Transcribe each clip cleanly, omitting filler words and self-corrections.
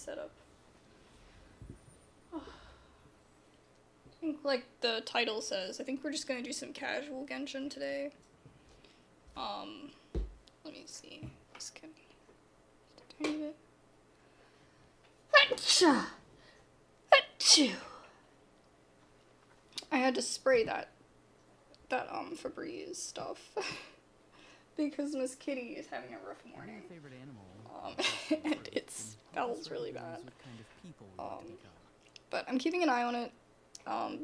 setup. I think, like the title says, I think we're just gonna do some casual Genshin today. Let me see. This can just a tiny bit. Achoo! Achoo! I had to spray that Febreze stuff because Miss Kitty is having a rough morning. Favorite animal? And it smells really bad. But I'm keeping an eye on it.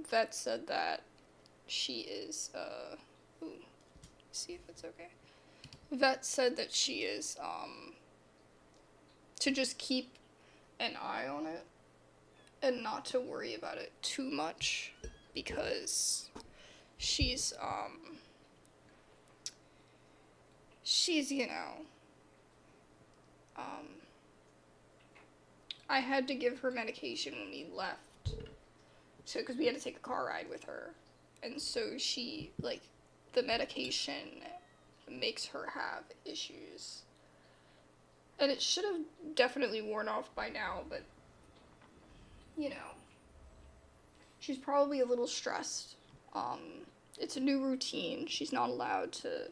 Vet said that she is, ooh, see if it's okay. Vet said that she is, to just keep an eye on it and not to worry about it too much because she's, you know, I had to give her medication when we left, so, because we had to take a car ride with her, and so she, like, the medication makes her have issues, and it should have definitely worn off by now, but, you know, she's probably a little stressed. It's a new routine. She's not allowed to,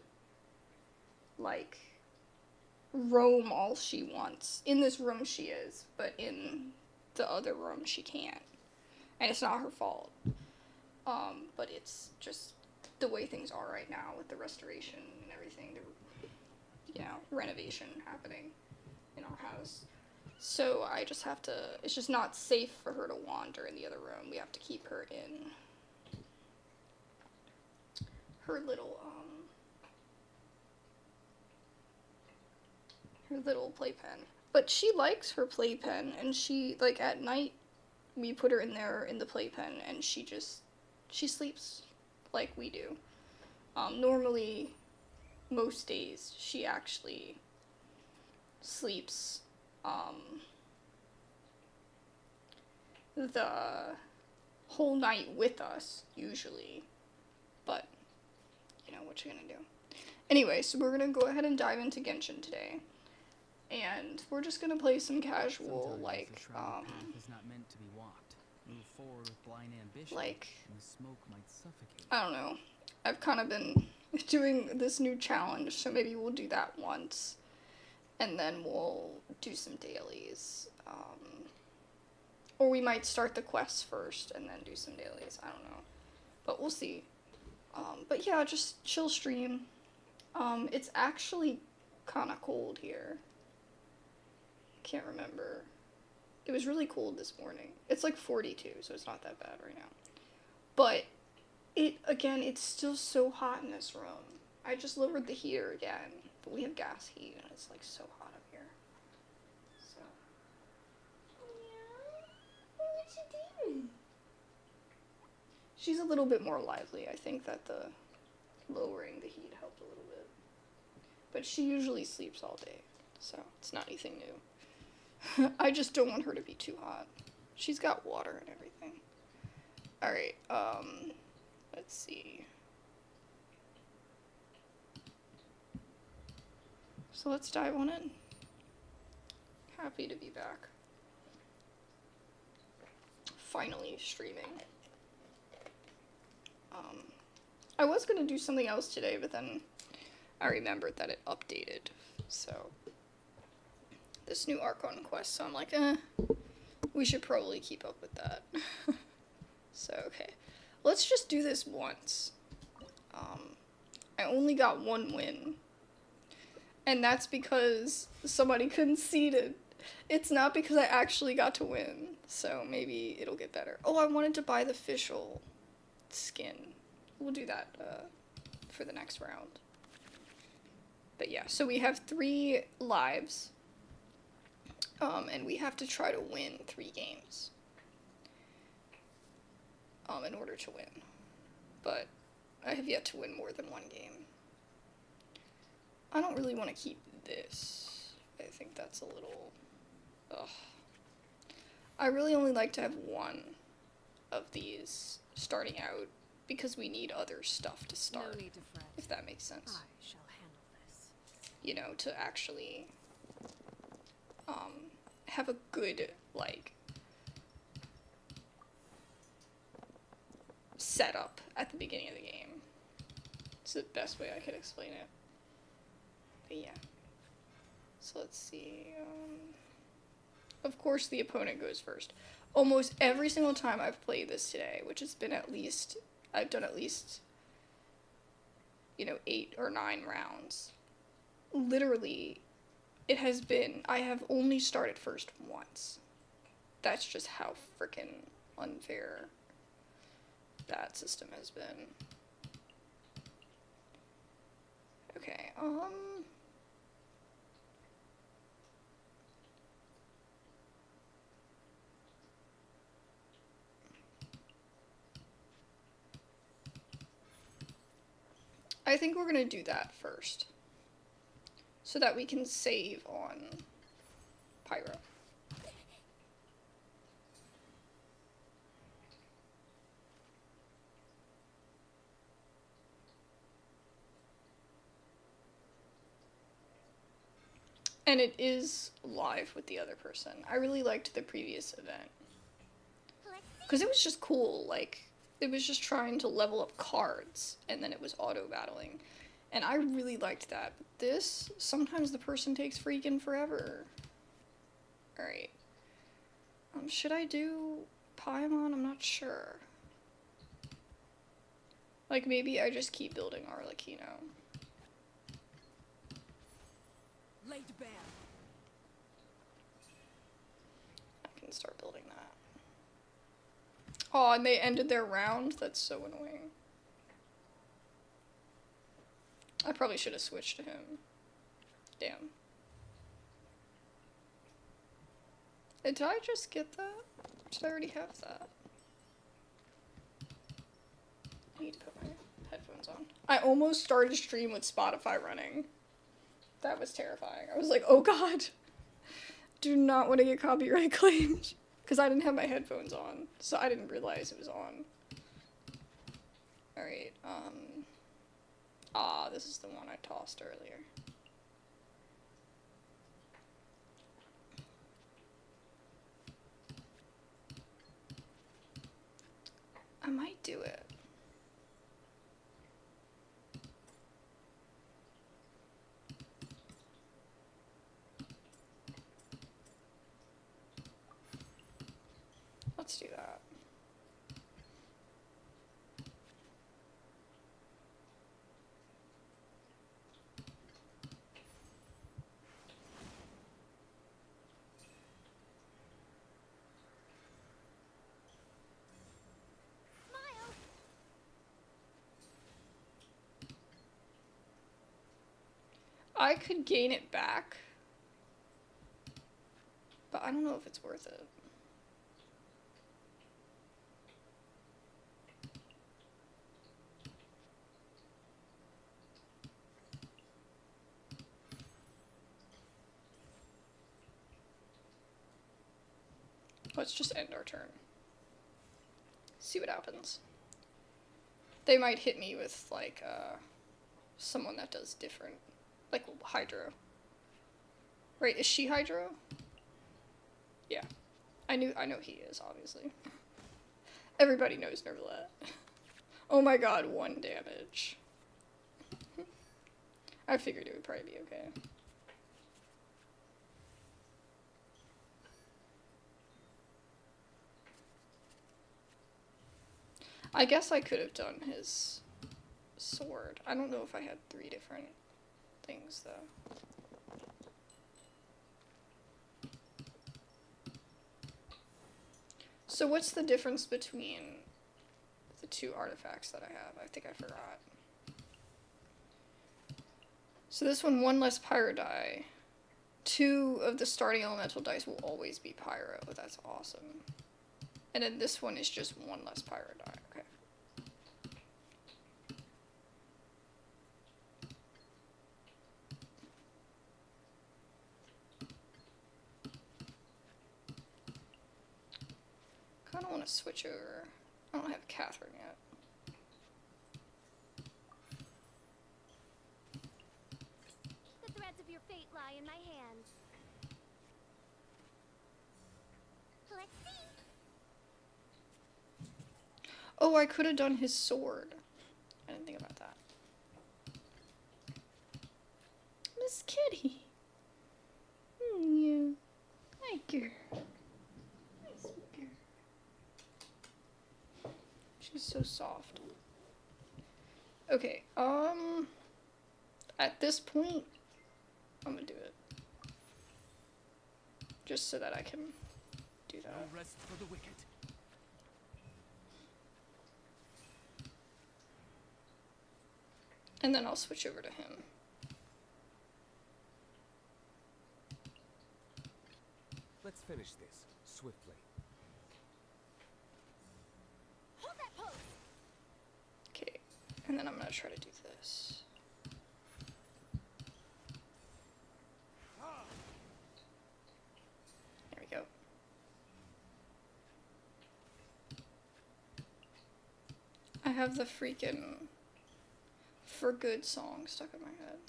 like, roam all she wants. In this room she is, but in the other room she can't. And it's not her fault. But it's just the way things are right now with the restoration and everything, the, you know, renovation happening in our house. So I just have to, it's just not safe for her to wander in the other room. We have to keep her in her little playpen. But she likes her playpen, and she, like, at night, we put her in there in the playpen, and she sleeps like we do. Normally, most days, she actually sleeps, the whole night with us, usually. But, you know, what you gonna do? Anyway, so we're gonna go ahead and dive into Genshin today. And we're just gonna play some casual, like, is not meant to be walked. Move forward with blind ambition, like, and the smoke might suffocate. I don't know. I've kind of been doing this new challenge, so maybe we'll do that once. And then we'll do some dailies. Or we might start the quests first and then do some dailies. I don't know. But we'll see. But yeah, just chill stream. It's actually kind of cold here. Can't remember. It was really cold this morning. It's like 42, so it's not that bad right now. But it's still so hot in this room. I just lowered the heater again, but we have gas heat and it's like so hot up here. So. Yeah. What you doing? She's a little bit more lively. I think that the lowering the heat helped a little bit. But she usually sleeps all day, so it's not anything new. I just don't want her to be too hot. She's got water and everything. Alright, let's see. So let's dive on in. Happy to be back. Finally streaming. I was gonna do something else today, but then I remembered that it updated, so this new Archon quest, so I'm like, we should probably keep up with that. So, okay. Let's just do this once. I only got one win. And that's because somebody conceded. It's not because I actually got to win. So maybe it'll get better. Oh, I wanted to buy the official skin. We'll do that for the next round. But yeah, so we have 3 lives. And we have to try to win 3 games. In order to win. But I have yet to win more than 1 game. I don't really want to keep this. I think that's a little... Ugh. I really only like to have 1 of these starting out, because we need other stuff to start, no need to fret. If that makes sense. I shall handle this. You know, to actually have a good, like, setup at the beginning of the game. It's the best way I could explain it. But yeah. So let's see. Of course the opponent goes first. Almost every single time I've played this today, which has been I've done at least, 8 or 9 rounds. Literally, I have only started first once. That's just how freaking unfair that system has been. Okay, I think we're gonna do that first, so that we can save on Pyro. And it is live with the other person. I really liked the previous event, because it was just cool. Like, it was just trying to level up cards, and then it was auto-battling. And I really liked that. But this, sometimes the person takes freaking forever. Alright. Should I do Paimon? I'm not sure. Like, maybe I just keep building Arlecchino. Laid bare. I can start building that. Oh, and they ended their round? That's so annoying. I probably should have switched to him. Damn. Did I just get that? Did I already have that? I need to put my headphones on. I almost started a stream with Spotify running. That was terrifying. I was like, oh god. Do not want to get copyright claimed. Because I didn't have my headphones on. So I didn't realize it was on. Alright, this is the one I tossed earlier. I might do it. Let's do that. I could gain it back, but I don't know if it's worth it. Let's just end our turn. See what happens. They might hit me with, like, someone that does different. Like, Hydro. Right, is she Hydro? Yeah. I know he is, obviously. Everybody knows Nervalette. Oh my god, 1 damage. I figured it would probably be okay. I guess I could have done his sword. I don't know if I had 3 different things, though. So what's the difference between the 2 artifacts that I have? I think I forgot. So this one less pyro die. 2 of the starting elemental dice will always be pyro. That's awesome. And then this one is just 1 less pyro die. Okay. I don't want to switch over. I don't have Catherine yet. The threads of your fate lie in my hands. Oh, I could have done his sword. I didn't think about that. Miss Kitty. Yeah. Hi, girl. Hi, sweet girl. She's so soft. Okay, at this point, I'm gonna do it. Just so that I can do that. No rest for the wicked. And then I'll switch over to him. Let's finish this swiftly. Hold that pose. Okay, and then I'm gonna try to do this. There we go. I have the freaking For Good song stuck in my head.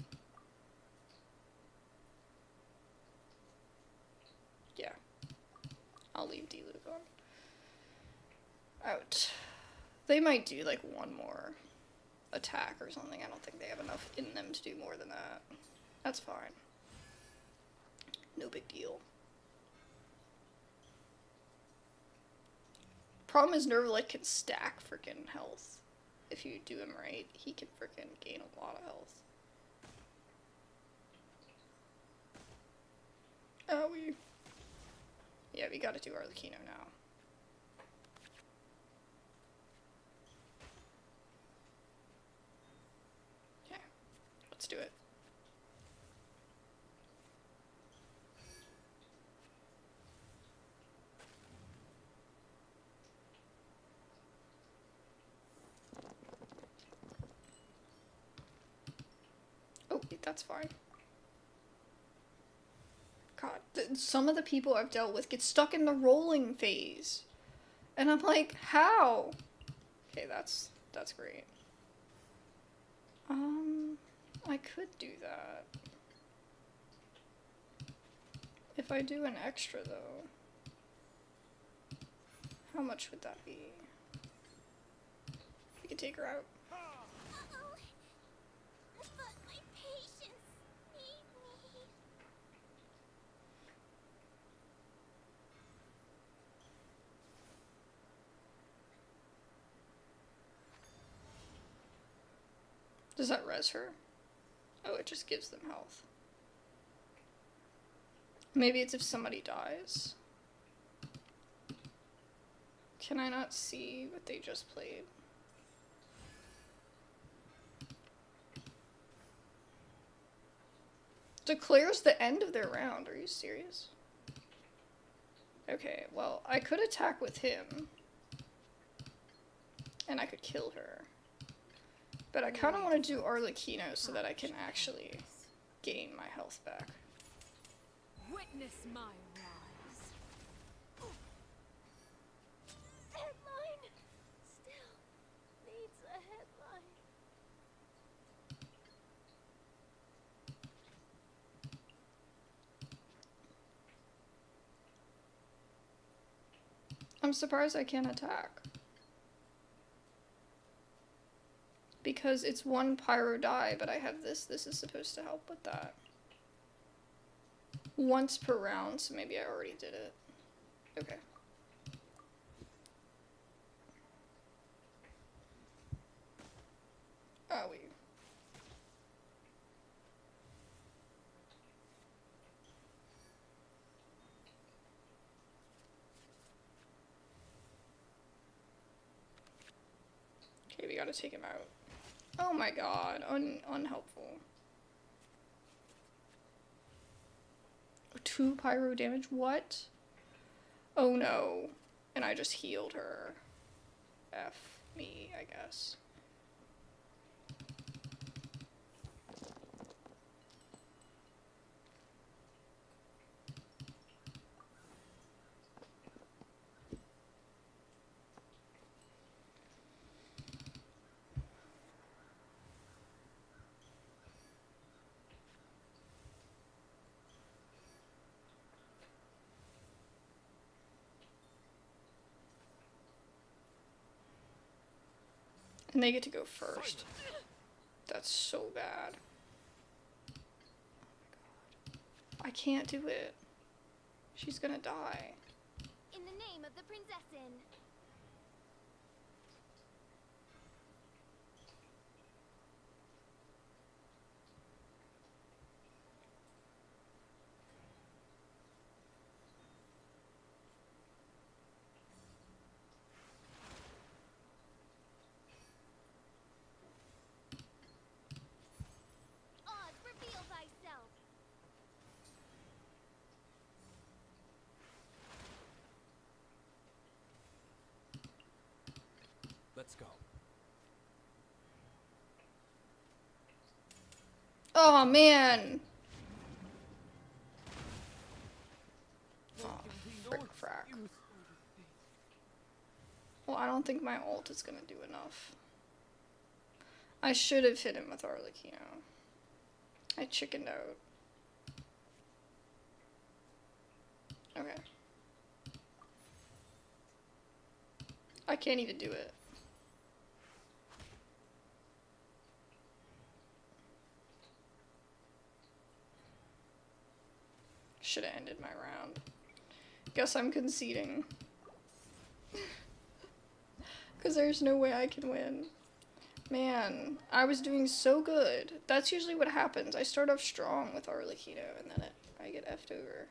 Yeah. I'll leave D-Luke on. Out. They might do like one more attack or something. I don't think they have enough in them to do more than that. That's fine. No big deal. Problem is Nervalite can stack freaking health. If you do him right, he can freaking gain a lot of health. Oh, yeah, we gotta do Arlecchino now. Okay, let's do it. Oh, that's fine. God, some of the people I've dealt with get stuck in the rolling phase. And I'm like, how? Okay, that's great. I could do that. If I do an extra, though, how much would that be? We could take her out. Uh-oh. But my patience need me. Does that res her? Oh, it just gives them health. Maybe it's if somebody dies. Can I not see what they just played? Declares the end of their round. Are you serious? Okay, well, I could attack with him. And I could kill her. But I kind of want to do Arlecchino so that I can actually gain my health back. Witness my rise. Headline still needs a headline. I'm surprised I can't attack. Because it's one pyro die, but I have this. This is supposed to help with that. Once per round, so maybe I already did it. Okay. Oh, wait. Okay, we gotta take him out. Oh my god, unhelpful. 2 pyro damage, what? Oh no. And I just healed her. F me, I guess. And they get to go first. That's so bad. I can't do it. She's gonna die. In the name of the Prinzessin. Oz, reveal thyself. Let's go. Oh man. Oh, frick frack. Well, I don't think my ult is gonna do enough. I should have hit him with Arlecchino. I chickened out. Okay. I can't even do it. Should have ended my round. Guess I'm conceding. Because there's no way I can win. Man, I was doing so good. That's usually what happens. I start off strong with Arlecchino and then I get effed over.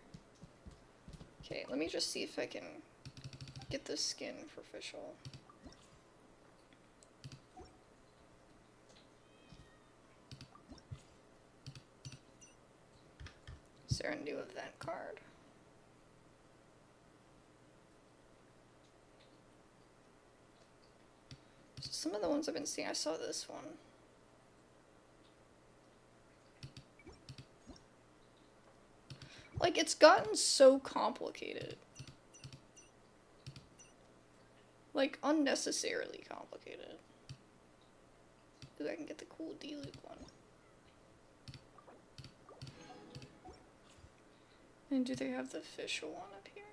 Okay, let me just see if I can get this skin for Fischl. Is there a new event card? Some of the ones I've been seeing, I saw this one. Like, it's gotten so complicated. Like, unnecessarily complicated. Ooh, I can get the cool D-Luke one. And do they have the Fischl one up here?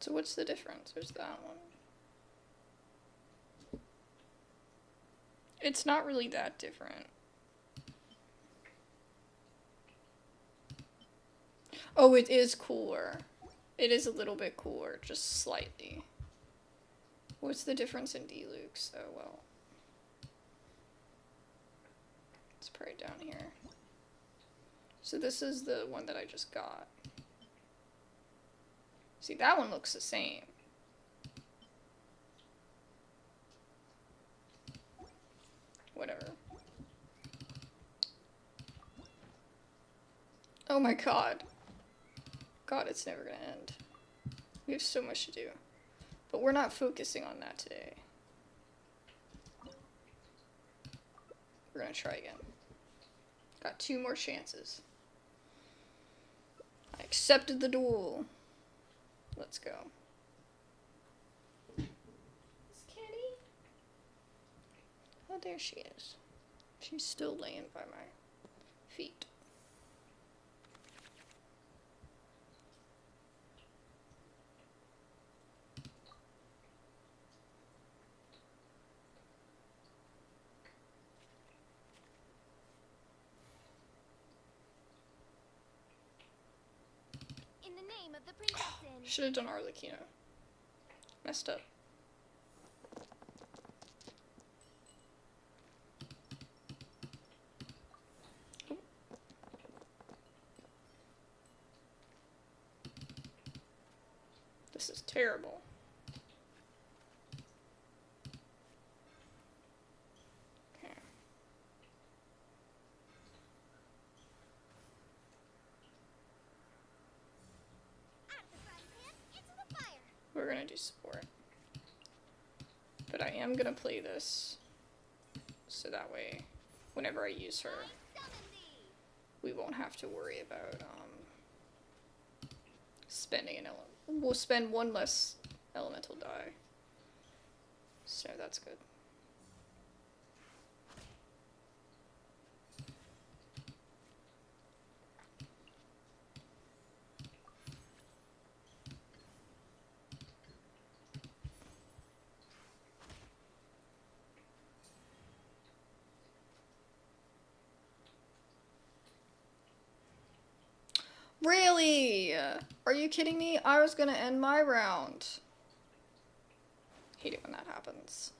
So what's the difference? There's that one. It's not really that different. Oh, it is cooler. It is a little bit cooler, just slightly. What's the difference in D-Lukes? Oh, well. Let's put it down here. So this is the one that I just got. See, that one looks the same. Whatever. Oh my god. God, it's never gonna end. We have so much to do. But we're not focusing on that today. We're gonna try again. Got 2 more chances. I accepted the duel. Let's go. Is Kenny? Oh, there she is. She's still laying by my feet. In the name of the Prinzessin. Should have done Arlecchino. Messed up. This is terrible. Okay. Out of the frying pan, into the fire. We're gonna do support. But I am gonna play this. So that way, whenever I use her, I summon thee. we won't have to worry about, spending an element. We'll spend 1 less elemental die. So that's good. Really? Are you kidding me? I was gonna end my round. Hate it when that happens.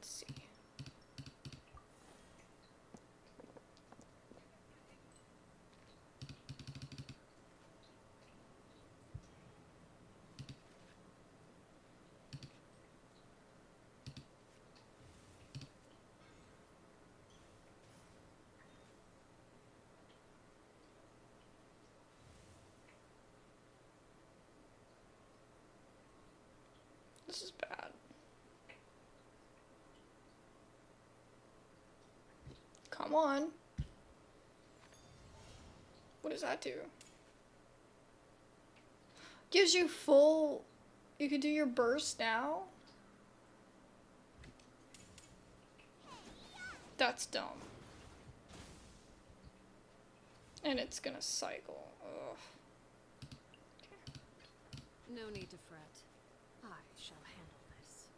Let's see. This is bad. Come on. What does that do? Gives you full... You could do your burst now? That's dumb. And it's gonna cycle. Ugh. No need to fret. I shall handle this.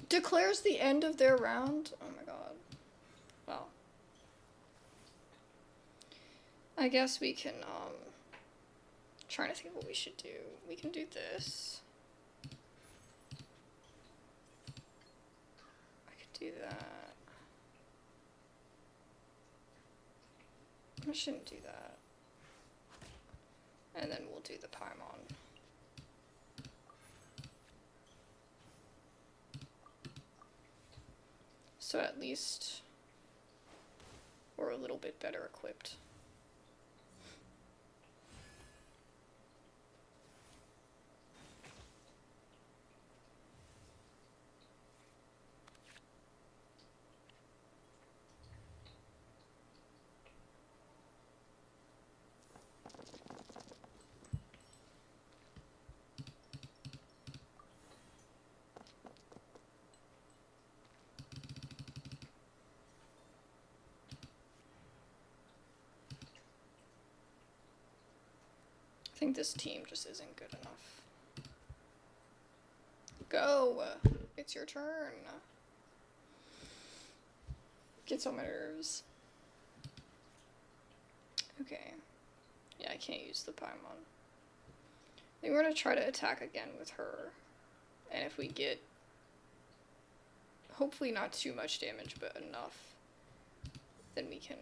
Declares the end of their round? Oh my god. Well. I guess we can, trying to think what we should do. We can do this. I could do that. I shouldn't do that. And then we'll do the Paimon. So at least we're a little bit better equipped. I think this team just isn't good enough. Go! It's your turn. Gets on my nerves. Okay. Yeah, I can't use the Paimon. I think we're gonna try to attack again with her. And if we get... hopefully not too much damage, but enough, then we can...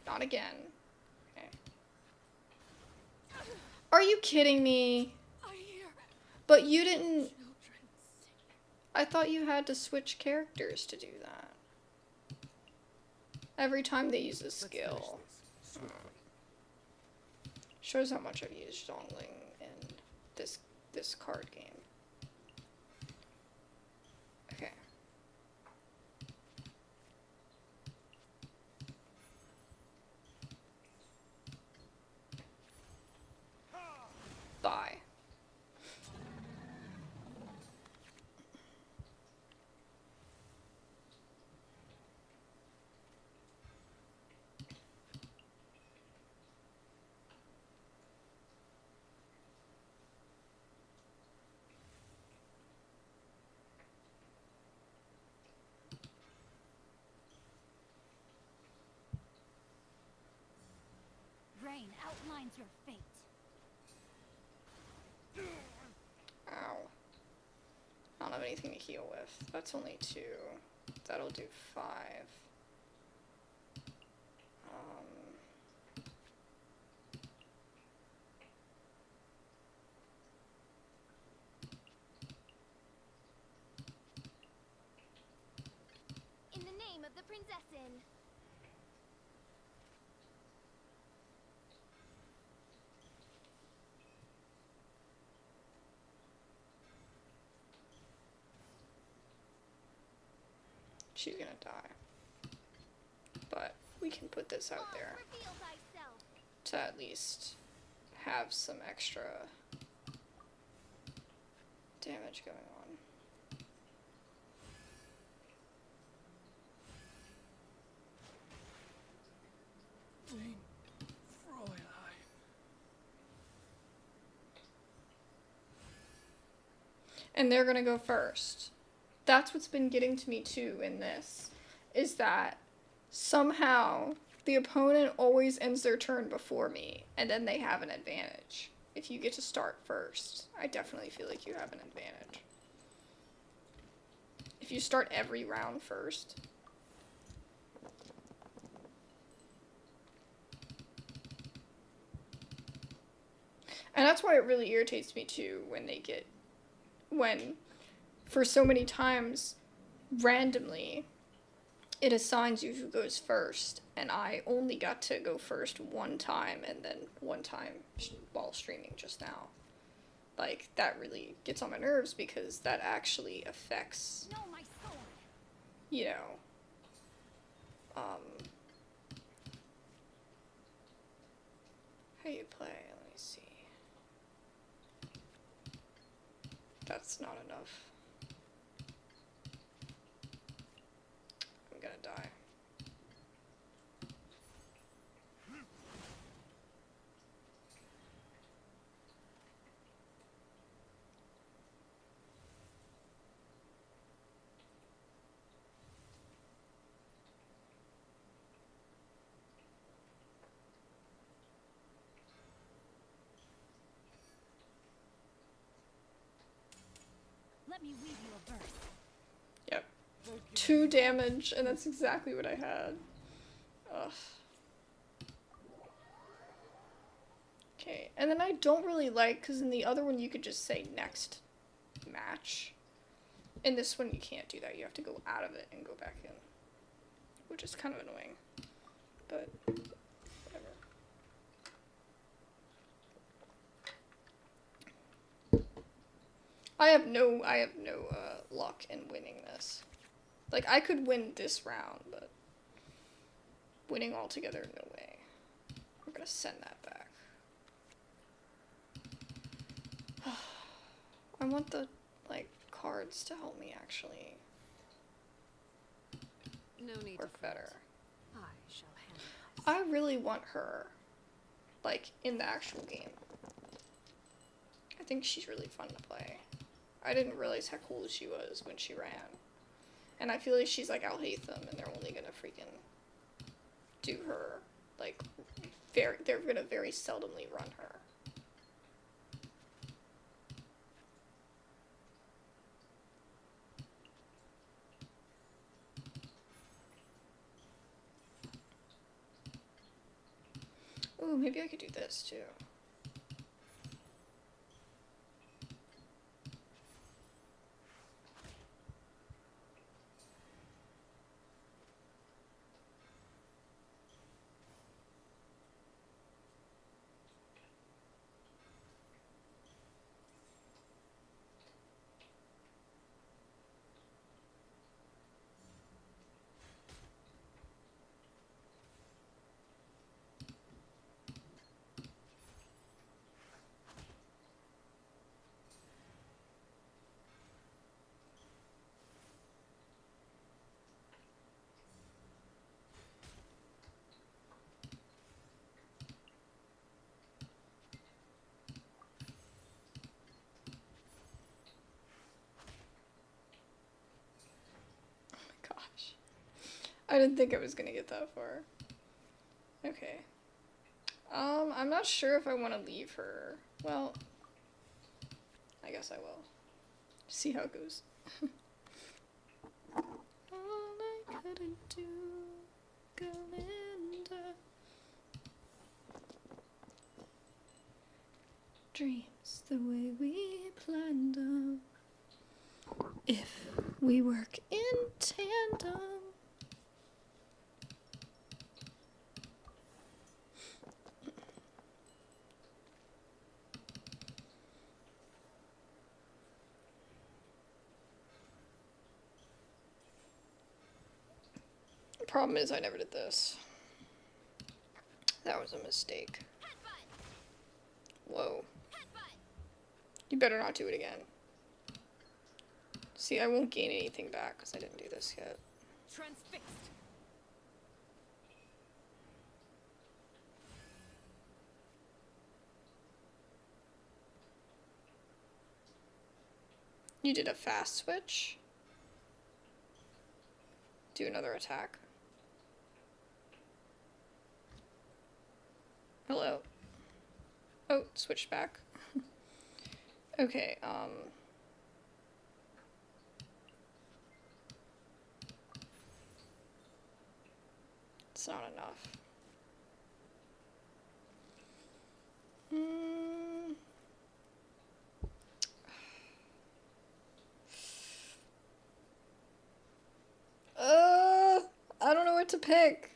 not again. Okay. Are you kidding me? But you didn't... I thought you had to switch characters to do that. Every time they use a skill. Shows how much I've used Zhongling in this card game. Okay. Bye. Rain outlines your fate. Ow. I don't have anything to heal with. That's only 2. That'll do 5. In the name of the Prinzessin. she's gonna die. But we can put this out there Reveal thyself. to at least have some extra damage going on. And they're gonna go first. That's what's been getting to me too in this, is that somehow the opponent always ends their turn before me, and then they have an advantage. If you get to start first, I definitely feel like you have an advantage. If you start every round first. And that's why it really irritates me too when for so many times randomly it assigns you who goes first, and I only got to go first one time, and then one time while streaming just now. Like, that really gets on my nerves because that actually affects, Know my sword. you know, how you play. Let me see. That's not enough. I'm gonna die. Let me weave you a verse. Yep. 2 damage, and that's exactly what I had. Ugh. Okay, and then I don't really like, because in the other one you could just say next match. In this one you can't do that, you have to go out of it and go back in. Which is kind of annoying. But, whatever. I have no luck in winning this. Like, I could win this round, but winning altogether, no way. We're gonna send that back. I want the, like, cards to help me actually No need work to fret. better. I shall handle this. I really want her, like, in the actual game. I think she's really fun to play. I didn't realize how cool she was when she ran. And I feel like she's like Al Hatham, and they're only gonna freaking do her, like, they're gonna very seldomly run her. Ooh, maybe I could do this too. Gosh. I didn't think I was gonna get that far. Okay. I'm not sure if I want to leave her. Well, I guess I will. See how it goes. All I couldn't do, Galinda. Dreams the way we planned them. If we work in tandem. Problem is, I never did this. That was a mistake. Whoa. You better not do it again. See, I won't gain anything back because I didn't do this yet. Transfixed. You did a fast switch. Do another attack. Hello. Oh, switched back. Okay, it's not enough. I don't know what to pick.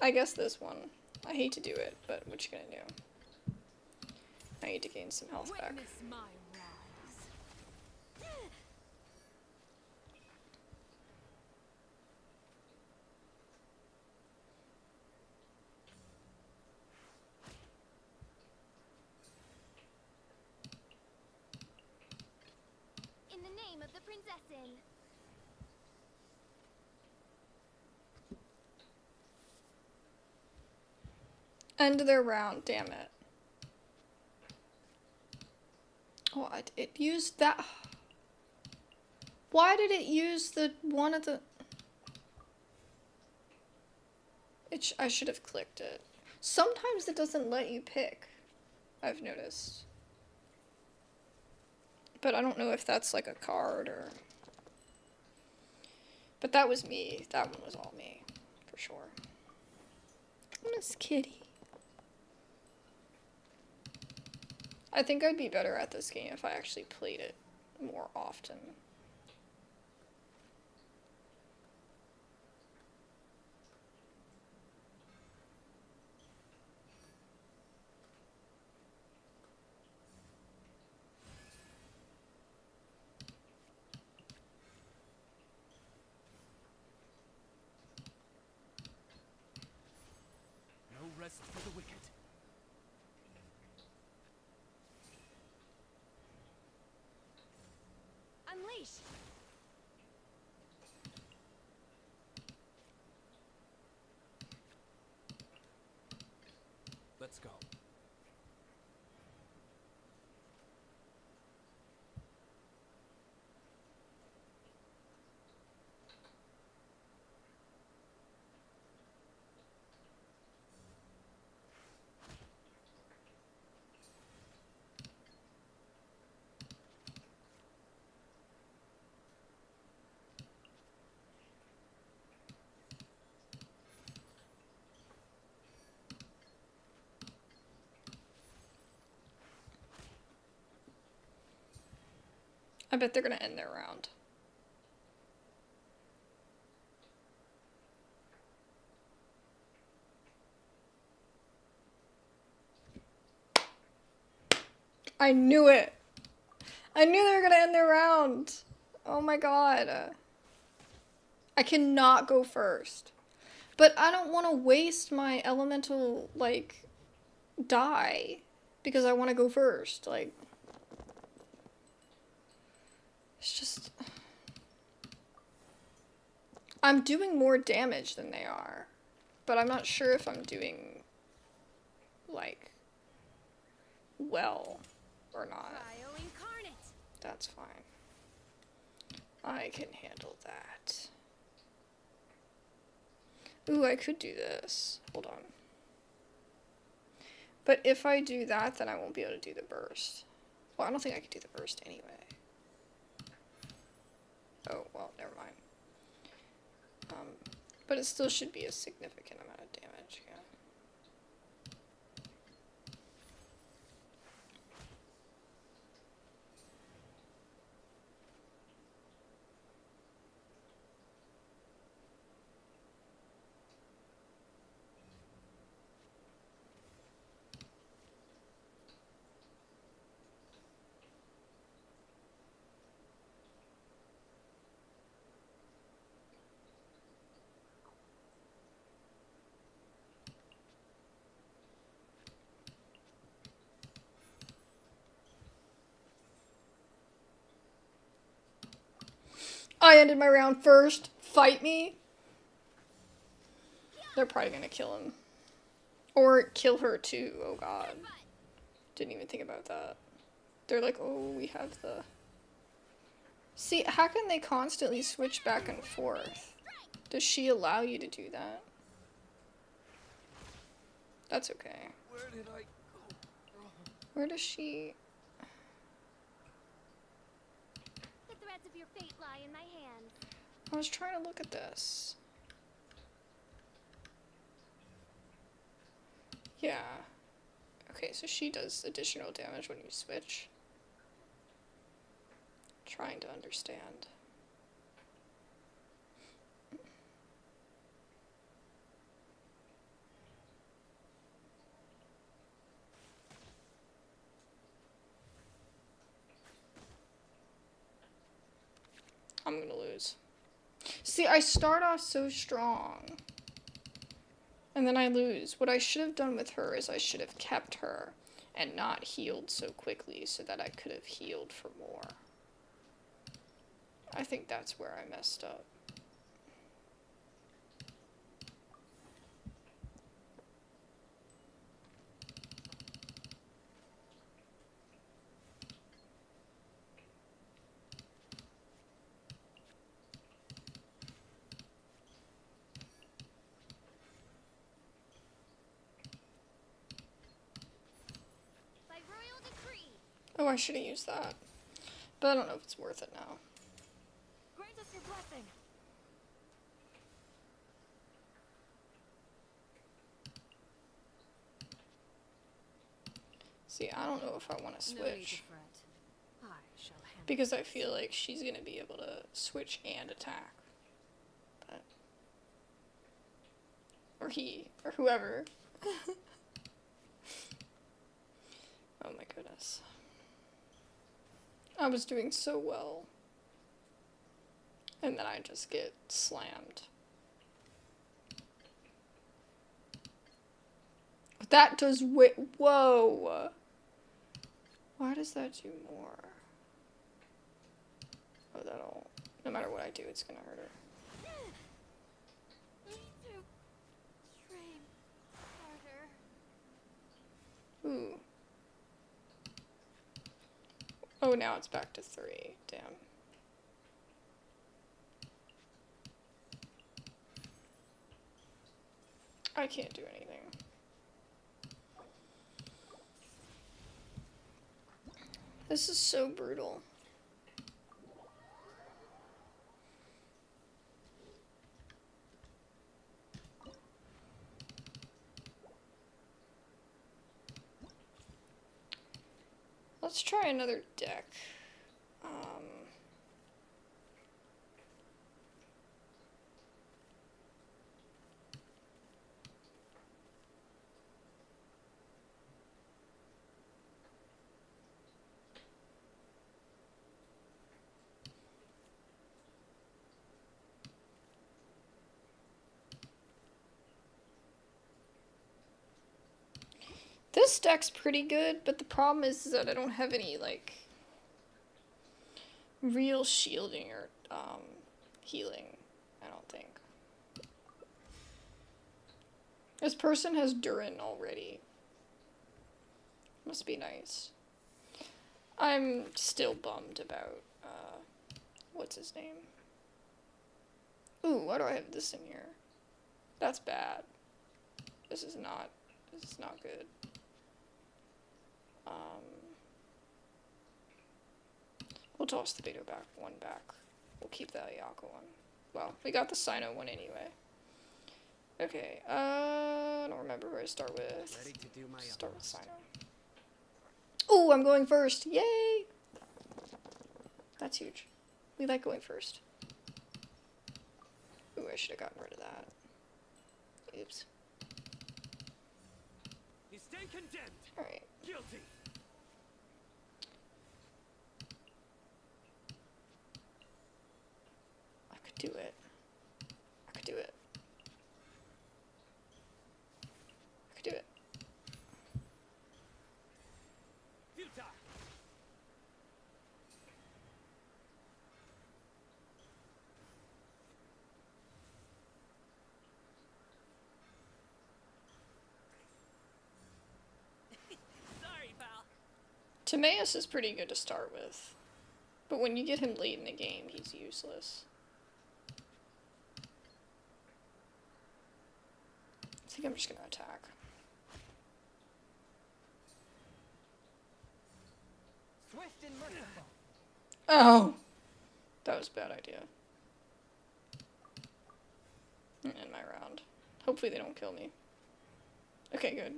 I guess this one. I hate to do it, but what you gonna do? I need to gain some health back. Witness my rise. In the name of the Prinzessin. End of their round, damn it. Oh, it used that. Why did it use the one of the... I should have clicked it. Sometimes it doesn't let you pick, I've noticed. But I don't know if that's like a card or... But that was me. That one was all me, for sure. Miss Kitty. I think I'd be better at this game if I actually played it more often. No rest for the wicked. Unleash. Let's go. I bet they're gonna end their round. I knew it! I knew they were gonna end their round! Oh my god. I cannot go first. But I don't want to waste my elemental, like, die. Because I want to go first. Like... It's just... I'm doing more damage than they are. But I'm not sure if I'm doing, like, well or not. Cryo incarnate. That's fine. I can handle that. Ooh, I could do this. Hold on. But if I do that, then I won't be able to do the burst. Well, I don't think I could do the burst anyway. Oh, well, never mind. But it still should be a significant amount of damage, yeah. I ended my round first. Fight me. They're probably gonna kill him. Or kill her too. Oh god. Didn't even think about that. They're like, oh, we have the... See, how can they constantly switch back and forth? Does she allow you to do that? That's okay. Where did I go? Where does she... The threads of your fate lie in my hands. I was trying to look at this. Yeah. Okay, so she does additional damage when you switch. Trying to understand. I'm gonna lose. See, I start off so strong. And then I lose. What I should have done with her is I should have kept her and not healed so quickly so that I could have healed for more. I think that's where I messed up. By royal decree. Oh, I should have used that. But I don't know if it's worth it now. Grant us your blessing. See, I don't know if I want to No need to switch. fret. I shall handle Because I feel like she's going to be able to switch and attack. But... Or he. Or whoever. Oh my goodness. I was doing so well. And then I just get slammed. That does whoa! Why does that do more? Oh, that'll... No matter what I do, it's gonna hurt her. Need to train harder. Ooh. Oh, now it's back to 3. Damn. I can't do anything. This is so brutal. Let's try another deck. This deck's pretty good, but the problem is that I don't have any, like, real shielding or, healing, I don't think. This person has Durin already. Must be nice. I'm still bummed about, what's his name? Ooh, why do I have this in here? That's bad. This is not good. We'll toss the beta one back. We'll keep the Ayaka one. Well, we got the Sino one anyway. Okay, I don't remember where I start with. Ready to do my Start with utmost. Sino. Ooh, I'm going first. Yay! That's huge. We like going first. Ooh, I should have gotten rid of that. Oops. You stand condemned. Alright. Guilty. I could do it. I could do it. I could do it. Futile. Timaeus is pretty good to start with. But when you get him late in the game, he's useless. I think I'm just gonna attack. Swift and merciful. Oh! That was a bad idea. End my round. Hopefully they don't kill me. Okay, good.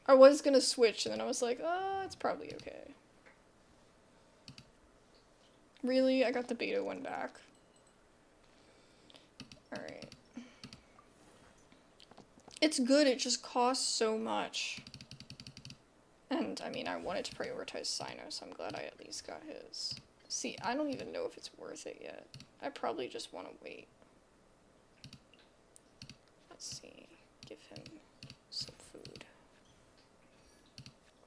I was gonna switch, and then I was like, it's probably okay. Really? I got the beta one back. Alright. It's good, it just costs so much. And, I mean, I wanted to prioritize Sino, so I'm glad I at least got his. See, I don't even know if it's worth it yet. I probably just want to wait. Let's see. Give him some food.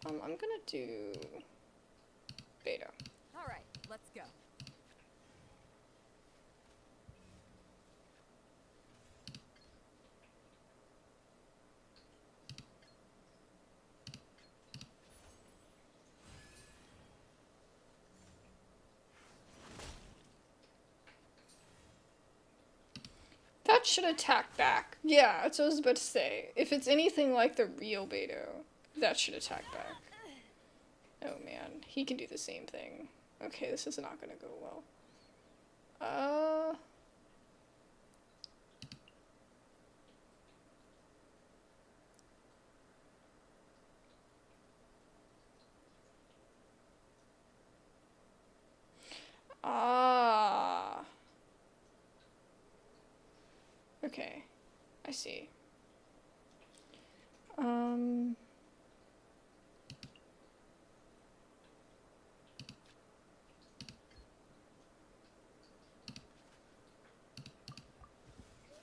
I'm gonna do beta. All right, let's go. That should attack back. Yeah, that's what I was about to say. If it's anything like the real Beto, that should attack back. Oh man, he can do the same thing. Okay, this is not gonna go well. Okay, I see. I'm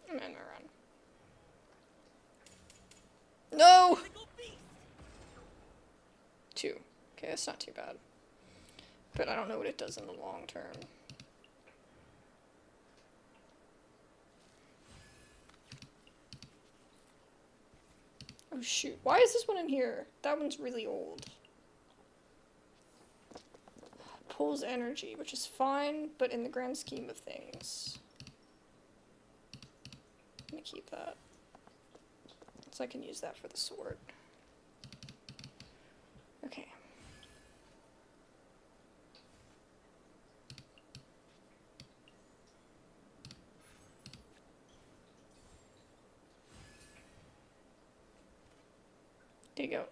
in my run. No! 2. Okay, that's not too bad. But I don't know what it does in the long term. Oh shoot, why is this one in here? That one's really old. Pulls energy, which is fine, but in the grand scheme of things, I'm gonna keep that. So I can use that for the sword. Okay. There you go.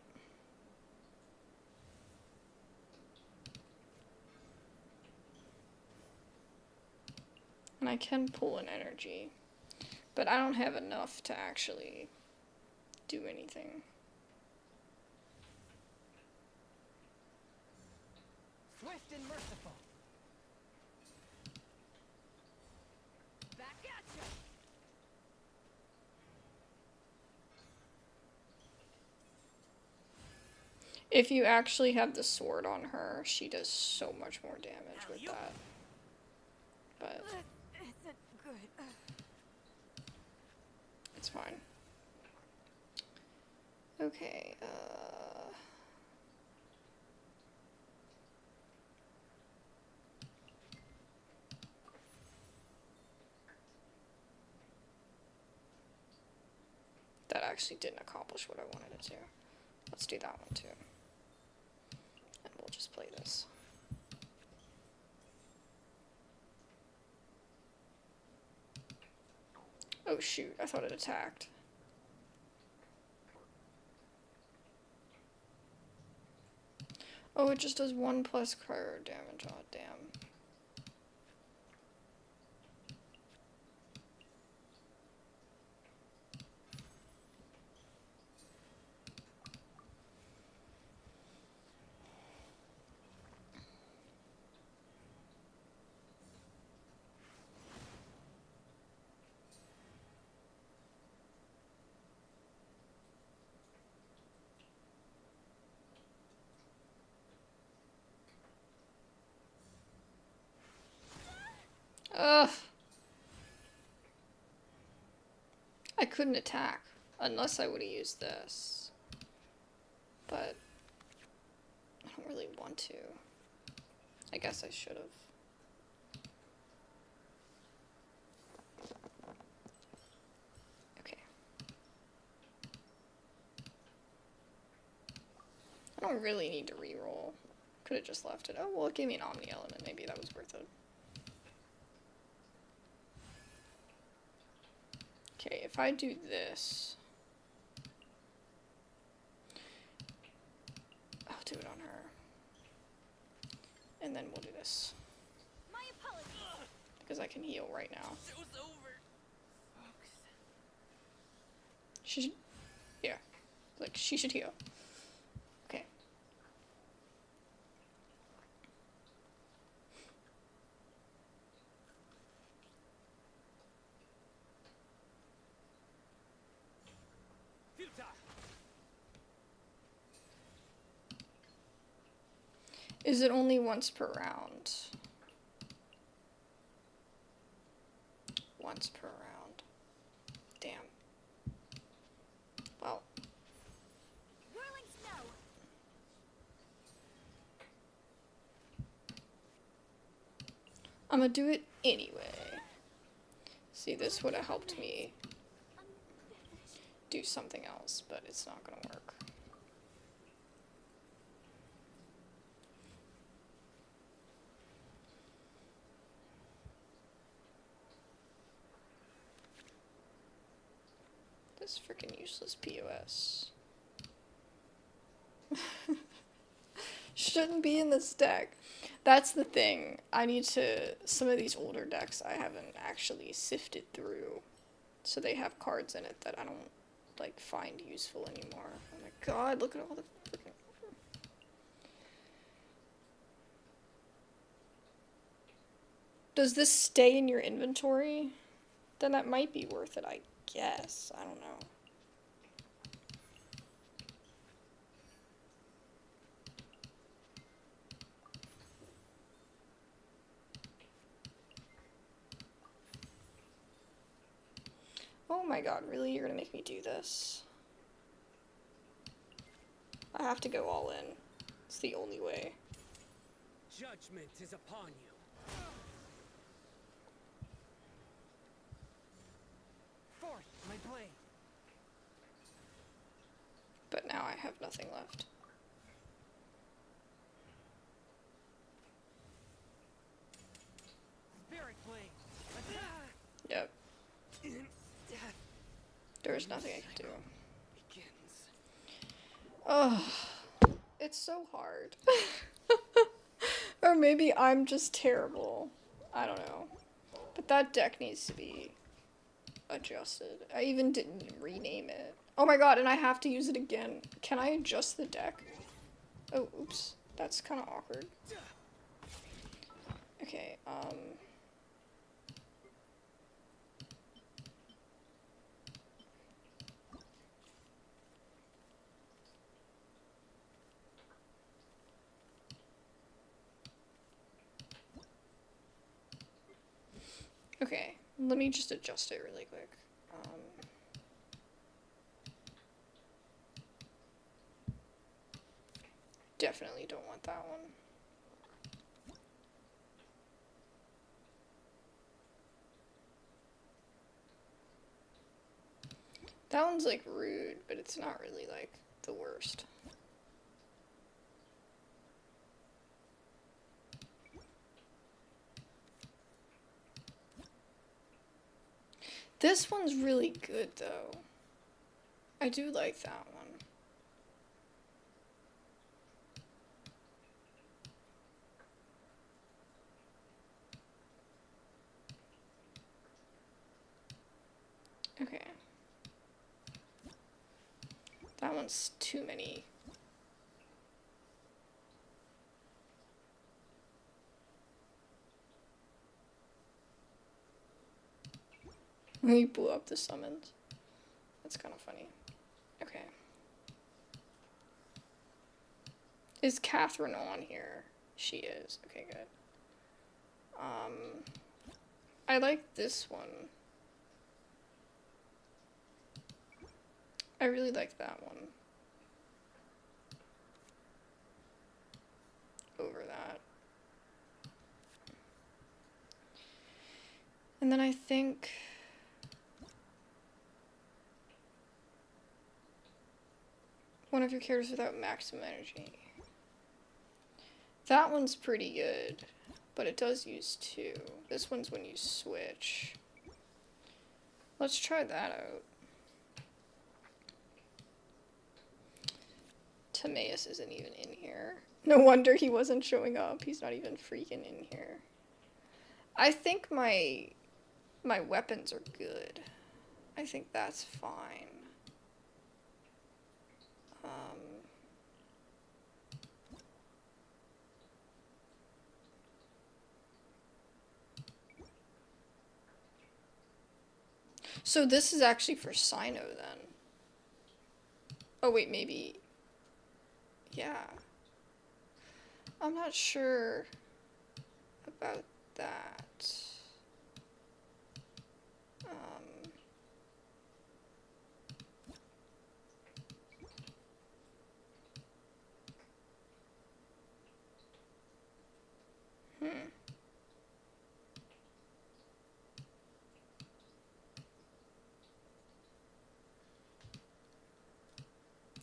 And I can pull an energy, but I don't have enough to actually do anything. Swift and merciful. Back at you. If you actually have the sword on her, she does so much more damage with that. But Isn't good. it's fine. Okay, that actually didn't accomplish what I wanted it to. Let's do that one too. And we'll just play this. Oh shoot, I thought it attacked. Oh, it just does 1 plus cryo damage. Oh, damn. Ugh. I couldn't attack unless I would have used this. but I don't really want to. I guess I should have. Okay. I don't really need to reroll. Could have just left it. Oh, well, it gave me an Omni element. Maybe that was worth it. Okay, if I do this, I'll do it on her. And then we'll do this. My apologies. Because I can heal right now. Show's over. She should, yeah. Like, she should heal. Okay. Futile. Is it only once per round? Once per round. Damn. Well, Whirling snow. I'm gonna do it anyway. See, this would have helped me do something else, but it's not gonna work. This freaking useless POS. Shouldn't be in this deck. That's the thing. I need to, some of these older decks I haven't actually sifted through. So they have cards in it that I don't, like, find useful anymore. Oh my god, look at all the freaking... Does this stay in your inventory? Then that might be worth it, I guess. I don't know. Oh my god, really? You're gonna make me do this? I have to go all in. It's the only way. Judgment is upon you. Forth my blade. But now I have nothing left. Spirit blade. Yep. Death There's nothing I can do. begins. Oh, it's so hard. Or maybe I'm just terrible. I don't know. But that deck needs to be adjusted. I even didn't rename it. Oh my god, and I have to use it again. Can I adjust the deck? Oh, oops. That's kind of awkward. Okay, okay, let me just adjust it really quick. Definitely don't want that one. That one's like rude, but it's not really like the worst. This one's really good though. I do like that one. Okay. That one's too many. We blew up the summons. That's kind of funny. Okay. Is Catherine on here? She is. Okay, good. I like this one. I really like that one. over that. And then I think one of your characters without maximum energy. That one's pretty good, but it does use 2. This one's when you switch. Let's try that out. Timaeus isn't even in here. No wonder he wasn't showing up. He's not even freaking in here. I think my weapons are good. I think that's fine. So this is actually for Sino then. Oh wait, maybe. Yeah. I'm not sure about that.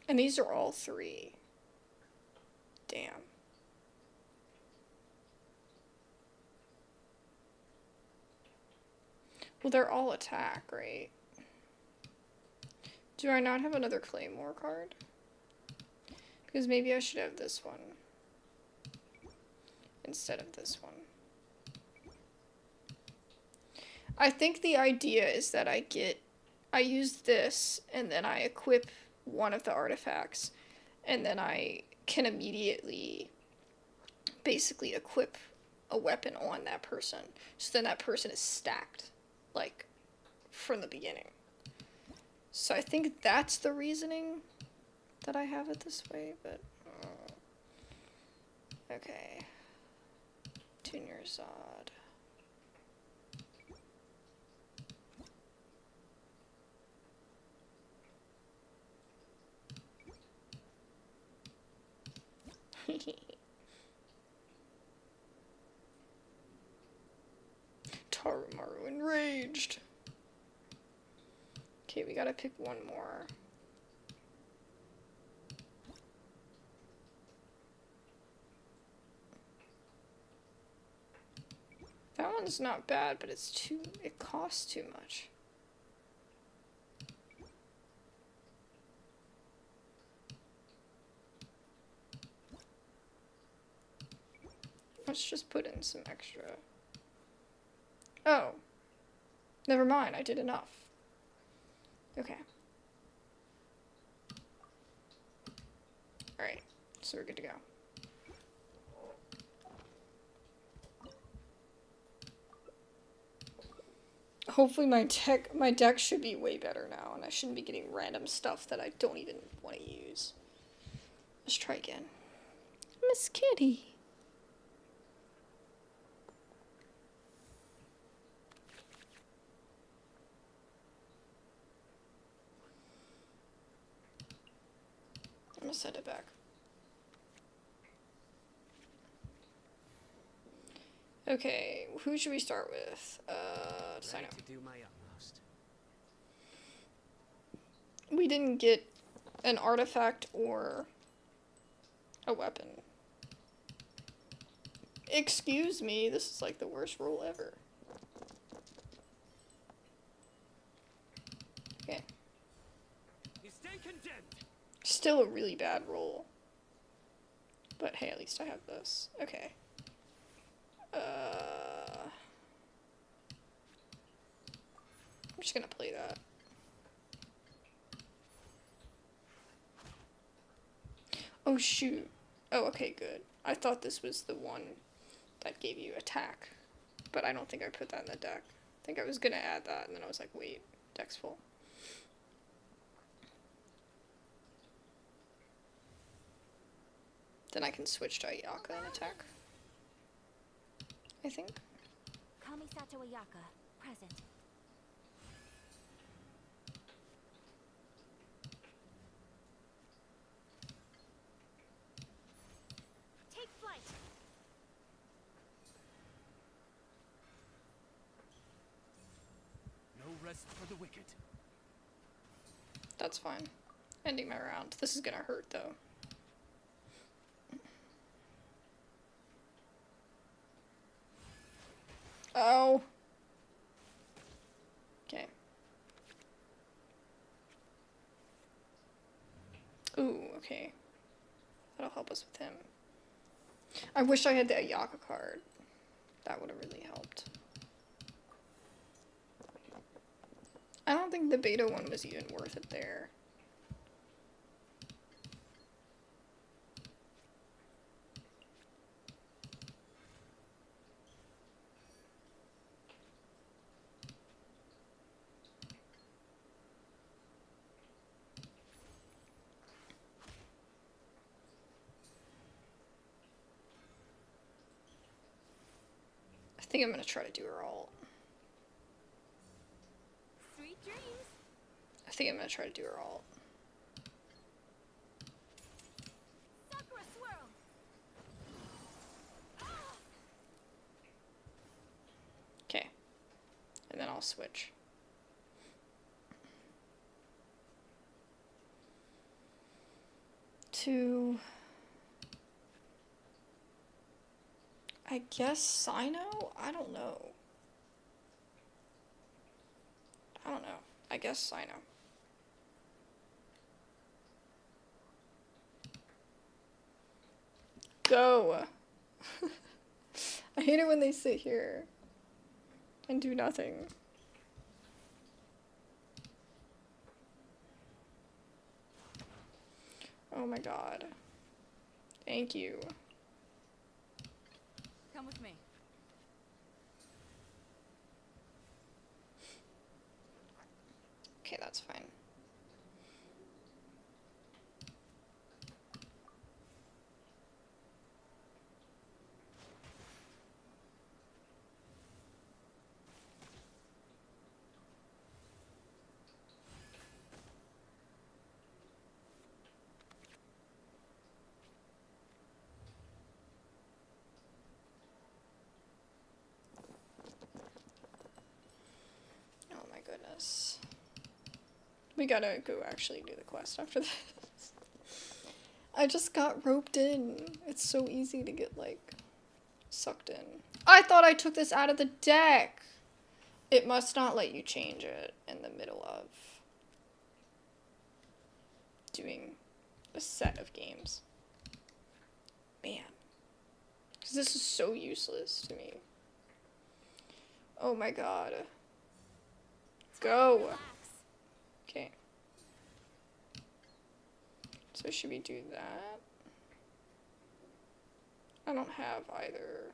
And these are all 3. Damn. Well, they're all attack, right? Do I not have another Claymore card? Because maybe I should have this one instead of this one. I think the idea is that I use this and then I equip one of the artifacts and then I can immediately basically equip a weapon on that person. So then that person is stacked, like, from the beginning. So I think that's the reasoning that I have it this way, but... okay. Tune your Zod. Tarumaru enraged. Okay, we gotta pick one more. That one's not bad, but it costs too much. Let's just put in some extra. Oh. Never mind, I did enough. Okay. Alright, so we're good to go. Hopefully my deck should be way better now, and I shouldn't be getting random stuff that I don't even want to use. Let's try again. Miss Kitty. I'm gonna send it back. Okay, who should we start with? Sign up. To do my utmost. We didn't get an artifact or a weapon. Excuse me, this is like the worst roll ever. Okay. You stand condemned. Still a really bad roll. But hey, at least I have this. Okay. I'm just gonna play that. Oh shoot. Oh, okay, good. I thought this was the one that gave you attack. But I don't think I put that in the deck. I think I was gonna add that, and then I was like, wait, deck's full. Then I can switch to Ayaka and attack. I think. Kamisato Ayaka, present. Take flight. rest for the wicked. That's fine. Ending my round. This is gonna hurt though. Oh. Okay. Ooh, okay. That'll help us with him. I wish I had the Ayaka card. That would have really helped. I don't think the beta one was even worth it there. I think I'm gonna try to do her ult. Sweet dreams. I think I'm gonna try to do her ult. Sakura swirl. Okay. And then I'll switch. To... I guess Sino? I don't know. I guess Sino. Go! I hate it when they sit here and do nothing. Oh my god. Thank you. Come with me. Okay, that's fine. Oh my goodness. We gotta go actually do the quest after this. I just got roped in. It's so easy to get, like, sucked in. I thought I took this out of the deck! It must not let you change it in the middle of doing a set of games. Man. Because this is so useless to me. Oh my god. Go! Relax. Okay. So should we do that? I don't have either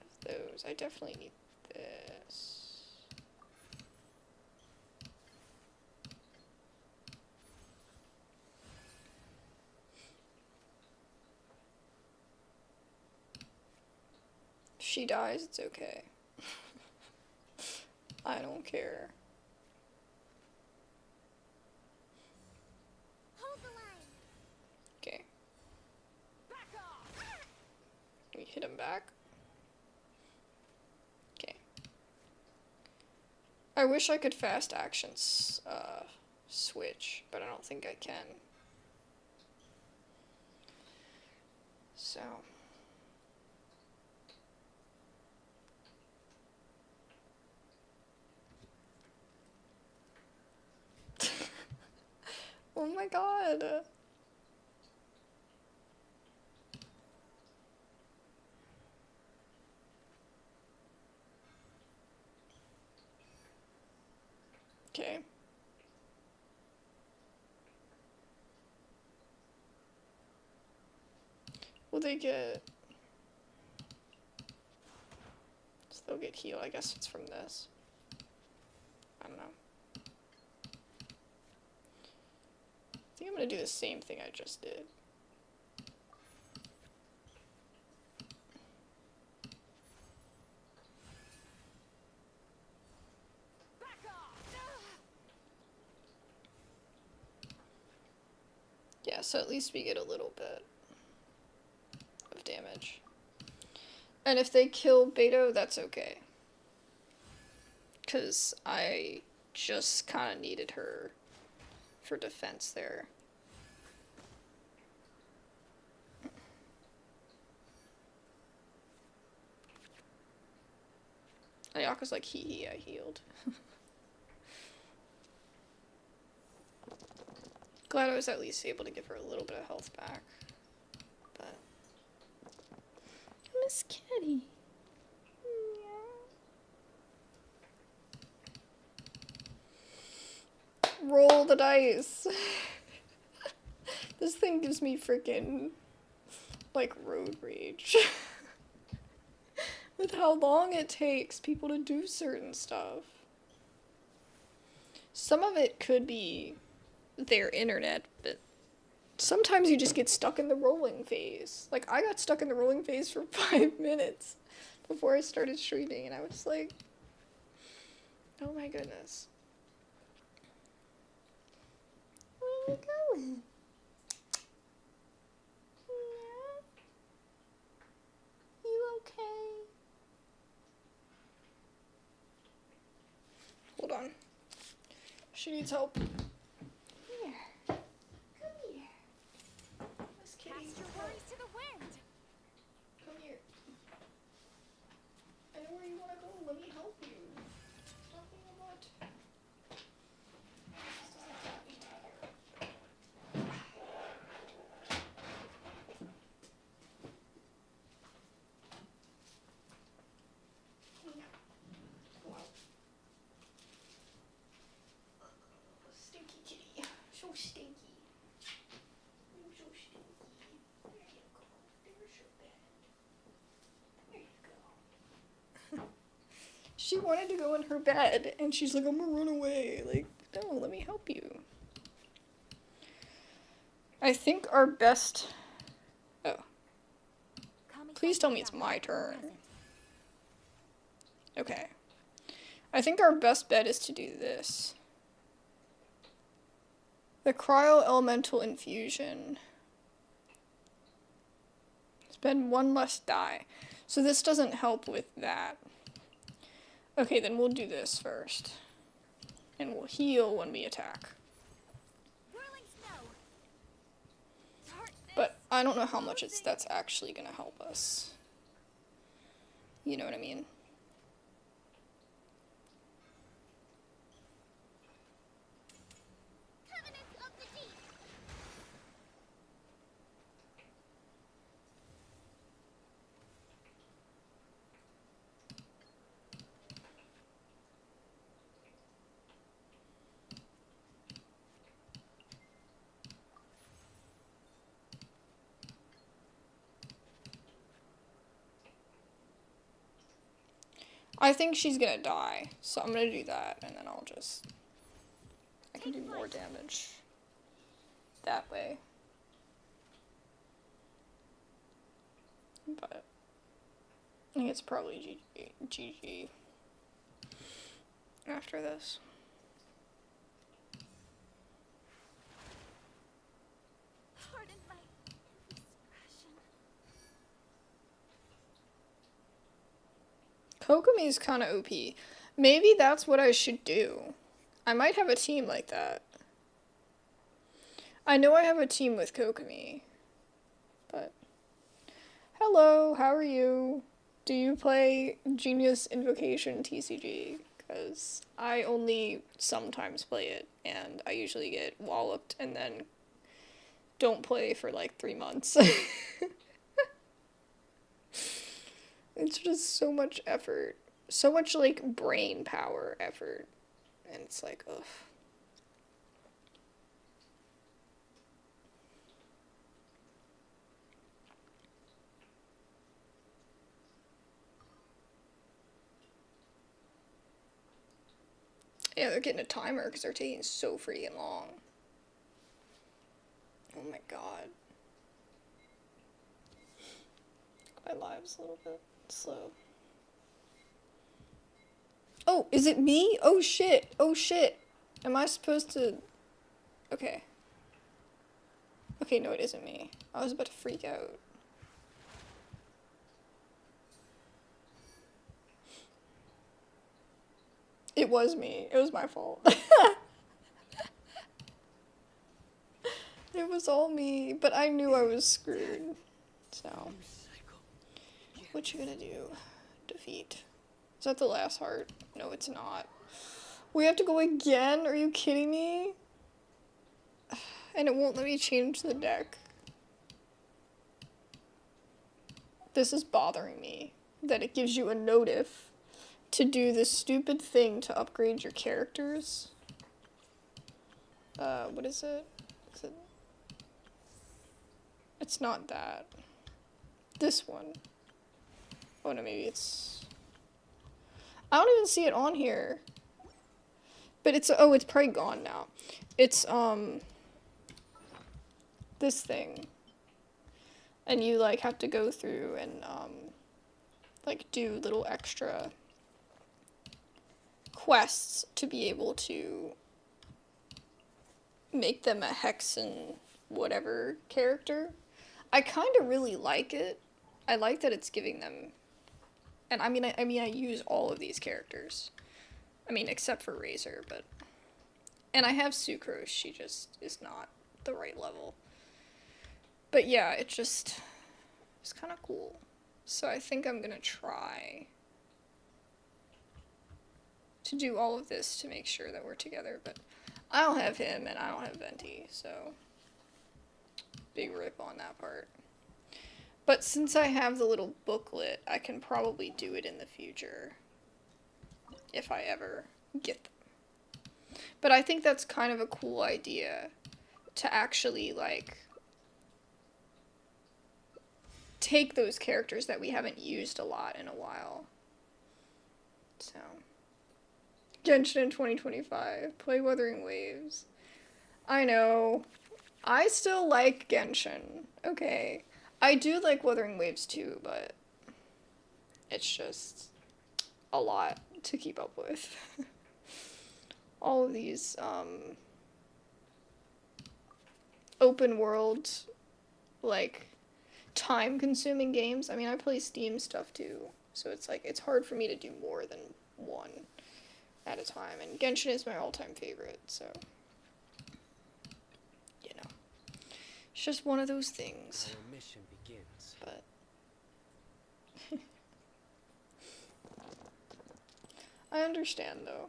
of those. I definitely need this. If she dies, it's okay. I don't care. Hold the line. Okay. Back off. We hit him back. Okay. I wish I could fast actions switch, but I don't think I can. So. Oh my god. Okay. Will they get... So they'll get healed. I guess it's from this. I don't know. I think I'm gonna do the same thing I just did. Back off. Yeah, so at least we get a little bit of damage. And if they kill Beto, that's okay. Because I just kind of needed her for defense there. Ayaka's like, hee, I healed. Glad I was at least able to give her a little bit of health back. But Miss Kitty. Roll the dice. This thing gives me freaking like road rage. With how long it takes people to do certain stuff. Some of it could be their internet, but sometimes you just get stuck in the rolling phase. Like, I got stuck in the rolling phase for 5 minutes before I started streaming, and I was like, oh my goodness. Where are we going? Yeah? You okay? Hold on. She needs help. Here. Come here. Miss Kitty. Cast your worries to the wind. Come here. I know where you want to go. Let me help you. Nothing a lot. Stinky kitty. So stinky. You're so stinky. There you go. There's your bed. There you go. She wanted to go in her bed, and she's like, I'm gonna run away. Like, no, let me help you. I think our best... Oh. Please tell me it's my turn. Okay. I think our best bet is to do this. The cryo elemental infusion. Spend 1 less die. So this doesn't help with that. Okay, then we'll do this first. And we'll heal when we attack. Whirling snow. Darkness. But I don't know how much that's actually gonna help us. You know what I mean? Covenant of the deep. I think she's gonna die, so I'm gonna do that, and then I'll just... I can do more damage that way. But I think it's probably GG after this. Pardon my indiscretion. Kokomi's kind of OP. Maybe that's what I should do. I might have a team like that. I know I have a team with Kokomi. But... Hello, how are you? Do you play Genius Invocation TCG? Because I only sometimes play it, and I usually get walloped and then don't play for like 3 months. It's just so much effort. So much, like, brain power effort. And it's like, ugh. Yeah, they're getting a timer because they're taking so freaking long. Oh my god. My live's a little bit slow. Oh, is it me? Oh shit. Oh shit. Am I supposed to... Okay. Okay, no, it isn't me. I was about to freak out. It was me. It was my fault. It was all me, but I knew I was screwed. So, what you gonna do? Defeat. Is that the last heart? No, it's not. We have to go again? Are you kidding me? And it won't let me change the deck. This is bothering me. That it gives you a notif to do this stupid thing to upgrade your characters. What is it? Is it? It's not that. This one. Oh no, maybe it's... I don't even see it on here. But it's, oh, it's probably gone now. It's, this thing. And you, like, have to go through and, like, do little extra quests to be able to make them a Hexen whatever character. I kind of really like it. I like that it's giving them... And I mean, I use all of these characters. I mean, except for Razor, but... And I have Sucrose, she just is not the right level. But yeah, it just... It's kind of cool. So I think I'm gonna try to do all of this to make sure that we're together, but I don't have him and I don't have Venti, so big rip on that part. But since I have the little booklet, I can probably do it in the future if I ever get them. But I think that's kind of a cool idea to actually, like, take those characters that we haven't used a lot in a while. So, Genshin in 2025, play Wuthering Waves. I know. I still like Genshin. Okay. I do like Wuthering Waves too, but it's just a lot to keep up with. All of these, open world, like, time-consuming games. I mean, I play Steam stuff too, so it's like, it's hard for me to do more than one at a time, and Genshin is my all-time favorite, so, you know, it's just one of those things, Our mission begins. but, I understand, though.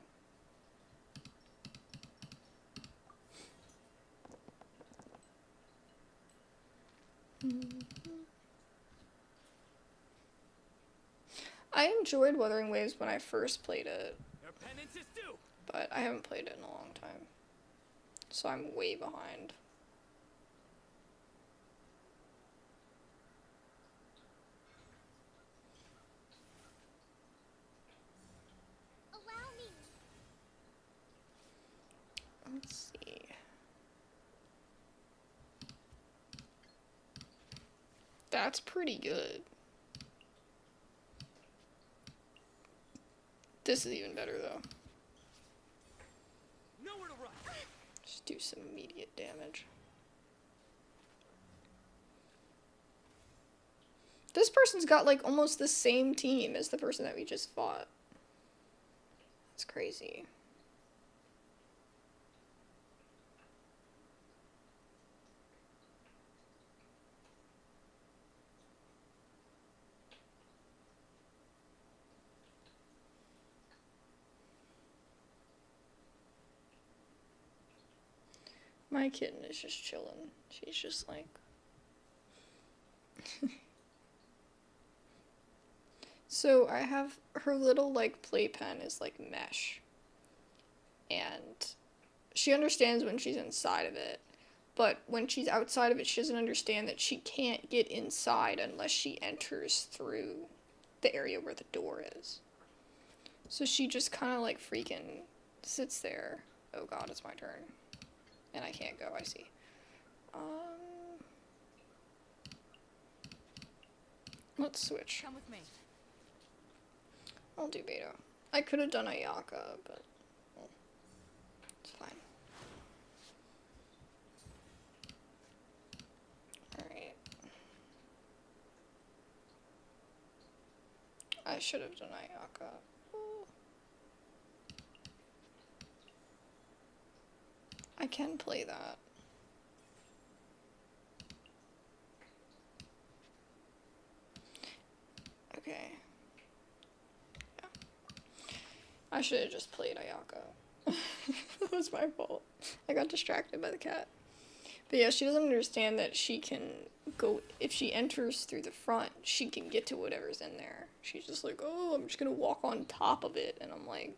I enjoyed Wuthering Waves when I first played it, Your penance is due. but I haven't played it in a long time, so I'm way behind. Allow me. Let's see. That's pretty good. This is even better, though. Nowhere to run. Just do some immediate damage. This person's got, like, almost the same team as the person that we just fought. That's crazy. My kitten is just chilling. She's just like... So I have her little, like, playpen is, like, mesh. And she understands when she's inside of it. But when she's outside of it, she doesn't understand that she can't get inside unless she enters through the area where the door is. So she just kind of, like, freaking sits there. Oh god, it's my turn. And I can't go, I see. Let's switch. Come with me. I'll do Beta. I could have done Ayaka, but well, it's fine. Alright. I should have done Ayaka. Ooh. I can play that. Okay. Yeah. I should have just played Ayaka. That was my fault. I got distracted by the cat. But yeah, she doesn't understand that she can go, if she enters through the front, she can get to whatever's in there. She's just like, oh, I'm just gonna walk on top of it. And I'm like,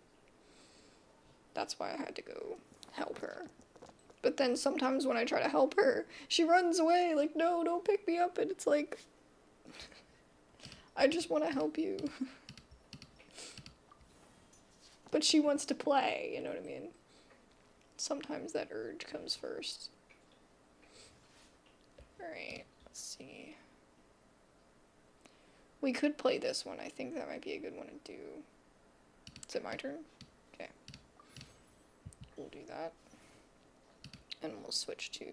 that's why I had to go help her. But then sometimes when I try to help her, she runs away, like, no, don't pick me up. And it's like, I just want to help you. But she wants to play, you know what I mean? Sometimes that urge comes first. Alright, let's see. We could play this one. I think that might be a good one to do. Is it my turn? Okay. We'll do that. And we'll switch to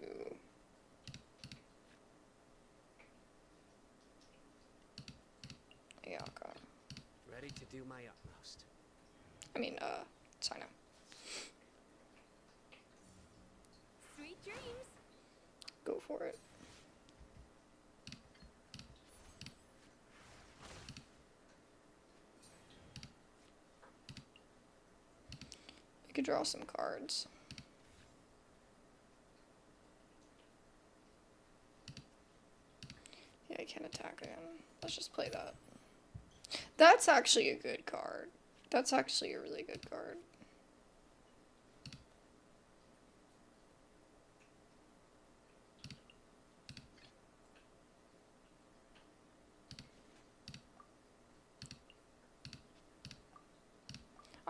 Ayaka. Ready to do my utmost. I mean, Sino. Sweet dreams. Go for it. You could draw some cards. Yeah, I can attack again. Let's just play that. That's actually a good card. That's actually a really good card.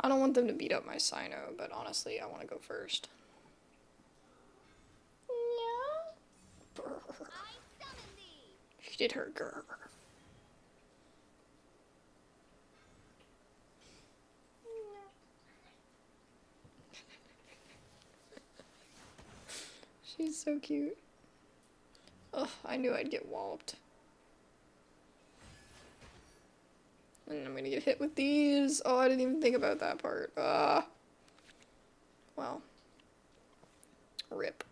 I don't want them to beat up my Sino, but honestly, I want to go first. Yeah. I summon thee. She did her grr. She's so cute. Ugh, I knew I'd get walloped. And I'm gonna get hit with these. Oh, I didn't even think about that part. Well. Rip.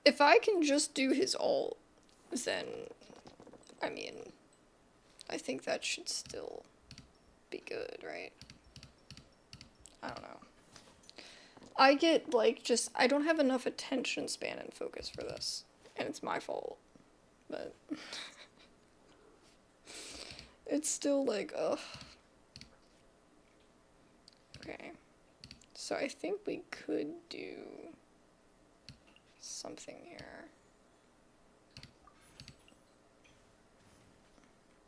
If I can just do his ult, then, I mean, I think that should still be good, right? I don't know. I get, like, just, I don't have enough attention span and focus for this. And it's my fault. But it's still like, ugh. Okay. So I think we could do something here.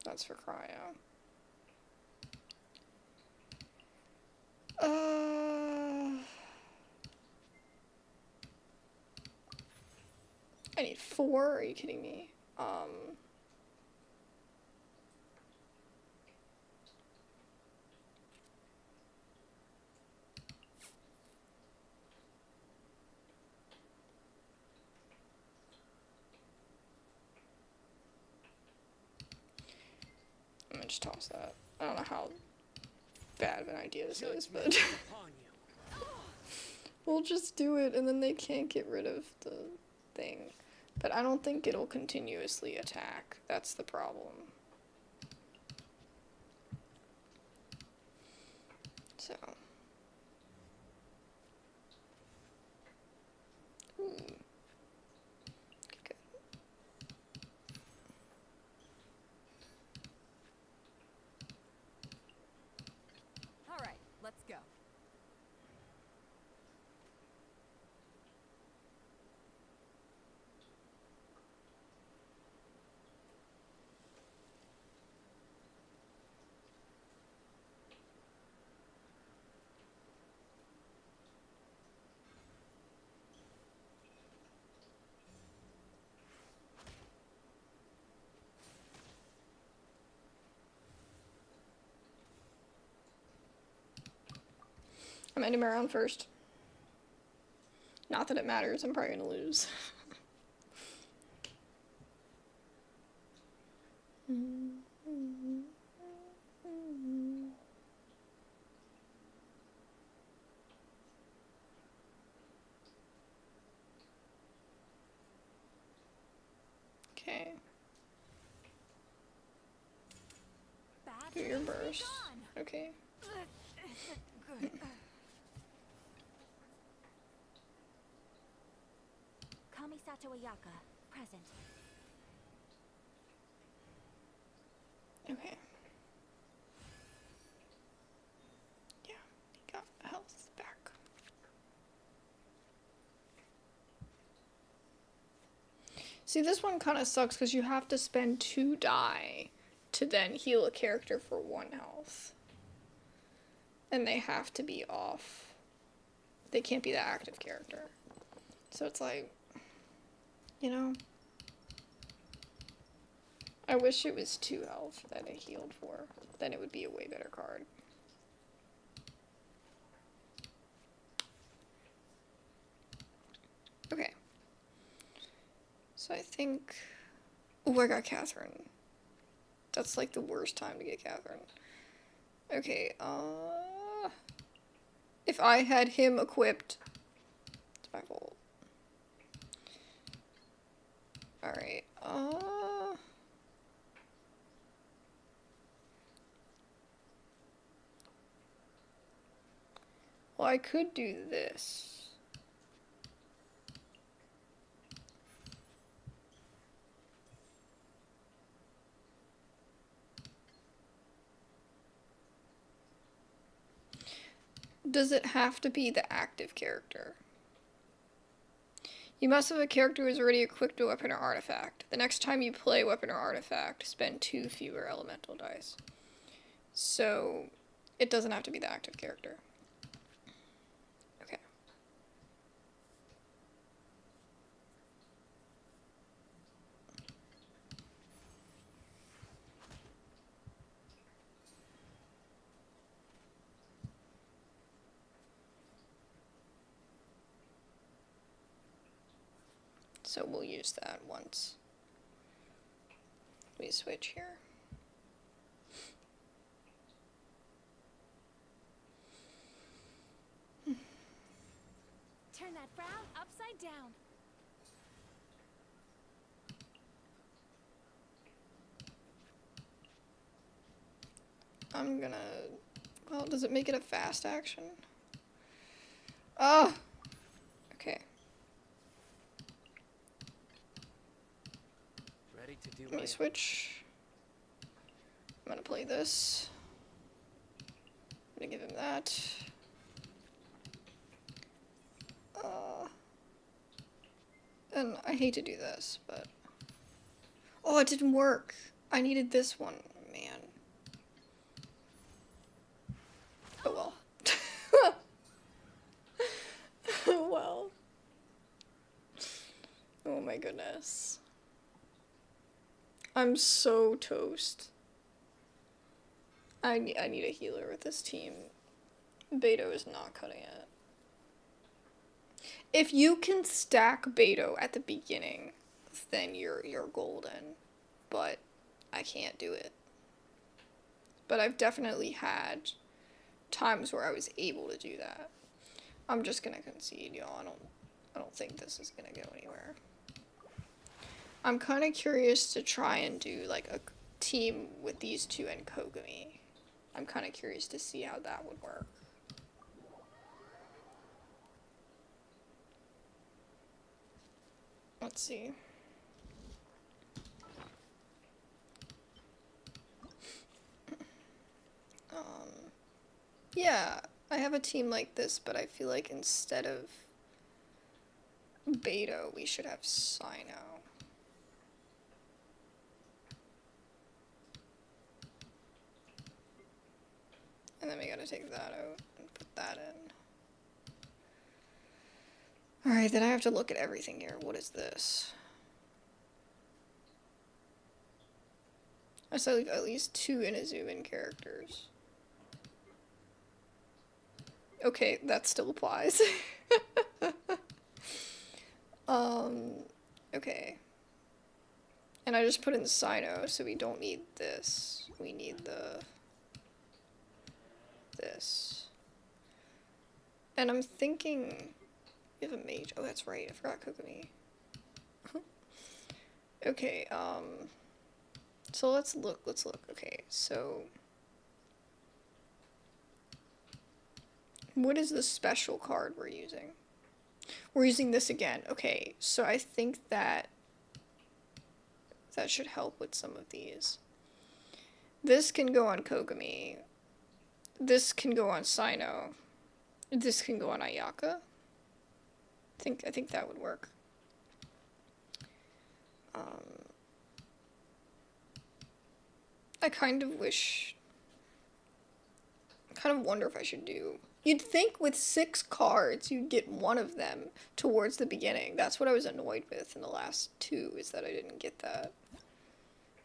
That's for cryo. I need 4. Are you kidding me? I'm gonna just toss that. I don't know how bad of an idea this is, but Upon you. we'll just do it, and then they can't get rid of the thing. But I don't think it'll continuously attack. That's the problem. So. Ooh. Good. All right, let's go. I'm ending my round first. Not that it matters, I'm probably gonna lose. Okay. Bad Do your dreams be burst. gone. Okay. Good. Kamisato Ayaka, present. Okay. Yeah, he got health back. See, this one kind of sucks because you have to spend 2 die to then heal a character for 1 health. And they have to be off. They can't be the active character. So it's like, you know, I wish it was 2 health that it healed for. Then it would be a way better card. Okay. So I think... Oh, I got Catherine. That's like the worst time to get Catherine. Okay, if I had him equipped... It's my fault. Alright, well, I could do this. Does it have to be the active character? You must have a character who is already equipped a weapon or artifact. The next time you play weapon or artifact, spend 2 fewer elemental dice. So, it doesn't have to be the active character. Okay. So we'll use that once we switch here. Turn that frown upside down. I'm gonna... Well, does it make it a fast action? Ah! Okay. Ready to do Let my me switch. I'm gonna play this. I'm gonna give him that. And I hate to do this, but... Oh, it didn't work. I needed this one, man. Oh well. Oh well. Oh my goodness. I'm so toast. I need a healer with this team. Beto is not cutting it. If you can stack Beto at the beginning, then you're golden. But I can't do it. But I've definitely had times where I was able to do that. I'm just gonna concede, y'all. I don't think this is gonna go anywhere. I'm kind of curious to try and do like a team with these two and Kogami. I'm kind of curious to see how that would work. Let's see. Yeah, I have a team like this, but I feel like instead of Beto, we should have Sino. And then we gotta take that out and put that in. Alright, then I have to look at everything here. What is this? I still leave at least 2 Inazuman characters. Okay, that still applies. Okay. And I just put in Sino, so we don't need this. We need this. And I'm thinking... We have a mage. Oh, that's right. I forgot Kokomi. Okay, so let's look. Okay, so what is the special card we're using? We're using this again. Okay, so I think that should help with some of these. This can go on Kogami. This can go on Sino. This can go on Ayaka. I think that would work. I kind of wonder if I should do. You'd think with 6 cards, you'd get one of them towards the beginning. That's what I was annoyed with in the last 2, is that I didn't get that.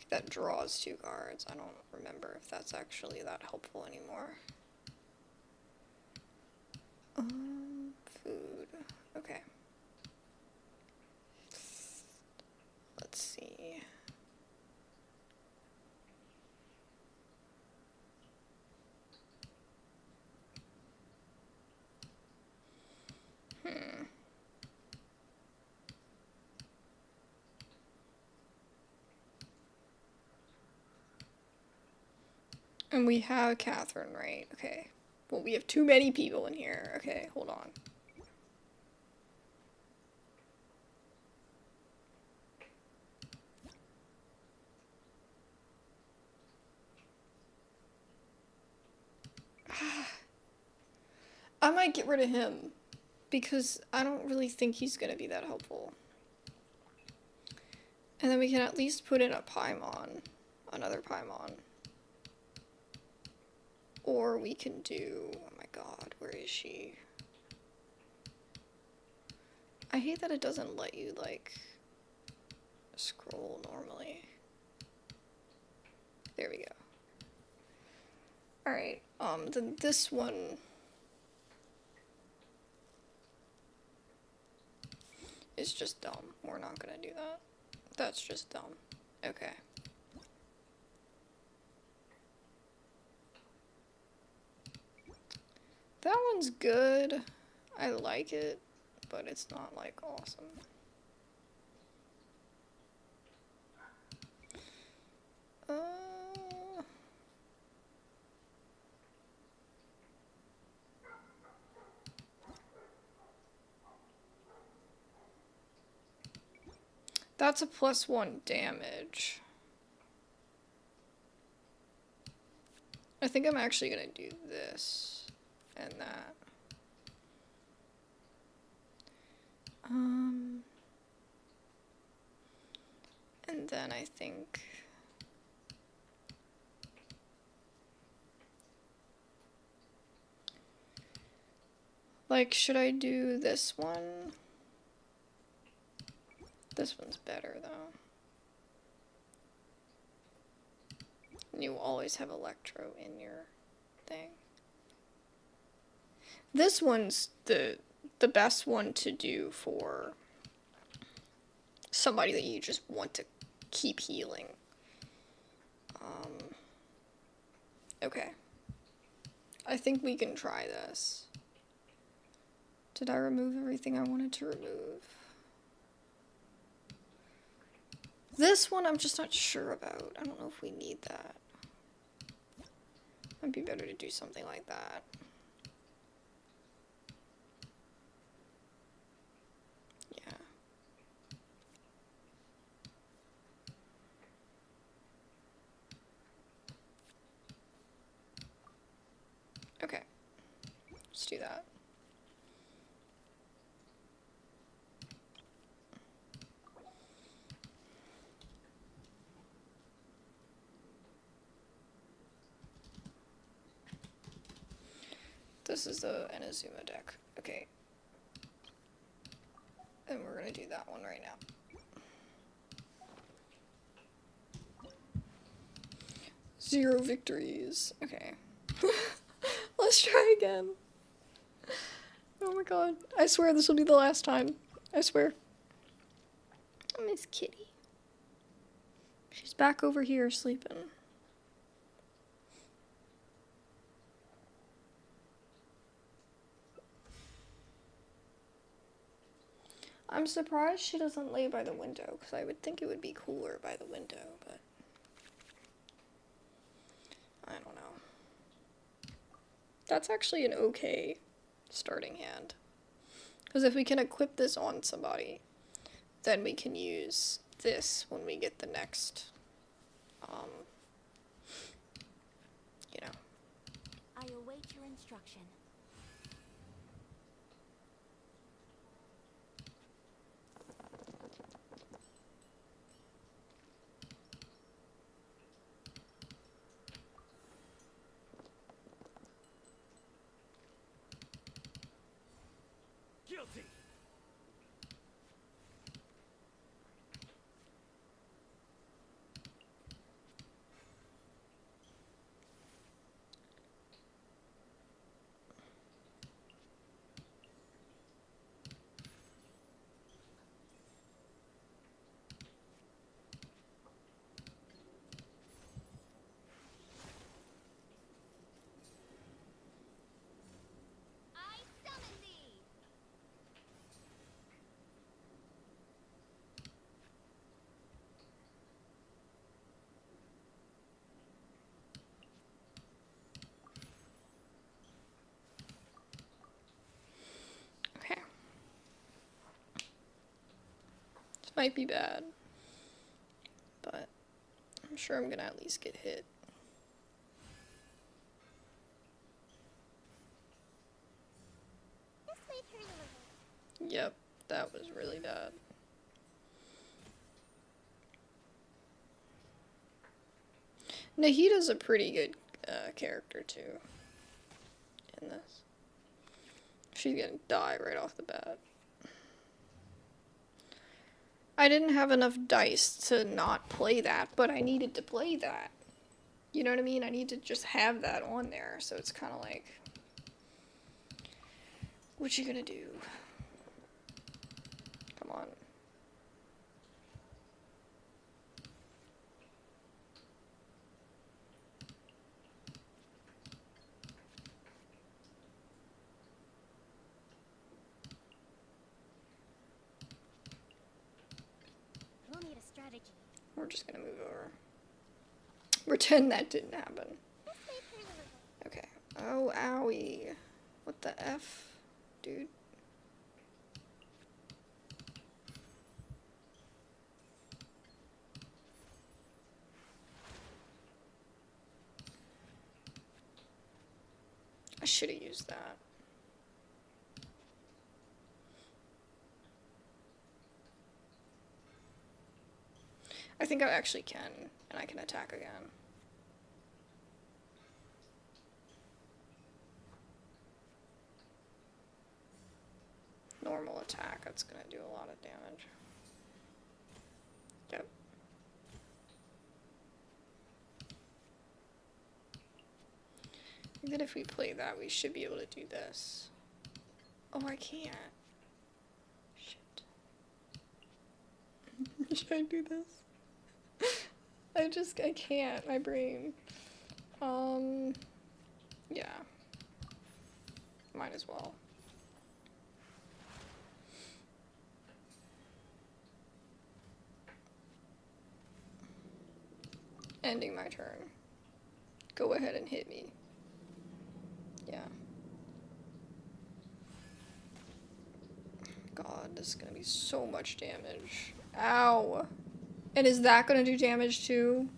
That draws 2 cards. I don't remember if that's actually that helpful anymore. Food. Okay. Let's see. And we have Catherine, right? Okay. Well, we have too many people in here. Okay, hold on. I might get rid of him, because I don't really think he's gonna be that helpful. And then we can at least put in a Paimon, another Paimon. Or we can do, oh my god, where is she? I hate that it doesn't let you, like, scroll normally. There we go. Alright, then this one is just dumb. We're not gonna do that. That's just dumb. Okay. That one's good. I like it, but it's not, like, awesome. That's a +1 damage. I think I'm actually gonna do this and that. And then I think like, should I do this one? This one's better though. You always have Electro in your thing. This one's the best one to do for somebody that you just want to keep healing. Okay. I think we can try this. Did I remove everything I wanted to remove? This one I'm just not sure about. I don't know if we need that. Might be better to do something like that. Yeah. Okay. Let's do that. This is the Inazuma deck. Okay. And we're gonna do that one right now. Zero victories. Okay. Let's try again. Oh my god. I swear this will be the last time. I swear. I miss Kitty. She's back over here sleeping. I'm surprised she doesn't lay by the window, because I would think it would be cooler by the window, but I don't know. That's actually an okay starting hand. Because if we can equip this on somebody, then we can use this when we get the next, you know. I await your instruction. Guilty. I summon thee. Okay. This might be bad, but I'm sure I'm gonna at least get hit. This way, turn a little. Yep, that was really bad. Nahida's a pretty good character too in this. She's gonna die right off the bat. I didn't have enough dice to not play that, but I needed to play that. You know what I mean? I need to just have that on there, so it's kind of like, what you gonna do? Come on. We'll need a strategy. We're just gonna move over. Pretend that didn't happen. This way, turn a little. Okay. Oh, owie. What the F, dude? I should have used that. I think I actually can, and I can attack again. Normal attack, that's gonna do a lot of damage. Yep. I think that if we play that, we should be able to do this. Oh, I can't. Shit. Should I do this? I can't, my brain. Yeah. Might as well. Ending my turn. Go ahead and hit me. Yeah. God, this is gonna be so much damage. Ow! And is that gonna do damage too?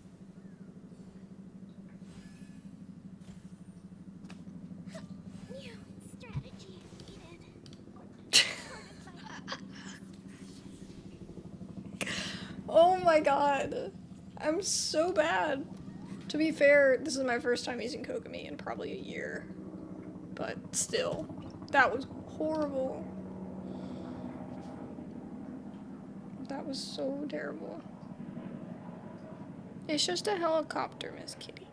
New strategy needed. Oh my god. I'm so bad. To be fair, this is my first time using Kokomi in probably a year. But still, that was horrible. That was so terrible. It's just a helicopter, Miss Kitty.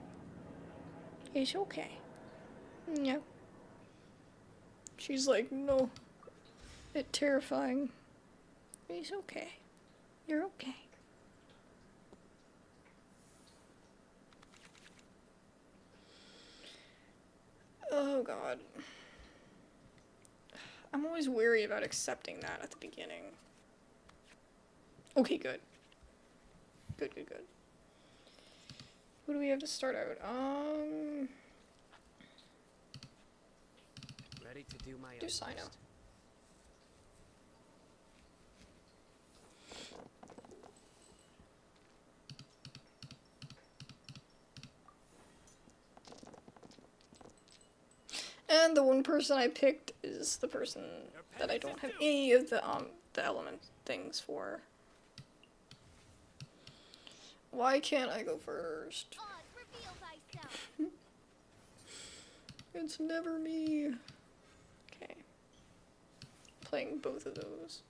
It's okay. Yep. She's like, no. It's terrifying. It's okay. You're okay. Oh god. I'm always weary about accepting that at the beginning. Okay, good. Good, good, good. Who do we have to start out? Ready to do my Do utmost. Sino. And the one person I picked is the person that I don't have any of the element things for. Why can't I go first? Oz, reveal thyself. It's never me. Okay. Playing both of those.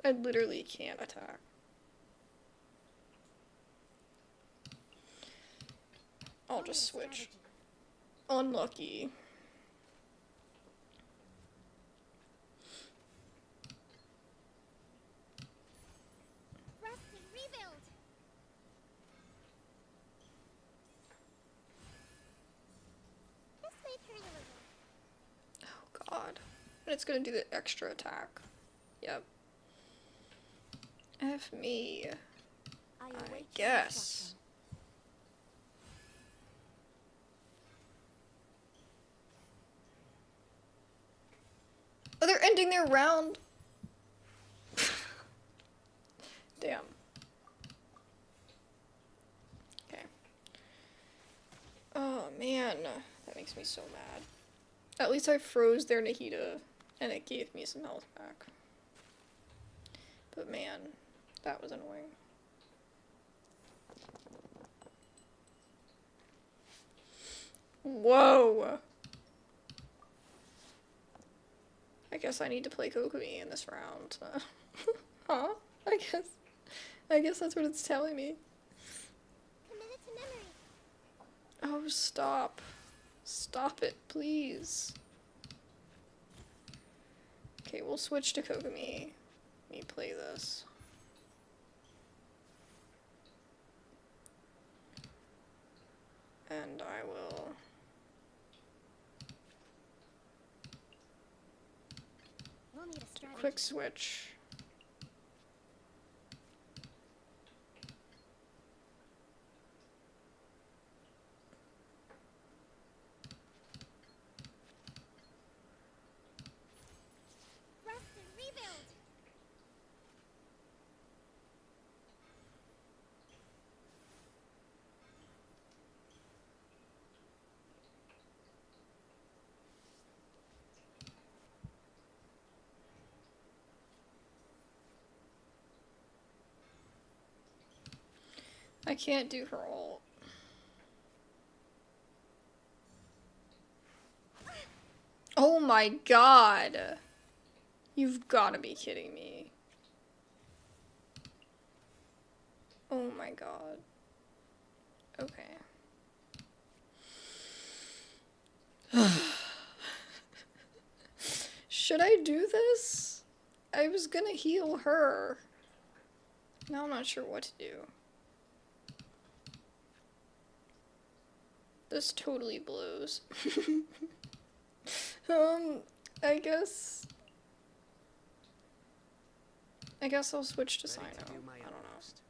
I literally can't attack. I'll just switch. Unlucky. Rusty, rebuild. This may turn a little. Oh god. And it's gonna do the extra attack. Yep. F me. I I await your guess. instruction. Oh, they're ending their round. Damn. Okay. Oh man, that makes me so mad. At least I froze their Nahida, and it gave me some health back. But man, that was annoying. Whoa! I guess I need to play Kokomi in this round. Huh? I guess that's what it's telling me. Committed to memory. Oh, stop. Stop it, please. Okay, we'll switch to Kokomi. Let me play this. And I will... We'll need a strategy. quick switch. Rusty, rebuild. I can't do her ult. Oh my god! You've gotta be kidding me. Oh my god. Okay. Should I do this? I was gonna heal her. Now I'm not sure what to do. This totally blows. I guess I'll switch to Sino. Ready to do my I don't utmost.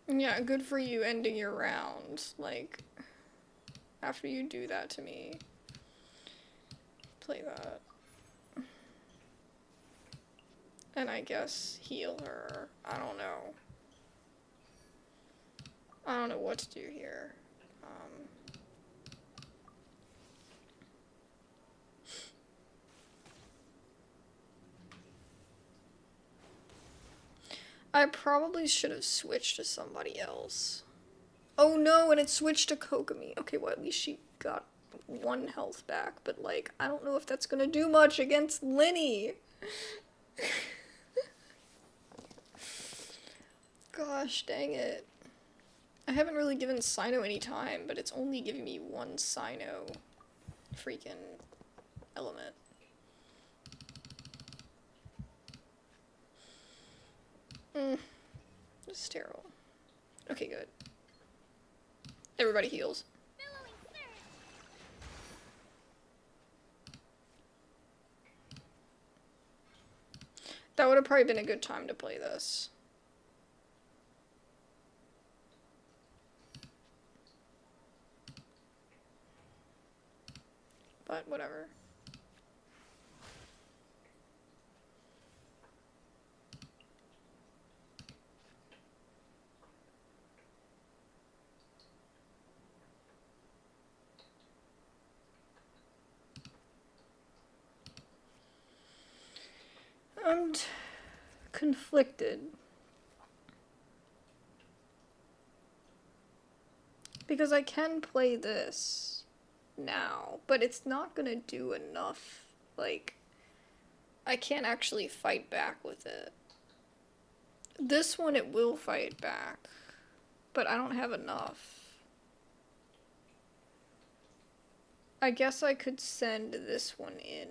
know. Yeah, good for you ending your round. Like, after you do that to me. Play that. And I guess heal her. I don't know. I don't know what to do here. I probably should have switched to somebody else. Oh no, and it switched to Kokomi. Okay, well at least she got 1 health back, but like, I don't know if that's gonna do much against Linny. Gosh, dang it. I haven't really given Sino any time, but it's only giving me 1 Sino freaking element. This is terrible. Okay, good. Everybody heals. Billowing surge. That would have probably been a good time to play this. But whatever. I'm conflicted. Because I can play this now, but it's not gonna do enough. Like, I can't actually fight back with it. This one it will fight back, but I don't have enough. I guess I could send this one in.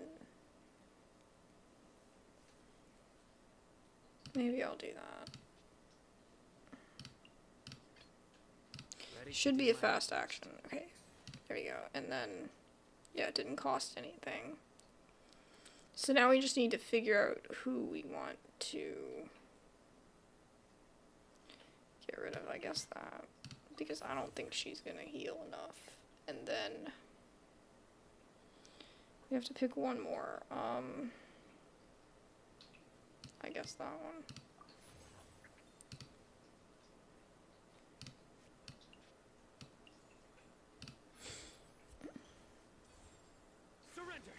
Maybe I'll do that. Ready to Should do be a my fast action. Okay, there we go. And then, yeah, it didn't cost anything. So now we just need to figure out who we want to get rid of, I guess that. Because I don't think she's gonna heal enough. And then we have to pick one more. I guess that one. Surrender.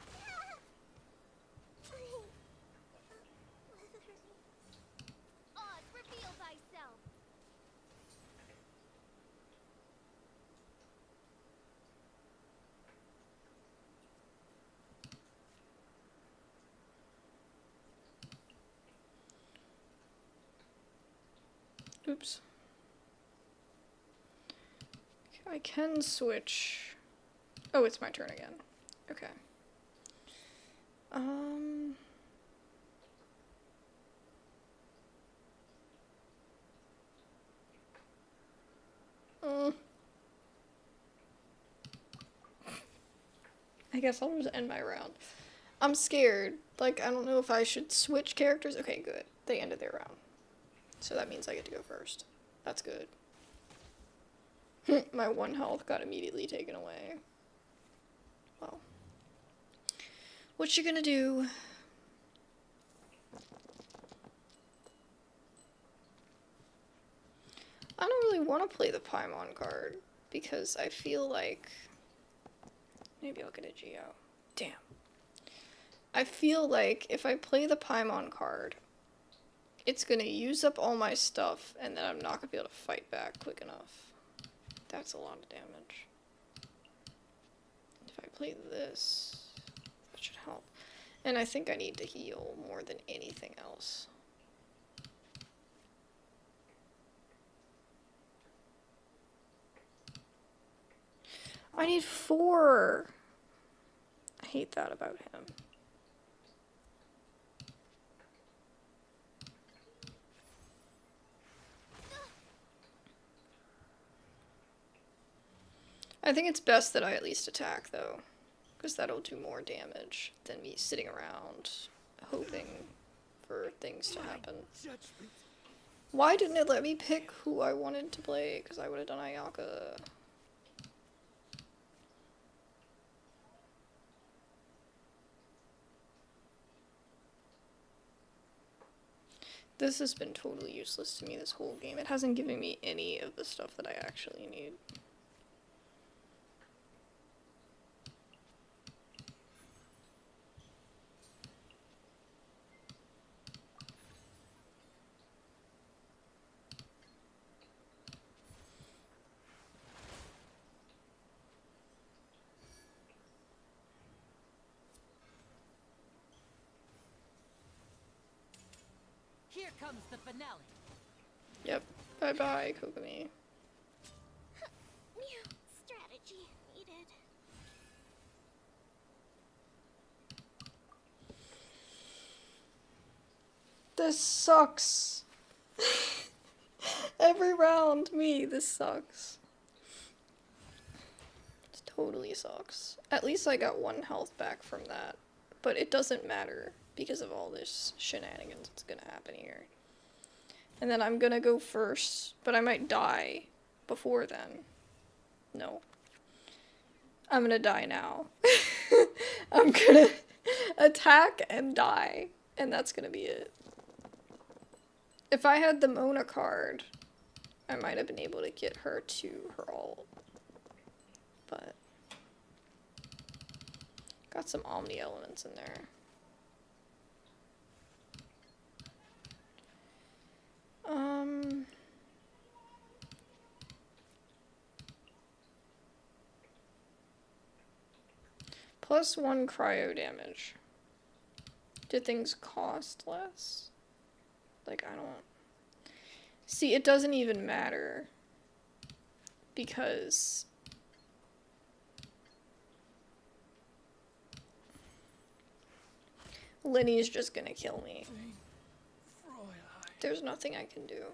Oz, reveal thyself. Oops. I can switch. Oh, it's my turn again. Okay. I guess I'll just end my round. I'm scared. Like, I don't know if I should switch characters. Okay, good. They ended their round. So that means I get to go first. That's good. My 1 health got immediately taken away. Well. What you gonna do? I don't really want to play the Paimon card. Because I feel like... Maybe I'll get a Geo. Damn. I feel like if I play the Paimon card, it's gonna use up all my stuff, and then I'm not gonna be able to fight back quick enough. That's a lot of damage. If I play this, that should help. And I think I need to heal more than anything else. I need 4! I hate that about him. I think it's best that I at least attack, though. Because that'll do more damage than me sitting around hoping for things to happen. Judgment. Why didn't it let me pick who I wanted to play? Because I would have done Ayaka. This has been totally useless to me this whole game. It hasn't given me any of the stuff that I actually need. Here comes the finale. Yep. Bye-bye, Kokomi. Strategy needed. This sucks. Every round, this sucks. It totally sucks. At least I got 1 health back from that. But it doesn't matter. because of all this shenanigans that's gonna happen here. And then I'm gonna go first, but I might die before then. No. I'm gonna die now. I'm gonna attack and die, and that's gonna be it. If I had the Mona card, I might have been able to get her to her ult. But got some Omni elements in there. +1 cryo damage. Do things cost less? Like, I don't... See, it doesn't even matter. Because... Lenny's just gonna kill me. There's nothing I can do.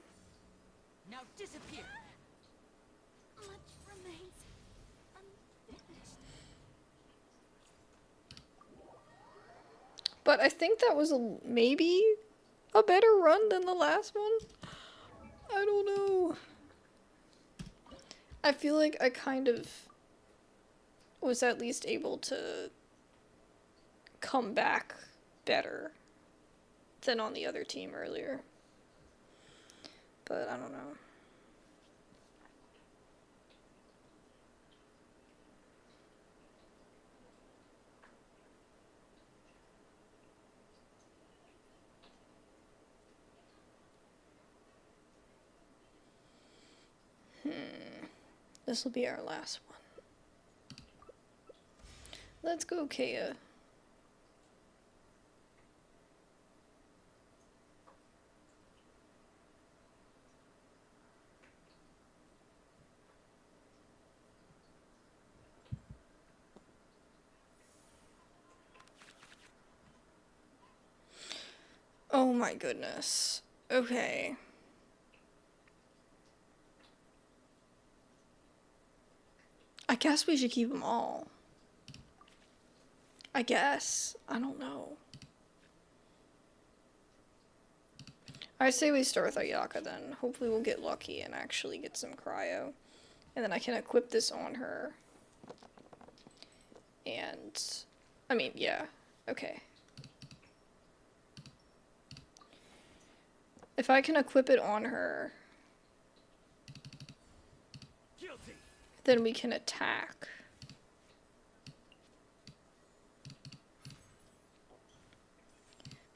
Now disappear. Much remains unfinished. But I think that was maybe a better run than the last one. I don't know. I feel like I kind of was at least able to come back better than on the other team earlier. But I don't know. This will be our last one. Let's go, Kea. Oh my goodness. Okay. I guess we should keep them all. I guess. I don't know. I say we start with Ayaka then. Hopefully we'll get lucky and actually get some cryo. And then I can equip this on her. And... I mean, yeah. Okay. If I can equip it on her... Guilty. then we can attack.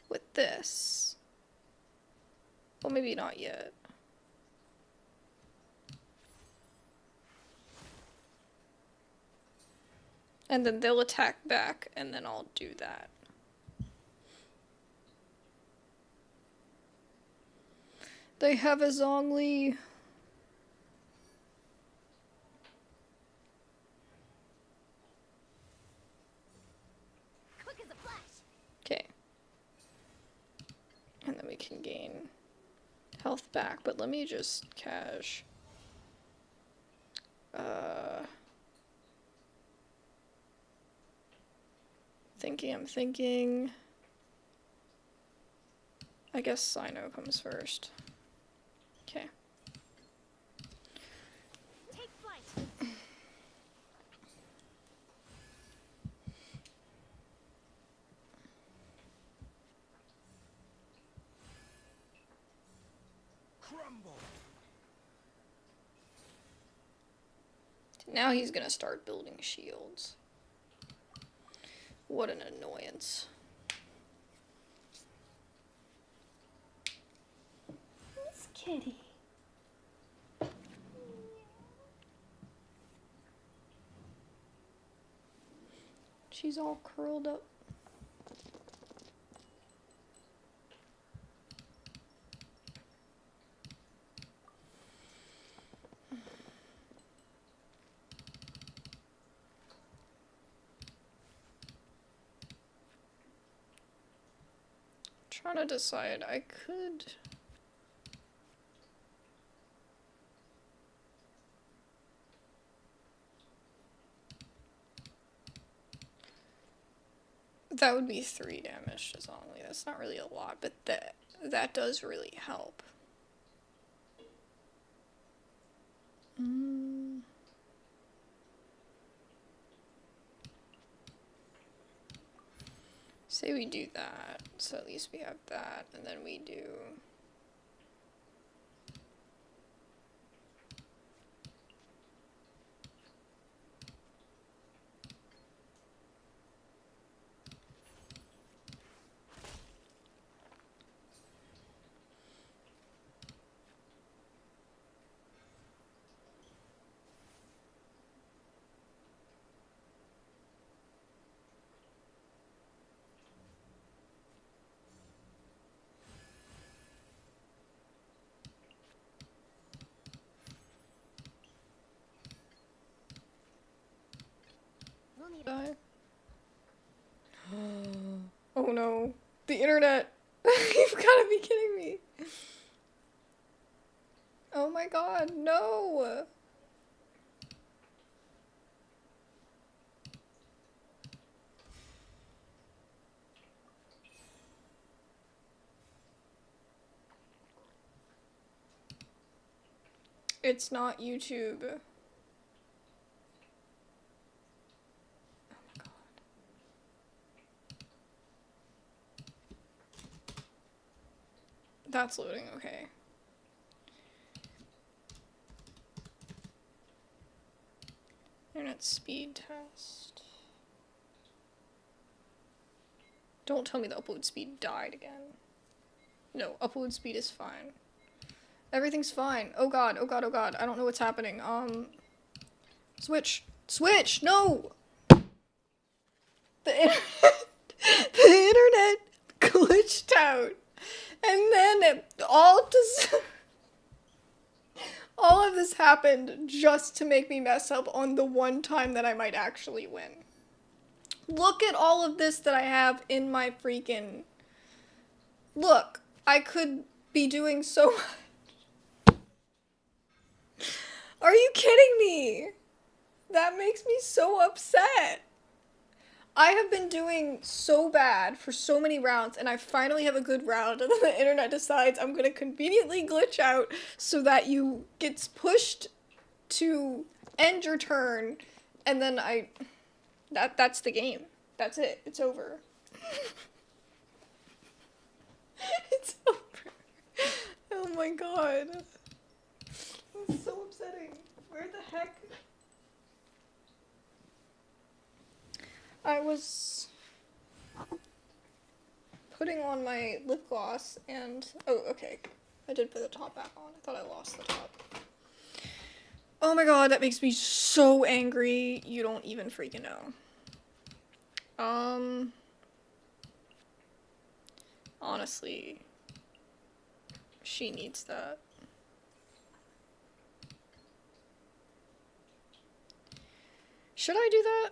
With this. Well, maybe not yet. And then they'll attack back, and then I'll do that. They have a Zhongli. Quick as a flash. Okay. And then we can gain health back, but let me just cash. I'm thinking. I guess Sino comes first. Okay. Take flight. Crumble. Now he's gonna start building shields. What an annoyance. Miss Kitty. She's all curled up. Trying to decide, I could... That would be 3 damage to Zhongli. That's not really a lot, but that does really help. Say we do that, so at least we have that, and then we do... We'll need Die. Oh no. The internet. You've gotta be kidding me. Oh my god, no. It's not YouTube. Oh my god. That's loading, okay. Internet speed test. Don't tell me the upload speed died again. No, upload speed is fine. Everything's fine. Oh god, oh god, oh god. I don't know what's happening. Switch! Switch! No! The internet, the internet glitched out. And then all of this happened just to make me mess up on the one time that I might actually win. Look at all of this that I have in my freaking... Look, I could be doing so much. Are you kidding me? That makes me so upset. I have been doing so bad for so many rounds, and I finally have a good round, and then the internet decides I'm gonna conveniently glitch out so that you gets pushed to end your turn, and then that's the game. That's it. It's over. It's over. Oh my god. It's so upsetting. Where the heck? I was putting on my lip gloss and... Oh, okay. I did put the top back on. I thought I lost the top. Oh my god, that makes me so angry. You don't even freaking know. Honestly, she needs that. Should I do that?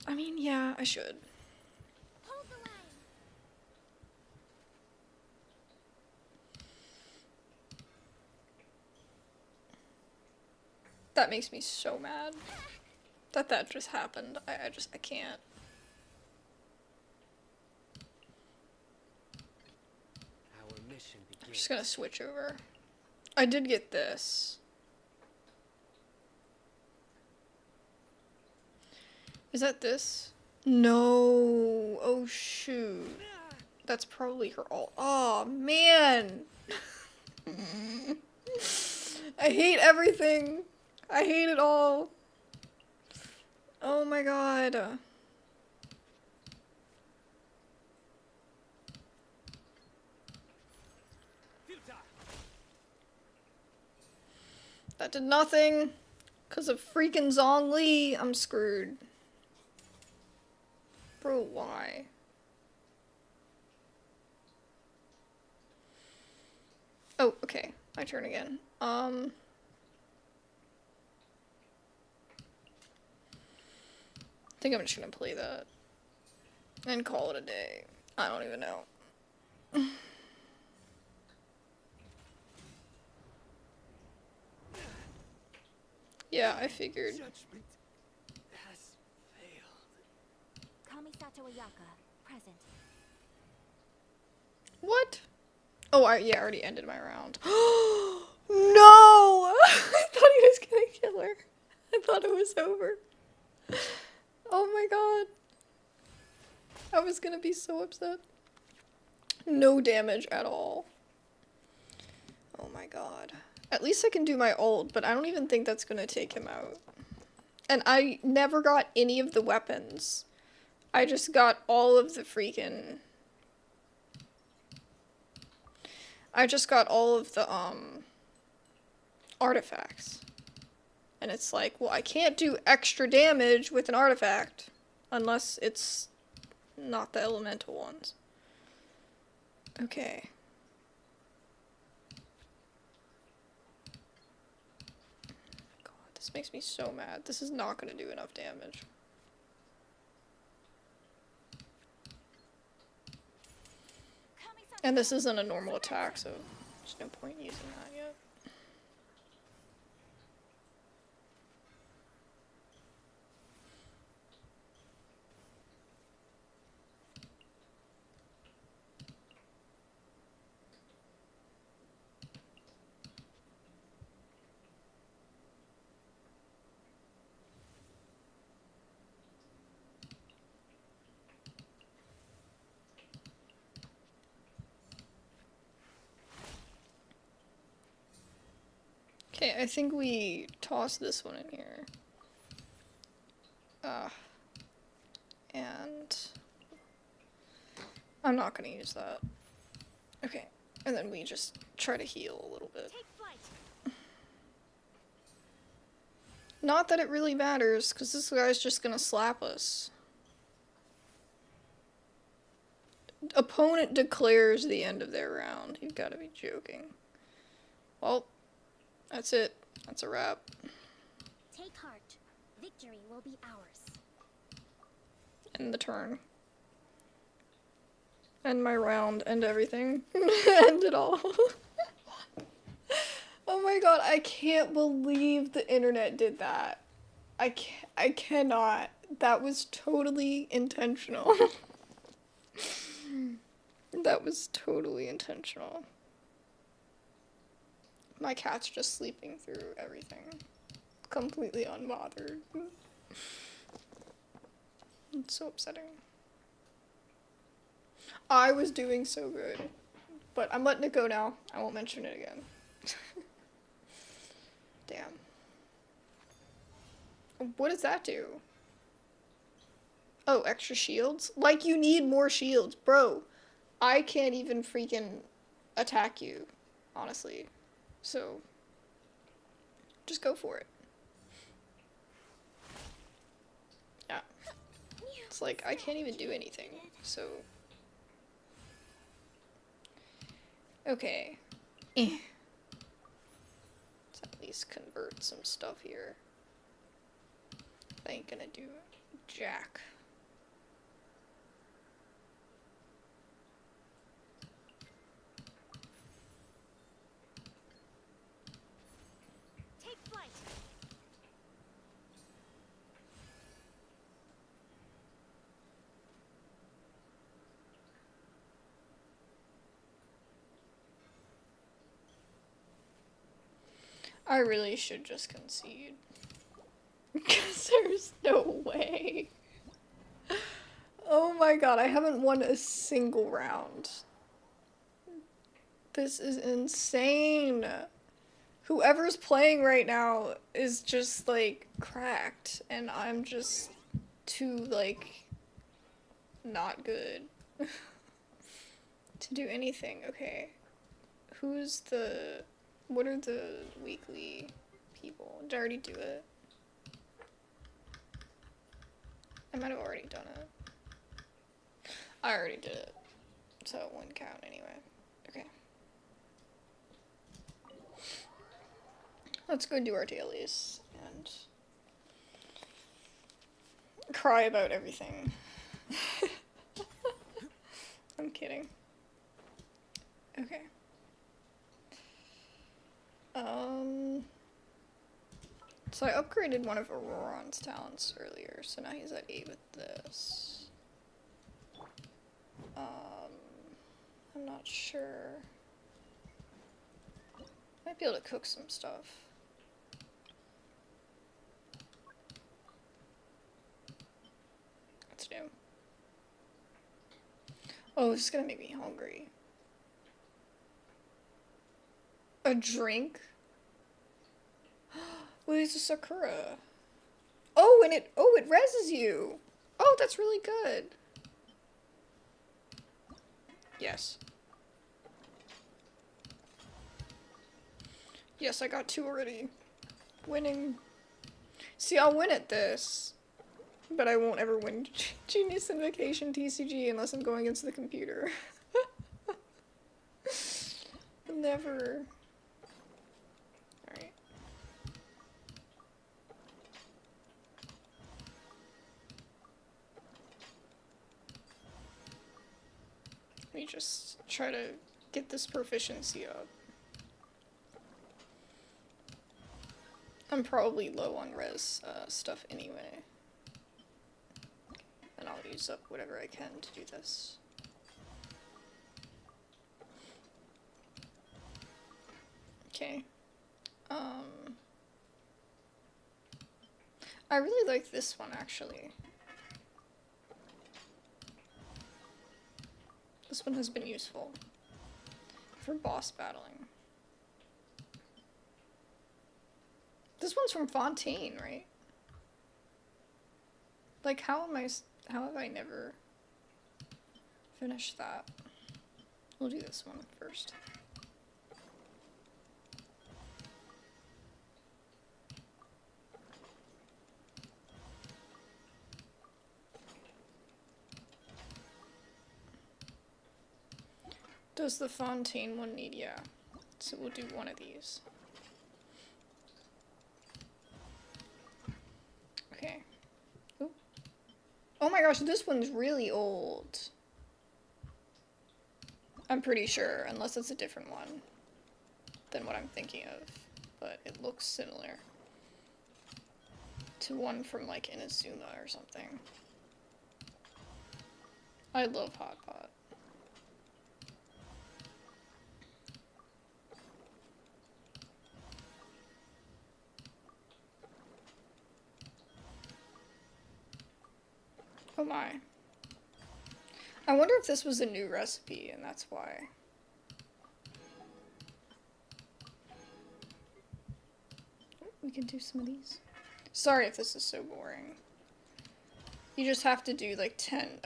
I mean, yeah, I should. hold the line. That makes me so mad. That just happened. I can't. Our mission I'm begins. just gonna switch over. I did get this. Is that this? No. Oh shoot. That's probably her ult. Oh man. I hate everything. I hate it all. Oh my god. That did nothing. Cause of freaking Zhongli, I'm screwed. Bro, why? Oh, okay. My turn again. I think I'm just gonna play that. And call it a day. I don't even know. Yeah, I figured. Judgment has failed. Call me Kamisato Ayaka, present. What? Oh, yeah, I already ended my round. No! I thought he was gonna kill her. I thought it was over. Oh my god. I was gonna be so upset. No damage at all. Oh my god. At least I can do my ult, but I don't even think that's gonna take him out. And I never got any of the weapons. I just got all of the freaking... I just got all of the, artifacts. And it's like, well, I can't do extra damage with an artifact. Unless it's not the elemental ones. Okay. God, this makes me so mad. This is not gonna do enough damage. And this isn't a normal attack, so there's no point using that yet. Okay, I think we toss this one in here. And I'm not gonna use that. Okay, and then we just try to heal a little bit. Take flight. Not that it really matters, because this guy's just gonna slap us. Opponent declares the end of their round. You've gotta be joking. Well, that's it. That's a wrap. Take heart. Victory will be ours. End the turn. End my round. End everything. End it all. Oh my god, I can't believe the internet did that. I cannot. That was totally intentional. That was totally intentional. My cat's just sleeping through everything. Completely unbothered. It's so upsetting. I was doing so good. But I'm letting it go now. I won't mention it again. Damn. What does that do? Oh, extra shields? Like you need more shields. Bro, I can't even freaking attack you, honestly. So, just go for it. Yeah. It's like, I can't even do anything, so... Okay. Let's at least convert some stuff here. I ain't gonna do jack. Take flight. I really should just concede. Because there's no way. Oh my god, I haven't won a single round. This is insane. Whoever's playing right now is just, like, cracked. And I'm just too, like, not good to do anything. Okay. Who's the... What are the weekly people? Did I already do it? I might have already done it. I already did it. So it wouldn't count anyway. Okay. Let's go do our dailies and cry about everything. I'm kidding. Okay. So I upgraded one of Auroron's talents earlier, so now he's at 8 with this. I'm not sure. Might be able to cook some stuff. What's new? Oh, this is gonna make me hungry. A drink? Well, it's a Sakura. Oh, and it reses you. Oh, that's really good. Yes. Yes, I got 2 already. Winning. See, I'll win at this. But I won't ever win Genius Invocation TCG unless I'm going against the computer. Never. Alright. Let me just try to get this proficiency up. I'm probably low on res stuff anyway. And I'll use up whatever I can to do this. Okay. I really like this one actually. This one has been useful for boss battling. This one's from Fontaine, right? Like, how have I never finished that? We'll do this one first. Does the Fontaine one need? Yeah. So we'll do one of these. Okay. Ooh. Oh my gosh, this one's really old. I'm pretty sure, unless it's a different one than what I'm thinking of. But it looks similar to one from like Inazuma or something. I love Hot Pot. Oh my. I wonder if this was a new recipe and that's why. We can do some of these. Sorry if this is so boring. You just have to do like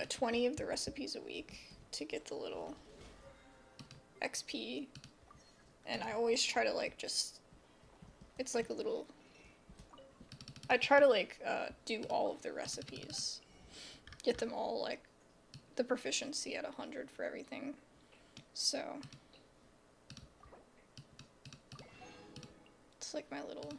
20 of the recipes a week to get the little XP. And I always try to like just, it's like a little, I try to like do all of the recipes. Get them all like the proficiency at 100 for everything. So it's like my little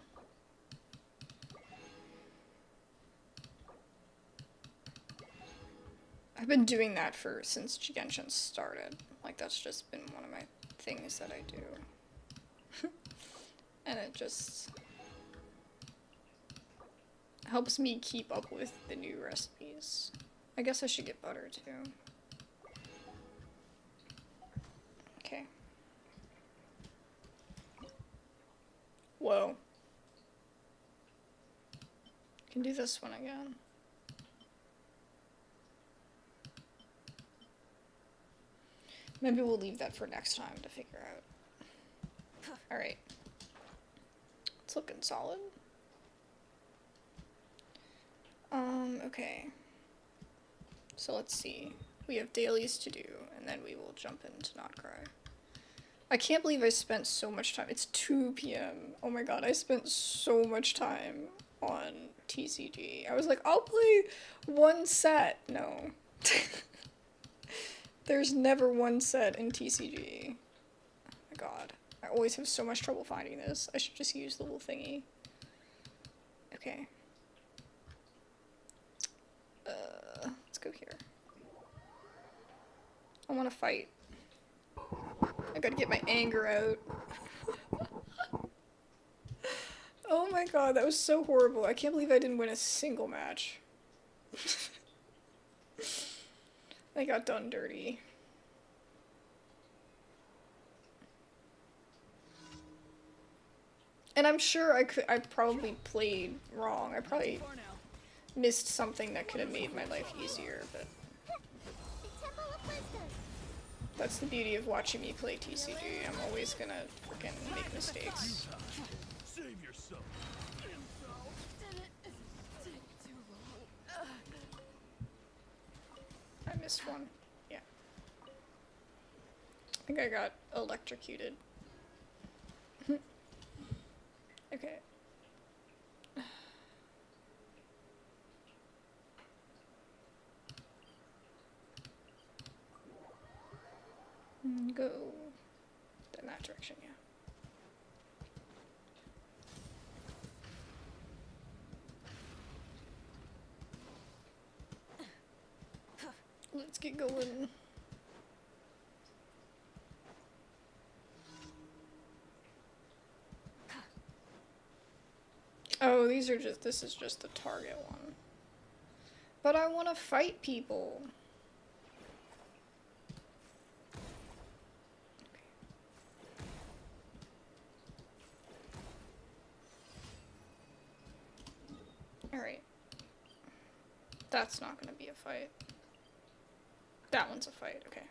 I've been doing that since Genshin started. Like that's just been one of my things that I do. And it just helps me keep up with the new recipes. I guess I should get butter too. Okay. Whoa. Can do this one again. Maybe we'll leave that for next time to figure out. Alright. It's looking solid. Okay. So let's see. We have dailies to do, and then we will jump into nod-krai. I can't believe I spent so much time. It's 2 p.m. Oh my god, I spent so much time on TCG. I was like, I'll play 1 set. No. There's never 1 set in TCG. Oh my god. I always have so much trouble finding this. I should just use the little thingy. Okay. Let's go here. I want to fight. I gotta get my anger out. Oh my god, that was so horrible. I can't believe I didn't win a single match. I got done dirty. And I'm sure I probably played wrong. I probably missed something that could have made my life easier, but The Temple of Wisdom. that's the beauty of watching me play TCG. I'm always gonna freaking make mistakes. Save yourself. I missed one. Yeah. I think I got electrocuted. Okay. Go in that direction, yeah. Let's get going. Oh, these are just, this is just the target one. But I want to fight people. Alright. That's not gonna be a fight. That one's a fight, okay.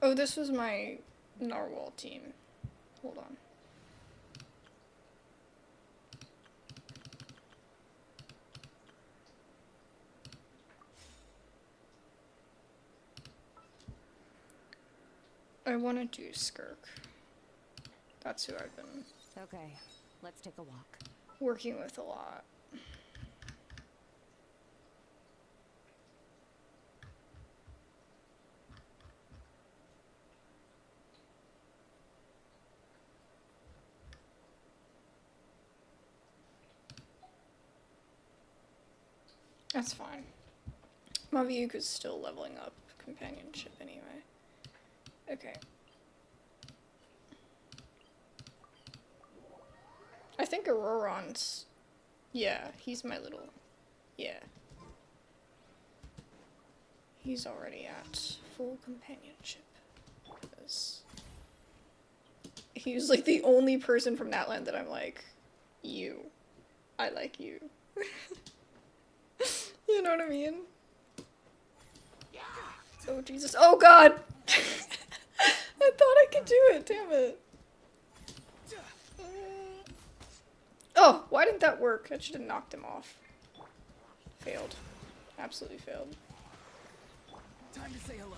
Oh, this was my narwhal team. Hold on. I want to do Skirk. That's who I've been Okay, let's take a walk. working with a lot. That's fine. Maviuka's still leveling up companionship anyway. Okay. I think Auroron's... Yeah, he's my little... Yeah. He's already at full companionship. Because... he was like the only person from that land that I'm like, you. I like you. You know what I mean? Oh Jesus. Oh God! I thought I could do it, damn it. Oh, why didn't that work? I should have knocked him off. Failed. Absolutely failed. Time to say hello.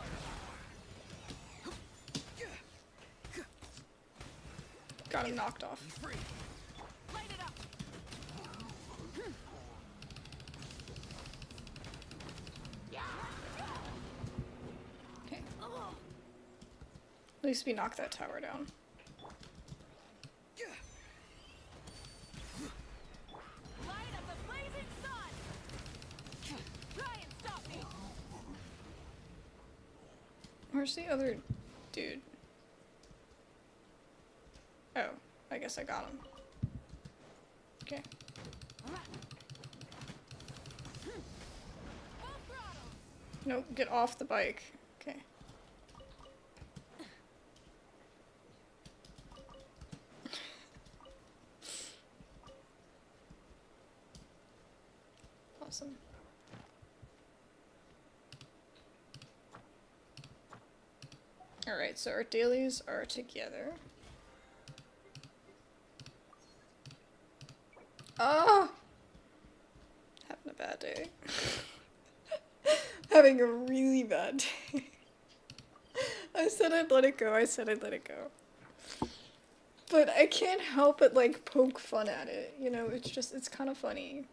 Got him knocked off. Free. Light it up! Okay. At least we knocked that tower down. Light up the blazing sun! Try and stop me! Where's the other dude? Oh, I guess I got him. Okay. Nope, get off the bike. Okay. Awesome. Alright, so our dailies are together. Ah! Having a bad day. Having a really bad day. I said I'd let it go, I said I'd let it go. But I can't help but like poke fun at it, you know, it's just, it's kind of funny.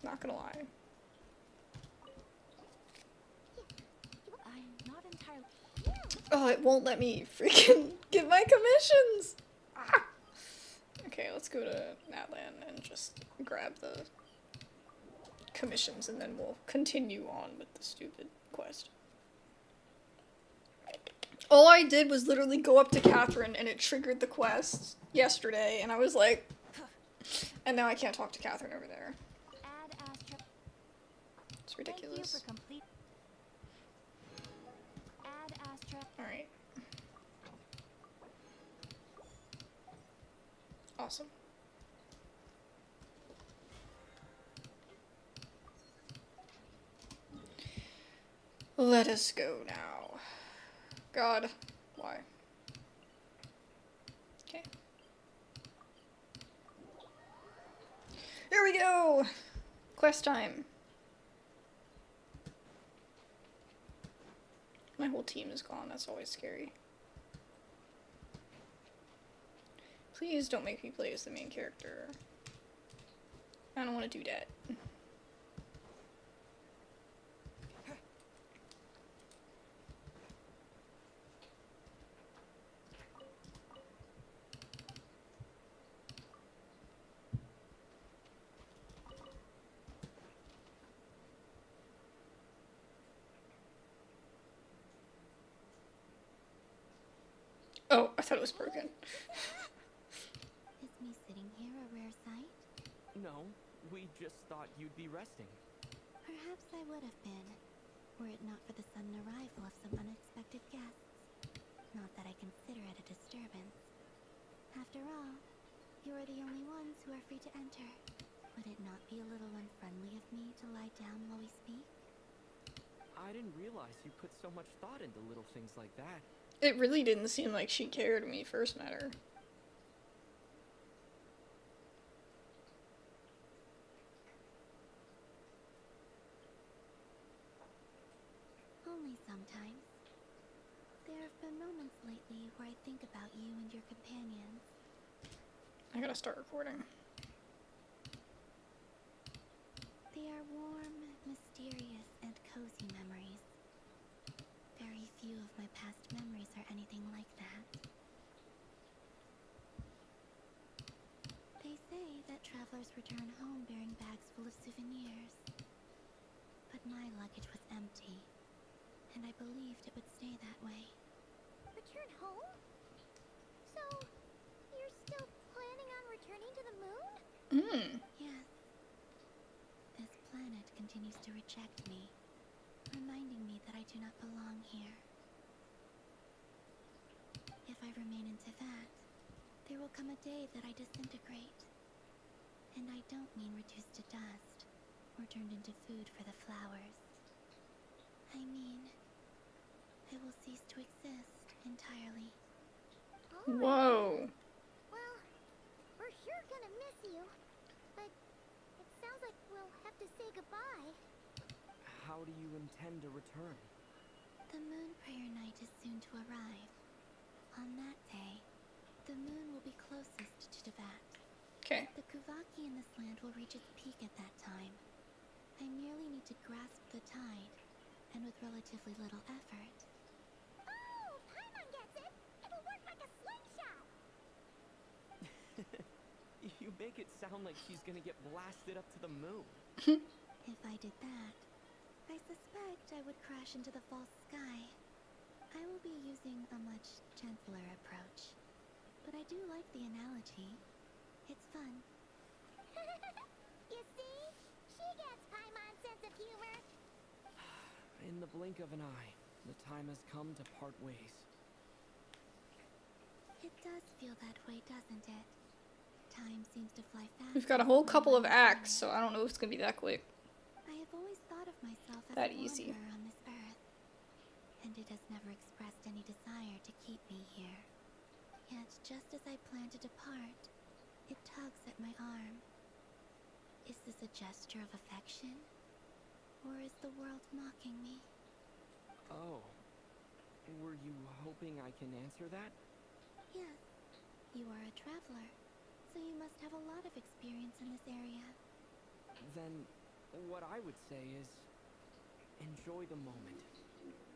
Not gonna lie. I'm not entirely. Oh, it won't let me freaking get my commissions! Ah! Okay, let's go to Natlan and just grab the commissions and then we'll continue on with the stupid quest. All I did was literally go up to Catherine and it triggered the quest yesterday, and I was like, and now I can't talk to Catherine over there. Add Astra. It's Thank you ridiculous. for complete. Add Astra. Alright. Awesome. Let us go now. God, why? Okay. Here we go! Quest time. My whole team is gone, that's always scary. Please don't make me play as the main character. I don't want to do that. Oh, I thought it was broken. Is me sitting here a rare sight? No, we just thought you'd be resting. Perhaps I would have been, were it not for the sudden arrival of some unexpected guests. Not that I consider it a disturbance. After all, you are the only ones who are free to enter. Would it not be a little unfriendly of me to lie down while we speak? I didn't realize you put so much thought into little things like that. It really didn't seem like she cared when we first met her. Only sometimes. There have been moments lately where I think about you and your companions. I gotta start recording. They are warm, mysterious, and cozy memories. Very few of my past memories are anything like that. They say that travelers return home bearing bags full of souvenirs. But my luggage was empty, and I believed it would stay that way. Return home? So, you're still planning on returning to the moon? Yes. This planet continues to reject me, reminding me that I do not belong here. If I remain into that, there will come a day that I disintegrate. And I don't mean reduced to dust, or turned into food for the flowers. I mean, I will cease to exist entirely. Whoa. Well, we're sure gonna miss you. But it sounds like we'll have to say goodbye. How do you intend to return? The moon prayer night is soon to arrive. On that day, the moon will be closest to Tibet. Okay. The Kuvaki in this land will reach its peak at that time. I merely need to grasp the tide, and with relatively little effort. Oh, Paimon gets it! It'll work like a slingshot! You make it sound like she's gonna get blasted up to the moon. If I did that, I suspect I would crash into the false sky. I will be using a much gentler approach. But I do like the analogy. It's fun. You see? She gets Paimon's sense of humor. In the blink of an eye, the time has come to part ways. It does feel that way, doesn't it? Time seems to fly fast. We've got a whole couple of acts, so I don't know if it's gonna be that quick. I have always thought of myself as That a easy. wanderer on this earth, and it has never expressed any desire to keep me here. Yet, just as I plan to depart, it tugs at my arm. Is this a gesture of affection? Or is the world mocking me? Oh. Were you hoping I can answer that? Yes, you are a traveler, so you must have a lot of experience in this area. Then, what I would say is, enjoy the moment.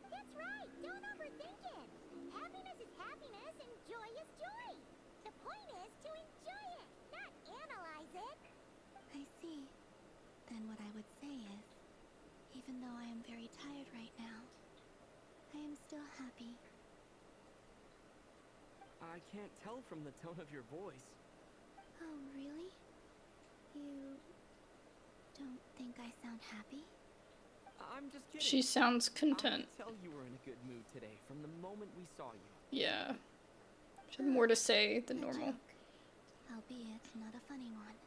That's right! Don't overthink it! Happiness is happiness and joy is joy! The point is to enjoy it, not analyze it! I see. Then what I would say is, even though I am very tired right now, I am still happy. I can't tell from the tone of your voice. Oh, really? You don't think I sound happy? I'm just kidding. She sounds I content. could tell you were in a good mood today from the moment we saw you. Yeah. She had more to say than A normal. joke, albeit not a funny one.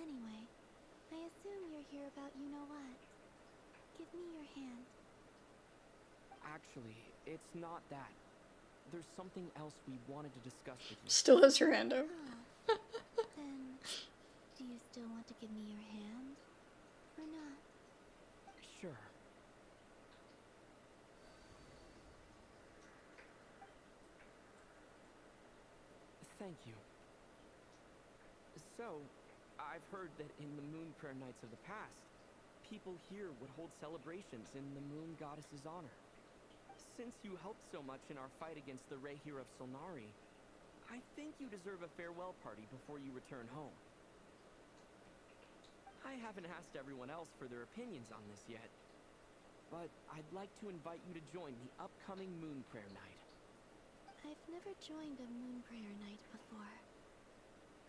Anyway, I assume you're here about you-know-what. Give me your hand. Actually, it's not that. There's something else we wanted to discuss with you. Still has her hand out. Oh, then, do you still want to give me your hand? Or not? Sure. Thank you. So, I've heard that in the moon prayer nights of the past, people here would hold celebrations in the moon goddess's honor. Since you helped so much in our fight against the Rehir of Solnari, I think you deserve a farewell party before you return home. I haven't asked everyone else for their opinions on this yet, but I'd like to invite you to join the upcoming moon prayer night. I've never joined a moon prayer night before.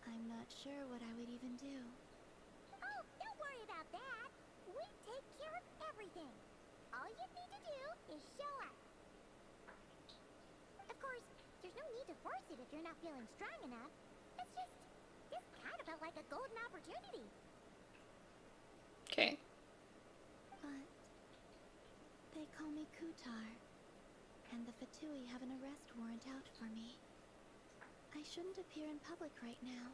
I'm not sure what I would even do. Oh, don't worry about that. We take care of everything. All you need to do is show up. Of course, there's no need to force it if you're not feeling strong enough. It's just, this kind of felt like a golden opportunity. Okay. But they call me Kutar, and the Fatui have an arrest warrant out for me. I shouldn't appear in public right now.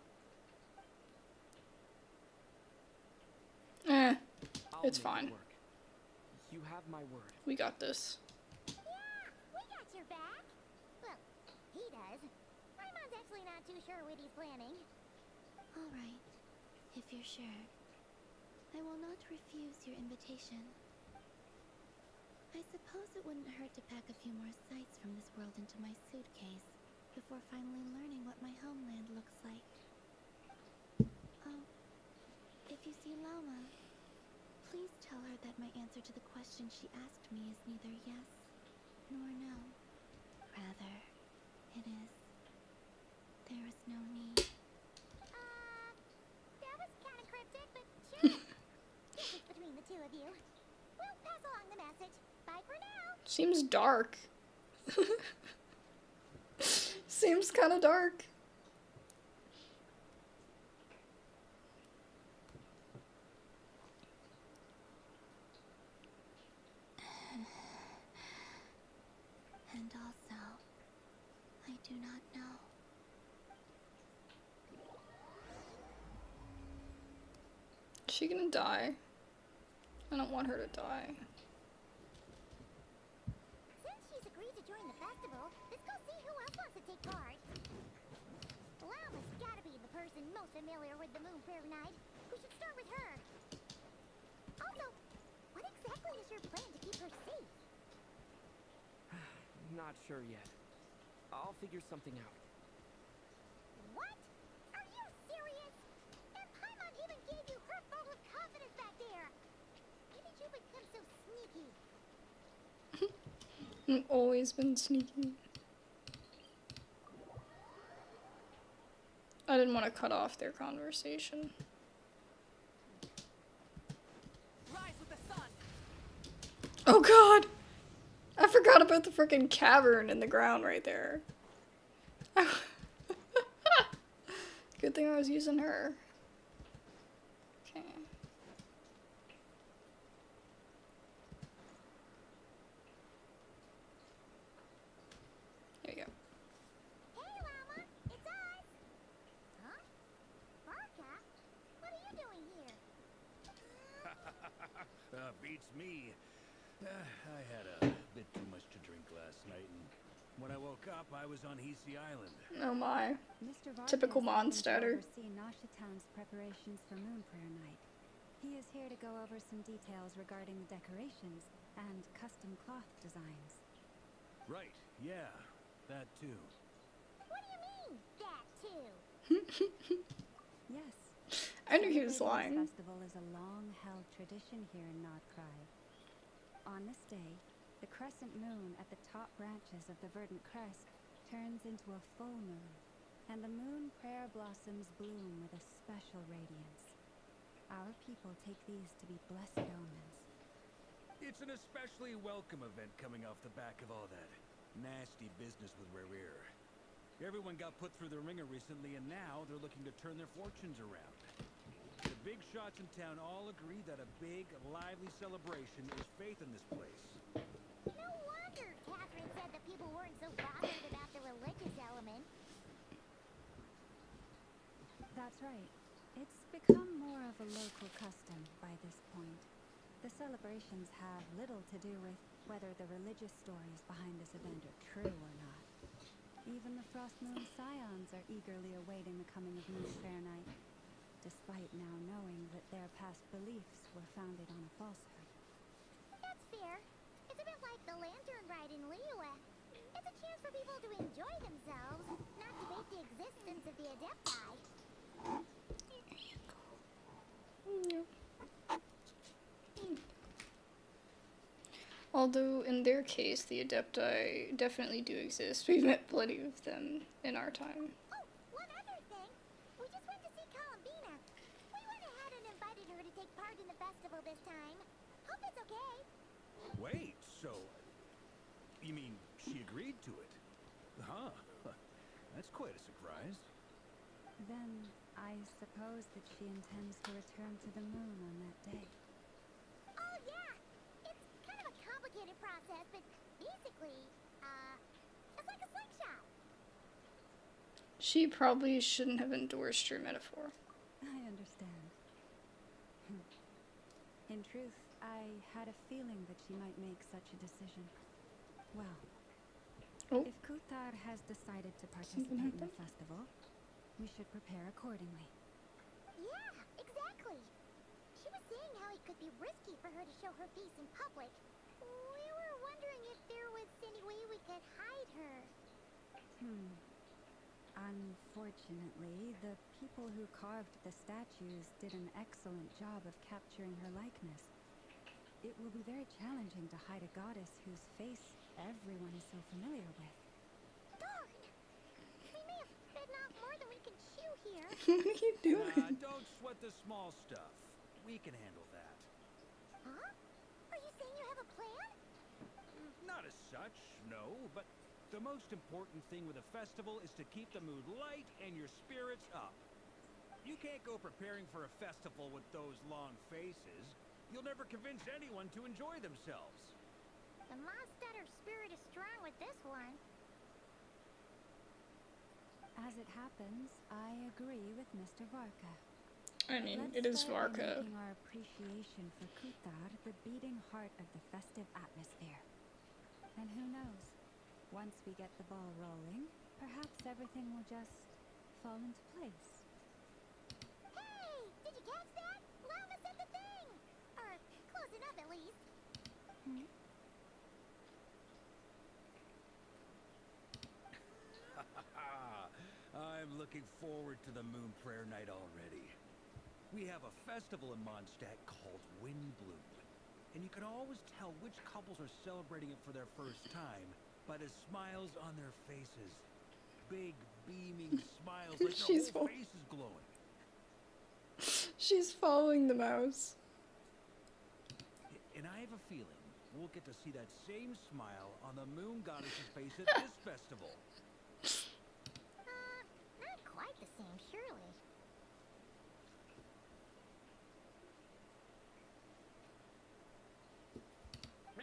I'll It's make it fine. work. You have my word. We got this. Yeah, we got your back. Well, he does. Raimon's actually not too sure what he's planning. All right, if you're sure. I will not refuse your invitation. I suppose it wouldn't hurt to pack a few more sights from this world into my suitcase before finally learning what my homeland looks like. Oh, if you see Lauma, please tell her that my answer to the question she asked me is neither yes nor no. Rather, it is, there is no need. That was kind of cryptic, but sure. This is between the two of you. We'll pass along the message. Bye for now. Seems dark. Seems kind of dark. And also, I do not know. Is she gonna die? I don't want her to die. Since she's agreed to join the festival, let's go see who else wants to take part. Lauma's gotta be the person most familiar with the Moon Prayer Night. We should start with her. Also, what exactly is your plan to keep her safe? Not sure yet. I'll figure something out. What? Are you serious? And Paimon even gave you her vote of confidence back there. When did you become so sneaky? I've always been sneaky. I didn't want to cut off their conversation. Rise with the sun. Oh god! I forgot about the freaking cavern in the ground right there. Good thing I was using her. Okay. There you go. Hey, Lauma, it's us. Huh? Barca? What are you doing here? Beats me. I had a bit too much to drink last night, and when I woke up, I was on Hisi Island. Oh my. Mr. Vargas Typical is looking to Mondstatter. oversee Nasha Town's preparations for Moon Prayer Night. He is here to go over some details regarding the decorations and custom cloth designs. Right, yeah, that too. What do you mean, that too? Yes. I knew he was Celebrating lying. this festival is a long-held tradition here in nod-krai. On this day, the crescent moon at the top branches of the verdant crest turns into a full moon, and the moon prayer blossoms bloom with a special radiance. Our people take these to be blessed omens. It's an especially welcome event coming off the back of all that nasty business with Rare. Everyone got put through the ringer recently, and now they're looking to turn their fortunes around. The big shots in town all agree that a big, lively celebration is faith in this place. No wonder Catherine said that people weren't so bothered about the religious element. That's right. It's become more of a local custom by this point. The celebrations have little to do with whether the religious stories behind this event are true or not. Even the Frost Moon Scions are eagerly awaiting the coming of Moon Fair Night, despite now knowing that their past beliefs were founded on a falsehood. That's fair. It's a bit like the lantern ride in Liyue. It's a chance for people to enjoy themselves, not debate the existence of the Adepti. Although, in their case, the Adepti definitely do exist. We've met plenty of them in our time. Oh, one other thing. We just went to see Columbina. We went ahead and invited her to take part in the festival this time. Hope it's okay. Wait, so... You mean she agreed to it? Huh. That's quite a surprise. Then, I suppose that she intends to return to the moon on that day. Oh, yeah. It's kind of a complicated process, but basically, it's like a slingshot. She probably shouldn't have endorsed your metaphor. I understand. In truth, I had a feeling that she might make such a decision. Well, if Kuthar has decided to participate in the festival, we should prepare accordingly. Yeah, exactly. She was saying how it could be risky for her to show her face in public. We were wondering if there was any way we could hide her. Unfortunately, the people who carved the statues did an excellent job of capturing her likeness. It will be very challenging to hide a goddess whose face everyone is so familiar with. Darn! We may have bitten off more than we can chew here. What are you doing? Don't sweat the small stuff. We can handle that. Huh? Are you saying you have a plan? Not as such, no, but the most important thing with a festival is to keep the mood light and your spirits up. You can't go preparing for a festival with those long faces. You'll never convince anyone to enjoy themselves. The Monstetter spirit is strong with this one. As it happens, I agree with Mr. Varka. I mean, Let's it is start by Varka. making our appreciation for Kuthar the beating heart of the festive atmosphere. And who knows? Once we get the ball rolling, perhaps everything will just fall into place. Hey! Did you catch that? Lama said the thing! Or close enough at least. I'm looking forward to the Moon Prayer Night already. We have a festival in Mondstadt called Windbloom. And you can always tell which couples are celebrating it for their first time by the smiles on their faces. Big, beaming smiles like their whole face is glowing. She's following the mouse. And I have a feeling we'll get to see that same smile on the Moon Goddess's face at this festival. Not quite the same, surely.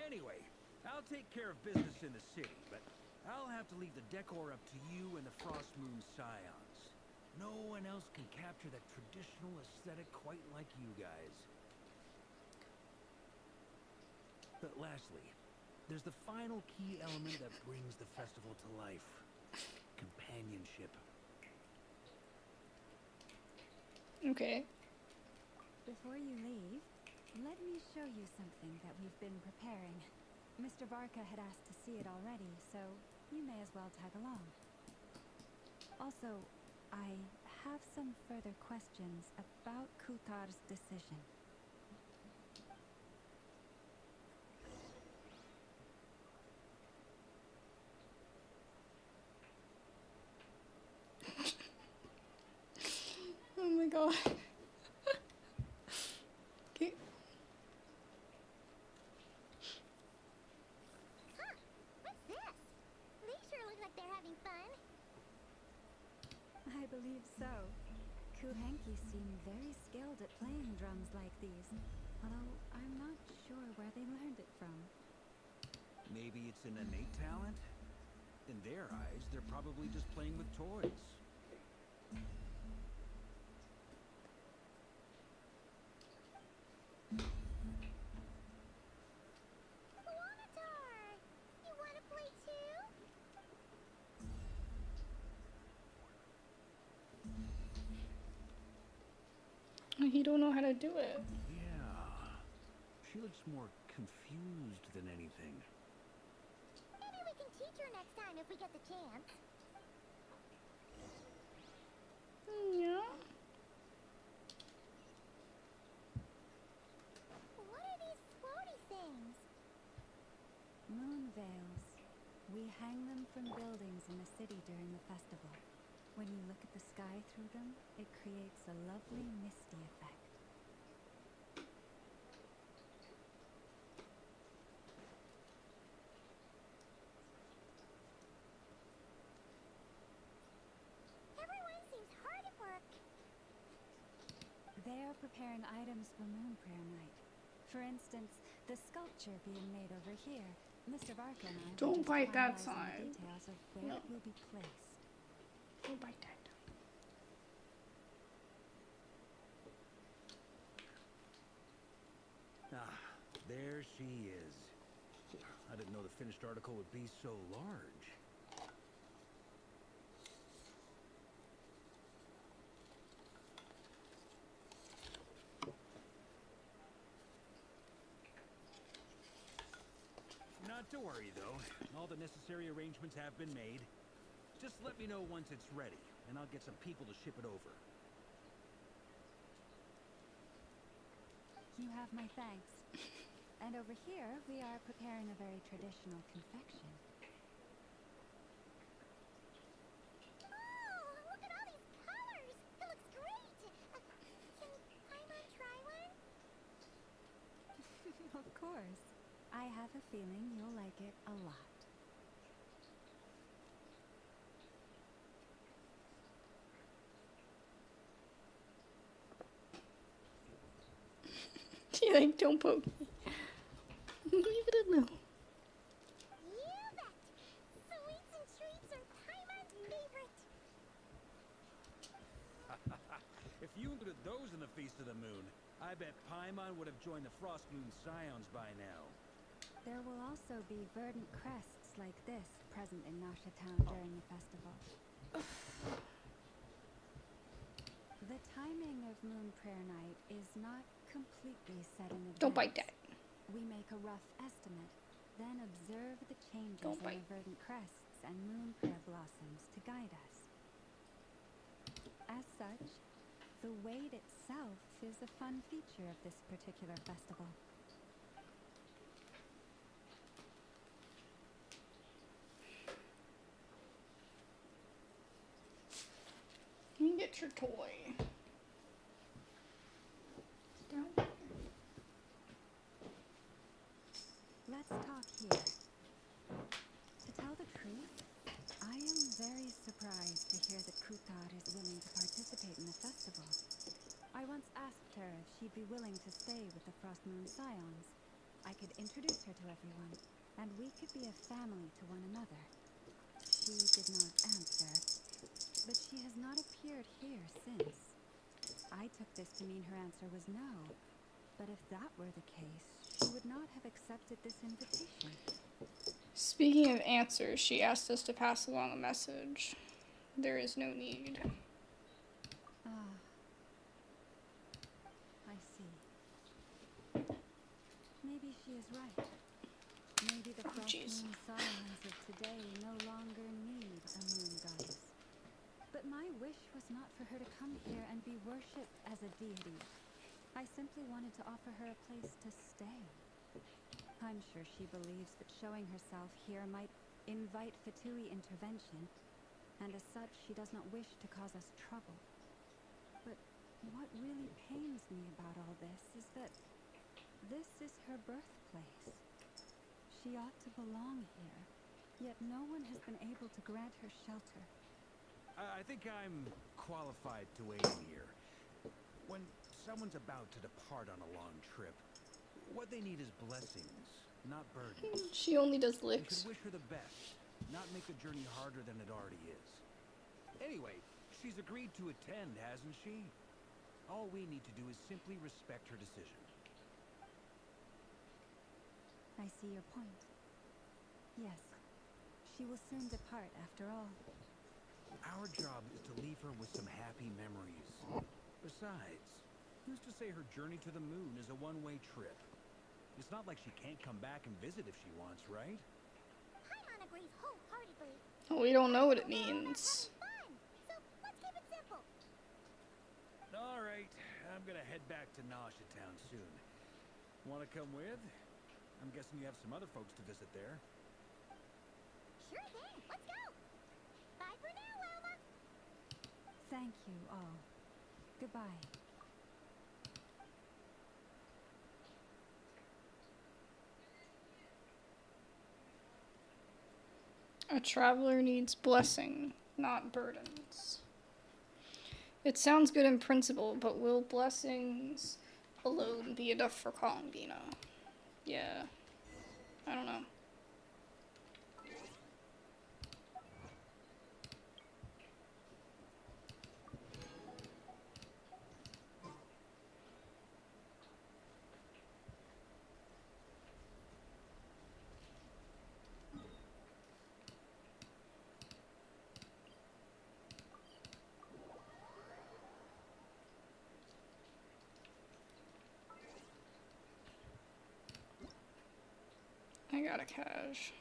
Anyway, I'll take care of business in the city, but I'll have to leave the decor up to you and the Frost Moon Scions. No one else can capture that traditional aesthetic quite like you guys. But lastly, there's the final key element that brings the festival to life. Companionship. Okay. Before you leave, let me show you something that we've been preparing. Mr. Varka had asked to see it already, so you may as well tag along. Also, I have some further questions about Kuthar's decision. god. Okay. Huh, what's this? They sure look like they're having fun. I believe so. Kuhenki seem very skilled at playing drums like these, although I'm not sure where they learned it from. Maybe it's an innate talent? In their eyes, they're probably just playing with toys. Wanatar! You wanna play too? He don't know how to do it. Yeah. She looks more confused than anything. Maybe we can teach her next time if we get the chance. Yeah. What are these floaty things? Moon veils. We hang them from buildings in the city during the festival. When you look at the sky through them, it creates a lovely misty effect. Everyone seems hard at work. They are preparing items for Moon Prayer Night. For instance, the sculpture being made over here. Mr. Barker and I Don't were just bite that finalizing side. the details of where No. it will be placed. Don't bite that. Ah, there she is. I didn't know the finished article would be so large. Not to worry, though. All the necessary arrangements have been made. Just let me know once it's ready, and I'll get some people to ship it over. You have my thanks. And over here, we are preparing a very traditional confection. Oh, look at all these colors! It looks great! Can Paimon try one? Of course. I have a feeling you'll like it a lot. She like, don't poke me. Leave it alone. You bet! Sweets and treats are Paimon's favorite! If you included those in the Feast of the Moon, I bet Paimon would have joined the Frost Moon Scions by now. There will also be verdant crests like this present in Nasha Town during the festival. The timing of Moon Prayer Night is not completely set in advance. Don't bite that. We make a rough estimate, then observe the changes Don't in bite. the verdant crests and moon prayer blossoms to guide us. As such, the wait itself is a fun feature of this particular festival. You get your toy. Down. Let's talk here. To tell the truth, I am very surprised to hear that Kutar is willing to participate in the festival. I once asked her if she'd be willing to stay with the Frost Moon Scions. I could introduce her to everyone, and we could be a family to one another. She did not answer, but she has not appeared here since. I took this to mean her answer was no, but if that were the case, she would not have accepted this invitation. Speaking of answers, she asked us to pass along a message. There is no need. Ah, I see. Maybe she is right. Maybe the Frost jeez. Moon Scions of today no longer need a moon goddess. But my wish was not for her to come here and be worshipped as a deity. I simply wanted to offer her a place to stay. I'm sure she believes that showing herself here might invite Fatui intervention, and as such she does not wish to cause us trouble. But What really pains me about all this is that this is her birthplace. She ought to belong here, yet no one has been able to grant her shelter. I think I'm qualified to weigh in here. When someone's about to depart on a long trip, what they need is blessings, not burdens. She only does We licks. could wish her the best, not make the journey harder than it already is. Anyway, she's agreed to attend, hasn't she? All we need to do is simply respect her decision. I see your point. Yes, she will soon depart after all. Our job is to leave her with some happy memories. Besides, who's to say her journey to the moon is a one-way trip? It's not like she can't come back and visit if she wants, right? Paimon agrees wholeheartedly. We don't know what it means. Fun. So let's keep it simple. All right, I'm gonna head back to Nasha Town soon. Want to come with? I'm guessing you have some other folks to visit there. Sure thing. Let's go. Bye for now, Wilma. Thank you all. Goodbye. A traveler needs blessing, not burdens. It sounds good in principle, but will blessings alone be enough for Columbina? Yeah. I don't know. I got a cash.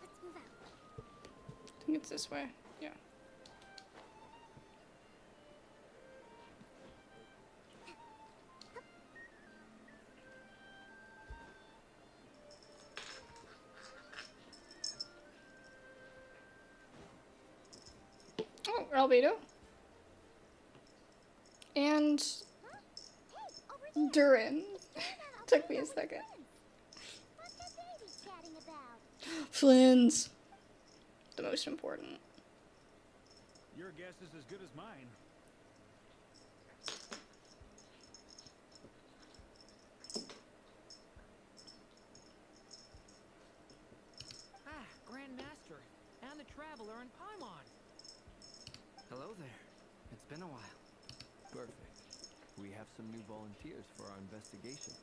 Let's move out. I think it's this way. Yeah. Oh, albedo. And Huh? Hey, over there. Durin. I'll Took find me a out what second. What's that baby chatting about? Flynn's. The most important. Your guess is as good as mine. Ah, Grand Master, and the Traveler and Paimon. Hello there. It's been a while. Perfect. We have some new volunteers for our investigation.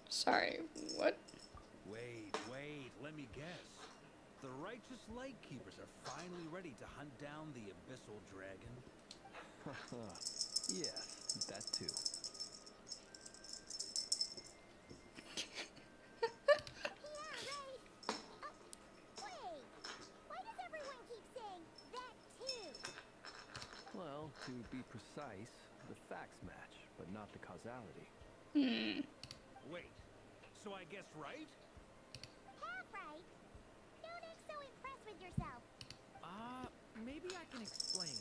Sorry, what? Wait, let me guess. The righteous Lightkeepers are finally ready to hunt down the Abyssal Dragon? Haha. Yes, that too. Yeah, right. Wait. Why does everyone keep saying that too? Well, to be precise, the facts match, but not the causality. Wait, so I guess right? Half right. Don't act so impressed with yourself. Maybe I can explain.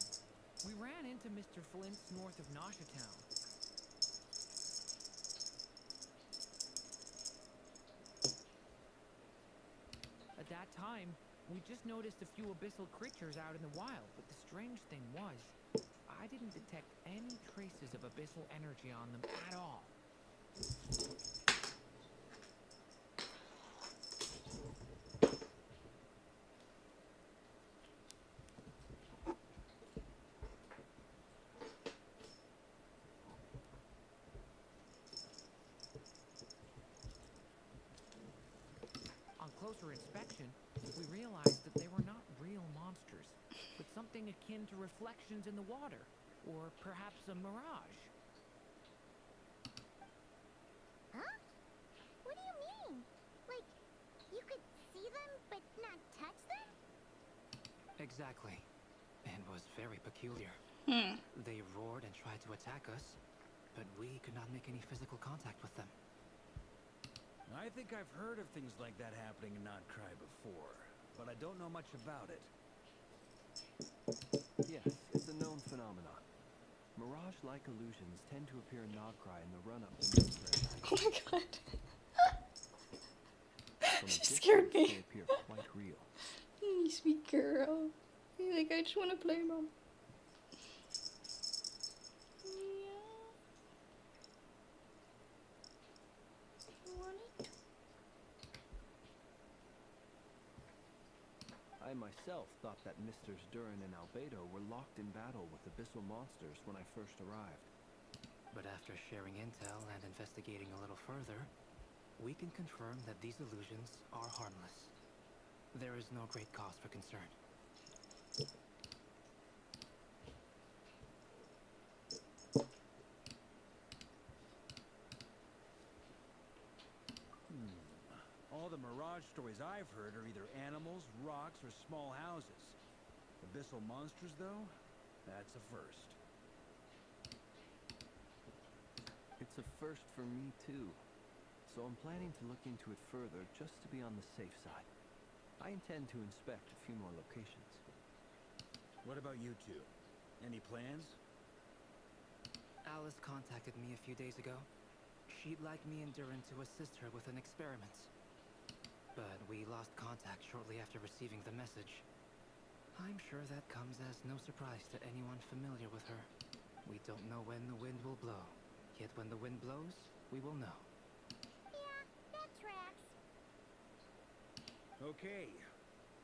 We ran into Mr. Flint's north of Nasha Town. At that time, we just noticed a few abyssal creatures out in the wild, but the strange thing was, I didn't detect any traces of abyssal energy on them at all. On closer inspection, we realized that they were not real monsters, but something akin to reflections in the water, or perhaps a mirage. Huh? What do you mean? Like, you could see them but not touch them? Exactly. It was very peculiar. They roared and tried to attack us, but we could not make any physical contact with them. I think I've heard of things like that happening in nod-krai before, but I don't know much about it. Yes, it's a known phenomenon. Mirage-like illusions tend to appear in nod-krai in the run-up to Moon Prayer Night. Oh my god. From a She distance, scared me. they appear quite real. Sweet girl. You're like, I just want to play, Mom. I myself thought that Misters Durin and Albedo were locked in battle with abyssal monsters when I first arrived. But after sharing intel and investigating a little further, we can confirm that these illusions are harmless. There is no great cause for concern. All the Mirage stories I've heard are either animals, rocks, or small houses. Abyssal monsters, though? That's a first. It's a first for me, too. So I'm planning to look into it further just to be on the safe side. I intend to inspect a few more locations. What about you two? Any plans? Alice contacted me a few days ago. She'd like me and Durin to assist her with an experiment. But we lost contact shortly after receiving the message. I'm sure that comes as no surprise to anyone familiar with her. We don't know when the wind will blow. Yet when the wind blows, we will know. Yeah, that tracks. Okay.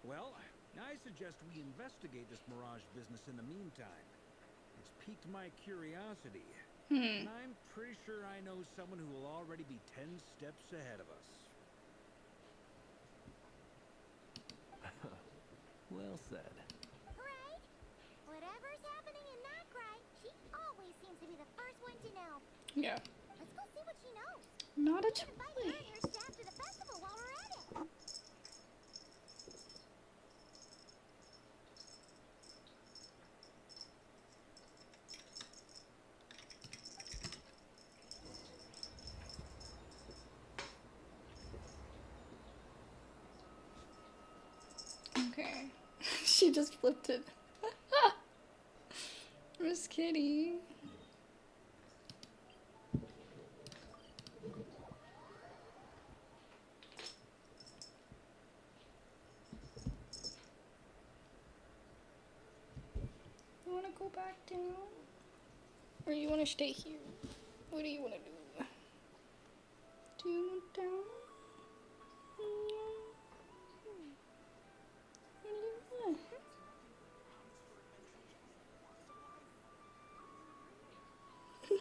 Well, I suggest we investigate this Mirage business in the meantime. It's piqued my curiosity. And I'm pretty sure I know someone who will already be 10 steps ahead of us. Well said. Right? Whatever's happening in nod-krai, she always seems to be the first one to know. Yeah. Let's go see what she knows. Not a We can invite her and her staff to the festival while we're at it. Okay. She just flipped it. Miss Kitty. You wanna go back down? Or you wanna stay here? What do you wanna do? Do you want down?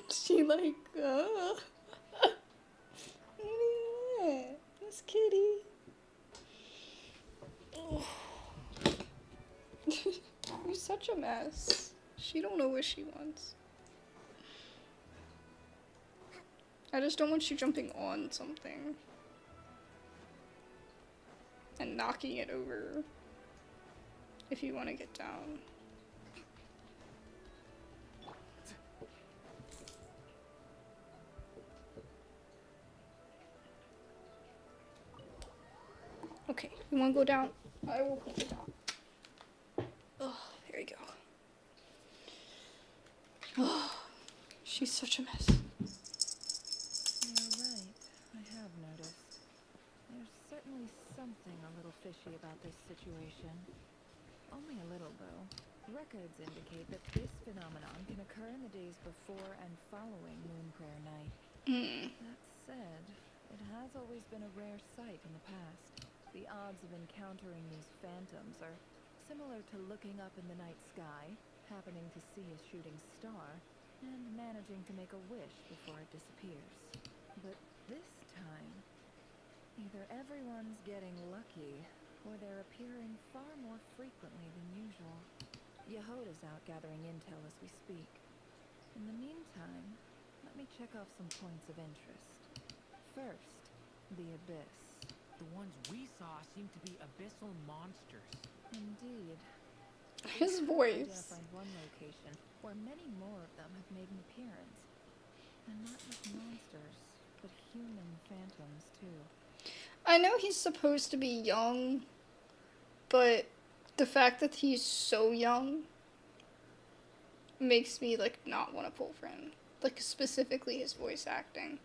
She like, what do you want? Miss Kitty. Oh. You're such a mess. She don't know what she wants. I just don't want you jumping on something and knocking it over if you want to get down. Okay, you want to go down? I will put you down. Oh, there you go. Oh, she's such a mess. You're right. I have noticed. There's certainly something a little fishy about this situation. Only a little, though. Records indicate that this phenomenon can occur in the days before and following Moon Prayer Night. That said, it has always been a rare sight in the past. The odds of encountering these phantoms are similar to looking up in the night sky, happening to see a shooting star, and managing to make a wish before it disappears. But this time, either everyone's getting lucky, or they're appearing far more frequently than usual. Yehoda's out gathering intel as we speak. In the meantime, let me check off some points of interest. First, the Abyss. The ones we saw seem to be abyssal monsters. Indeed. His voice. Identified one location where many more of them have made an appearance. And not just monsters, but human phantoms too. I know he's supposed to be young, but the fact that he's so young makes me, like, not want to pull for him. Like, specifically his voice acting.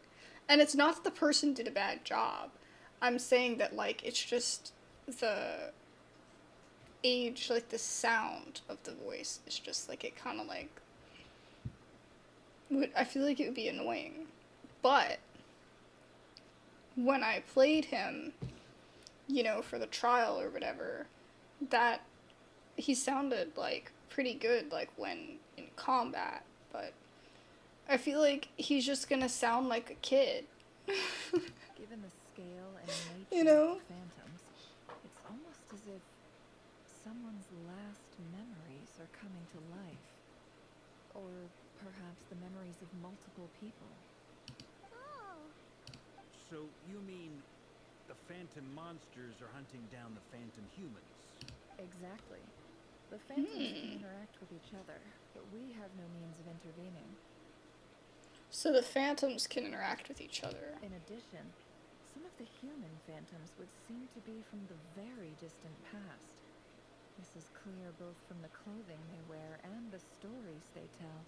And it's not that the person did a bad job. I'm saying that, like, it's just the age, like, the sound of the voice is just, like, it kind of, like, I feel like it would be annoying. But when I played him, you know, for the trial or whatever, that he sounded, like, pretty good, like, when in combat, but I feel like he's just gonna sound like a kid. Given the scale and nature You know? of phantoms, it's almost as if someone's last memories are coming to life. Or perhaps the memories of multiple people. Oh, So you mean the phantom monsters are hunting down the phantom humans? Exactly. The phantoms can interact with each other, but we have no means of intervening. So the phantoms can interact with each other. In addition, some of the human phantoms would seem to be from the very distant past. This is clear both from the clothing they wear and the stories they tell.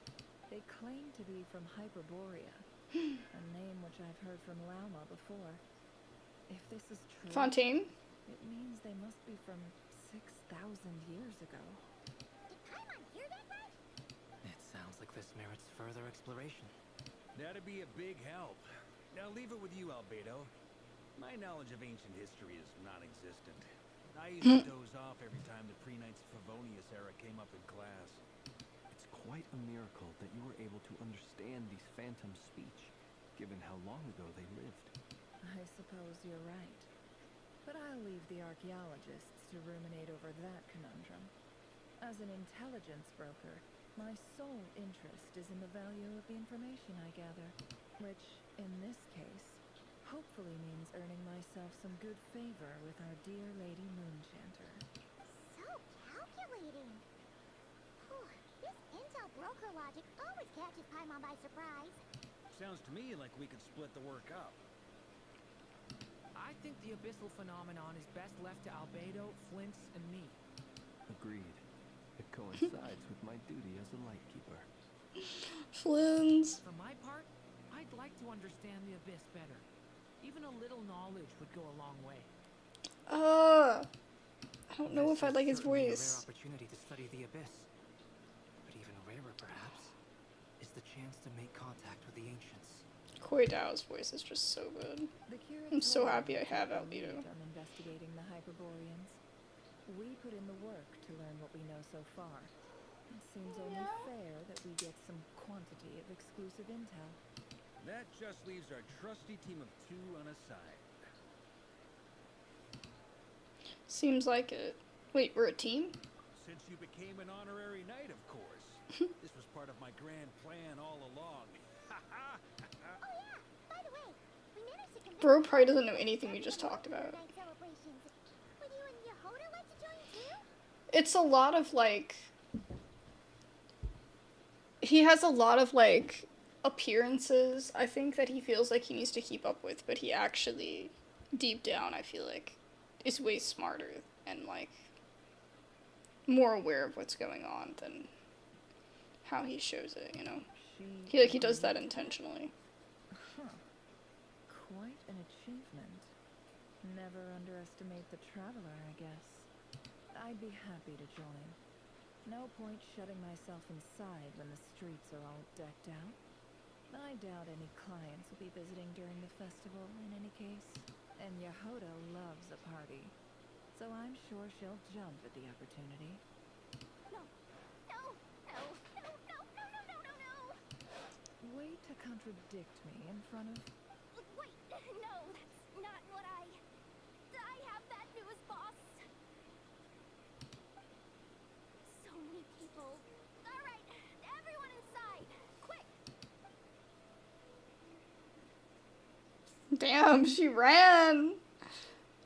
They claim to be from Hyperborea, a name which I've heard from Lauma before. If this is true, Fontaine? it means they must be from 6,000 years ago. did Paimon hear that right? It sounds like this merits further exploration. That'd be a big help. Now leave it with you, Albedo. My knowledge of ancient history is non-existent. I used to doze off every time the pre-Knights Favonius era came up in class. It's quite a miracle that you were able to understand these phantoms' speech, given how long ago they lived. I suppose you're right. But I'll leave the archaeologists to ruminate over that conundrum. As an intelligence broker, my sole interest is in the value of the information I gather, which, in this case, hopefully means earning myself some good favor with our dear Lady Moonchanter. So calculating. Whew, this intel broker logic always catches Paimon by surprise. Sounds to me like we could split the work up. I think the abyssal phenomenon is best left to Albedo, Flints, and me. Agreed. It coincides with my duty as a lightkeeper. Flins. For my part, I'd like to understand the abyss better. Even a little knowledge would go a long way. I don't know if I like his Certainly voice. a rare opportunity to study the abyss. But even rarer, perhaps, is the chance to make contact with the ancients. Koi Dao's voice is just so good. The I'm so curatorium happy I have took the Albedo. lead on investigating the Hyperboreans. We put in the work to learn what we know so far. It seems only fair that we get some quantity of exclusive intel. That just leaves our trusty team of two unassigned. Seems like it. Wait, we're a team? Since you became an honorary knight, of course. This was part of my grand plan all along. Oh yeah, by the way, we managed to convince Bro probably doesn't know anything we just talked about. night celebrations. Would you and Yehoda like to join too? It's a lot of, like... He has a lot of, like, appearances, I think, that he feels like he needs to keep up with, but he actually, deep down, I feel like, is way smarter and, like, more aware of what's going on than how he shows it, you know? He does that intentionally. Huh. Quite an achievement. Never underestimate the traveler, I guess. I'd be happy to join. No point shutting myself inside when the streets are all decked out. I doubt any clients will be visiting during the festival in any case. And Yehoda loves a party. So I'm sure she'll jump at the opportunity. No, no, no, no, no, no, no, no, no, no. Way to contradict me in front of... Wait, no, that's not what I have bad news, boss. So many people. All right, everyone inside, quick. Damn, she ran!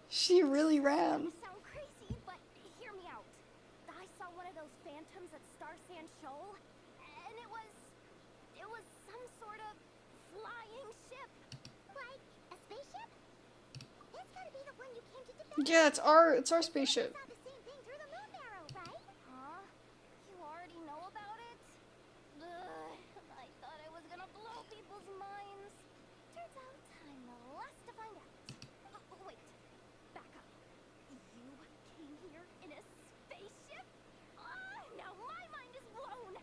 She really ran. Sound crazy, but hear me out. I saw one of those phantoms at Star Sand Shoal, and it was some sort of flying ship. Yeah, it's our spaceship. Saw the same thing through the moon barrow, right? Huh? You already know about it? Ugh, I thought I was gonna blow people's minds. Turns out I'm the last to find out. Oh, wait. Back up. You came here in a spaceship? Now my mind is blown.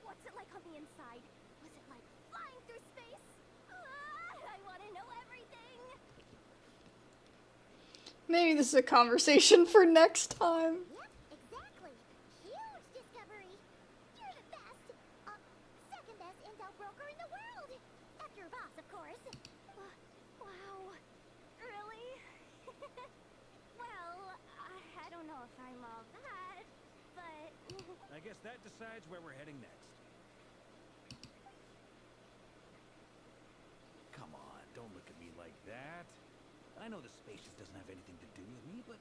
What's it like on the inside? Was it like flying through space? I want to know everything. Maybe this is a conversation for next time. Yep, exactly. Huge discovery. You're the best. Second best intel broker in the world. After your boss, of course. Wow. Really? Well, I don't know if I'm all that, but... I guess that decides where we're heading next. Come on, don't look at me like that. I know the spaceship doesn't have anything to do with me, but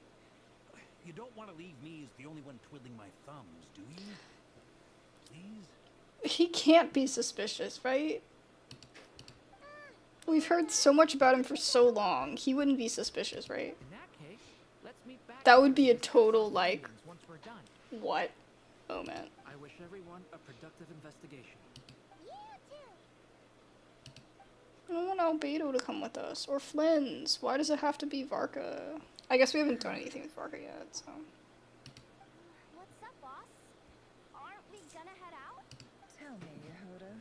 you don't want to leave me as the only one twiddling my thumbs, do you? Please? He can't be suspicious, right? We've heard so much about him for so long. He wouldn't be suspicious, right? In that case, let's meet back. That would be a total, like, once we're done. what moment. I wish everyone a productive investigation. I don't want Albedo to come with us. Or Flynn's. Why does it have to be Varka? I guess we haven't done anything with Varka yet, so... What's up, boss? Aren't we gonna head out? Tell me, Yehuda,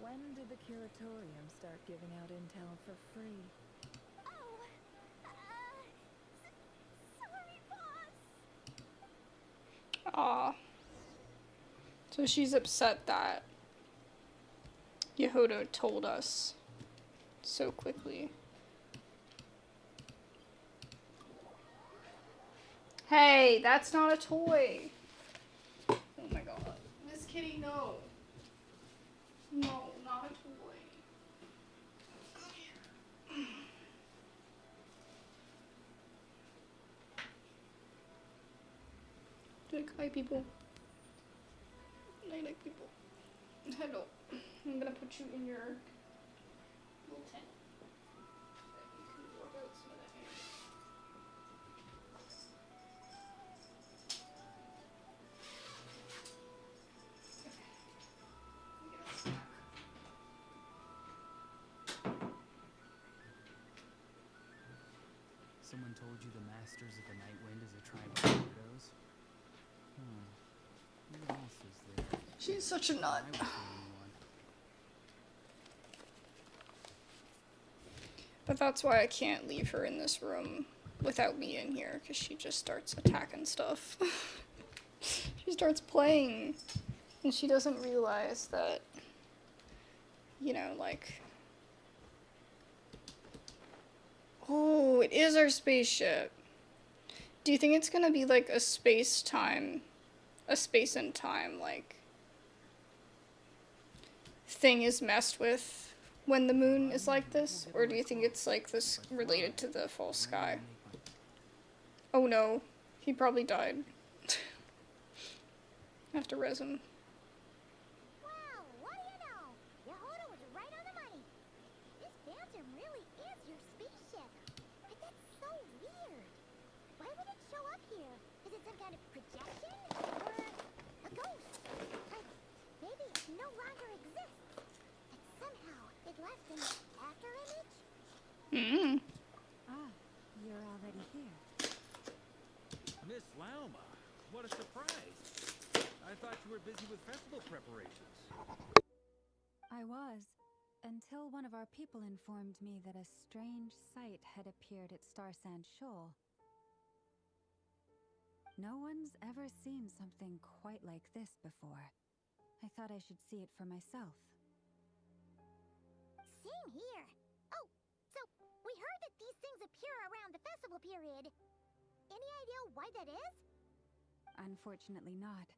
when did the curatorium start giving out intel for free? Oh, sorry, boss. Aw. So she's upset that Yehuda told us so quickly. Hey, that's not a toy. Oh my god. Miss Kitty, no. No, not a toy. Come here. Hi, people. Night, people. Hello. I'm gonna put you in your little tent. So that you can work out some of that energy. Someone told you the Masters of the Night Wind is a tribe of weirdos? Who else is there? She's such a nut. I was the only one. But that's why I can't leave her in this room without me in here, because she just starts attacking stuff. She starts playing, and she doesn't realize that, you know, like... Oh, it is our spaceship. Do you think it's gonna be like a space and time, like, thing is messed with when the moon is like this? Or do you think it's like this related to the false sky? Oh no, he probably died. I have to res him. Wow, what do you know? Yehuda was right on the money. This phantom really is your spaceship. But that's so weird. Why would it show up here? Is it some kind of projection? Or a ghost? Like, maybe it no longer exists. And somehow it left an after image? Mm. Ah, you're already here. Miss Lauma, what a surprise. I thought you were busy with festival preparations. I was, until one of our people informed me that a strange sight had appeared at Star Sand Shoal. No one's ever seen something quite like this before. I thought I should see it for myself. Same here. Oh, so we heard that these things appear around the festival period. Any idea why that is? Unfortunately not.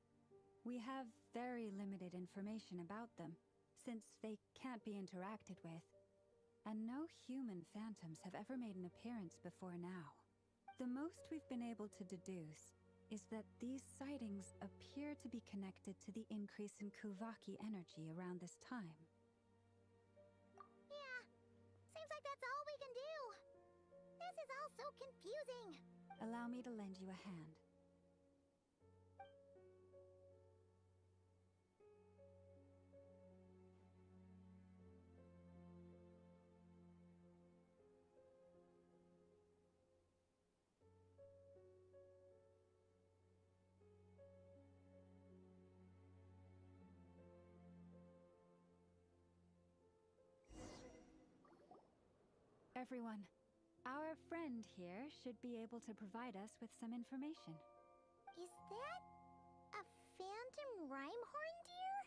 We have very limited information about them, since they can't be interacted with. And no human phantoms have ever made an appearance before now. The most we've been able to deduce is that these sightings appear to be connected to the increase in Kuvaki energy around this time. Yeah, seems like that's all we can do. This is all so confusing. Allow me to lend you a hand. Everyone, our friend here should be able to provide us with some information. Is that a phantom Rhymehorn deer?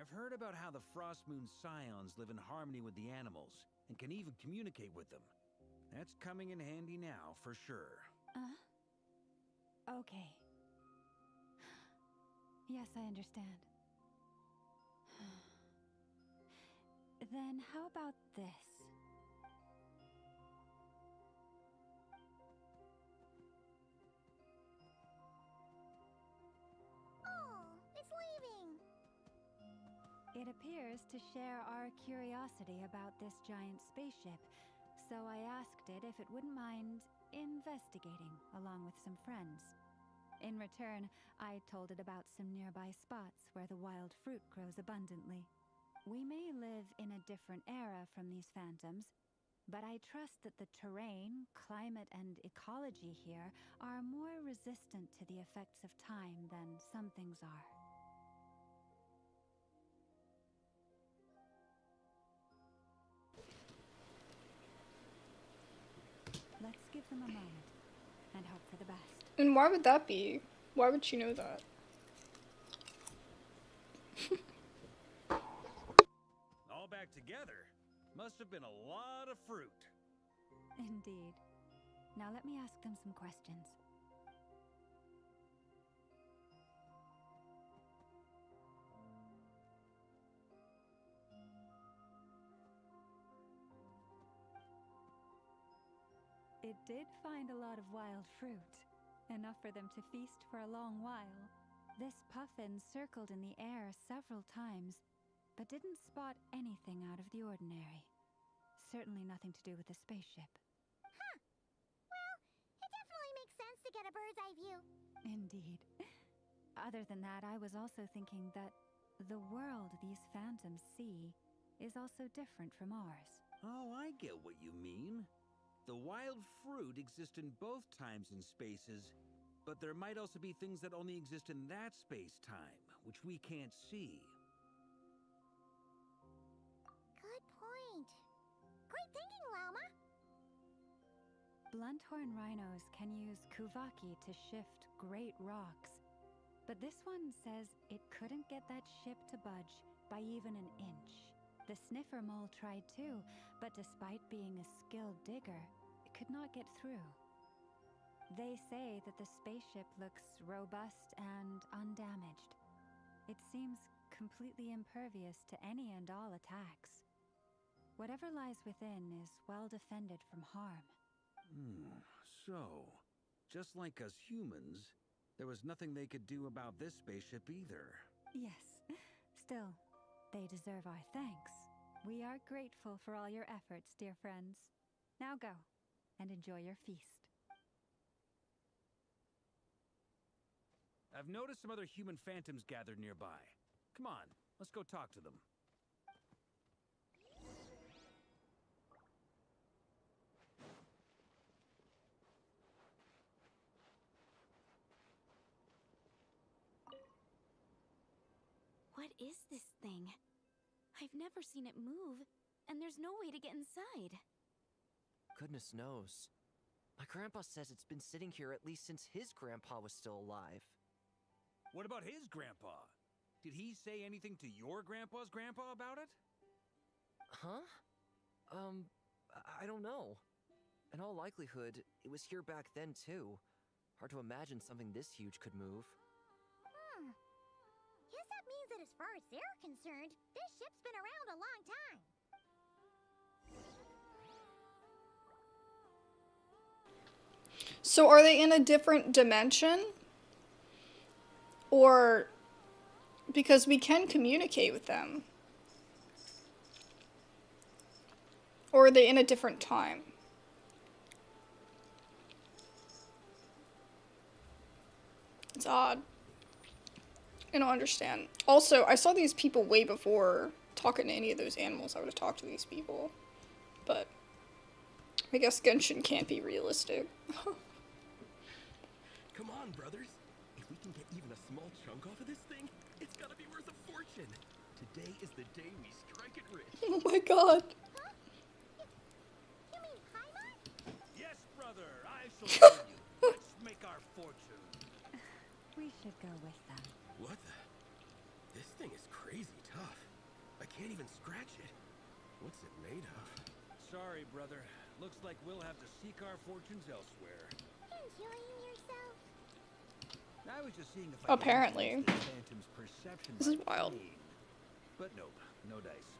I've heard about how the Frost Moon Scions live in harmony with the animals and can even communicate with them. That's coming in handy now, for sure. Okay. Yes, I understand. Then how about this? Oh, it's leaving. It appears to share our curiosity about this giant spaceship, so I asked it if it wouldn't mind investigating along with some friends. In return, I told it about some nearby spots where the wild fruit grows abundantly. We may live in a different era from these phantoms, but I trust that the terrain, climate, and ecology here are more resistant to the effects of time than some things are. Let's give them a moment and hope for the best. And why would that be? Why would she know that? All back together? Must have been a lot of fruit. Indeed. Now let me ask them some questions. It did find a lot of wild fruit, enough for them to feast for a long while. This puffin circled in the air several times, but didn't spot anything out of the ordinary. Certainly nothing to do with the spaceship. Huh. Well, it definitely makes sense to get a bird's eye view. Indeed. Other than that, I was also thinking that the world these phantoms see is also different from ours. Oh, I get what you mean. The wild fruit exist in both times and spaces, but there might also be things that only exist in that space-time, which we can't see. Good point. Great thinking, Lauma. Blunthorn rhinos can use kuvaki to shift great rocks, but this one says it couldn't get that ship to budge by even an inch. The sniffer mole tried too, but despite being a skilled digger, it could not get through. They say that the spaceship looks robust and undamaged. It seems completely impervious to any and all attacks. Whatever lies within is well defended from harm. So, just like us humans, there was nothing they could do about this spaceship either. Yes. Still, they deserve our thanks. We are grateful for all your efforts, dear friends. Now go, and enjoy your feast. I've noticed some other human phantoms gathered nearby. Come on, let's go talk to them. What is this thing? I've never seen it move, and there's no way to get inside. Goodness knows. My grandpa says it's been sitting here at least since his grandpa was still alive. What about his grandpa? Did he say anything to your grandpa's grandpa about it? Huh? I don't know. In all likelihood, it was here back then too. Hard to imagine something this huge could move. Guess that means that as far as they're concerned, this ship's been around a long time. So are they in a different dimension? Or because we can communicate with them? Or are they in a different time? It's odd. I don't understand. Also, I saw these people way before talking to any of those animals. I would have talked to these people. But I guess Genshin can't be realistic. Come on, brothers. If we can get even a small chunk off of this thing, it's gotta be worth a fortune. Today is the day we strike it rich. Oh my god. You mean Paimon? Yes, brother, I shall show you. Let's make our fortune. We should go with them. What the? This thing is crazy tough. I can't even scratch it. What's it made of? Sorry, brother. Looks like we'll have to seek our fortunes elsewhere. Enjoying yourself? I was just seeing if I could Apparently. influence this phantom's perception This is by wild. pain. But nope, no dice.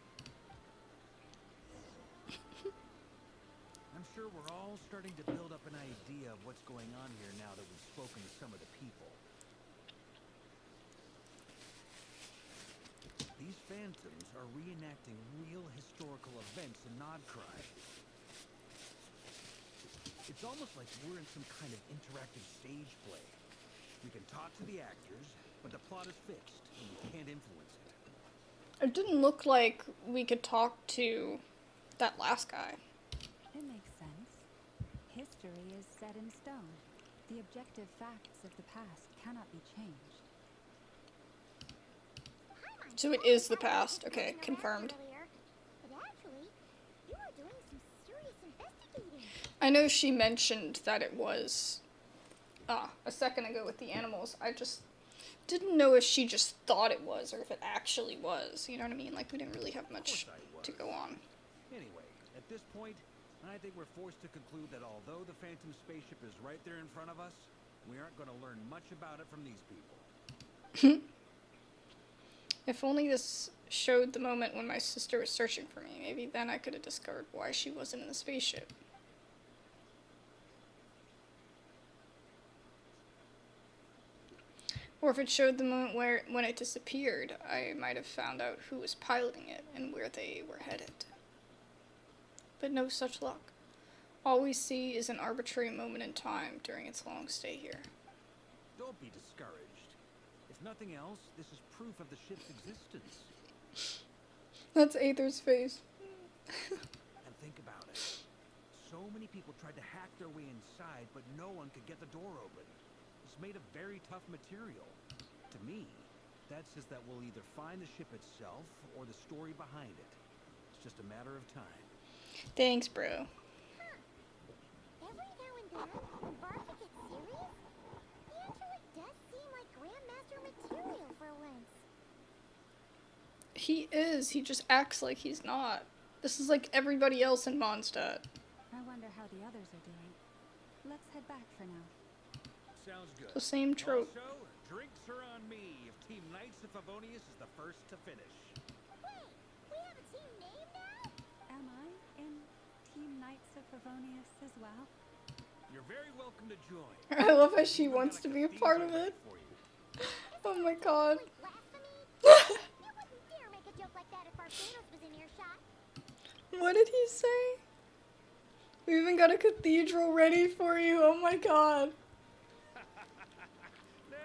I'm sure we're all starting to build up an idea of what's going on here now that we've spoken to some of the people. These phantoms are reenacting real historical events in nod-krai. It's almost like we're in some kind of interactive stage play. We can talk to the actors, but the plot is fixed, and we can't influence it. It didn't look like we could talk to that last guy. It makes sense. History is set in stone. The objective facts of the past cannot be changed. So it is the past. Okay, confirmed. But actually, you are doing some serious investigating. I know she mentioned that it was a second ago with the animals. I just didn't know if she just thought it was or if it actually was. You know what I mean? Like, we didn't really have much to go on. Anyway, at this point, I think we're forced to conclude that although the Phantom spaceship is right there in front of us, we aren't going to learn much about it from these people. If only this showed the moment when my sister was searching for me. Maybe then I could have discovered why she wasn't in the spaceship. Or if it showed the moment when it disappeared, I might have found out who was piloting it and where they were headed. But no such luck. All we see is an arbitrary moment in time during its long stay here. Don't be discouraged. If nothing else, this is proof of the ship's existence. That's Aether's face. And think about it. So many people tried to hack their way inside, but no one could get the door open. It's made of very tough material. To me, that says that we'll either find the ship itself or the story behind it. It's just a matter of time. Thanks, bro. Every now and then, when Barker gets serious, he actually does seem like Grandmaster material for once. He is. He just acts like he's not. This is like everybody else in Mondstadt. I wonder how the others are doing. Let's head back for now. Sounds good. The same trope. Also, drinks are on me if Team Knights of Favonius is the first to finish. Wait, we have a team name now? Am I in Team Knights of Favonius as well? You're very welcome to join. I love how she wants to be a part of it. Oh my god. You wouldn't dare make a joke like that if Barbados was in earshot. What did he say? We even got a cathedral ready for you. Oh my god. Nah,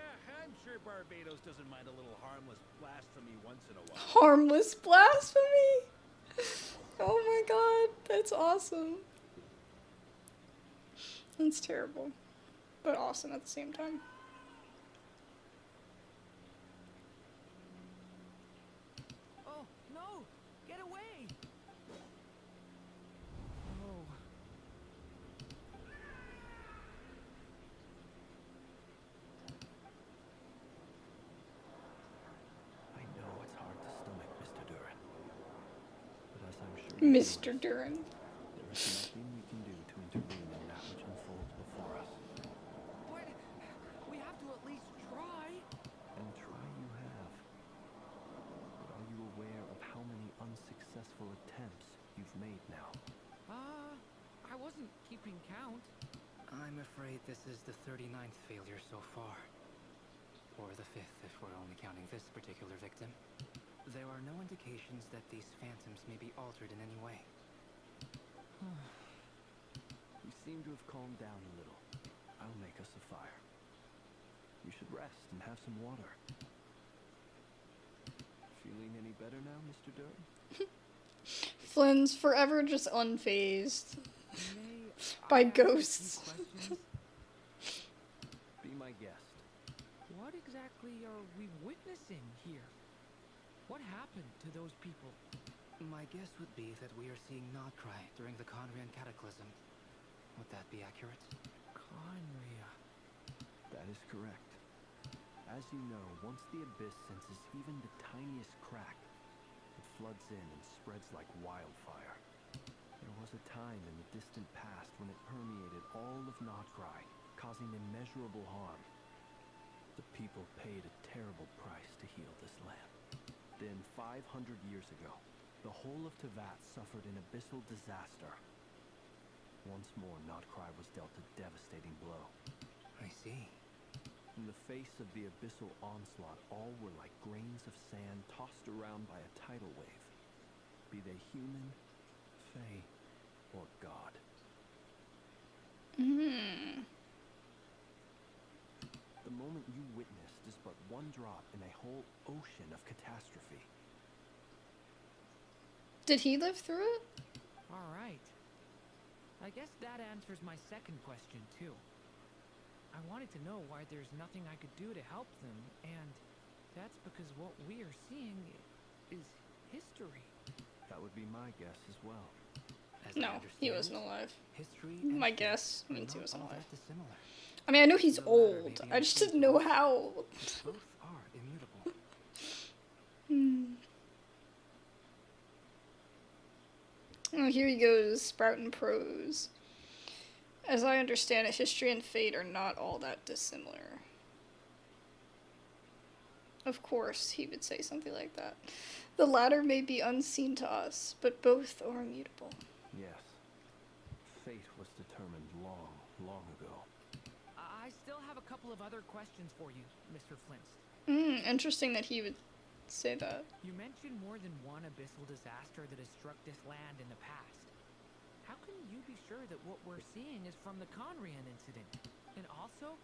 I'm sure Barbados doesn't mind a little harmless blasphemy once in a while. Harmless blasphemy? Oh my god. That's awesome. That's terrible. But awesome at the same time. Oh, no! Get away! Oh. I know it's hard to stomach, Mr. Durin. But as I'm sure Mr. Durin. there is nothing we can do to intervene in that which unfolds before us. What? We have to at least try. And try you have. But are you aware of how many unsuccessful attempts you've made now? I wasn't keeping count. I'm afraid this is the 39th failure so far. Or the 5th if we're only counting this particular victim. There are no indications that these phantoms may be altered in any way. You seem to have calmed down a little. I'll make us a fire. You should rest and have some water. Feeling any better now, Mr. Durin? Flynn's forever just unfazed May by I ask a few ghosts. questions? Be my guest. What exactly are we witnessing here? What happened to those people? My guess would be that we are seeing nod-krai during the Conrian cataclysm. Would that be accurate? Conria. That is correct. As you know, once the abyss senses even the tiniest crack, it floods in and spreads like wildfire. There was a time in the distant past when it permeated all of nod-krai, causing immeasurable harm. The people paid a terrible price to heal this land. Then, 500 years ago, the whole of Teyvat suffered an abyssal disaster. Once more, nod-krai was dealt a devastating blow. I see. In the face of the abyssal onslaught, all were like grains of sand tossed around by a tidal wave. Be they human, fae, or god. The moment you witnessed is but one drop in a whole ocean of catastrophe. Did he live through it? All right. I guess that answers my second question, too. I wanted to know why there's nothing I could do to help them, and that's because what we are seeing is history. That would be my guess as well. No, he wasn't alive. History My and guess fate means he are not wasn't all alive. that dissimilar. I mean, I know he's The latter may old. be I just unseen didn't know to us, how. but both are immutable. Oh, here he goes, sprouting prose. As I understand it, history and fate are not all that dissimilar. Of course, he would say something like that. The latter may be unseen to us, but both are immutable. Yes. Fate was determined long, long ago. I still have a couple of other questions for you, Mr. Flint. Interesting that he would say that. You mentioned more than one abyssal disaster that has struck this land in the past. How can you be sure that what we're seeing is from the Conrian incident? And also,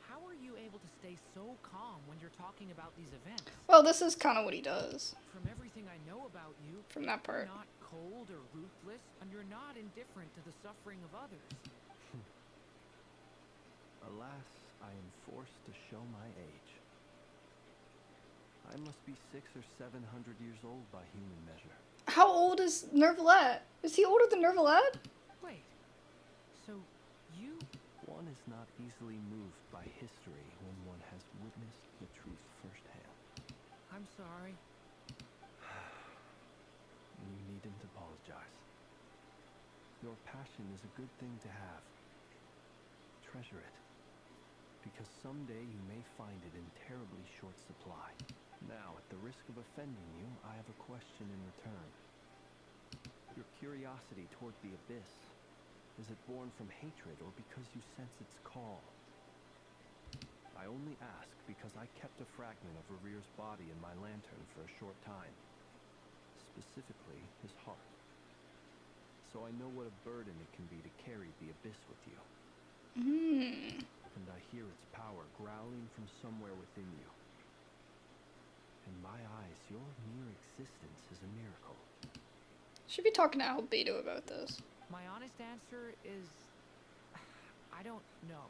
how are you able to stay so calm when you're talking about these events? Well, this is kind of what he does. From everything I know about you, From that part. you're not cold or ruthless, and you're not indifferent to the suffering of others. Alas, I am forced to show my age. I must be 600 or 700 years old by human measure. How old is Nervalet? Is he older than Nervalet? Wait, so you... One is not easily moved by history when one has witnessed the truth firsthand. I'm sorry. You needn't apologize. Your passion is a good thing to have. Treasure it, because someday you may find it in terribly short supply. Now, at the risk of offending you, I have a question in return. Your curiosity toward the abyss, is it born from hatred or because you sense its call? I only ask because I kept a fragment of Revere's body in my lantern for a short time. Specifically, his heart. So I know what a burden it can be to carry the abyss with you. And I hear its power growling from somewhere within you. In my eyes, your mere existence is a miracle. Should be talking to Albedo about this. My honest answer is... I don't know.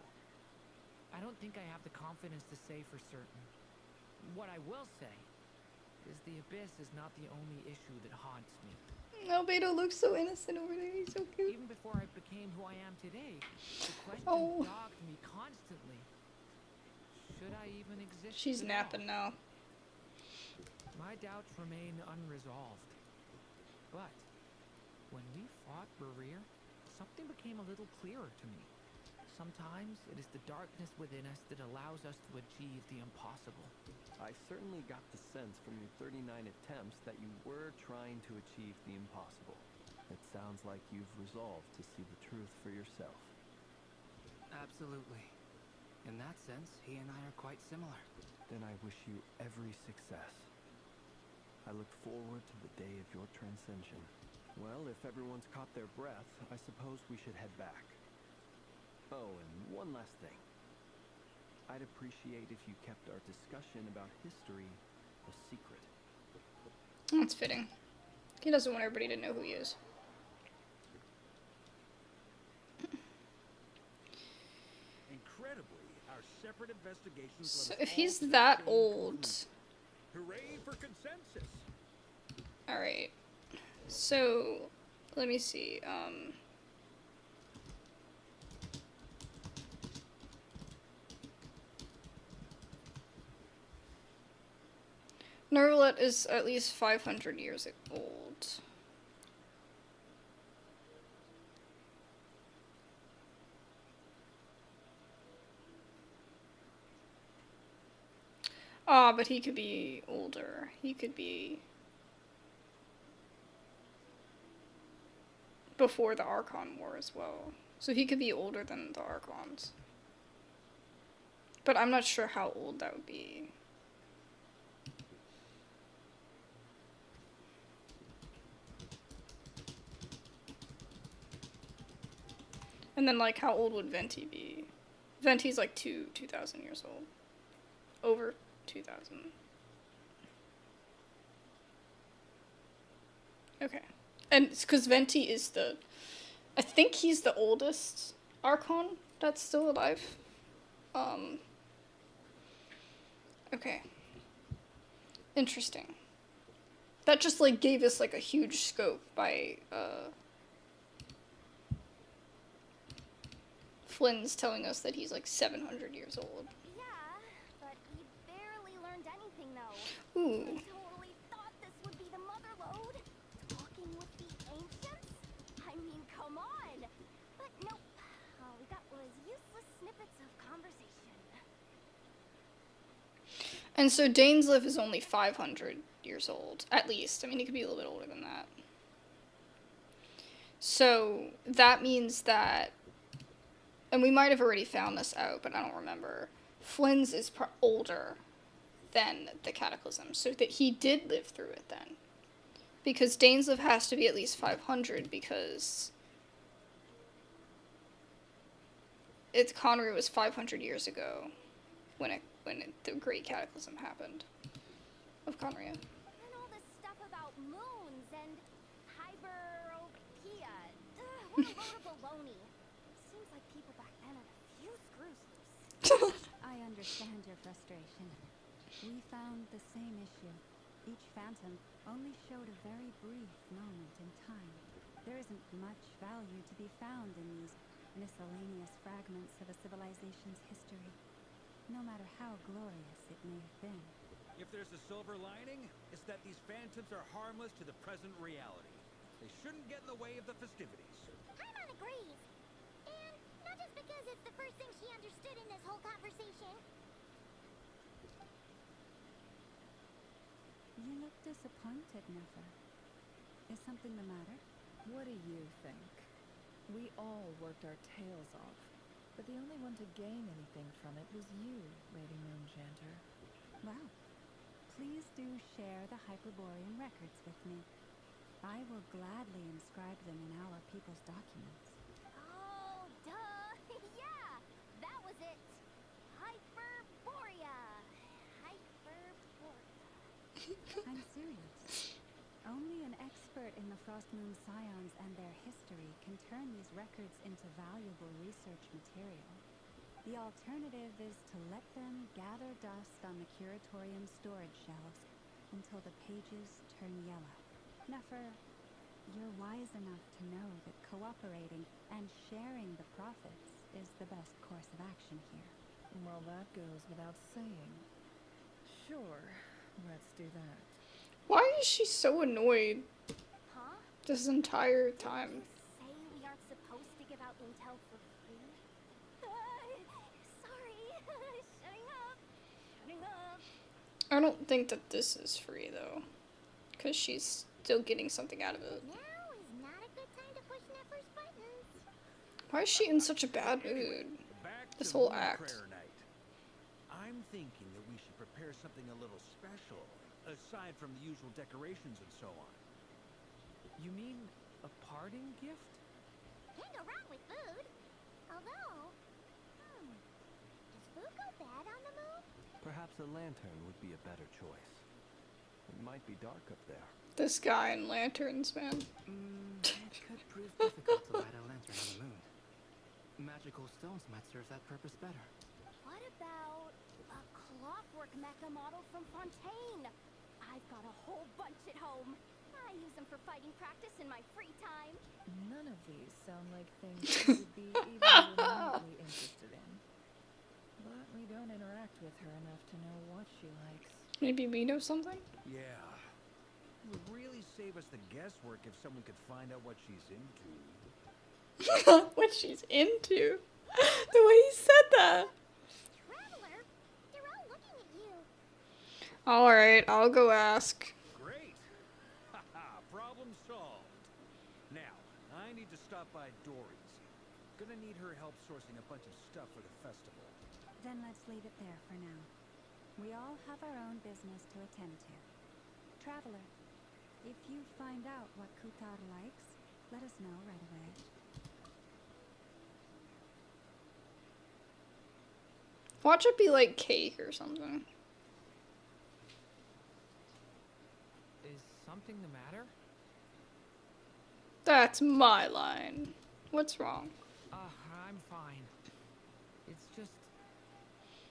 I don't think I have the confidence to say for certain. What I will say is the abyss is not the only issue that haunts me. Albedo looks so innocent over there. He's so cute. Even before I became who I am today, the question dogged me constantly. Should I even exist She's at napping all? now. My doubts remain unresolved. But when we fought Rever, something became a little clearer to me. Sometimes it is the darkness within us that allows us to achieve the impossible. I certainly got the sense from your 39 attempts that you were trying to achieve the impossible. It sounds like you've resolved to see the truth for yourself. Absolutely. In that sense, he and I are quite similar. Then I wish you every success. I look forward to the day of your transcension. Well, if everyone's caught their breath, I suppose we should head back. Oh, and one last thing. I'd appreciate if you kept our discussion about history a secret. That's fitting. He doesn't want everybody to know who he is. Incredibly, our separate investigations. So if he's that old... Hooray for consensus! Alright. So, let me see. Nervalet is at least 500 years old. Ah, but he could be older. He could be before the Archon War as well. So he could be older than the Archons. But I'm not sure how old that would be. And then, like, how old would Venti be? Venti's like 2,000 years old. Over 2,000. Okay. And it's because Venti is the... I think he's the oldest Archon that's still alive. Okay. Interesting. That just, like, gave us, like, a huge scope by, Flynn's telling us that he's, like, 700 years old. Yeah, but we barely learned anything, though. Ooh. I totally thought this would be the mother lode. Talking with the ancients? I mean, come on. But nope. All we got was useless snippets of conversation. And so Dainsleif is only 500 years old, at least. I mean, he could be a little bit older than that. So that means that, and we might have already found this out, but I don't remember, Flynn's is older than the Cataclysm, so that he did live through it then. Because Dainsleif has to be at least 500, because Connery was 500 years ago when the Great Cataclysm happened of Conria. And all this stuff about moons and hyperopia. What a load of baloney. Seems like people back then had a few screws loose. I understand your frustration. We found the same issue. Each phantom only showed a very brief moment in time. There isn't much value to be found in these miscellaneous fragments of a civilization's history, no matter how glorious it may have been. If there's a silver lining, it's that these phantoms are harmless to the present reality. They shouldn't get in the way of the festivities. Paimon agrees. And not just because it's the first thing she understood in this whole conversation. You look disappointed, Nefer. Is something the matter? What do you think? We all worked our tails off, but the only one to gain anything from it was you, Lady Moonjanter. Well, please do share the Hyperborean records with me. I will gladly inscribe them in our people's documents. Oh, duh. Yeah, that was it. Hyperborea. I'm serious. Only an expert in the Frost Moon Scions and their history can turn these records into valuable research material. The alternative is to let them gather dust on the Curatorium storage shelves until the pages turn yellow. Nefer, you're wise enough to know that cooperating and sharing the profits is the best course of action here. Well, that goes without saying. Sure, let's do that. Why is she so annoyed Huh? this entire time? Say we aren't supposed to give out intel for free? Sorry. Shutting up. Shutting up. I don't think that this is free, though. Because she's still getting something out of it. Now is not a good time to push Nefer's buttons. Why is she in such a bad mood? This whole act. Prayer night. I'm thinking that we should prepare something a little special, aside from the usual decorations and so on. You mean a parting gift? Can't go wrong with food. Although, does food go bad on the moon? Perhaps a lantern would be a better choice. It might be dark up there. This guy and lanterns, man. It could prove difficult to light a lantern on the moon. Magical stones might serve that purpose better. What about a clockwork mecha model from Fontaine? I've got a whole bunch at home. I use them for fighting practice in my free time. None of these sound like things I would be even remotely interested in. But we don't interact with her enough to know what she likes. Maybe we know something? Yeah. It would really save us the guesswork if someone could find out what she's into. What she's into? The way he said that. Traveler, they're all looking at you. Alright, I'll go ask. Great. Haha, problem solved. Now, I need to stop by Durin's. Gonna need her help sourcing a bunch of stuff for the festival. Then let's leave it there for now. We all have our own business to attend to. Traveler, if you find out what Kutar likes, let us know right away. Watch it be like cake or something. Is something the matter? That's my line. What's wrong? I'm fine. It's just...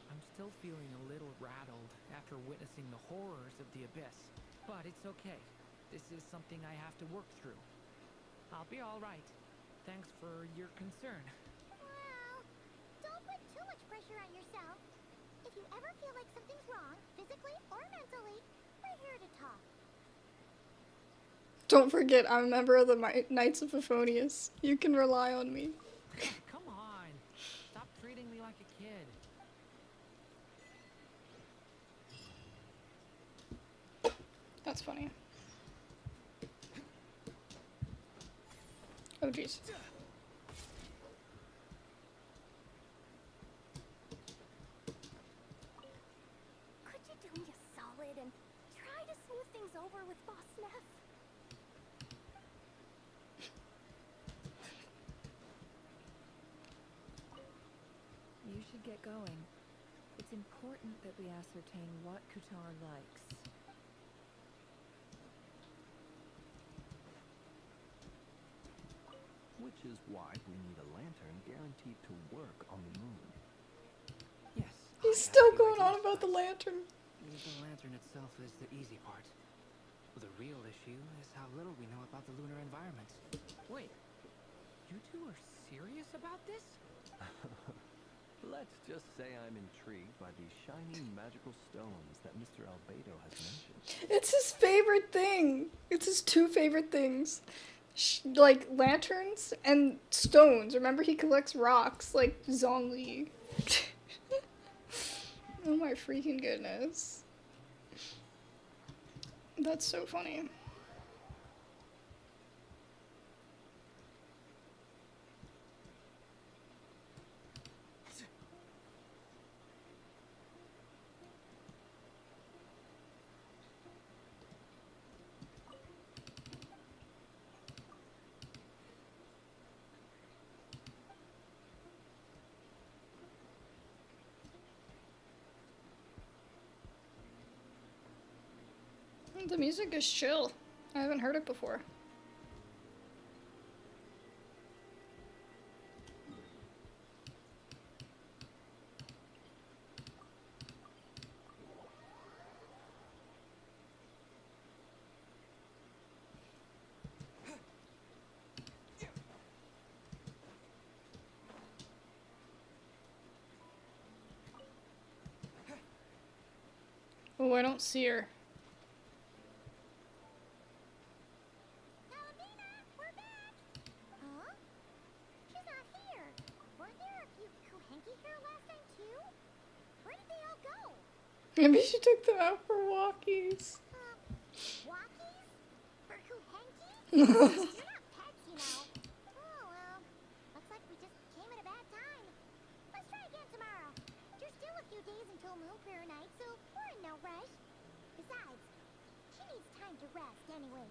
I'm still feeling a little rattled after witnessing the horrors of the Abyss. But it's okay. This is something I have to work through. I'll be alright. Thanks for your concern. Well, don't put too much pressure on yourself. If you ever feel like something's wrong, physically or mentally, we're here to talk. Don't forget, I'm a member of the Knights of Euphonius. You can rely on me. Come on. Stop treating me like a kid. That's funny. Oh, jeez. Could you do me a solid and try to smooth things over with Boss Neff? You should get going. It's important that we ascertain what Kutar likes. Which is why we need a lantern guaranteed to work on the moon. Yes. He's still going on about the lantern. The lantern itself is the easy part. The real issue is how little we know about the lunar environment. Wait, you two are serious about this? Let's just say I'm intrigued by these shiny magical stones that Mr. Albedo has mentioned. It's his favorite thing. It's his two favorite things. Like lanterns and stones. Remember, he collects rocks like Zhongli. Oh my freaking goodness. That's so funny. The music is chill. I haven't heard it before. Oh, I don't see her. Huh? She's not here. Weren't there a few Kuhenki here last time too? Where did they all go? Maybe she took them out for walkies. Walkies? For Kuhenki? You're not pets, you know. Oh well. Looks like we just came at a bad time. Let's try again tomorrow. There's still a few days until Moon Prayer Night, so we're in no rush. Besides, she needs time to rest anyway.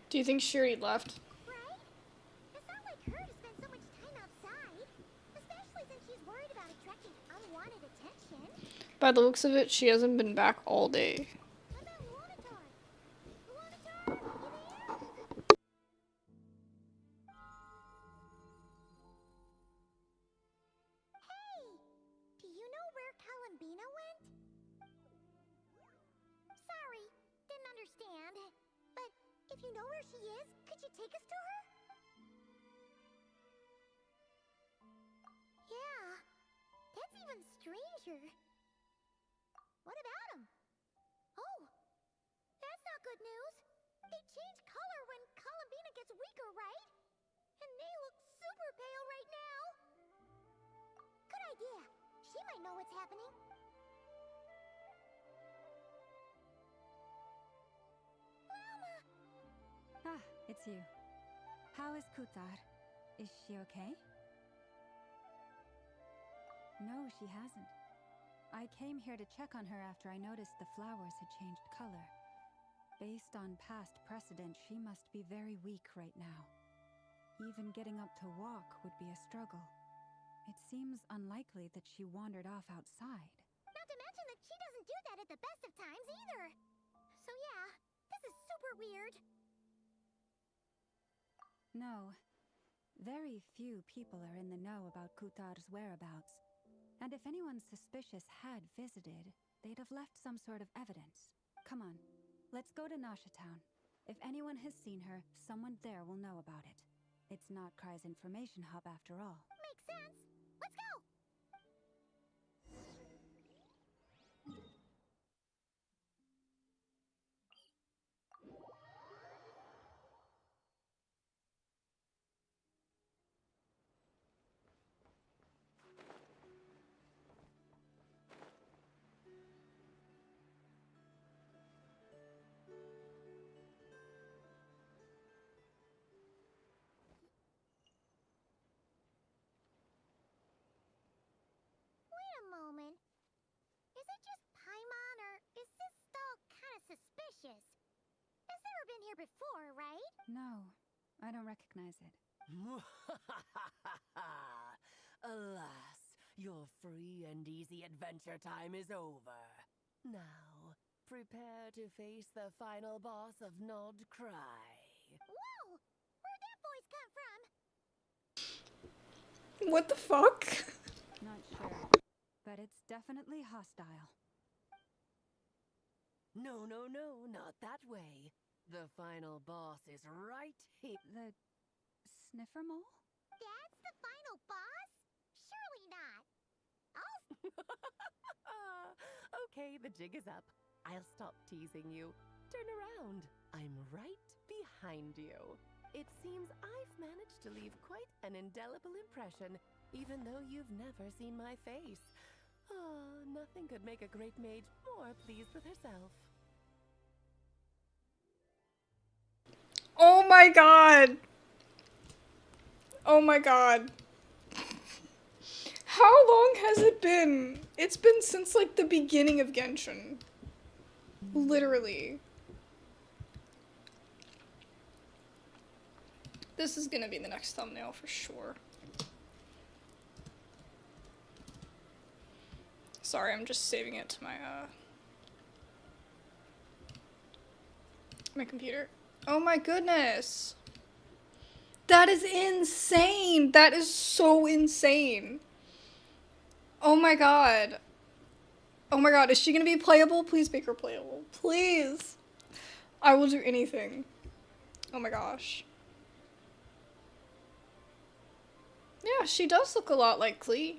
Do you think she already left? Right? It's not like her to spend so much time outside. Especially since she's worried about attracting unwanted attention. By the looks of it, she hasn't been back all day. What about Luanatar? Luanatar, you there? Hey! Do you know where Columbina went? Sorry, didn't understand. But if you know where she is, could you take us to her? Yeah, that's even stranger. What about him? Oh, that's not good news. They change color when Columbina gets weaker, right? And they look super pale right now. Good idea. She might know what's happening. Mama! Ah, it's you. How is Kutar? Is she okay? No, she hasn't. I came here to check on her after I noticed the flowers had changed color. Based on past precedent, she must be very weak right now. Even getting up to walk would be a struggle. It seems unlikely that she wandered off outside. Not to mention that she doesn't do that at the best of times either. So yeah, this is super weird. No. Very few people are in the know about Kutar's whereabouts. And if anyone suspicious had visited, they'd have left some sort of evidence. Come on, let's go to Nasha Town. If anyone has seen her, someone there will know about it. It's nod-krai's information hub after all. Makes sense. Let's go! Wait a moment. Is it just Paimon, or is this stall kind of suspicious? It's never been here before, right? No, I don't recognize it. Alas, your free and easy adventure time is over. Now, prepare to face the final boss of Nod-krai. Whoa! Where'd that voice come from? What the fuck? Not sure, but it's definitely hostile. No, not that way. The final boss is right here. The sniffer mole? That's the final boss? Surely not. Okay, the jig is up. I'll stop teasing you. Turn around. I'm right behind you. It seems I've managed to leave quite an indelible impression, even though you've never seen my face. Oh, nothing could make a great mage more pleased with herself. Oh my god! Oh my god. How long has it been? It's been since like the beginning of Genshin. Literally. This is gonna be the next thumbnail for sure. Sorry, I'm just saving it to my computer. Oh my goodness. That is insane. That is so insane. Oh my god. Oh my god, is she gonna be playable? Please make her playable. Please. I will do anything. Oh my gosh. Yeah, she does look a lot like Klee.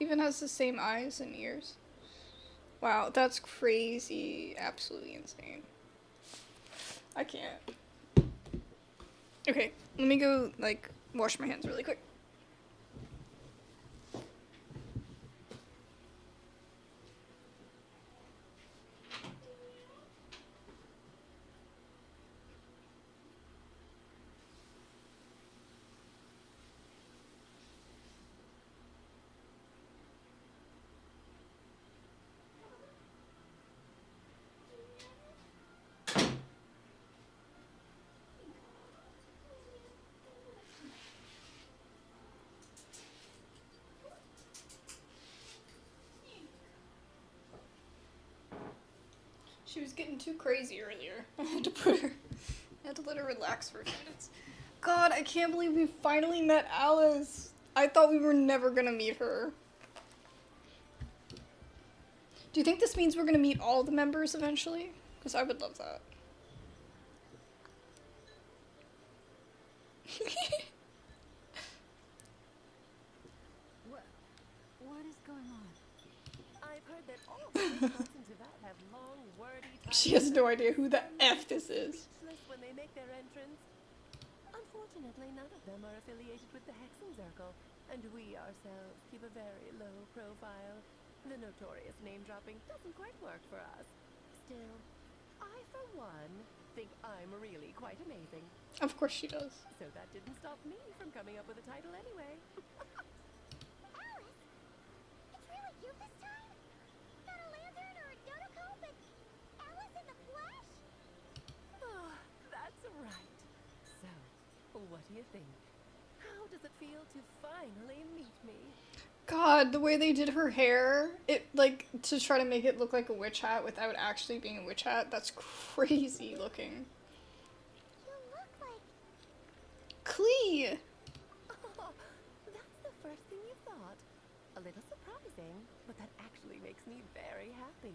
Even has the same eyes and ears. Wow, that's crazy. Absolutely insane. I can't. Okay, let me go, like, wash my hands really quick. She was getting too crazy earlier. I had to put her. I had to let her relax for a few minutes. God, I can't believe we finally met Alice. I thought we were never gonna meet her. Do you think this means we're gonna meet all the members eventually? Because I would love that. What is going on? I've heard that all the mascots in Tibet have long, wordy titles. She has no idea who the F this is. Speechless when they make their entrance. Unfortunately, none of them are affiliated with the Hexen Circle, and we ourselves keep a very low profile. The notorious name-dropping doesn't quite work for us. Still, I, for one, think I'm really quite amazing. Of course she does. So that didn't stop me from coming up with a title anyway. Alice? It's really you this time? Not a lantern or a dodo, but Alice in the flesh? Oh, that's right. So, what do you think? How does it feel to finally meet me? God, the way they did her hair, it, like, to try to make it look like a witch hat without actually being a witch hat, that's crazy looking. You look like... Klee! Oh, that's the first thing you thought. A little surprising, but that actually makes me very happy.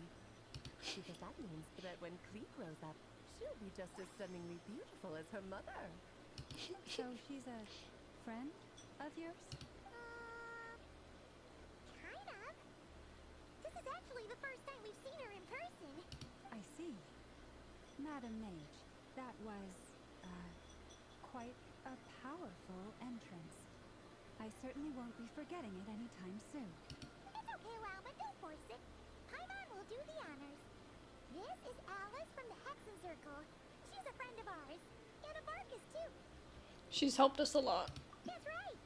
Because that means that when Klee grows up, she'll be just as stunningly beautiful as her mother. So she's a friend of yours? Kind of. This is actually the first time we've seen her in person. I see. Madam Mage, that was, quite a powerful entrance. I certainly won't be forgetting it anytime soon. It's okay, Lalma, don't force it. Paimon will do the honors. This is Alice from the Hexen Circle. She's a friend of ours. And of Marcus, too. She's helped us a lot. That's right.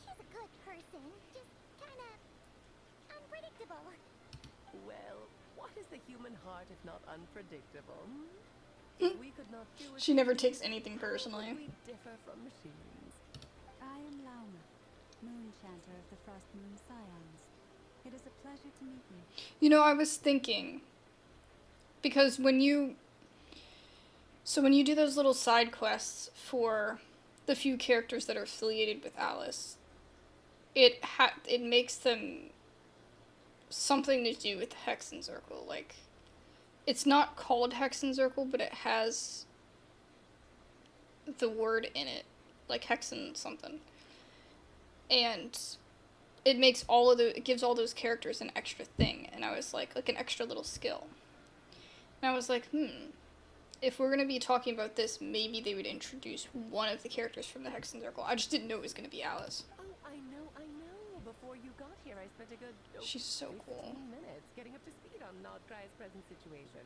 She's a good person. Just kind of unpredictable. Well, what is the human heart if not unpredictable? If we could not do it, She never takes anything personally. we differ from machines. I am Lauma, Moon Chanter of the Frost Moon Scions. It is a pleasure to meet you. You know, I was thinking, because when you do those little side quests for the few characters that are affiliated with Alice, it makes them something to do with the Hexen Circle. Like, it's not called Hexen Circle, but it has the word in it, like Hexen something. And it makes it gives all those characters an extra thing, and I was like an extra little skill. And I was like, if we're gonna be talking about this, maybe they would introduce one of the characters from the Hexen Circle. I just didn't know it was gonna be Alice. Oh, I know. Before you got here, I spent a good She's so 15 cool. minutes getting up to speed on nod-krai's present situation.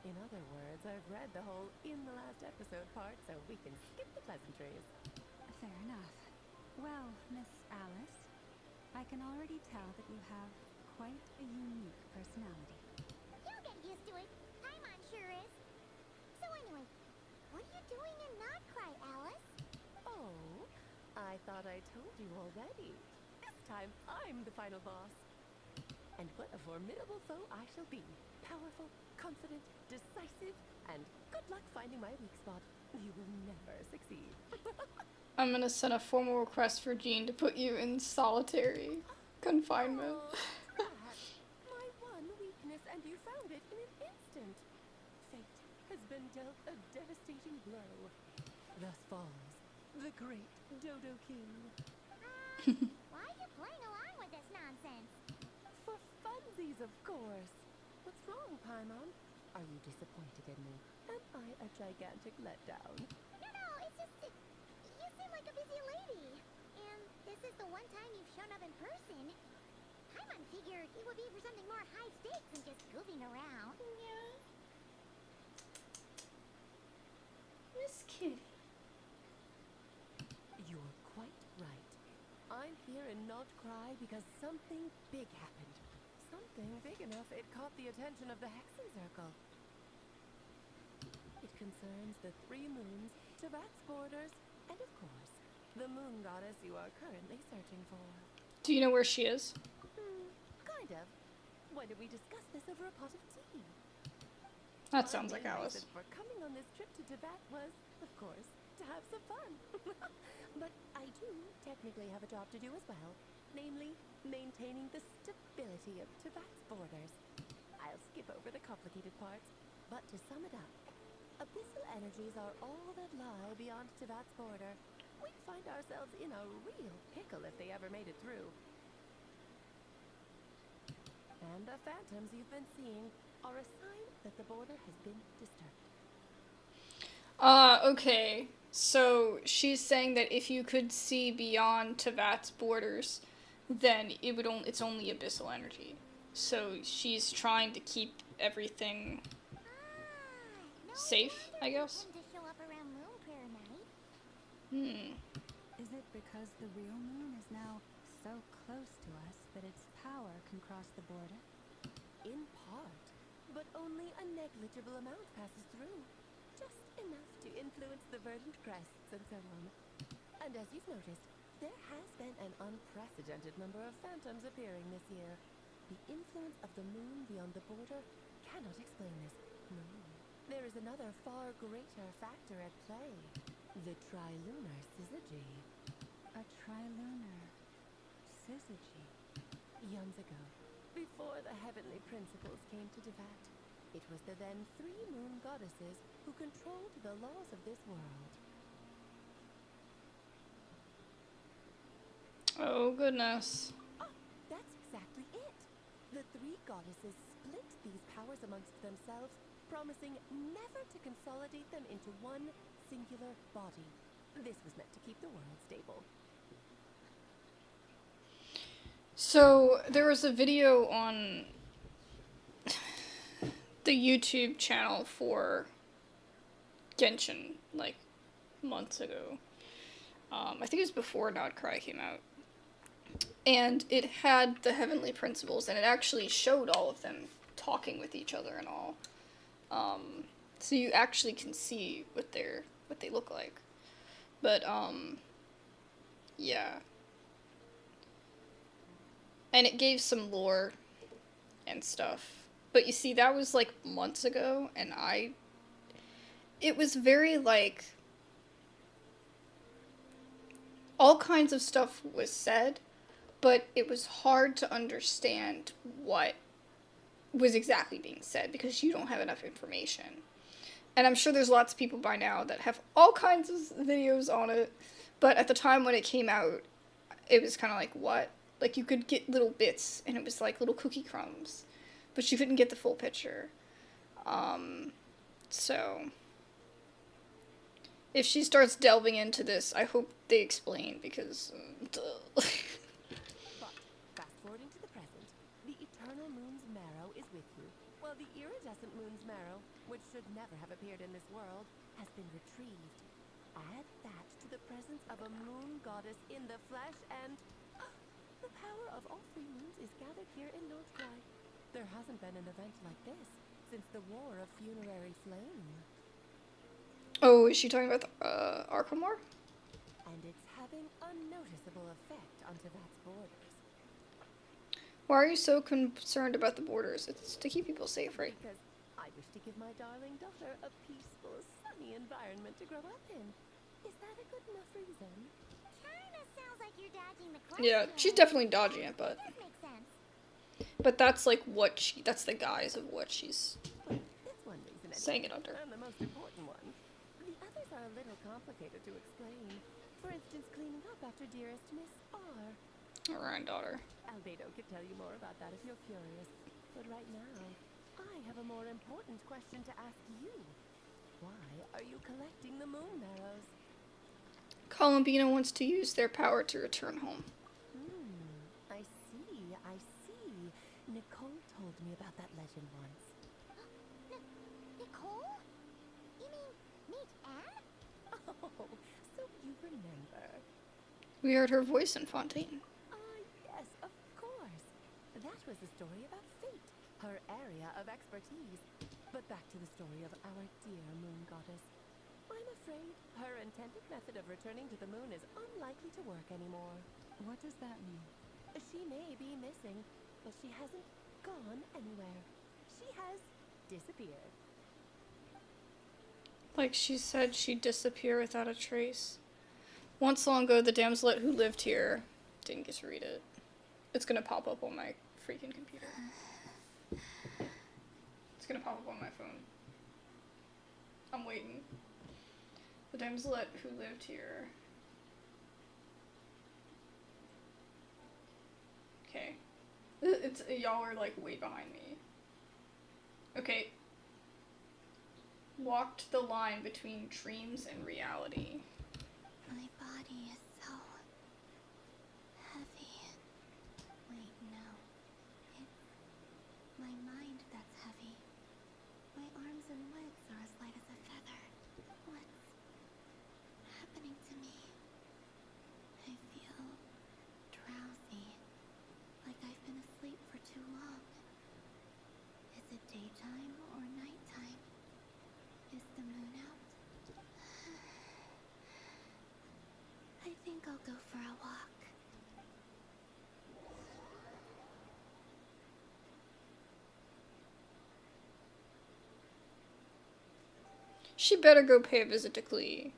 In other words, I've read the whole in the last episode part, so we can skip the pleasantries. Fair enough. Well, Miss Alice, I can already tell that you have quite a unique personality. You'll get used to it. Paimon sure is. So anyway, what are you doing in nod-krai, Alice? Oh, I thought I told you already. This time, I'm the final boss. And what a formidable foe I shall be. Powerful, confident, decisive, and good luck finding my weak spot. You will never succeed. I'm gonna send a formal request for Jean to put you in solitary confinement. Oh, my one weakness, and you found it in an instant. Fate has been dealt a devastating blow. Thus falls the great Dodo King. Why are you playing along with this nonsense? For funsies, of course. What's wrong, Paimon? Are you disappointed in me? Am I a gigantic letdown? No, it's just that you seem like a busy lady. And this is the one time you've shown up in person. Paimon figured it would be for something more high stakes than just goofing around. Yeah. Miss Kitty. You're quite right. I'm here in nod-krai because something big happened. Something big enough it caught the attention of the Hexen Circle. It concerns the three moons, Tibet's borders, and of course, the moon goddess you are currently searching for. Do you know where she is? Kind of. Why don't we discuss this over a pot of tea? That sounds like main Alice. reason for coming on this trip to Tibet was, of course, to have some fun. But I do technically have a job to do as well, namely maintaining the stability of Tibet's borders. I'll skip over the complicated parts, but to sum it up, abyssal energies are all that lie beyond Tibet's border. We'd find ourselves in a real pickle if they ever made it through. And the phantoms you've been seeing are a sign that the border has been disturbed. Okay. So she's saying that if you could see beyond Teyvat's borders, then it's only abyssal energy. So she's trying to keep everything safe, I guess. Is it because the real moon is now so close to us that its power can cross the border? In part, but only a negligible amount passes through. Just enough to influence the verdant crests and so on. And as you've noticed, there has been an unprecedented number of phantoms appearing this year. The influence of the moon beyond the border cannot explain this. No. There is another far greater factor at play. The trilunar syzygy. A trilunar syzygy. Eons ago, before the heavenly principles came to Teyvat, it was the then 3 moon goddesses who controlled the laws of this world. Oh, goodness. Ah, that's exactly it. The 3 goddesses split these powers amongst themselves, promising never to consolidate them into one singular body. This was meant to keep the world stable. So there was a video on the YouTube channel for Genshin, like, months ago. I think it was before nod-krai came out. And it had the heavenly principles, and it actually showed all of them talking with each other and all. So you actually can see what they look like. But, yeah. And it gave some lore and stuff. But you see, that was like months ago, and it was very like, all kinds of stuff was said, but it was hard to understand what was exactly being said because you don't have enough information. And I'm sure there's lots of people by now that have all kinds of videos on it, but at the time when it came out, it was kind of like, what? Like, you could get little bits, and it was like little cookie crumbs, but you couldn't get the full picture. So, if she starts delving into this, I hope they explain, because, But, fast-forwarding to the present, the eternal moon's marrow is with you, while the iridescent moon's marrow, which should never have appeared in this world, has been retrieved. Add that to the presence of a moon goddess in the flesh, and the power of all 3 moons is gathered here in nod-krai. There hasn't been an event like this since the War of Funerary Flame. Oh, is she talking about the, Arkham War? And it's having a noticeable effect on Teyvat's borders. Why are you so concerned about the borders? It's to keep people safe, right? Because I wish to give my darling daughter a peaceful, sunny environment to grow up in. Is that a good enough reason? Kinda sounds like you're dodging the question. Yeah, she's definitely dodging it, but... That makes sense. But that's like that's the guise of what she's That's one reason saying it under. And the most important one. The others are a little complicated to explain. For instance, cleaning up after dearest Miss R. Her granddaughter. Albedo could tell you more about that if you're curious. But right now, I have a more important question to ask you. Why are you collecting the moon marrows? Columbina wants to use their power to return home. I see. Nicole told me about that legend once. Nicole? You mean meet Anne? Oh, so you remember. We heard her voice in Fontaine. Yes, of course. That was the story about fate, her area of expertise. But back to the story of our dear moon goddess. I'm afraid her intended method of returning to the moon is unlikely to work anymore. What does that mean? She may be missing, but she hasn't gone anywhere. She has disappeared. Like she said, she'd disappear without a trace. Once long ago, the damselet who lived here didn't get to read it. It's gonna pop up on my freaking computer. It's gonna pop up on my phone. I'm waiting. The damselet who lived here. Okay. It's y'all are like way behind me. Okay. Walked the line between dreams and reality. My body is so heavy. Wait, no. It's my mind that's heavy. My arms and legs are as light as a feather. What's happening to me? I feel drowsy, like I've been asleep for too long. Is it daytime or nighttime? Is the moon out? I think I'll go for a walk. She better go pay a visit to Klee.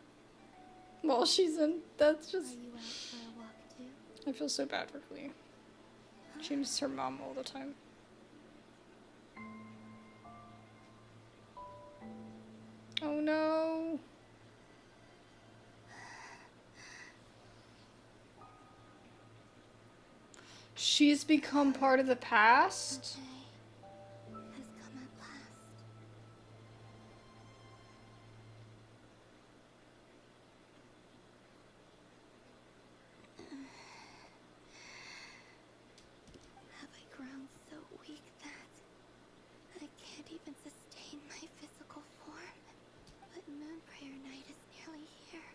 While she's in, that's just... Are you out for a walk too? I feel so bad for Klee. She misses her mom all the time. Oh no. She's become part of the past? Has come at last. Have I grown so weak that I can't even sustain my physical form? But Moon Prayer Night is nearly here.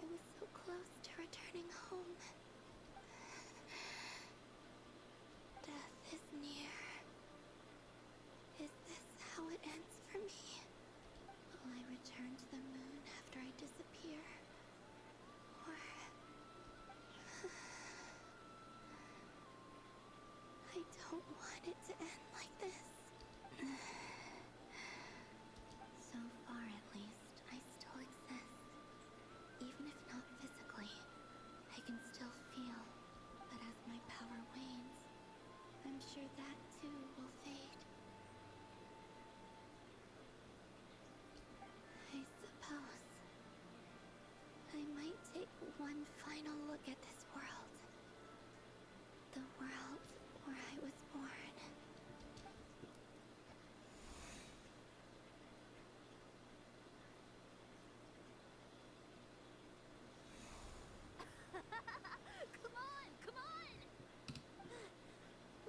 I was so close to returning home. Death is near. Is this how it ends for me? Will I return to the moon after I disappear? Or... I don't want it to end like this. So far, at least, I still exist. Even if not physically, I can still feel. But as my power wanes, I'm sure that too will fade. I suppose I might take one final look at this world. The world where I was born. Come on!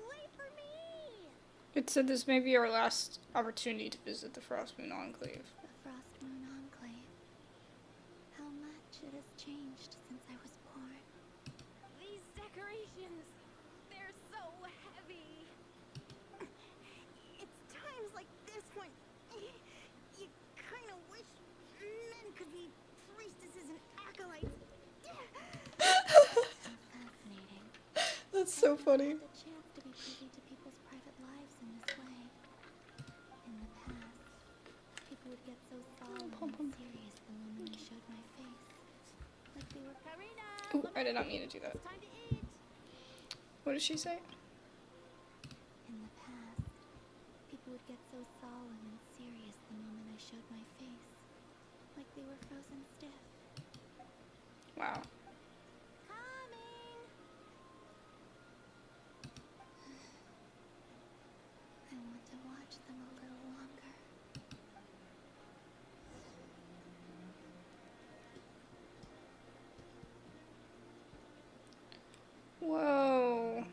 Wait for me! It said this may be our last opportunity to visit the Frost Moon Enclave. The Frost Moon Enclave. How much it has changed since I was born. These decorations, they're so heavy. It's times like this when you kind of wish men could be priestesses and acolytes. Fascinating. That's so funny. The chance to be privy to people's private lives in this way. In the past, people would get so solemn and serious the moment I showed my face. Like they were... Karina! Ooh, I did not mean to do that. It's time to eat! What did she say? In the past, people would get so solemn and serious the moment I showed my face. Like they were frozen stiff. Wow. Coming! I want to watch them a little longer. Whoa.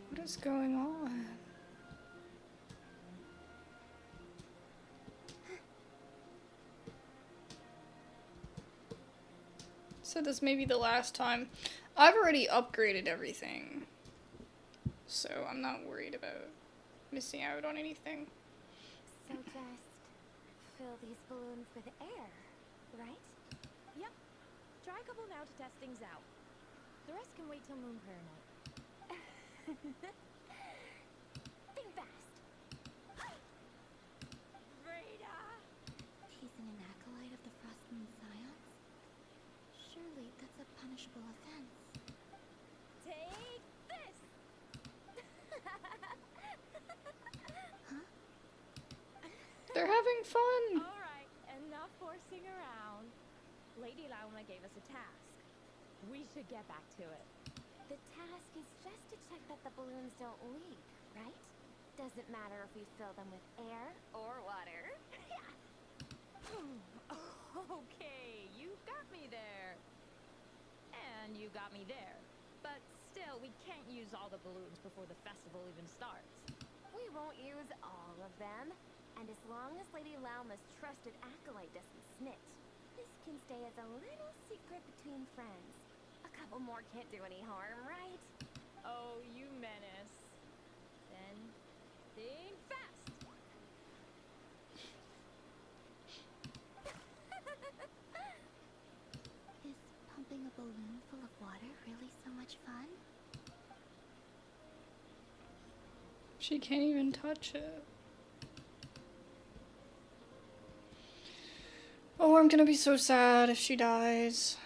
What is going on? So this may be the last time. I've already upgraded everything, so I'm not worried about missing out on anything. So just fill these balloons with air, right? Yep. Try a couple now to test things out. The rest can wait till Moon Prayer Night. Think fast. punishable offense. Take this! Huh? They're having fun. Alright, enough horsing around. Lady Lauma gave us a task. We should get back to it. The task is just to check that the balloons don't leak, right? Doesn't matter if we fill them with air or water. Okay, you got me there. And you got me there. But still, we can't use all the balloons before the festival even starts. We won't use all of them. And as long as Lady Lauma's trusted acolyte doesn't snitch, this can stay as a little secret between friends. A couple more can't do any harm, right? Oh, you menace. Then, think fast! Is pumping a balloon full of water really so much fun? She can't even touch it. Oh, I'm gonna be so sad if she dies.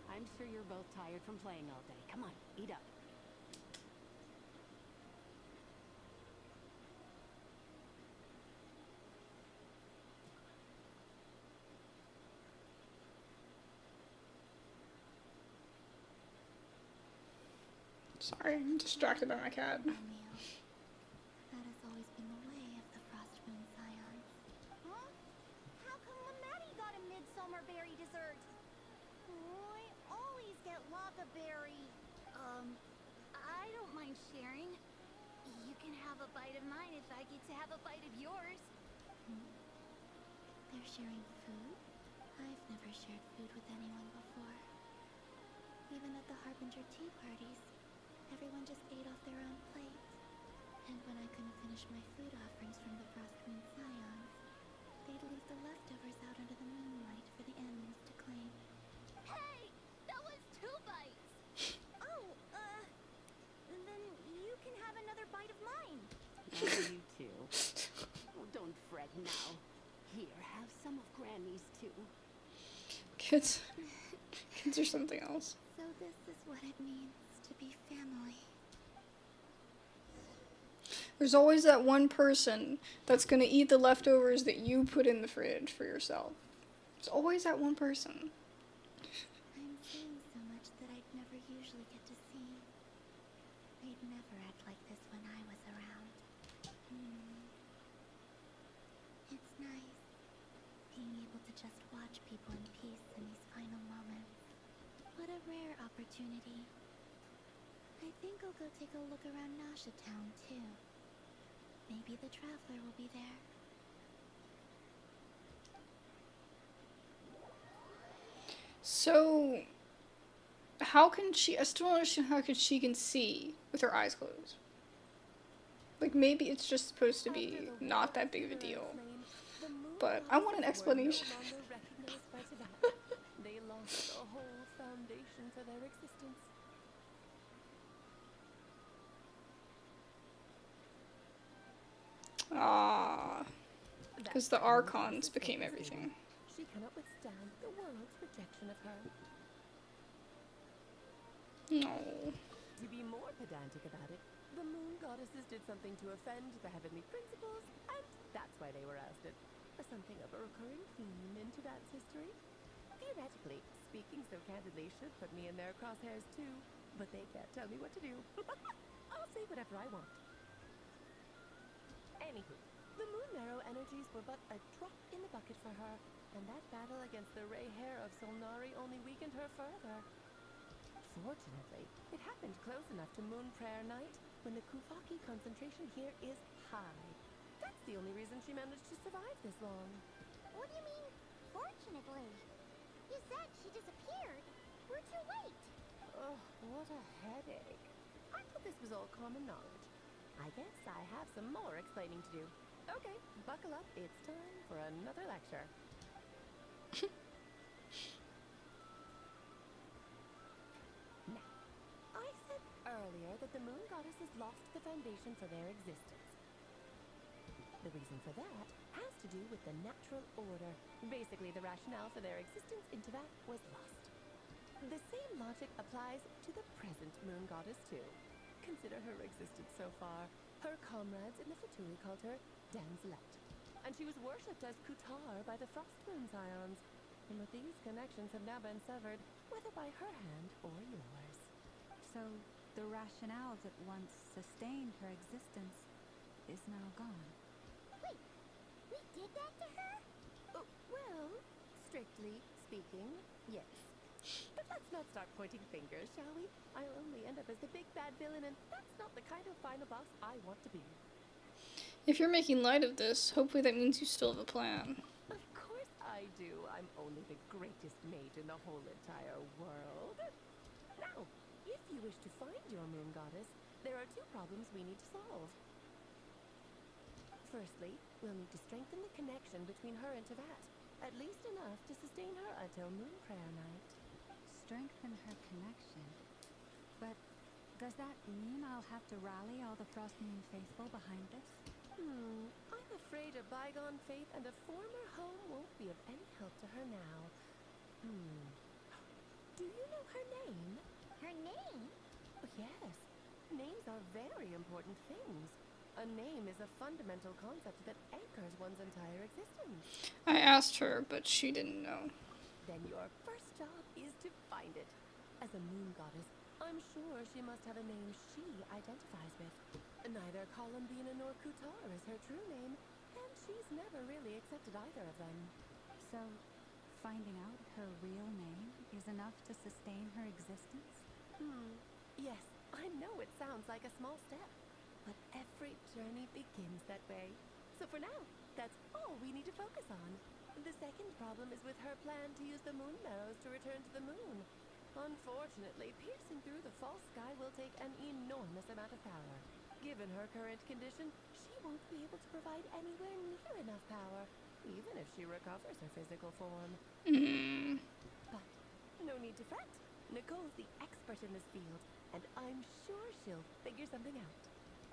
I'm sure you're both tired from playing all day. Come on, eat up. Sorry, I'm distracted by my cat. Romeo, that has always been the way of the Frostmoon Scions. Huh? How come Maddie got a midsummer berry dessert? Oh, I always get loggerberry. I don't mind sharing. You can have a bite of mine if I get to have a bite of yours. They're sharing food? I've never shared food with anyone before. Even at the Harbinger tea parties, everyone just ate off their own plate. And when I couldn't finish my food offerings from the Frostmoon Scions, they'd leave the leftovers out under the moonlight for the animals to claim. Hey! That was 2 bites! Oh, then you can have another bite of mine. And you too. Oh, don't fret now. Here, have some of Granny's too. Kids are something else. So this is what it means to be family. There's always that one person that's gonna eat the leftovers that you put in the fridge for yourself. There's always that one person. I'm seeing so much that I'd never usually get to see. They'd never act like this when I was around. It's nice being able to just watch people in peace in these final moments. What a rare opportunity. I think I'll go take a look around Nasha Town too. Maybe the Traveler will be there. So, how can she, I still don't understand how she can see with her eyes closed. Like, maybe it's just supposed to be not that big of a deal. But I want an explanation. They lost the whole foundation for their existence. Ah, because the Archons became everything. She cannot withstand the world's rejection of her. No. To be more pedantic about it, the moon goddesses did something to offend the heavenly principles, and that's why they were ousted. Something of a recurring theme in Tibet's history. Theoretically, speaking so candidly should put me in their crosshairs too, but they can't tell me what to do. I'll say whatever I want. Anywho, the moon marrow energies were but a drop in the bucket for her, and that battle against the Ray Hair of Solnari only weakened her further. Fortunately, it happened close enough to Moon Prayer Night, when the Kufaki concentration here is high. That's the only reason she managed to survive this long. What do you mean, fortunately? You said she disappeared. Where'd you wait? Oh, what a headache. I thought this was all common knowledge. I guess I have some more explaining to do. Okay, buckle up. It's time for another lecture. Now, I said earlier aware that the moon goddesses lost the foundation for their existence. The reason for that has to do with the natural order. Basically, the rationale for their existence in Teyvat was lost. The same logic applies to the present moon goddess too. Consider her existence so far. Her comrades in the Fatui called her Damselette, and she was worshipped as Kutar by the Frost Moon Scions. And with these connections have now been severed, whether by her hand or yours. So, the rationale that once sustained her existence is now gone. Wait, we did that to her? Well, strictly speaking, yes. But let's not start pointing fingers, shall we? I'll only end up as the big bad villain, and that's not the kind of final boss I want to be. If you're making light of this, hopefully that means you still have a plan. Of course I do. I'm only the greatest mage in the whole entire world. Now, if you wish to find your moon goddess, there are two problems we need to solve. Firstly, we'll need to strengthen the connection between her and Teyvat, at least enough to sustain her until Moon Prayer Night. Strengthen her connection? But does that mean I'll have to rally all the Frost Moon faithful behind this? I'm afraid a bygone faith and a former home won't be of any help to her now. Do you know her name? Her name? Oh, yes. Names are very important things. A name is a fundamental concept that anchors one's entire existence. I asked her, but she didn't know. Then your first job is to find it. As a moon goddess, I'm sure she must have a name she identifies with. Neither Columbina nor Kutar is her true name, and she's never really accepted either of them. So, finding out her real name is enough to sustain her existence? Yes, I know it sounds like a small step, but every journey begins that way. So for now, that's all we need to focus on. The second problem is with her plan to use the moon marrows to return to the moon. Unfortunately, piercing through the false sky will take an enormous amount of power. Given her current condition, she won't be able to provide anywhere near enough power, even if she recovers her physical form. But no need to fret. Nicole's the expert in this field, and I'm sure she'll figure something out.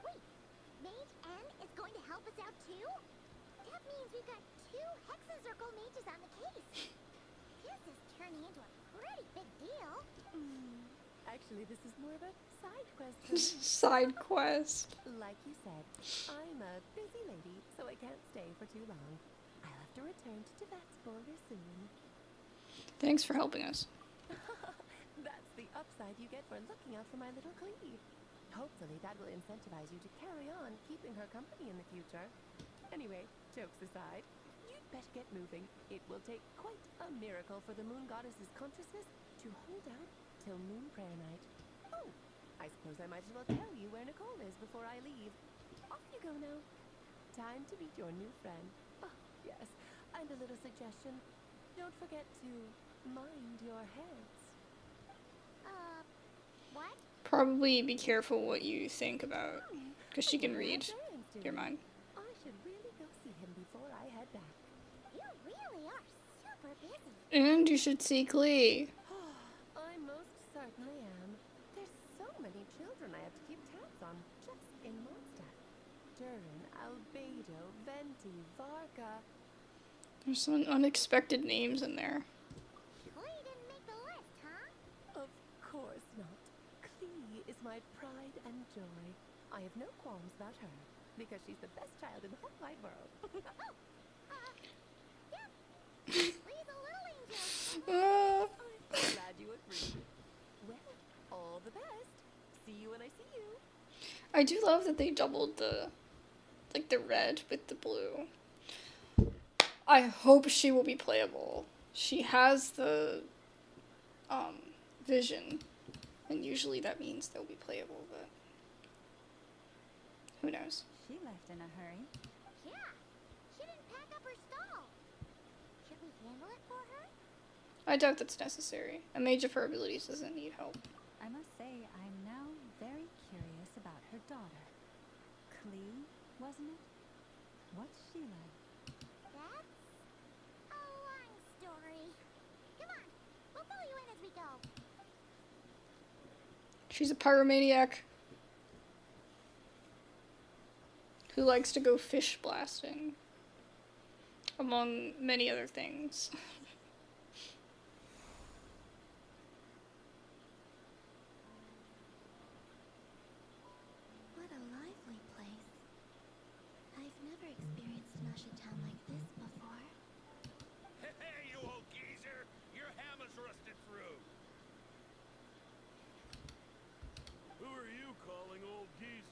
Wait, Mage N is going to help us out too? That means we've got 2 Hexacircle mages on the case. This is turning into a pretty big deal. Actually, this is more of a side quest for me. Side quest. Like you said, I'm a busy lady, so I can't stay for too long. I'll have to return to Teyvat's border soon. Thanks for helping us. That's the upside you get for looking out for my little Clee. Hopefully that will incentivize you to carry on keeping her company in the future. Anyway, jokes aside, you'd better get moving. It will take quite a miracle for the moon goddess's consciousness to hold out till Moon Prayer Night. Oh, I suppose I might as well tell you where Nicole is before I leave. Off you go now. Time to meet your new friend. Oh, yes, and a little suggestion. Don't forget to mind your heads. What? Probably be careful what you think about, because she can read your mind. I should really go see him before I head back. You really are super busy. And you should see Glee. I most certainly am. There's so many children I have to keep tabs on just in Mondstadt. Durin, Albedo, Venti, Varka. There's some unexpected names in there. Clee didn't make the list, huh? Of course not. Clee is my pride and joy. I have no qualms about her, because she's the best child in the whole wide world. Yeah. Clee's a little angel. I'm glad you agree. Well, all the best. See you when I see you. I do love that they doubled the red with the blue. I hope she will be playable. She has the vision, and usually that means they'll be playable, but who knows? She left in a hurry. Yeah. She didn't pack up her stall. Should we handle it for her? I doubt that's necessary. A mage of her abilities doesn't need help. I must say, I'm now very curious about her daughter. Clee, wasn't it? What's she like? That's a long story. Come on, we'll fill you in as we go. She's a pyromaniac. who likes to go fish blasting, among many other things. What a lively place. I've never experienced Nasha Town like this before. Hey, you old geezer! Your hammer's rusted through! Who are you calling old geezer?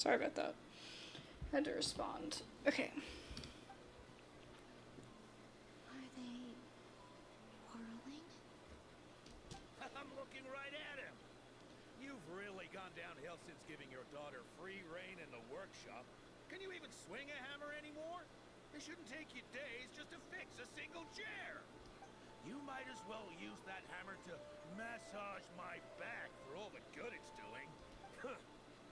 Sorry about that. Had to respond. Okay. Are they quarreling? I'm looking right at him. You've really gone downhill since giving your daughter free rein in the workshop. Can you even swing a hammer anymore? It shouldn't take you days just to fix a single chair. You might as well use that hammer to massage my back for all the good it's doing.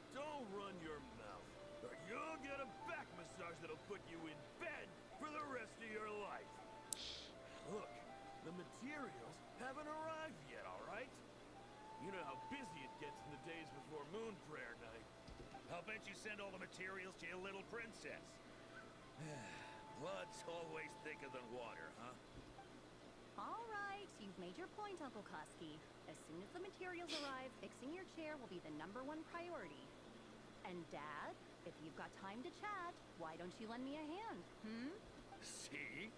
Don't run your mouth, or you'll get a back massage that'll put you in bed for the rest of your life. Look, the materials haven't arrived yet, all right? You know how busy it gets in the days before Moon Prayer Night. I'll bet you send all the materials to your little princess. Blood's always thicker than water, huh? All right, you've made your point, Uncle Koski. As soon as the materials arrive, fixing your chair will be the #1 priority. And Dad, if you've got time to chat, why don't you lend me a hand, See?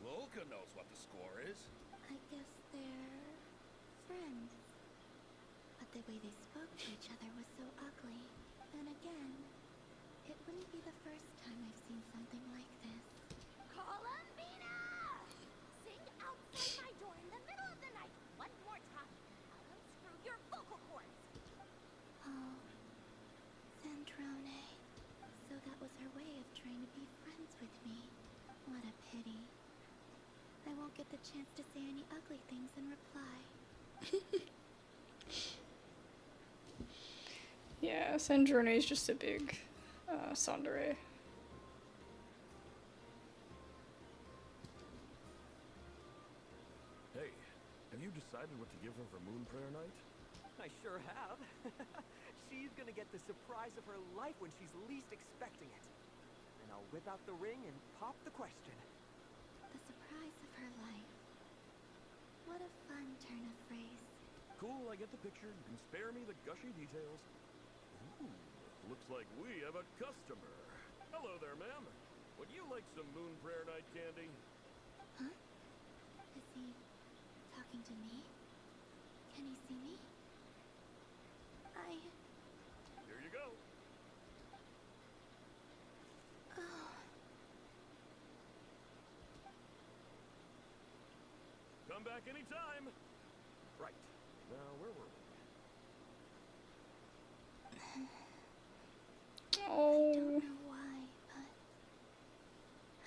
Lolka knows what the score is. I guess they're friends. But the way they spoke to each other was so ugly. And again, it wouldn't be the first time I've seen something like this. Columbina! Sing outside my door in the middle of the night one more time. I'll unscrew your vocal cords. Oh, Sandrone. So that was her way of trying to be friends with me. What a pity. I won't get the chance to say any ugly things in reply. Yeah, Sandrone is just a big tsundere. Hey, have you decided what to give her for Moon Prayer Night? I sure have. She's gonna get the surprise of her life when she's least expecting it. And I'll whip out the ring and pop the question. The surprise of her life. What a fun turn of phrase. Cool, I get the picture. You can spare me the gushy details. Ooh, looks like we have a customer. Hello there, ma'am. Would you like some Moon Prayer Night candy? Huh? Is he talking to me? Can he see me? Here you go. Oh. Come back anytime. Right. Now, where were we? Oh. I don't know why, but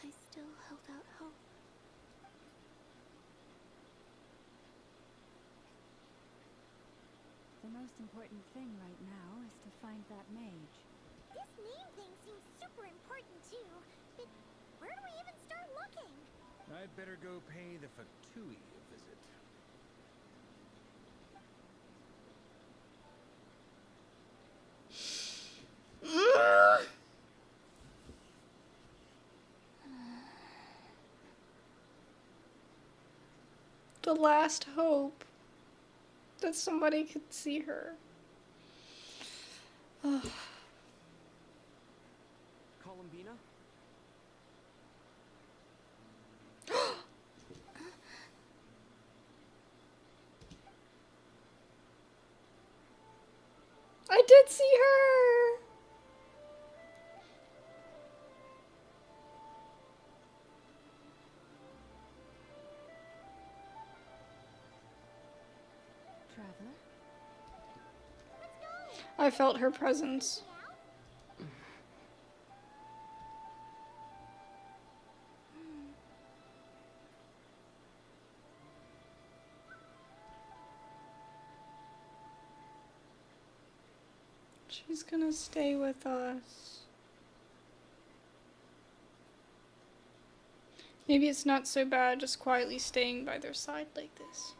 I still held out hope. The most important thing right now is to find that mage. This name thing seems super important too. But where do we even start looking? I'd better go pay the Fatui a visit. The last hope that somebody could see her. Columbina? I did see her! Traveler? I felt her presence. She's gonna stay with us. Maybe it's not so bad just quietly staying by their side like this.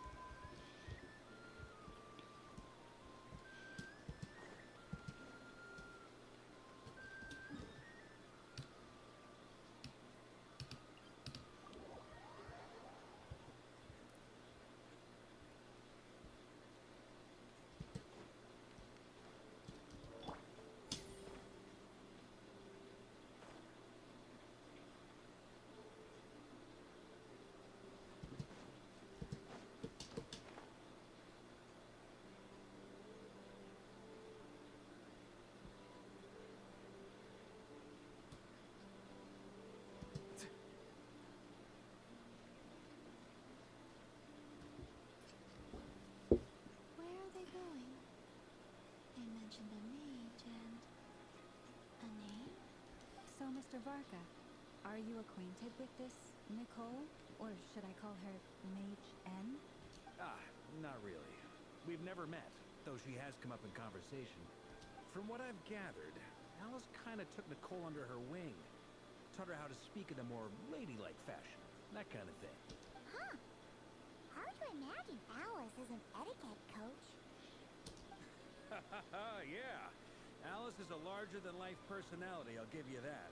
Where are they going? They mentioned a mage and a name? So, Mr. Varka, are you acquainted with this Nicole? Or should I call her Mage N? Not really. We've never met, though she has come up in conversation. From what I've gathered, Alice kind of took Nicole under her wing. Taught her how to speak in a more ladylike fashion. That kind of thing. Huh. Hard to imagine Alice as an etiquette coach. Yeah. Alice is a larger-than-life personality, I'll give you that.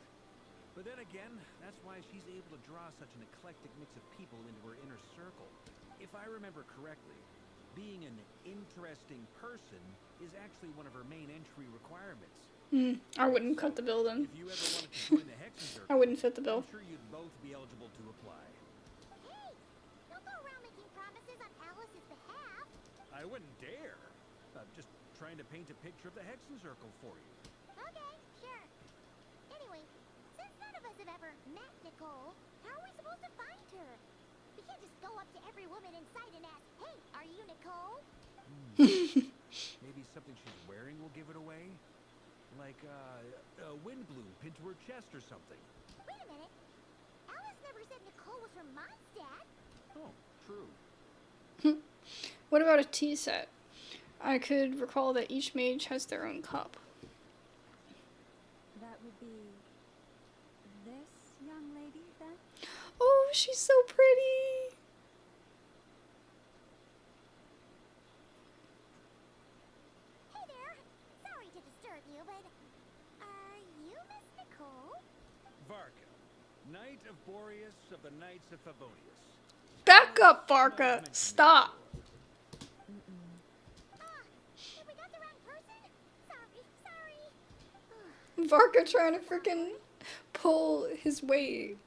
But then again, that's why she's able to draw such an eclectic mix of people into her inner circle. If I remember correctly, being an interesting person is actually one of her main entry requirements. I wouldn't cut the bill then. If you ever wanted to join the Hexen Circle, I wouldn't fit the bill. I'm sure you'd both be eligible to apply. Hey! Don't go around making promises on Alice's behalf. I wouldn't dare. I'm just trying to paint a picture of the Hexen Circle for you. Okay, sure. Anyway, since none of us have ever met Nicole, how are we supposed to find her? We can't just go up to every woman in sight and ask, hey, are you Nicole? Maybe something she's wearing will give it away? Like, a wind bloom pinned to her chest or something. Wait a minute. Alice never said Nicole was from Mondstadt. Oh, true. What about a tea set? I could recall that each mage has their own cup. That would be this young lady, then? Oh, she's so pretty! Hey there. Sorry to disturb you, but are you Miss Nicole? Varka, Knight of Boreas of the Knights of Favonius. Back up, Varka! Stop! If we got the wrong person? Sorry. Varka trying to freaking pull his weight.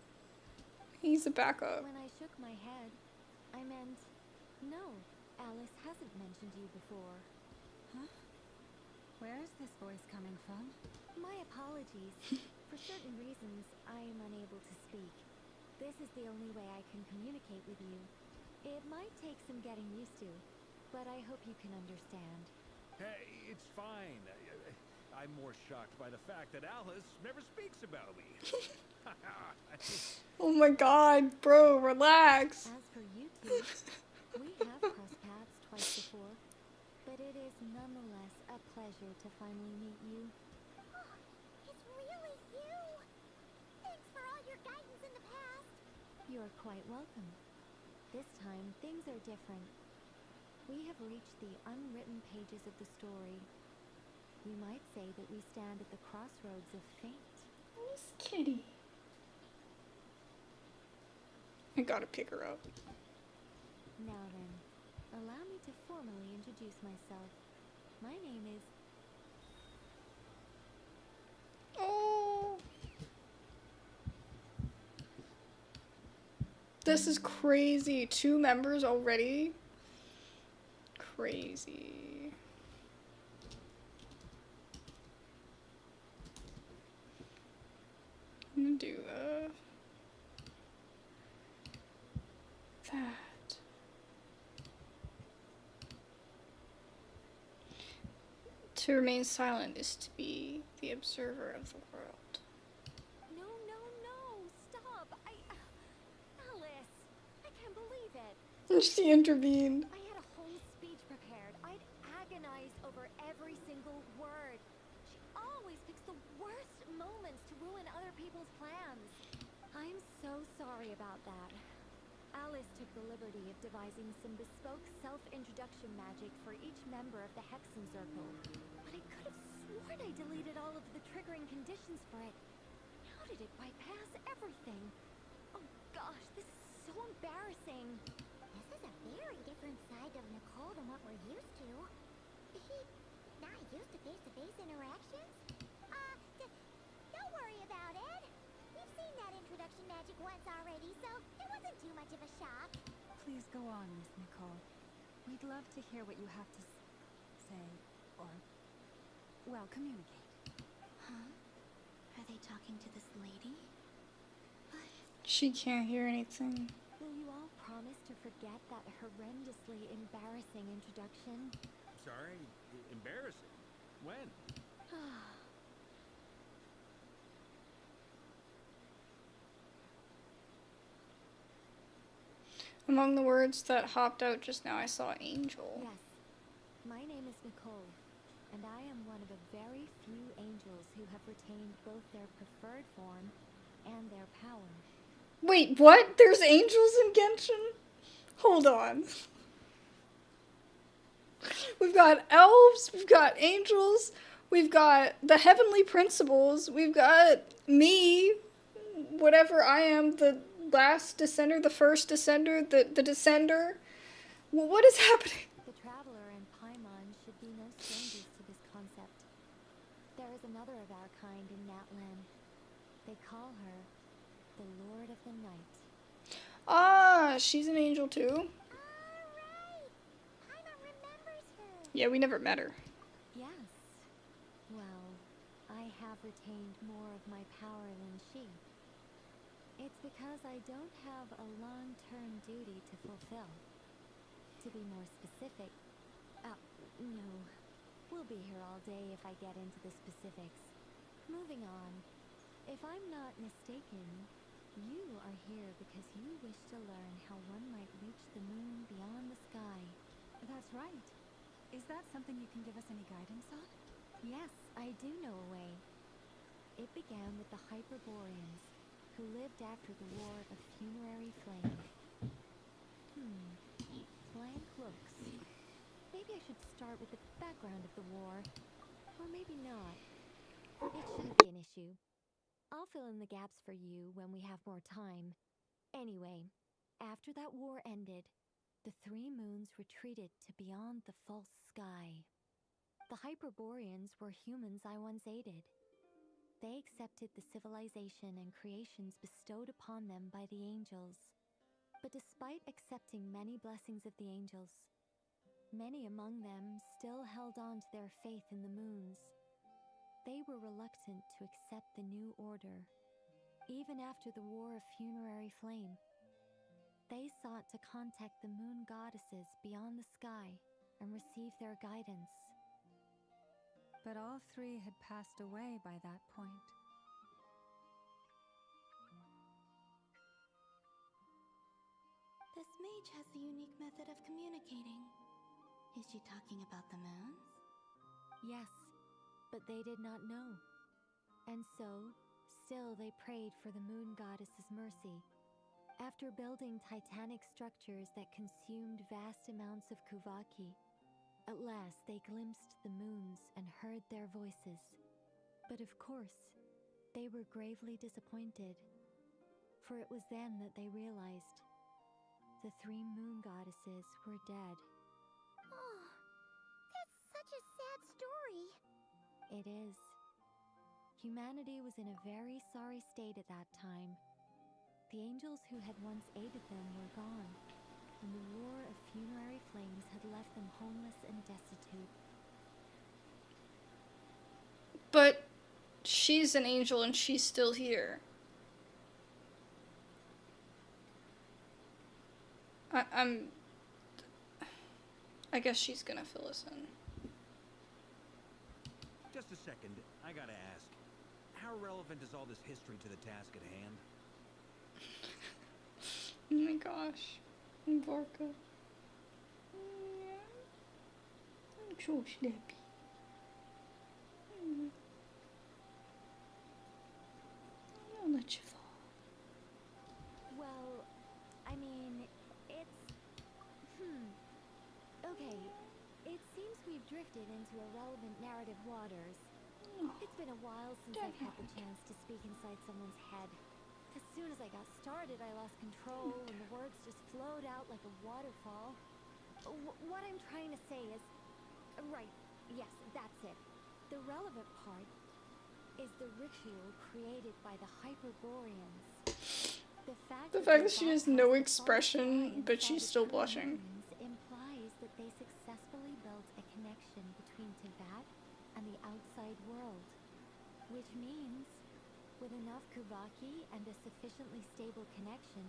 He's a backup. When I shook my head, I meant, no, Alice hasn't mentioned you before. Huh? Where is this voice coming from? My apologies. For certain reasons, I am unable to speak. This is the only way I can communicate with you. It might take some getting used to, but I hope you can understand. Hey, it's fine. I'm more shocked by the fact that Alice never speaks about me. Oh my god, bro, relax. As for you two, we have crossed paths twice before, but it is nonetheless a pleasure to finally meet you. It's really you. Thanks for all your guidance in the past. You're quite welcome. This time, things are different. We have reached the unwritten pages of the story. You might say that we stand at the crossroads of fate. Miss Kitty. I gotta pick her up. Now then, allow me to formally introduce myself. My name is... Oh. This is crazy. 2 members already? Crazy. do that. To remain silent is to be the observer of the world. No, no, no! Stop! Alice! I can't believe it! She intervened. I had a whole speech prepared. I'd agonized over every single word. She always picks the worst moments to ruin other people's plans. I'm so sorry about that. Alice took the liberty of devising some bespoke self-introduction magic for each member of the Hexen Circle. But I could have sworn I deleted all of the triggering conditions for it. How did it bypass everything? Oh gosh, this is so embarrassing. This is a very different side of Nicole than what we're used to. Is she not used to face-to-face interactions? Don't worry about it. We've seen that introduction magic once already, so it wasn't too much of a shock. Please go on, Miss Nicole. We'd love to hear what you have to say, or, well, communicate. Huh? Are they talking to this lady? She can't hear anything. Will you all promise to forget that horrendously embarrassing introduction? Sorry? Embarrassing? When? Among the words that hopped out just now, I saw angel. Yes. My name is Nicole, and I am one of a very few angels who have retained both their preferred form and their power. Wait, what? There's angels in Genshin? Hold on. We've got elves, we've got angels, we've got the heavenly principles, we've got me, whatever I am, the last descender, the first descender, the descender. Well, what is happening? The Traveler and Paimon should be no strangers to this concept. There is another of our kind in Natlan. They call her the Lord of the Night. Ah, she's an angel too. Alright! Paimon remembers her. Yeah, we never met her. Yes. Well, I have retained more of my power than she. It's because I don't have a long-term duty to fulfill. To be more specific, no. We'll be here all day if I get into the specifics. Moving on. If I'm not mistaken, you are here because you wish to learn how one might reach the moon beyond the sky. That's right. Is that something you can give us any guidance on? Yes, I do know a way. It began with the Hyperboreans, who lived after the War of Funerary Flame. Blank looks. Maybe I should start with the background of the war. Or maybe not. It shouldn't be an issue. I'll fill in the gaps for you when we have more time. Anyway, after that war ended, the three moons retreated to beyond the false sky. The Hyperboreans were humans I once aided. They accepted the civilization and creations bestowed upon them by the angels. But despite accepting many blessings of the angels, many among them still held on to their faith in the moons. They were reluctant to accept the new order, even after the War of Funerary Flame. They sought to contact the moon goddesses beyond the sky and receive their guidance. But all three had passed away by that point. This mage has a unique method of communicating. Is she talking about the moons? Yes, but they did not know. And so, still they prayed for the moon goddess's mercy. After building titanic structures that consumed vast amounts of Kuvaki, at last they glimpsed the moons and heard their voices. But of course, they were gravely disappointed. For it was then that they realized the three moon goddesses were dead. Oh, that's such a sad story. It is. Humanity was in a very sorry state at that time. The angels who had once aided them were gone, and the War of Funerary Flames had left them homeless and destitute. But she's an angel and she's still here. I guess she's gonna fill us in. Just a second, I gotta ask. How relevant is all this history to the task at hand? Oh my gosh. Vorka. I'm so sleepy. I'll let you fall. Well, I mean, it's... Okay, it seems we've drifted into irrelevant narrative waters. It's been a while since I've had the chance to speak inside someone's head. As soon as I got started, I lost control, and the words just flowed out like a waterfall. What I'm trying to say is... Right, yes, that's it. The relevant part is the ritual created by the Hyperboreans. The fact that she has no expression, but she's still blushing. Implies that they successfully built a connection between Teyvat and the outside world. Which means, with enough Kuvaki and a sufficiently stable connection,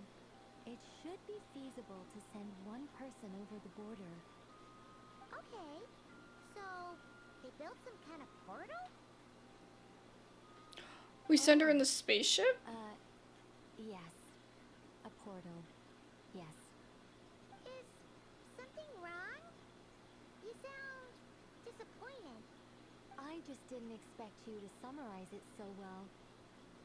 it should be feasible to send one person over the border. Okay, so they built some kind of portal? We send her in the spaceship? Yes. A portal. Yes. Is something wrong? You sound disappointed. I just didn't expect you to summarize it so well.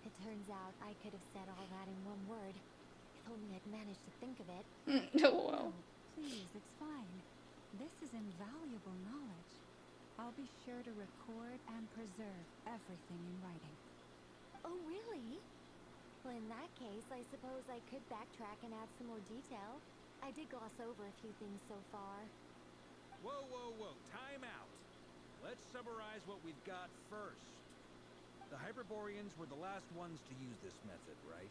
It turns out I could have said all that in one word, if only I'd managed to think of it. Oh, well. Please, it's fine. This is invaluable knowledge. I'll be sure to record and preserve everything in writing. Oh, really? Well, in that case, I suppose I could backtrack and add some more detail. I did gloss over a few things so far. Whoa, whoa, whoa, time out. Let's summarize what we've got first. The Hyperboreans were the last ones to use this method, right?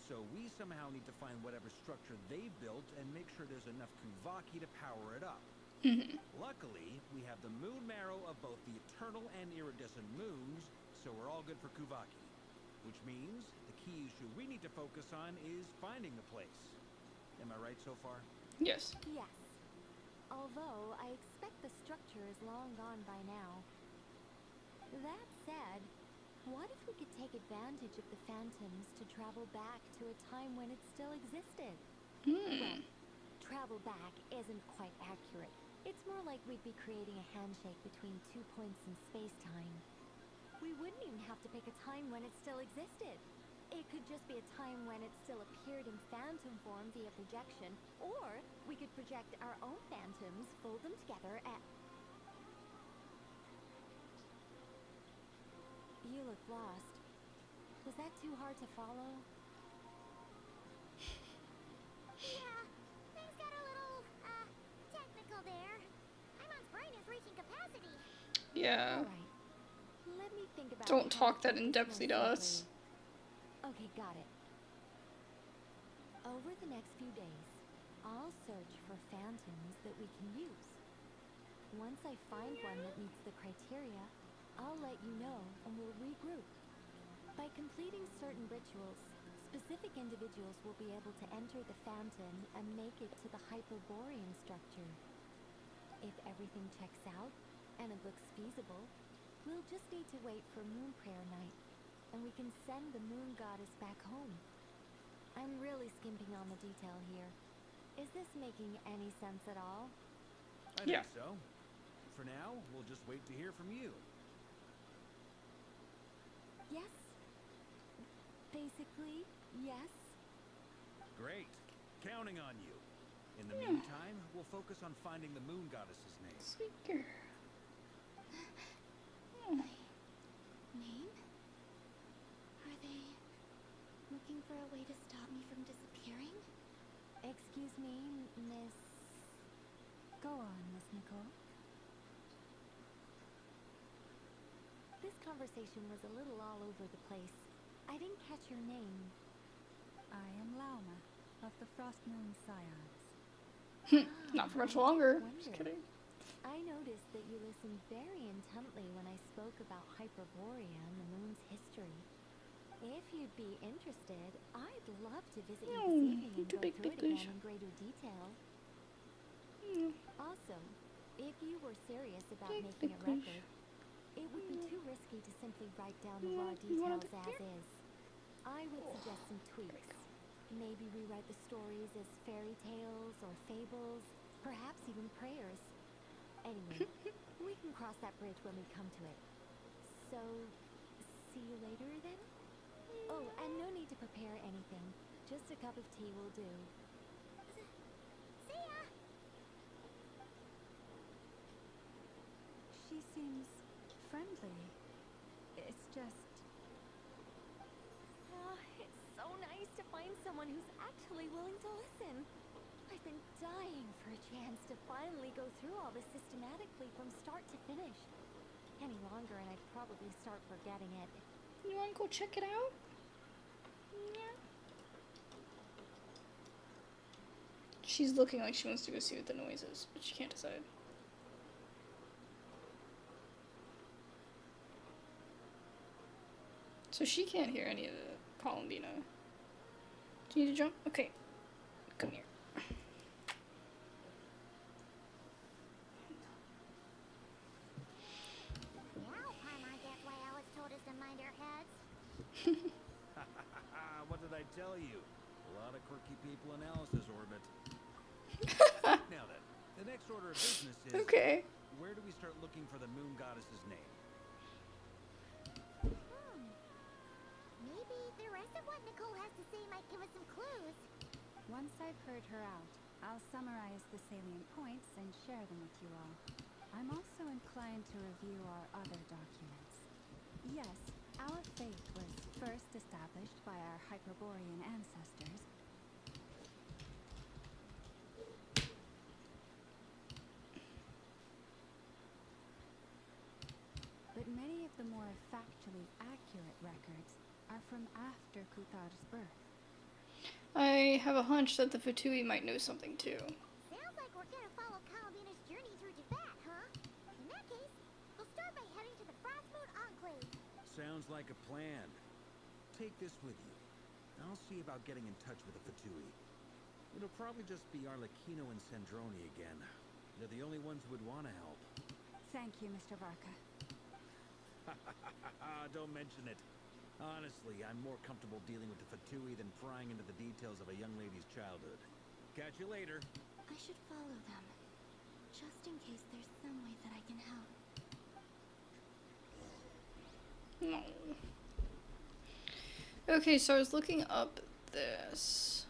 So we somehow need to find whatever structure they built and make sure there's enough Kuvaki to power it up. Luckily, we have the moon marrow of both the eternal and iridescent moons, so we're all good for Kuvaki. Which means the key issue we need to focus on is finding the place. Am I right so far? Yes. Yes. Although, I expect the structure is long gone by now. That said, what if we could take advantage of the phantoms to travel back to a time when it still existed? Well, travel back isn't quite accurate. It's more like we'd be creating a handshake between 2 points in space-time. We wouldn't even have to pick a time when it still existed. It could just be a time when it still appeared in phantom form via projection, or we could project our own phantoms, fold them together, and... You look lost. Was that too hard to follow? Yeah, things got a little, technical there. Imon's brain is reaching capacity. Yeah. Alright. Let me think about Don't how talk that keep in this depthly more to simply. us. Okay, got it. Over the next few days, I'll search for phantoms that we can use. Once I find one that meets the criteria, I'll let you know and we'll regroup. By completing certain rituals, specific individuals will be able to enter the phantom and make it to the Hyperborean structure. If everything checks out, and it looks feasible, we'll just need to wait for Moon Prayer Night, and we can send the Moon Goddess back home. I'm really skimping on the detail here. Is this making any sense at all? I think so. For now, we'll just wait to hear from you. Yes. Basically, yes. Great. Counting on you. In the meantime, we'll focus on finding the Moon Goddess's name. Sweet girl. Name? Are they looking for a way to stop me from disappearing? Excuse me, Miss... Go on, Miss Nicole. This conversation was a little all over the place. I didn't catch your name. I am Lauma, of the Frost Moon Scions. Not for much longer. Wonder. Just kidding. I noticed that you listened very intently when I spoke about Hyperborea and the moon's history. If you'd be interested, I'd love to visit you this evening and go through it again in greater detail. Awesome. If you were serious about making a record, it would be too risky to simply write down the raw details as is. I would suggest some tweaks. Maybe rewrite the stories as fairy tales or fables, perhaps even prayers. Anyway, we can cross that bridge when we come to it. So, see you later then? Oh, and no need to prepare anything. Just a cup of tea will do. See ya! She seems friendly. It's just... It's so nice to find someone who's actually willing to listen. I've been dying for a chance to finally go through all this systematically from start to finish. Any longer and I'd probably start forgetting it. You wanna go check it out? Yeah. She's looking like she wants to go see what the noise is, but she can't decide. So she can't hear any of the Columbina. Do you need to jump? Okay. Come here. Now, Paimon gets why Alice told us to mind our heads. What did I tell you? A lot of quirky people in Alice's orbit. Now then, the next order of business is... Okay. Where do we start looking for the moon goddess's name? Maybe the rest of what Nicole has to say might give us some clues. Once I've heard her out, I'll summarize the salient points and share them with you all. I'm also inclined to review our other documents. Yes, our faith was first established by our Hyperborean ancestors. But many of the more factually accurate records are from after Kuthar's birth. I have a hunch that the Fatui might know something too. Sounds like we're gonna follow Calabina's journey through Tibet, huh? In that case, we'll start by heading to the Frostmoon Enclave. Sounds like a plan. Take this with you. I'll see about getting in touch with the Fatui. It'll probably just be Arlecchino and Sandroni again. They're the only ones who would want to help. Thank you, Mr. Varka. Don't mention it. Honestly, I'm more comfortable dealing with the Fatui than prying into the details of a young lady's childhood. Catch you later. I should follow them, just in case there's some way that I can help. No. Okay, so I was looking up this.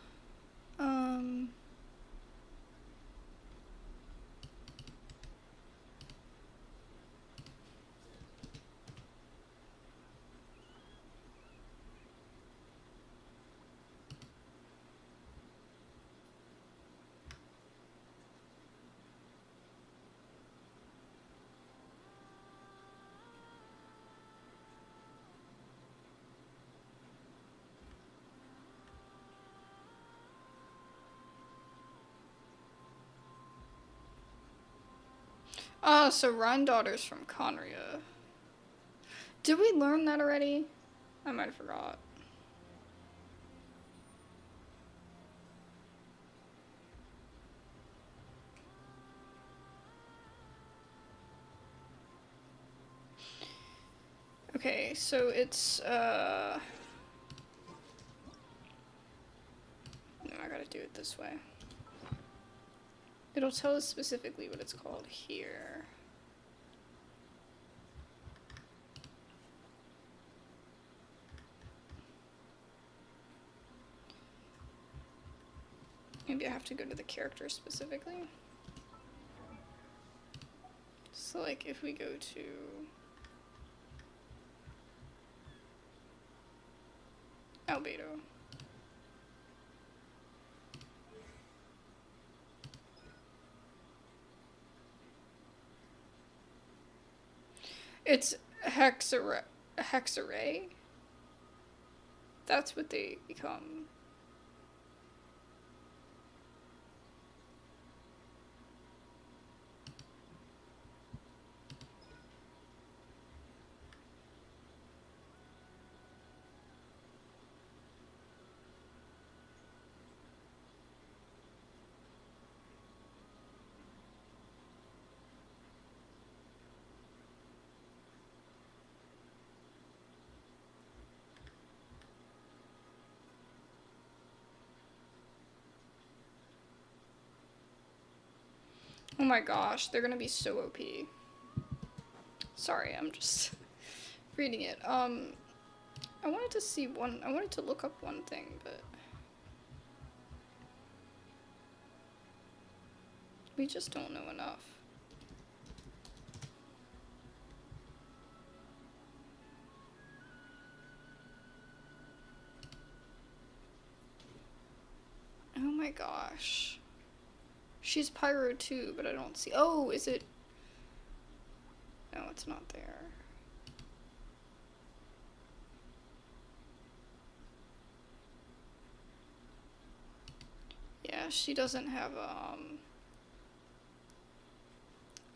Oh, so Run Daughter's from Conria. Did we learn that already? I might have forgot. Okay, so it's, no, I gotta do it this way. It'll tell us specifically what it's called here. Maybe I have to go to the character specifically. So like if we go to Albedo. It's hexarray. That's what they become. my gosh, they're gonna be so OP. Sorry, I'm just reading it. I wanted to look up one thing, but we just don't know enough. Oh my gosh. She's pyro too, but I don't see. Oh, is it? No, it's not there. Yeah, she doesn't have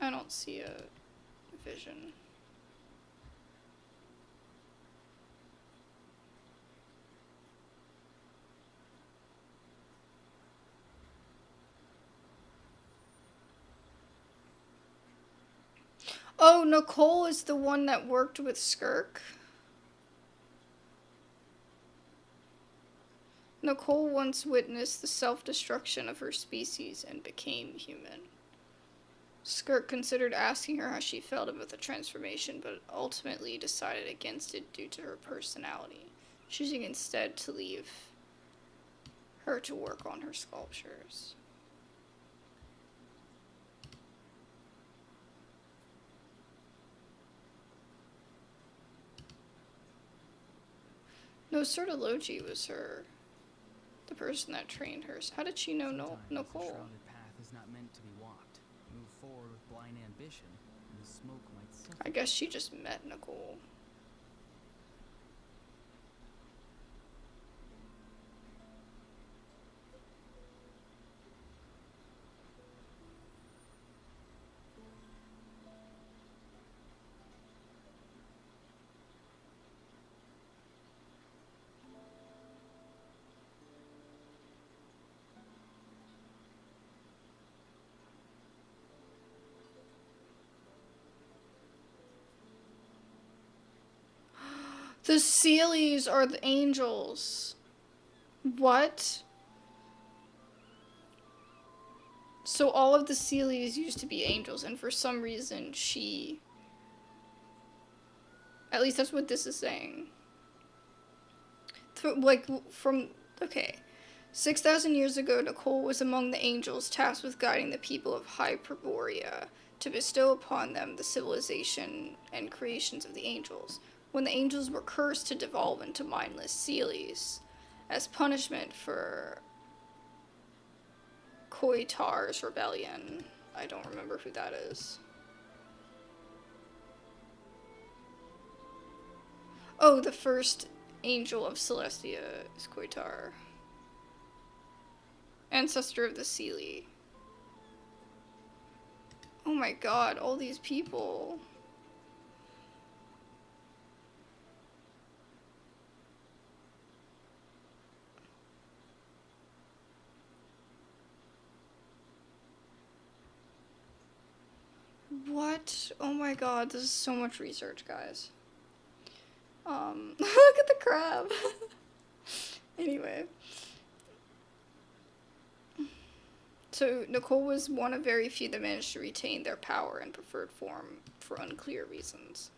I don't see a vision. Oh, Nicole is the one that worked with Skirk. Nicole once witnessed the self-destruction of her species and became human. Skirk considered asking her how she felt about the transformation, but ultimately decided against it due to her personality, choosing instead to leave her to work on her sculptures. No, Sortologi was the person that trained her. So how did she know Nicole? The shrouded path is not meant to be walked. Move forward with blind ambition, and the smoke might suffocate. I guess she just met Nicole. The Sealies are the angels. What? So all of the Sealies used to be angels, and for some reason she... At least that's what this is saying. Okay. 6,000 years ago, Nicole was among the angels tasked with guiding the people of Hyperborea to bestow upon them the civilization and creations of the angels. When the angels were cursed to devolve into mindless Sealies, as punishment for Koitar's rebellion. I don't remember who that is. Oh, the first angel of Celestia is Koitar. Ancestor of the Sealy. Oh my god, all these people. What? Oh my god, this is so much research, guys. Look at the crab. Anyway. So, Nicole was one of very few that managed to retain their power and preferred form for unclear reasons.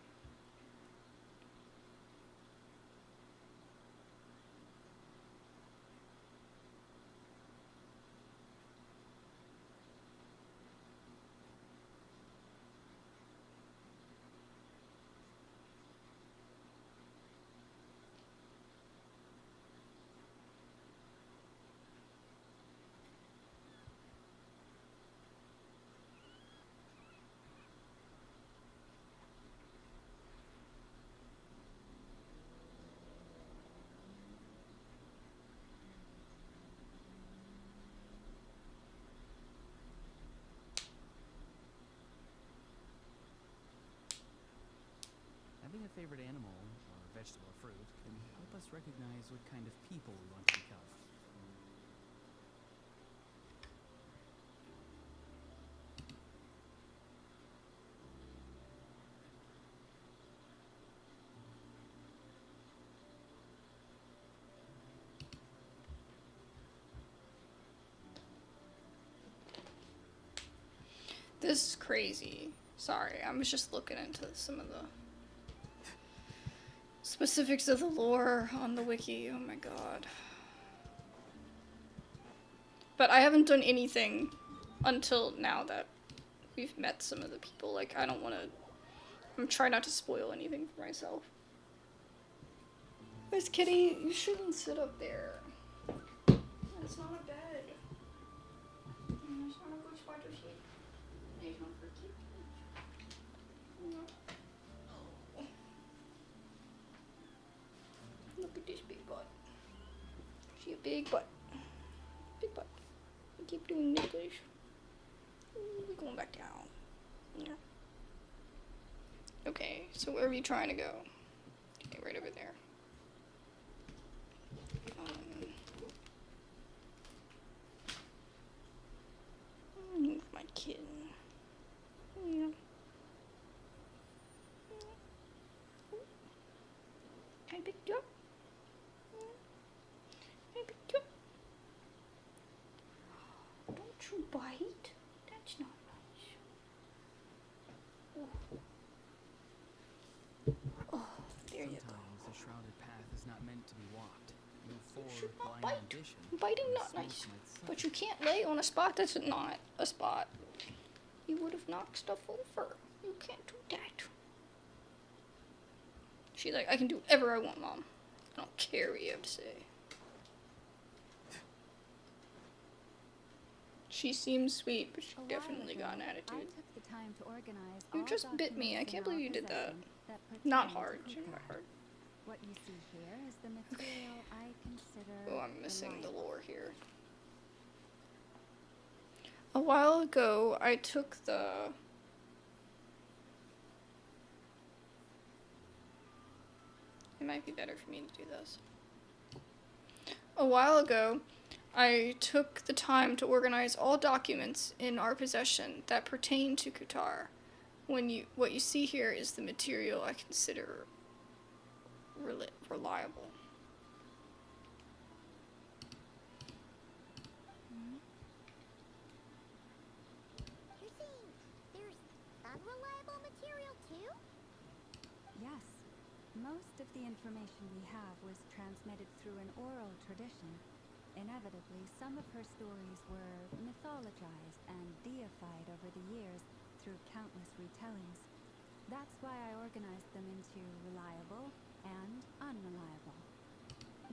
Having a favorite animal, or vegetable or fruit, can help us recognize what kind of people we want to become. This is crazy. Sorry, I was just looking into some of the specifics of the lore on the wiki. Oh my god. But I haven't done anything until now that we've met some of the people. Like, I don't want to... I'm trying not to spoil anything for myself. Miss Kitty, you shouldn't sit up there. That's not a bed. It's not a good spot to sleep. It's not for kitty. No. Oh. Look at this big butt. See a big butt. Big butt. We keep doing nipples. We're going back down. Yeah. Okay, so where are we trying to go? Okay, right over there. Move my kitten. Yeah. I picked you up. I picked you up. Don't you bite? That's not nice. Oh, there you go. Sometimes a shrouded path is not meant to be walked. Move You forward should with not blind bite. ambition. Biting and not smoke nice. might suck. But you can't lay on a spot that's not a spot. You would have knocked stuff over. You can't do that. She's like, I can do whatever I want, Mom. I don't care what you have to say. She seems sweet, but she A while definitely ago, got an I attitude. took the time to organize You all just bit me. I documents can't in our believe you did that. possession Not pertain to hard. She Kutar. not hard. What you see here is the material I consider Oh, I'm missing the reliable. lore here. A while ago, I took the... It might be better for me to do this. A while ago, I took the time to organize all documents in our possession that pertain to Kutar. What you see here is the material I consider reliable. You're saying there's unreliable material too? Yes. Most of the information we have was transmitted through an oral tradition. Inevitably, some of her stories were mythologized and deified over the years through countless retellings. That's why I organized them into reliable and unreliable.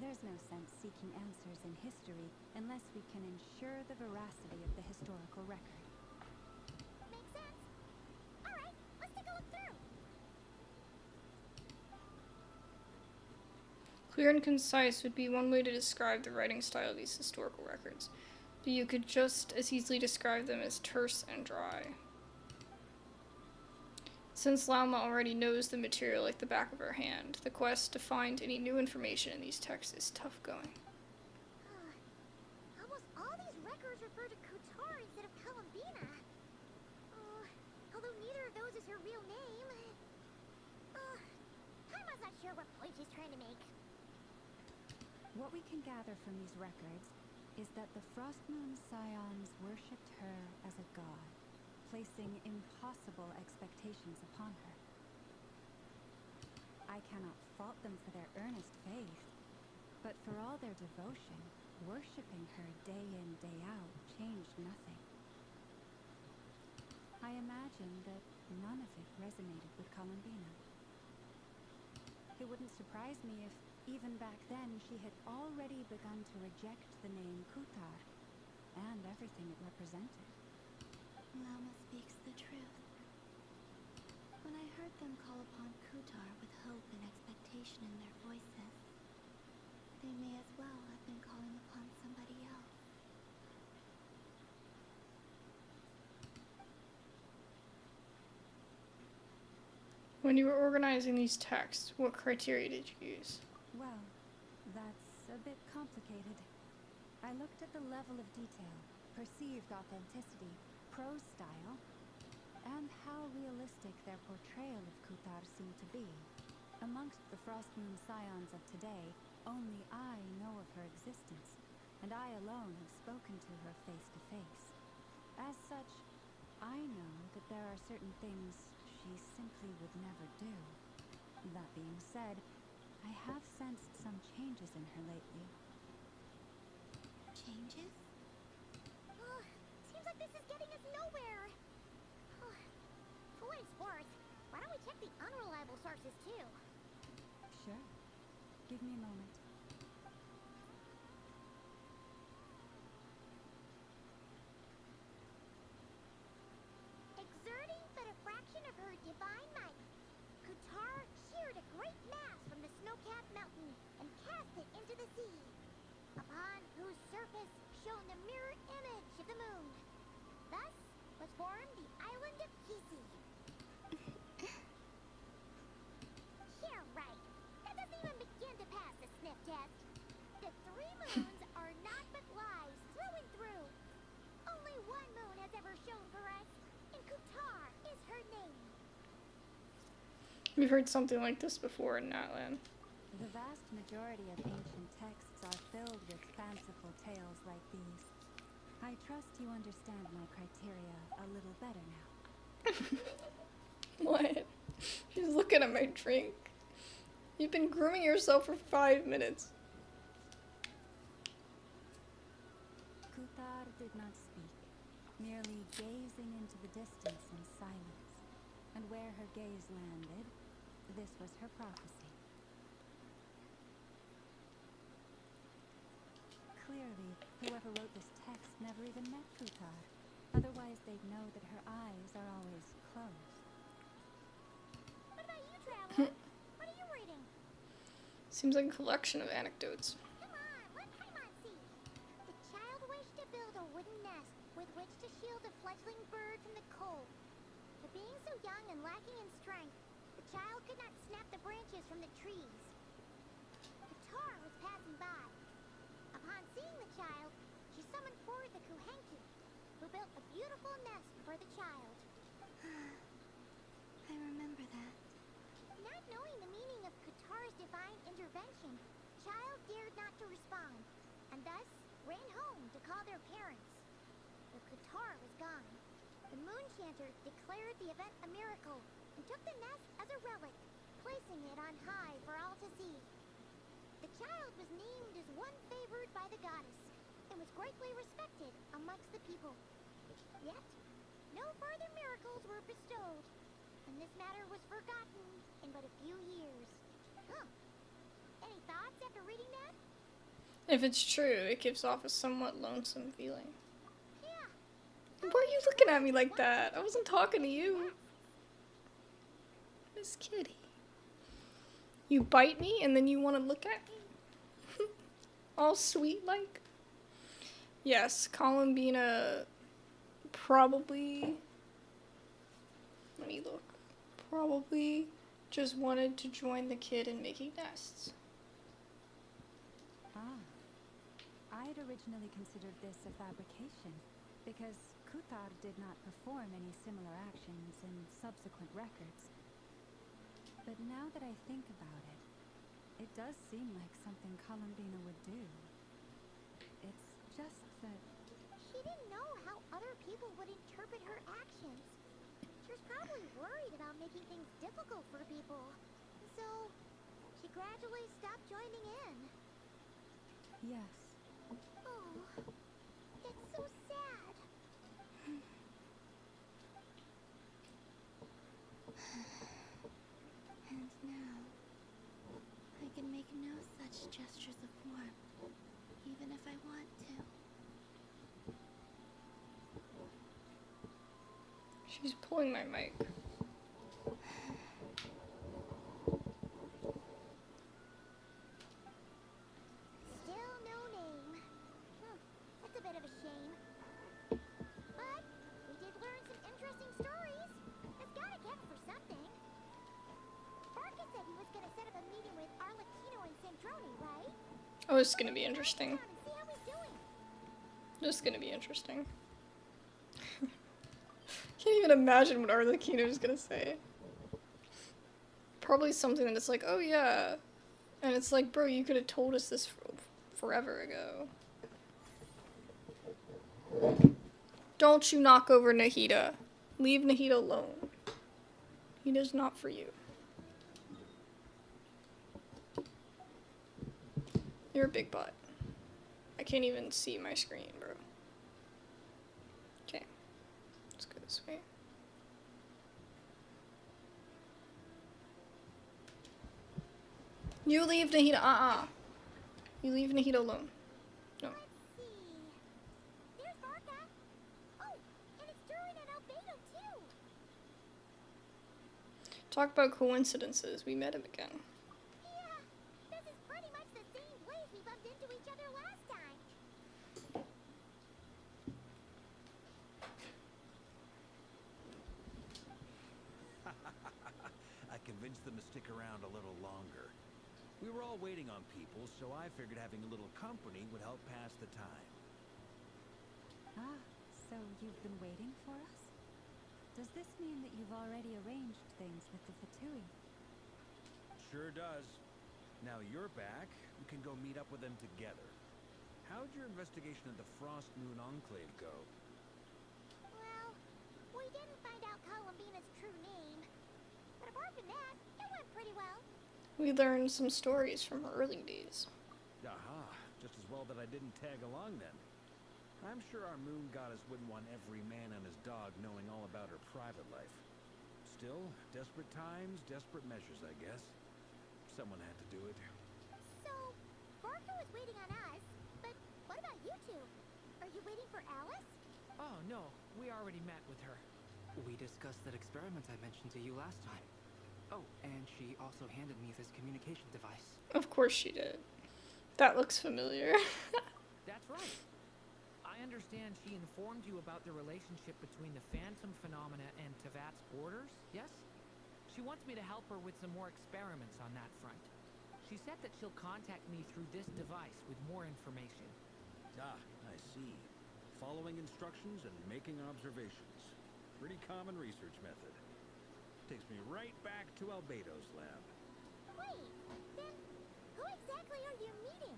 There's no sense seeking answers in history unless we can ensure the veracity of the historical record. Makes sense. Alright, let's take a look through. Clear and concise would be one way to describe the writing style of these historical records, but you could just as easily describe them as terse and dry. Since Lauma already knows the material like the back of her hand, the quest to find any new information in these texts is tough going. Almost all these records refer to Kutar instead of Columbina. Although neither of those is her real name. Paimon's not sure what point she's trying to make. What we can gather from these records is that the Frostmoon Scions worshipped her as a god, placing impossible expectations upon her. I cannot fault them for their earnest faith, but for all their devotion, worshipping her day in, day out changed nothing. I imagine that none of it resonated with Columbina. It wouldn't surprise me if, even back then, she had already begun to reject the name Kutar and everything it represented. Lauma speaks the truth. When I heard them call upon Kutar with hope and expectation in their voices, they may as well have been calling upon somebody else. When you were organizing these texts, what criteria did you use? Well, that's a bit complicated. I looked at the level of detail, perceived authenticity, prose style, and how realistic their portrayal of Kutar seemed to be. Amongst the Frostmoon Scions of today, only I know of her existence, and I alone have spoken to her face to face. As such, I know that there are certain things she simply would never do. That being said, I have sensed some changes in her lately. Changes? Oh, seems like this is getting us nowhere. Oh, for what it's worth, why don't we check the unreliable sources too? Sure. Give me a moment. Exerting but a fraction of her divine might, Kutar sheared a great mass from the snow-capped mountain and cast it into the sea, upon whose surface shone the mirror image of the moon. Thus was formed the island of Kisi. Yeah, right. That doesn't even begin to pass the sniff test. The three moons are not but lies through and through. Only one moon has ever shone for us, and Kutar is her name. We've heard something like this before in Natlan. The vast majority of ancient texts are filled with fanciful tales like these. I trust you understand my criteria a little better now. What? She's looking at my drink. You've been grooming yourself for 5 minutes. Kutar did not speak, merely gazing into the distance in silence. And where her gaze landed, this was her prophecy. Clearly, whoever wrote this text never even met Kutar. Otherwise, they'd know that her eyes are always closed. What about you, Traveler? What are you reading? Seems like a collection of anecdotes. Come on, let Paimon see. The child wished to build a wooden nest with which to shield a fledgling bird from the cold. But being so young and lacking in strength, the child could not snap the branches from the trees. Kutar was passing by. Upon seeing the child, she summoned forward the Kuhenki, who built a beautiful nest for the child. I remember that. Not knowing the meaning of Kutar's divine intervention, child dared not to respond, and thus ran home to call their parents. But Kutar was gone. The moon chanter declared the event a miracle and took the nest as a relic, placing it on high for all to see. The child was named as one favored by the goddess, and was greatly respected amongst the people. Yet, no further miracles were bestowed, and this matter was forgotten in but a few years. Huh. Any thoughts after reading that? If it's true, it gives off a somewhat lonesome feeling. Yeah. Why are you looking at me like that? I wasn't talking to you. Miss Kitty. You bite me and then you want to look at me? All sweet like? Yes, Columbina probably... Let me look. Probably just wanted to join the kid in making nests. Ah. I'd originally considered this a fabrication, because Kutar did not perform any similar actions in subsequent records. But now that I think about it, it does seem like something Columbina would do. It's just that... She didn't know how other people would interpret her actions. She was probably worried about making things difficult for people. So, she gradually stopped joining in. Yes. Oh, that's so sad. And now, I can make no such gestures of warmth, even if I want to. She's pulling my mic. Still no name. That's a bit of a shame. But we did learn some interesting stories. That's gotta count for something. Barca said he was gonna set up a meeting with Arlecchino and Sandrone, right? Oh, it's gonna be interesting. Come and see how he's doing. This is gonna be interesting. Can't even imagine what Arlecchino's gonna say. Probably something that it's like, oh yeah. And it's like, bro, you could have told us this forever ago. Don't you knock over Nahida. Leave Nahida alone. Nahida's not for you. You're a big butt. I can't even see my screen, bro. Okay. Let's go this way. You leave Nahida. You leave Nahida alone. No. Let's see. There's Varka. Oh, and it's Durin and Albedo too. Talk about coincidences. We met him again. Yeah, this is pretty much the same place we bumped into each other last time. I convinced them to stick around a little longer. We were all waiting on people, so I figured having a little company would help pass the time. Ah, so you've been waiting for us? Does this mean that you've already arranged things with the Fatui? Sure does. Now you're back, we can go meet up with them together. How'd your investigation of the Frost Moon Enclave go? Well, we didn't find out Columbina's true name. But apart from that, it went pretty well. We learned some stories from her early days. Aha, just as well that I didn't tag along then. I'm sure our moon goddess wouldn't want every man and his dog knowing all about her private life. Still, desperate times, desperate measures, I guess. Someone had to do it. So, Varka was waiting on us, but what about you two? Are you waiting for Alice? Oh, no. We already met with her. We discussed that experiment I mentioned to you last time. Oh, and she also handed me this communication device. Of course she did. That looks familiar. That's right. I understand she informed you about the relationship between the phantom phenomena and Tevat's borders, yes? She wants me to help her with some more experiments on that front. She said that she'll contact me through this device with more information. Ah, I see. Following instructions and making observations. Pretty common research method. Takes me right back to Albedo's lab. Wait, then who exactly are you meeting?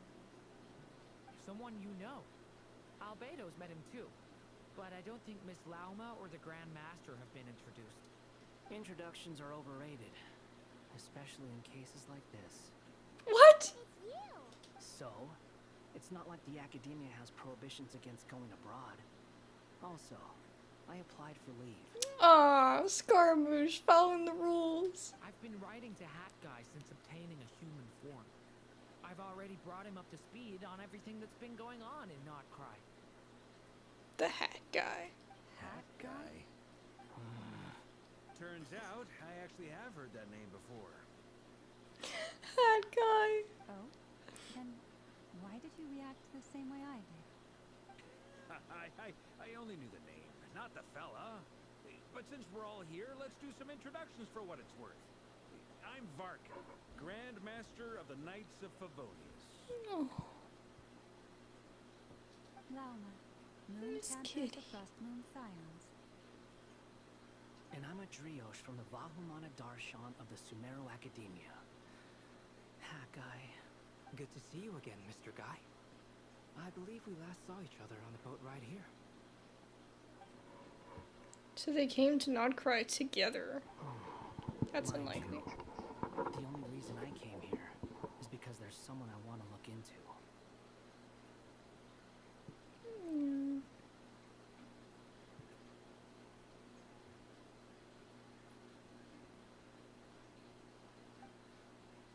Someone you know. Albedo's met him too. But I don't think Miss Lauma or the Grand Master have been introduced. Introductions are overrated, especially in cases like this. What? It's you! So, it's not like the Academia has prohibitions against going abroad. Also, I applied for leave. Aw, Scaramouche following the rules. I've been writing to Hat Guy since obtaining a human form. I've already brought him up to speed on everything that's been going on in nod-krai. The Hat Guy. Hat Guy? Turns out, I actually have heard that name before. Hat Guy. Oh? Then why did you react the same way I did? I only knew the name, not the fella. But since we're all here, let's do some introductions for what it's worth. I'm Varka, Grand Master of the Knights of Favonius. Oh. Lauma, Moon Miss Cantor of Kitty. the Frost Moon Scions. And I'm a Drioche from the Vahumana Darshan of the Sumero Academia. Hat Guy. Good to see you again, Mr. Guy. I believe we last saw each other on the boat ride here. So they came to nod-krai together. That's Mind unlikely. you, the only reason I came here is because there's someone I want to look into. Mm.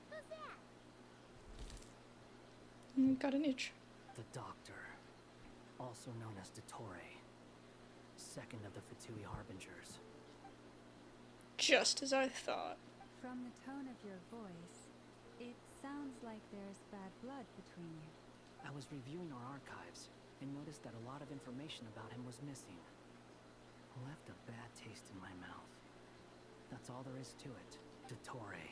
Who's that? Got an itch. The Doctor, also known as Dottore, second of the Fatui Harbingers. Just as I thought. From the tone of your voice, it sounds like there's bad blood between you. I was reviewing our archives and noticed that a lot of information about him was missing. Left a bad taste in my mouth. That's all there is to it. Dottore,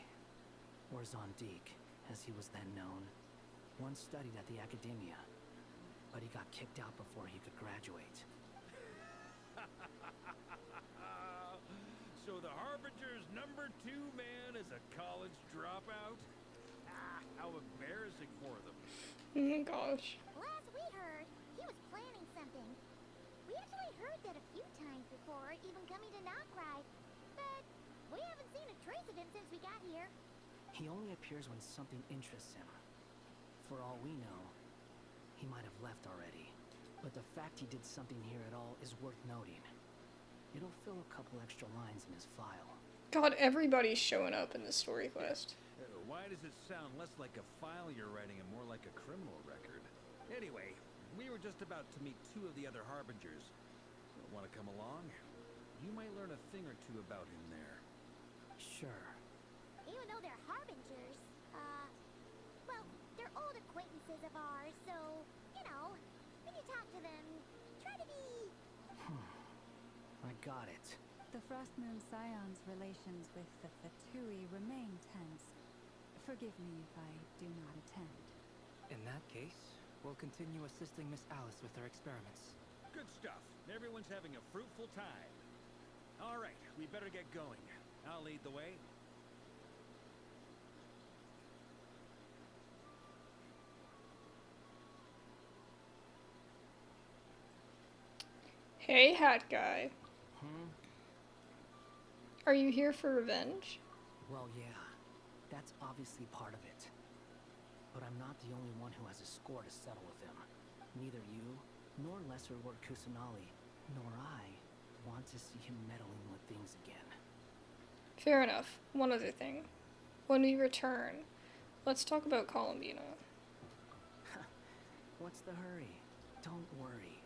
or Zondik, as he was then known, once studied at the Academia, but he got kicked out before he could graduate. So the Harbinger's number 2 man is a college dropout? Ah, how embarrassing for them. Oh my gosh. Last we heard, he was planning something. We actually I heard that a few times before, even coming to nod-krai, but we haven't seen a trace of him since we got here. He only appears when something interests him. For all we know, he might have left already. But the fact he did something here at all is worth noting. It'll fill a couple extra lines in his file. God, everybody's showing up in this story quest. Why does it sound less like a file you're writing and more like a criminal record? Anyway, we were just about to meet 2 of the other harbingers. Want to come along? You might learn a thing or two about him there. Sure. Even though they're harbingers, well, they're old acquaintances of ours, so, you know, when you talk to them, try to be... I got it. The Frostmoon Scion's relations with the Fatui remain tense. Forgive me if I do not attend. In that case, we'll continue assisting Miss Alice with her experiments. Good stuff. Everyone's having a fruitful time. All right, we better get going. I'll lead the way. Hey, hat guy. Hmm? Are you here for revenge? Well, yeah. That's obviously part of it. But I'm not the only one who has a score to settle with him. Neither you, nor Lesser Lord Kusanali, nor I want to see him meddling with things again. Fair enough. One other thing. When we return, let's talk about Columbina. What's the hurry? Don't worry.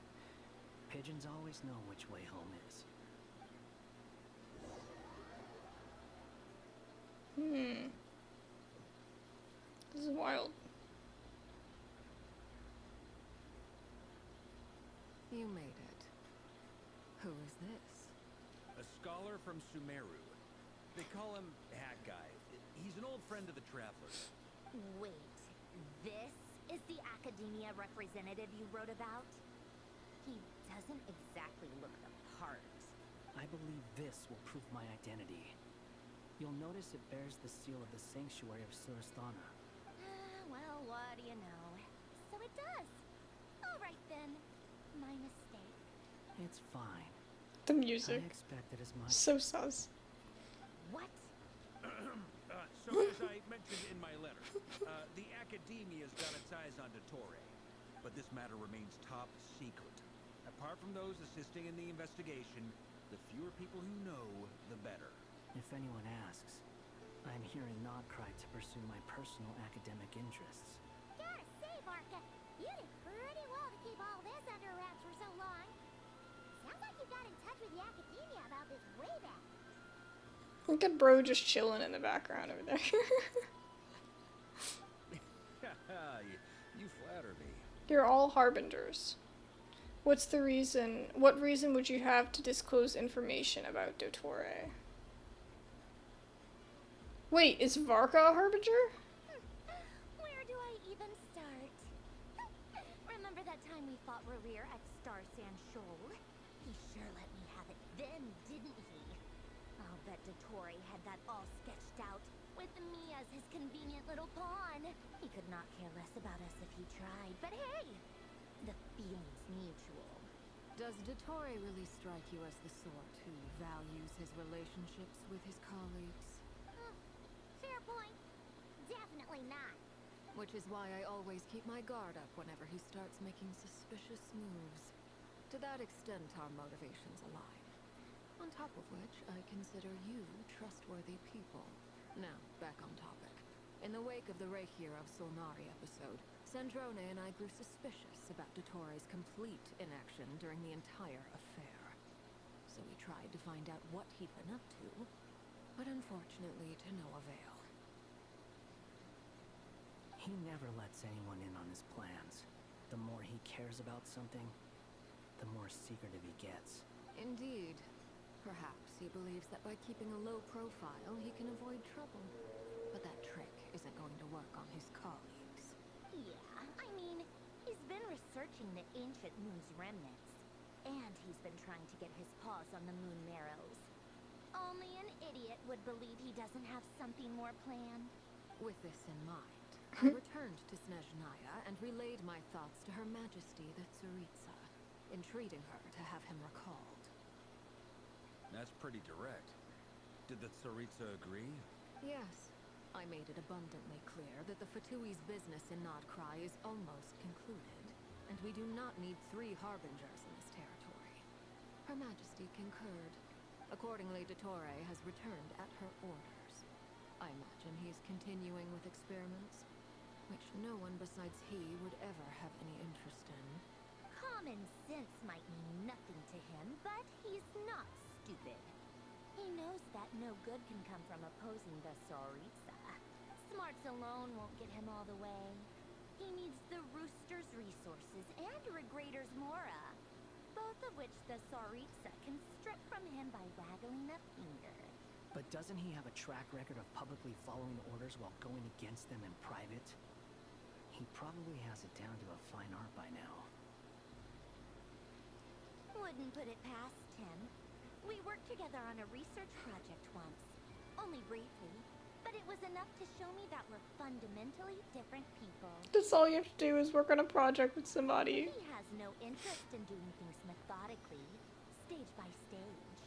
Pigeons always know which way home is. This is wild. You made it. Who is this? A scholar from Sumeru. They call him Hat Guy. He's an old friend of the travelers. Wait, this is the academia representative you wrote about? He doesn't exactly look the part. I believe this will prove my identity. You'll notice it bears the seal of the Sanctuary of Surasthana. Well, what do you know? So it does. All right then. My mistake. It's fine. The music. I expected as much. So sus. What? So as I mentioned in my letter, the Academia's got its eyes on Dottore, but this matter remains top secret. Apart from those assisting in the investigation, the fewer people who know, the better. If anyone asks, I'm here in nod-krai to pursue my personal academic interests. Gotta say, Varka, you did pretty well to keep all this under wraps for so long. Sounds like you got in touch with the academia about this way back. Look at bro just chilling in the background over there. You flatter me. You're all harbingers. What reason would you have to disclose information about Dottore? Wait, is Varka a harbinger? Where do I even start? Remember that time we fought Rerir at Star Sand Shoal? He sure let me have it then, didn't he? I'll bet Dottore had that all sketched out, with me as his convenient little pawn. He could not care less about us if he tried, but hey! The feeling's mutual. Does Dottore really strike you as the sort who values his relationships with his colleagues? Fair point. Definitely not. Which is why I always keep my guard up whenever he starts making suspicious moves. To that extent, our motivations align. On top of which, I consider you trustworthy people. Now, back on topic. In the wake of the Reikir of Solnari episode, Sandrone and I grew suspicious about Dottore's complete inaction during the entire affair. So we tried to find out what he'd been up to, but unfortunately to no avail. He never lets anyone in on his plans. The more he cares about something, the more secretive he gets. Indeed. Perhaps he believes that by keeping a low profile, he can avoid trouble. But that trick isn't going to work on his colleagues. Yeah, I mean, he's been researching the ancient moon's remnants. And he's been trying to get his paws on the moon marrows. Only an idiot would believe he doesn't have something more planned. With this in mind, I returned to Snezhnaya and relayed my thoughts to Her Majesty the Tsaritsa. entreating her to have him recalled. That's pretty direct. Did the Tsaritsa agree? Yes. I made it abundantly clear that the Fatui's business in nod-krai is almost concluded, and we do not need 3 harbingers in this territory. Her Majesty concurred. Accordingly, Dottore has returned at her orders. I imagine he's continuing with experiments, which no one besides he would ever have any interest in. Common sense might mean nothing to him, but he's not stupid. He knows that no good can come from opposing the Tsaritsa. Smarts alone won't get him all the way. He needs the Rooster's resources and Regrator's Mora, both of which the Tsaritsa can strip from him by waggling a finger. But doesn't he have a track record of publicly following orders while going against them in private? He probably has it down to a fine art by now. Wouldn't put it past him. We worked together on a research project once. Only briefly, but it was enough to show me that we're fundamentally different people. That's all you have to do is work on a project with somebody. He has no interest in doing things methodically, stage by stage.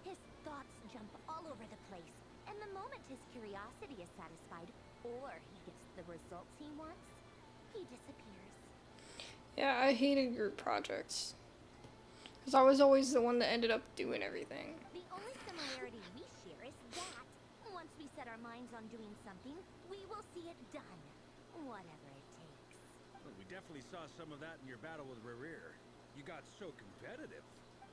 His thoughts jump all over the place, and the moment his curiosity is satisfied, or he gets the results he wants, he disappears. Yeah, I hated group projects. Because I was always the one that ended up doing everything. The only similarity we share is that, once we set our minds on doing something, we will see it done. Whatever it takes. Well, we definitely saw some of that in your battle with Rerir. You got so competitive.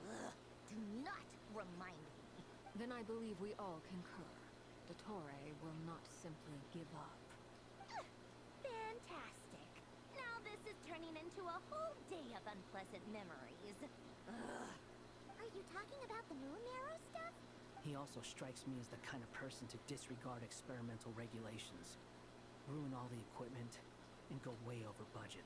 Ugh, do not remind me. Then I believe we all concur. Dottore will not simply give up. Fantastic. Now this is turning into a whole day of unpleasant memories. Ugh. Are you talking about the moon arrow stuff? He also strikes me as the kind of person to disregard experimental regulations, ruin all the equipment, and go way over budget.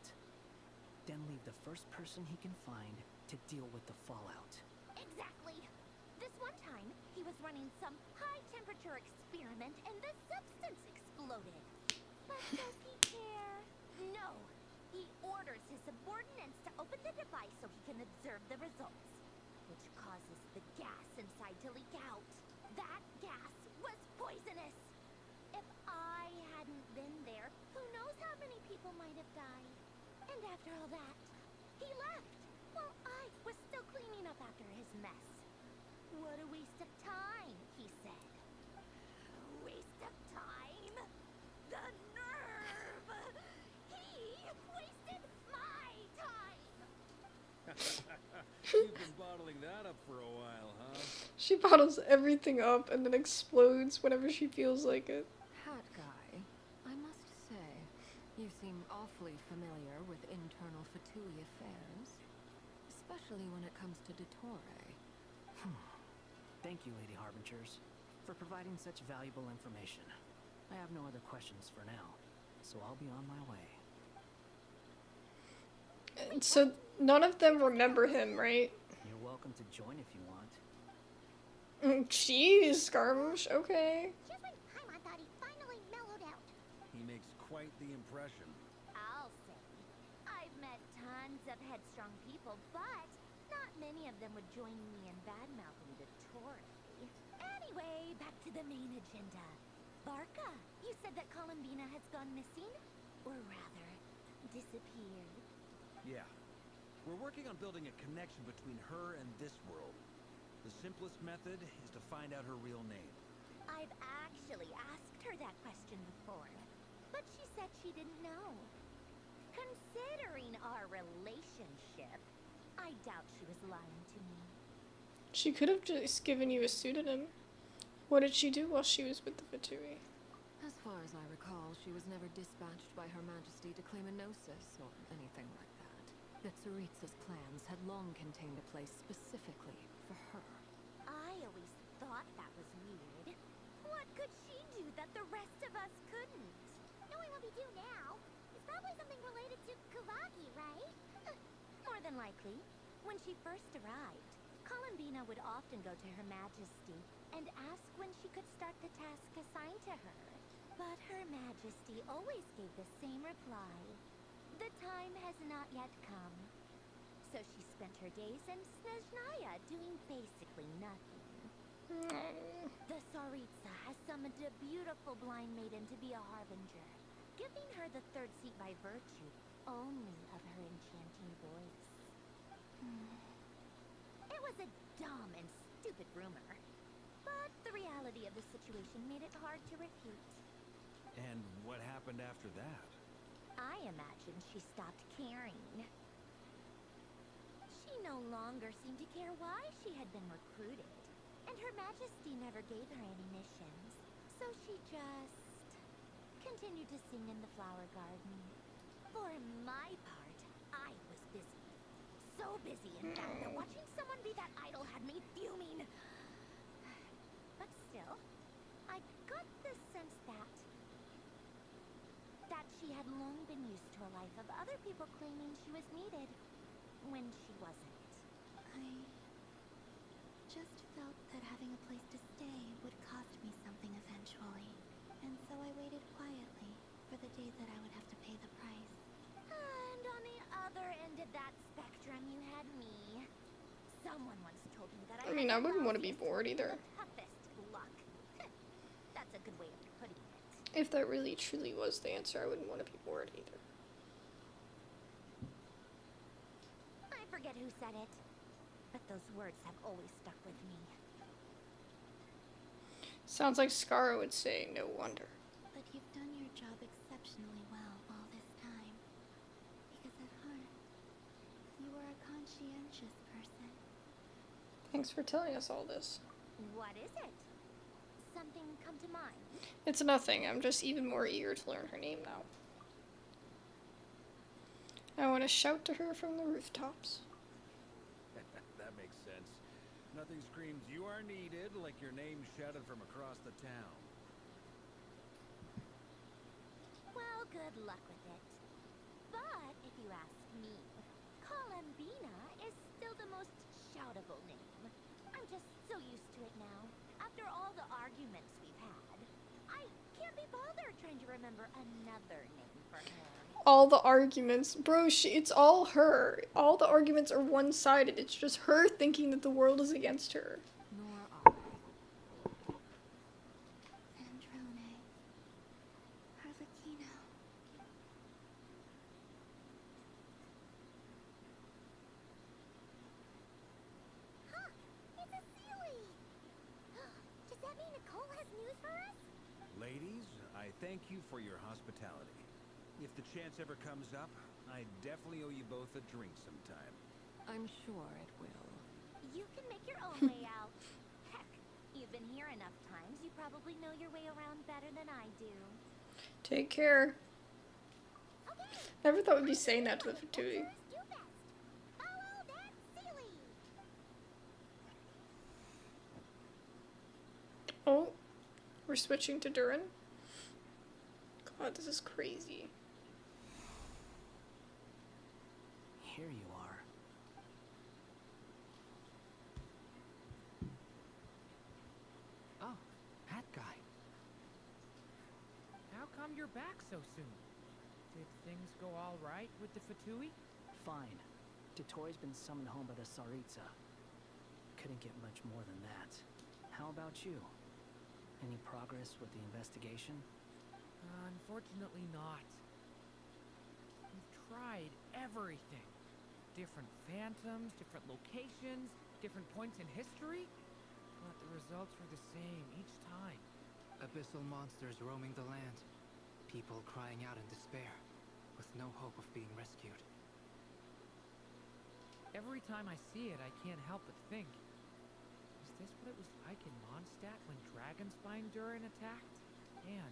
Then leave the first person he can find to deal with the fallout. Exactly. This one time, he was running some high-temperature experiment and the substance exploded. But does he care? No. He orders his subordinates to open the device so he can observe the results, which causes the gas inside to leak out. That gas was poisonous. If I hadn't been there, who knows how many people might have died. And after all that, he left while I was still cleaning up after his mess. What a waste of time, he said. A waste of time? The nerve! He wasted my time! You've been bottling that up for a while, huh? She bottles everything up and then explodes whenever she feels like it. Hat guy, I must say, you seem awfully familiar with internal Fatui affairs, especially when it comes to Dottore. Thank you, Lady Harbingers, for providing such valuable information. I have no other questions for now, so I'll be on my way. So none of them remember him, right? You're welcome to join if you want. Jeez, Skirmish, okay. Just when Paimon thought he finally mellowed out. He makes quite the impression. I'll say. I've met tons of headstrong people, but not many of them would join me in bad-mouthing Dottore. Anyway, back to the main agenda. Barca, you said that Columbina has gone missing? Or rather, disappeared. Yeah. We're working on building a connection between her and this world. The simplest method is to find out her real name. I've actually asked her that question before, but she said she didn't know. Considering our relationship, I doubt she was lying to me. She could have just given you a pseudonym. What did she do while she was with the Fatui? As far as I recall, she was never dispatched by Her Majesty to claim a gnosis or anything like that. The Tsaritsa's plans had long contained a place specifically for her. I always thought that was weird. What could she do that the rest of us couldn't? Knowing what we do now, it's probably something related to Kavagi, right? More than likely. When she first arrived, Columbina would often go to Her Majesty and ask when she could start the task assigned to her. But Her Majesty always gave the same reply. The time has not yet come. So she spent her days in Snezhnaya doing basically nothing. The Tsaritsa has summoned a beautiful blind maiden to be a harbinger, giving her the third seat by virtue only of her enchanting voice. It was a dumb and stupid rumor, but the reality of the situation made it hard to refute. And what happened after that? I imagine she stopped caring. She no longer seemed to care why she had been recruited, and Her Majesty never gave her any missions, so she just continued to sing in the flower garden. For my part, I was busy. So busy, in fact, that watching someone be that idol had me fuming. But still, I got the sense that she had long been used to a life of other people claiming she was needed when she wasn't. I just felt that having a place to stay would cost me something eventually, and so I waited quietly for the day that I would have to pay the price. And on the other end of that spectrum, you had me. Someone once told me that I mean, I wouldn't want to be bored either. the toughest luck. That's a good way of putting it. If that really truly was the answer, I wouldn't want to be bored either. I forget who said it, but those words have always stuck with me. Sounds like Scar would say, no wonder. But you've done your job exceptionally well all this time. Because at heart, you are a conscientious person. Thanks for telling us all this. What is it? Something come to mind? It's nothing. I'm just even more eager to learn her name now. I want to shout to her from the rooftops. That makes sense. Nothing screams you are needed like your name shouted from across the town. Well, good luck with it. But if you ask me, Kalambina is still the most shoutable name. I'm just so used to it now. After all the arguments we've had, I can't be bothered trying to remember another name for her. All the arguments. Bro, it's all her. All the arguments are one-sided. It's just her thinking that the world is against her. Nor I. Androne. Harlequino. Huh! It's a Sealy! Does that mean Nicole has news for us? Ladies, I thank you for your hospitality. If the chance ever comes up, I definitely owe you both a drink sometime. I'm sure it will. You can make your own way out. Heck, you've been here enough times, you probably know your way around better than I do. Take care. Okay. Never thought we'd be saying that to the Fatui. Do best. Follow that Sealy! Oh, we're switching to Durin. God, this is crazy. Here you are. Oh, that guy. How come you're back so soon? Did things go all right with the Fatui? Fine. Dotori's been summoned home by the Tsaritsa. Couldn't get much more than that. How about you? Any progress with the investigation? Unfortunately not. We've tried everything. Different phantoms, different locations, different points in history. But the results were the same each time. Abyssal monsters roaming the land. People crying out in despair, with no hope of being rescued. Every time I see it, I can't help but think, is this what it was like in Mondstadt when Dragonspine Durin attacked? And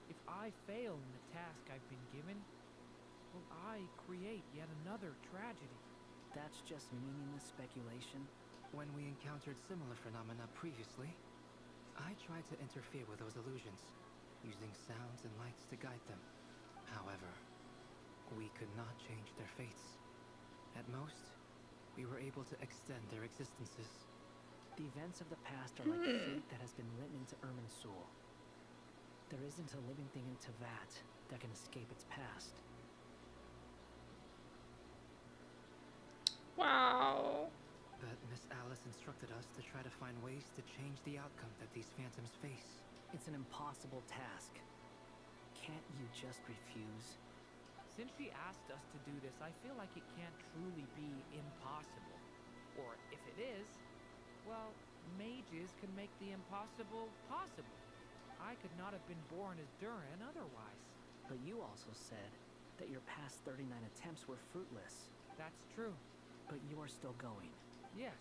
if I fail in the task I've been given, will I create yet another tragedy? That's just meaningless speculation. When we encountered similar phenomena previously, I tried to interfere with those illusions, using sounds and lights to guide them. However, we could not change their fates. At most, we were able to extend their existences. The events of the past are like fate that has been written into Irmin's soul. There isn't a living thing in Tevat that can escape its past. Wow. But Miss Alice instructed us to try to find ways to change the outcome that these phantoms face. It's an impossible task. Can't you just refuse? Since she asked us to do this, I feel like it can't truly be impossible. Or if it is, well, mages can make the impossible possible. I could not have been born as Durin otherwise. But you also said that your past 39 attempts were fruitless. That's true. But you are still going. Yes.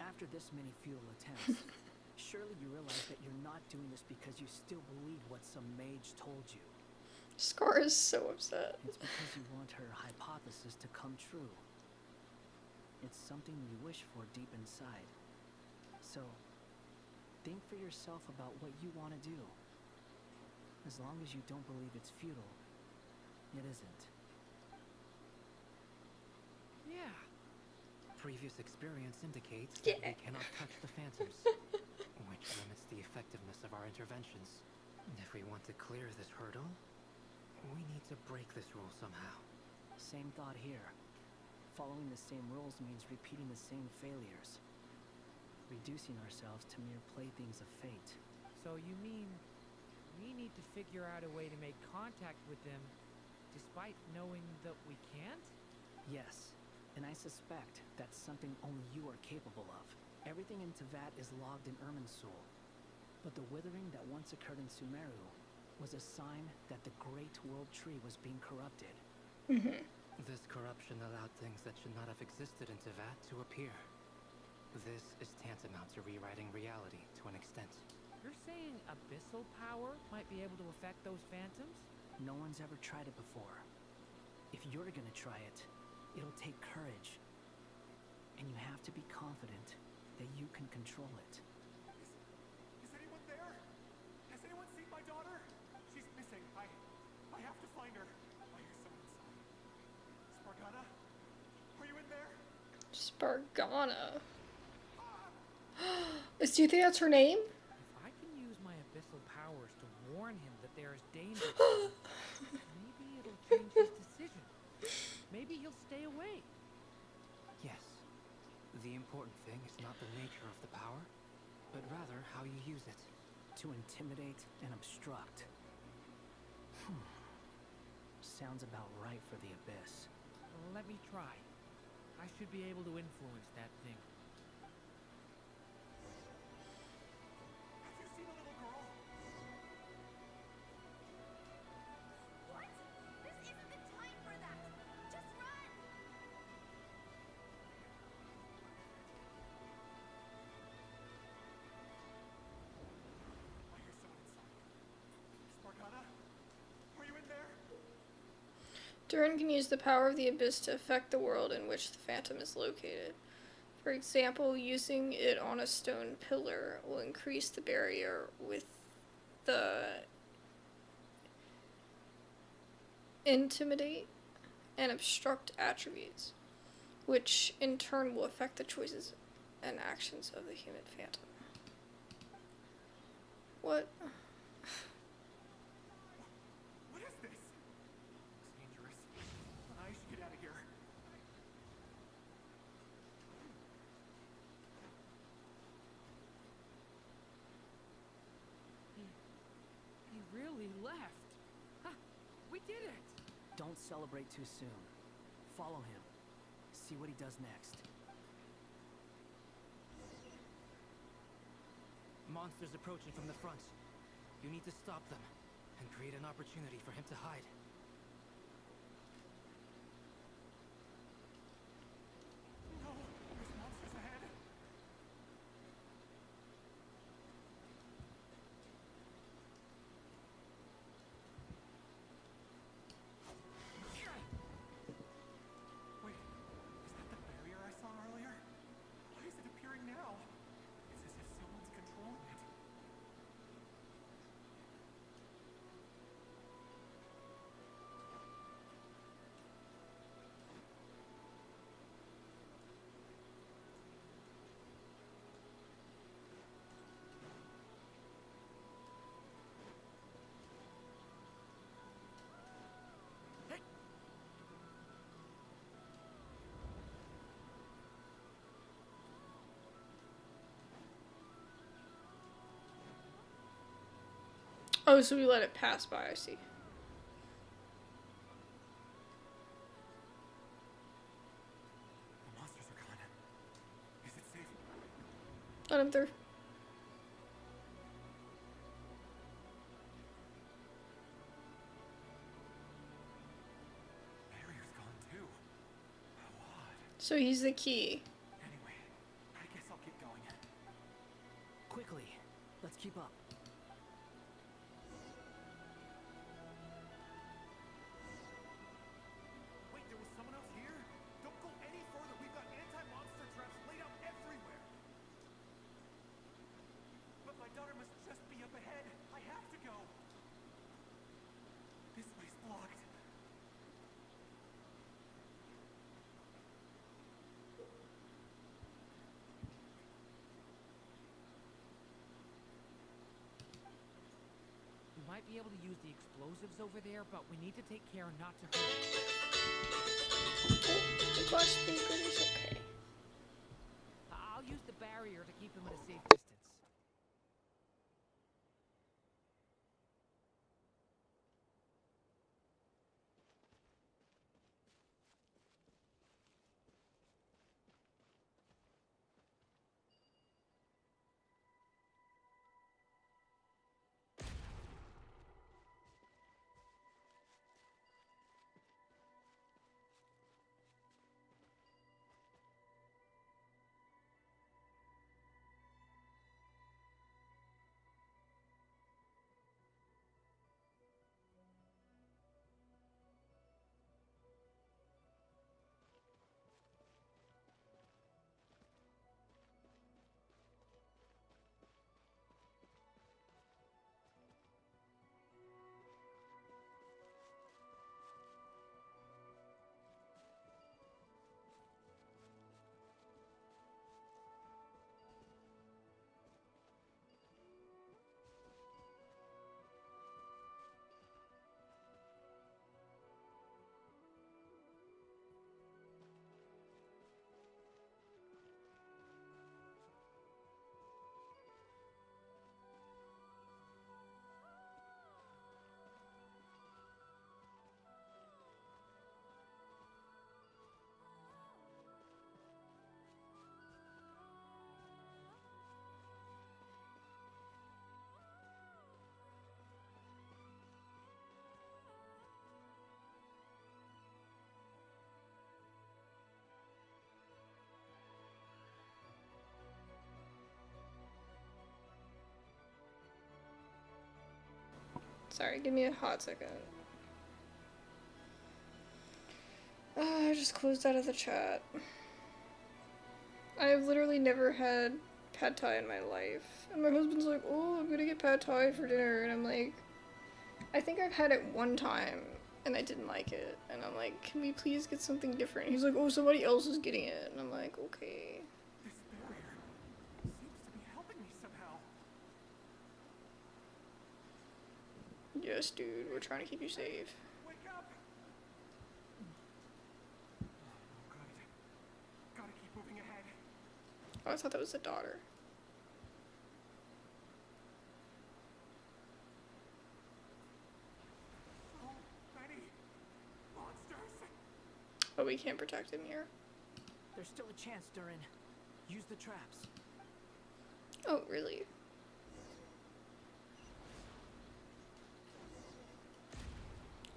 After this many futile attempts, surely you realize that you're not doing this because you still believe what some mage told you. Scar is so upset. It's because you want her hypothesis to come true. It's something you wish for deep inside. So, think for yourself about what you want to do. As long as you don't believe it's futile, it isn't. Yeah. Previous experience indicates that we cannot touch the phantoms, which limits the effectiveness of our interventions. If we want to clear this hurdle, we need to break this rule somehow. Same thought here. Following the same rules means repeating the same failures. Reducing ourselves to mere playthings of fate. So you mean we need to figure out a way to make contact with them despite knowing that we can't? Yes, and I suspect that's something only you are capable of. Everything in Tevat is logged in Irminsul, but the withering that once occurred in Sumeru was a sign that the Great World Tree was being corrupted. This corruption allowed things that should not have existed in Tevat to appear. This is tantamount to rewriting reality to an extent. You're saying abyssal power might be able to affect those phantoms? No one's ever tried it before. If you're gonna try it, it'll take courage. And you have to be confident that you can control it. Is anyone there? Has anyone seen my daughter? She's missing. I have to find her. I hear someone inside. Spargana? Are you in there? Spargana. Do you think that's her name? If I can use my abyssal powers to warn him that there is danger, maybe it'll change his decision. Maybe he'll stay away. Yes. The important thing is not the nature of the power, but rather how you use it. To intimidate and obstruct. Sounds about right for the Abyss. Let me try. I should be able to influence that thing. Have you seen a little girl? What? This isn't the time for that! Just run! I hear someone inside. Spargana? Are you in there? Durin can use the power of the Abyss to affect the world in which the Phantom is located. For example, using it on a stone pillar will increase the barrier with the intimidate and obstruct attributes, which in turn will affect the choices and actions of the human Phantom. What? What is this? It's dangerous. I should get out of here. He really left. Ha! We did it! Don't celebrate too soon. Follow him. See what he does next. Monsters approaching from the front. You need to stop them and create an opportunity for him to hide. No, there's monsters ahead. Wait, is that the barrier I saw earlier? Why is it appearing now? It's as if someone's controlling it. Oh, so we let it pass by, I see. The monsters are gone. Is it safe? Let him through. Barrier's gone too. How odd. So he's the key. Anyway, I guess I'll keep going. Quickly, let's keep up. Wait, there was someone else here? Don't go any further. We've got anti-monster traps laid out everywhere. But my daughter must just be up ahead. I have to go. This way's blocked. We might be able to use the explosives over there, but we need to take care not to hurt him. The flash speaker is okay. I'll use the barrier to keep him at a safe distance. Sorry, give me a hot second. I just closed out of the chat. I've literally never had pad thai in my life. And my husband's like, oh, I'm gonna get pad thai for dinner. And I'm like, I think I've had it one time and I didn't like it. And I'm like, can we please get something different? He's like, oh, somebody else is getting it. And I'm like, okay. This barrier seems to be helping me somehow. Yes, dude, we're trying to keep you safe. Wake up! Oh, good. Gotta keep moving ahead. Oh, I thought that was the daughter. So many monsters. Oh, we can't protect him here. There's still a chance, Durin. Use the traps. Oh, really?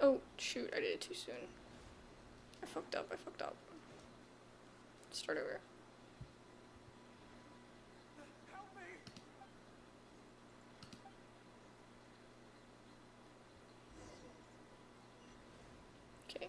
Oh, shoot, I did it too soon. I fucked up. Start over. Help me! Okay.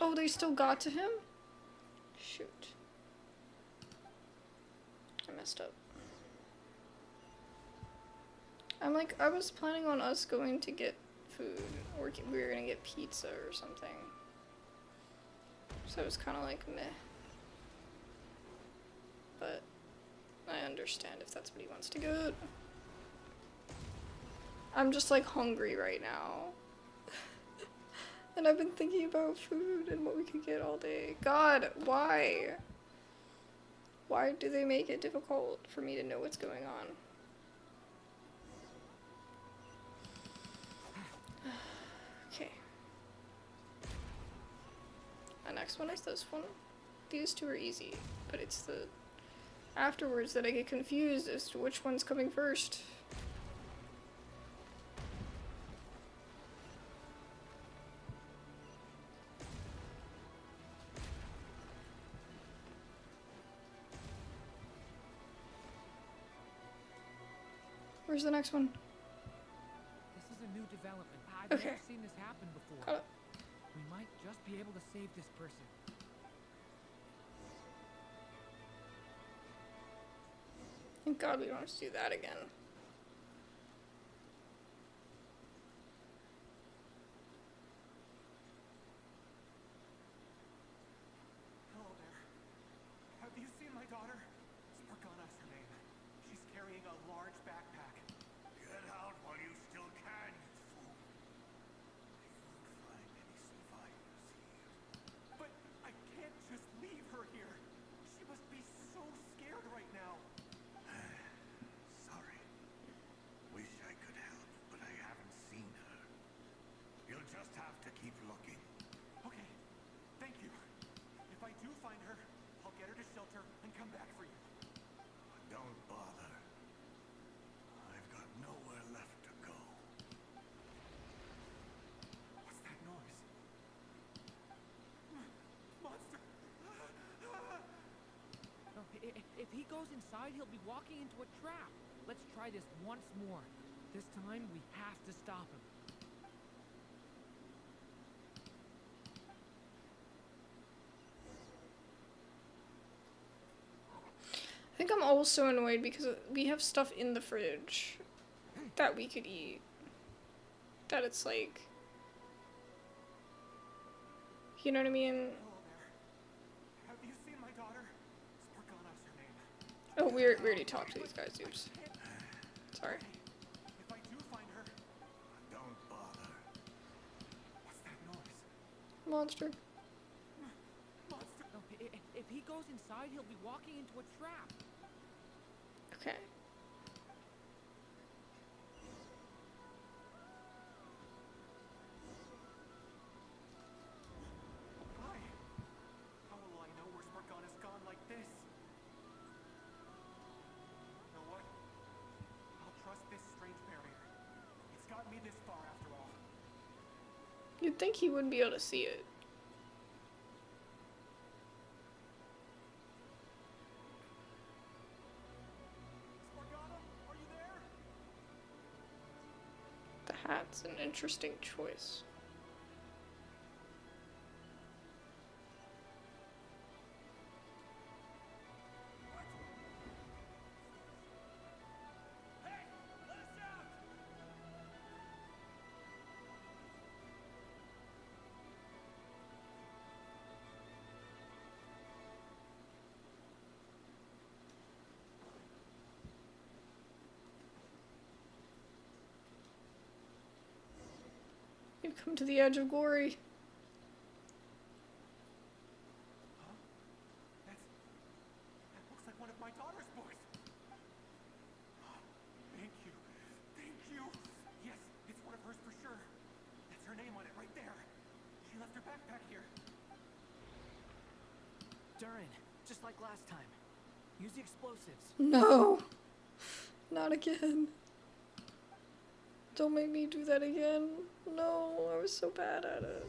Oh, they still got to him? Shoot. I messed up. I'm like, I was planning on us going to get food, or we were gonna get pizza or something. So I was kind of like, meh. But I understand if that's what he wants to get. I'm just like hungry right now. And I've been thinking about food and what we could get all day. God, why? Why do they make it difficult for me to know what's going on? Okay. The next one is this one. These two are easy, but it's the afterwards that I get confused as to which one's coming first. Where's the next one? This is a new development. I've Okay. never seen this happen before. Got it. We might just be able to save this person. Thank God we don't have to do that again. Hello there. Have you seen my daughter? Spargana's her name. She's carrying a large backpack. Get out while you still can, you fool. You won't find any survivors here. But I can't just leave her here. She must be so scared right now. Sorry. Wish I could help, but I haven't seen her. You'll just have to keep looking. Okay, thank you. If I do find her, I'll get her to shelter and come back for you. Don't bother. I've got nowhere left to go. What's that noise? Monster! No, if he goes inside, he'll be walking into a trap. Let's try this once more. This time, we have to stop him. I think I'm also annoyed because we have stuff in the fridge that we could eat. That it's like, you know what I mean? Hello there. Have you seen my daughter? Spargana's her name. Oh, we already talked to these guys, dudes. Sorry. If I do find her, Don't bother. what's that noise? Monster. Monster! No, if he goes inside, he'll be walking into a trap. Okay. Why? How will I know where Spargana's gone like this? You know what? I'll trust this strange barrier. It's got me this far after all. You'd think he wouldn't be able to see it. Spargana, are you there? The hat's an interesting choice. Hey! Let us out! You've come to the edge of glory. Huh? That looks like one of my daughter's books. Thank you. Thank you. Yes, it's one of hers for sure. That's her name on it right there. She left her backpack here. Durin, just like last time. Use the explosives. No. Not again. Don't make me do that again. No, I was so bad at it.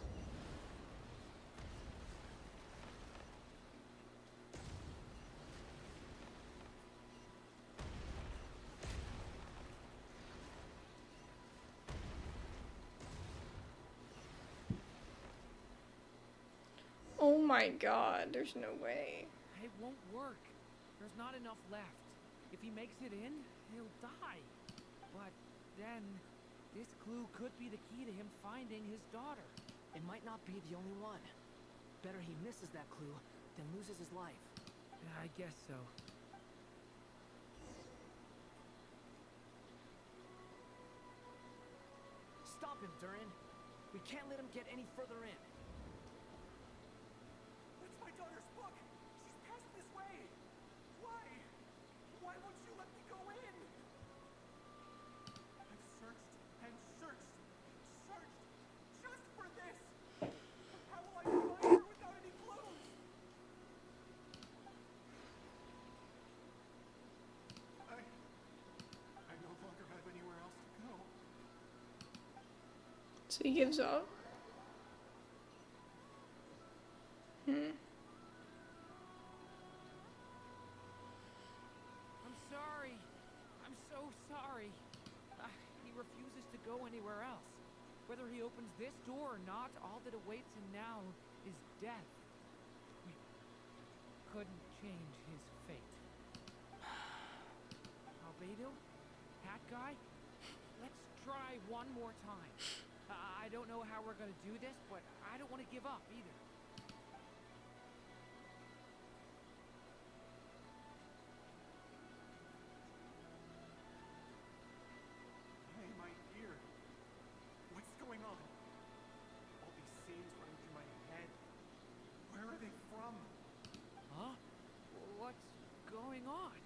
Oh my God, there's no way. It won't work. There's not enough left. If he makes it in, he'll die. But then, this clue could be the key to him finding his daughter. It might not be the only one. Better he misses that clue than loses his life. I guess so. Stop him, Durin. We can't let him get any further in. That's my daughter's book! She's passed this way! Why? Why won't you let me go in? I've searched and searched, just for this! How will I find her without any clues? I no longer have anywhere else to go. So he gives up. I'm sorry. I'm so sorry. He refuses to go anywhere else. Whether he opens this door or not, all that awaits him now is death. We couldn't change his fate. Albedo? Hat guy? Let's try one more time. I don't know how we're gonna do this, but I don't want to give up either. Hey, my ear. What's going on? All these scenes running through my head. Where are they from? Huh? What's going on?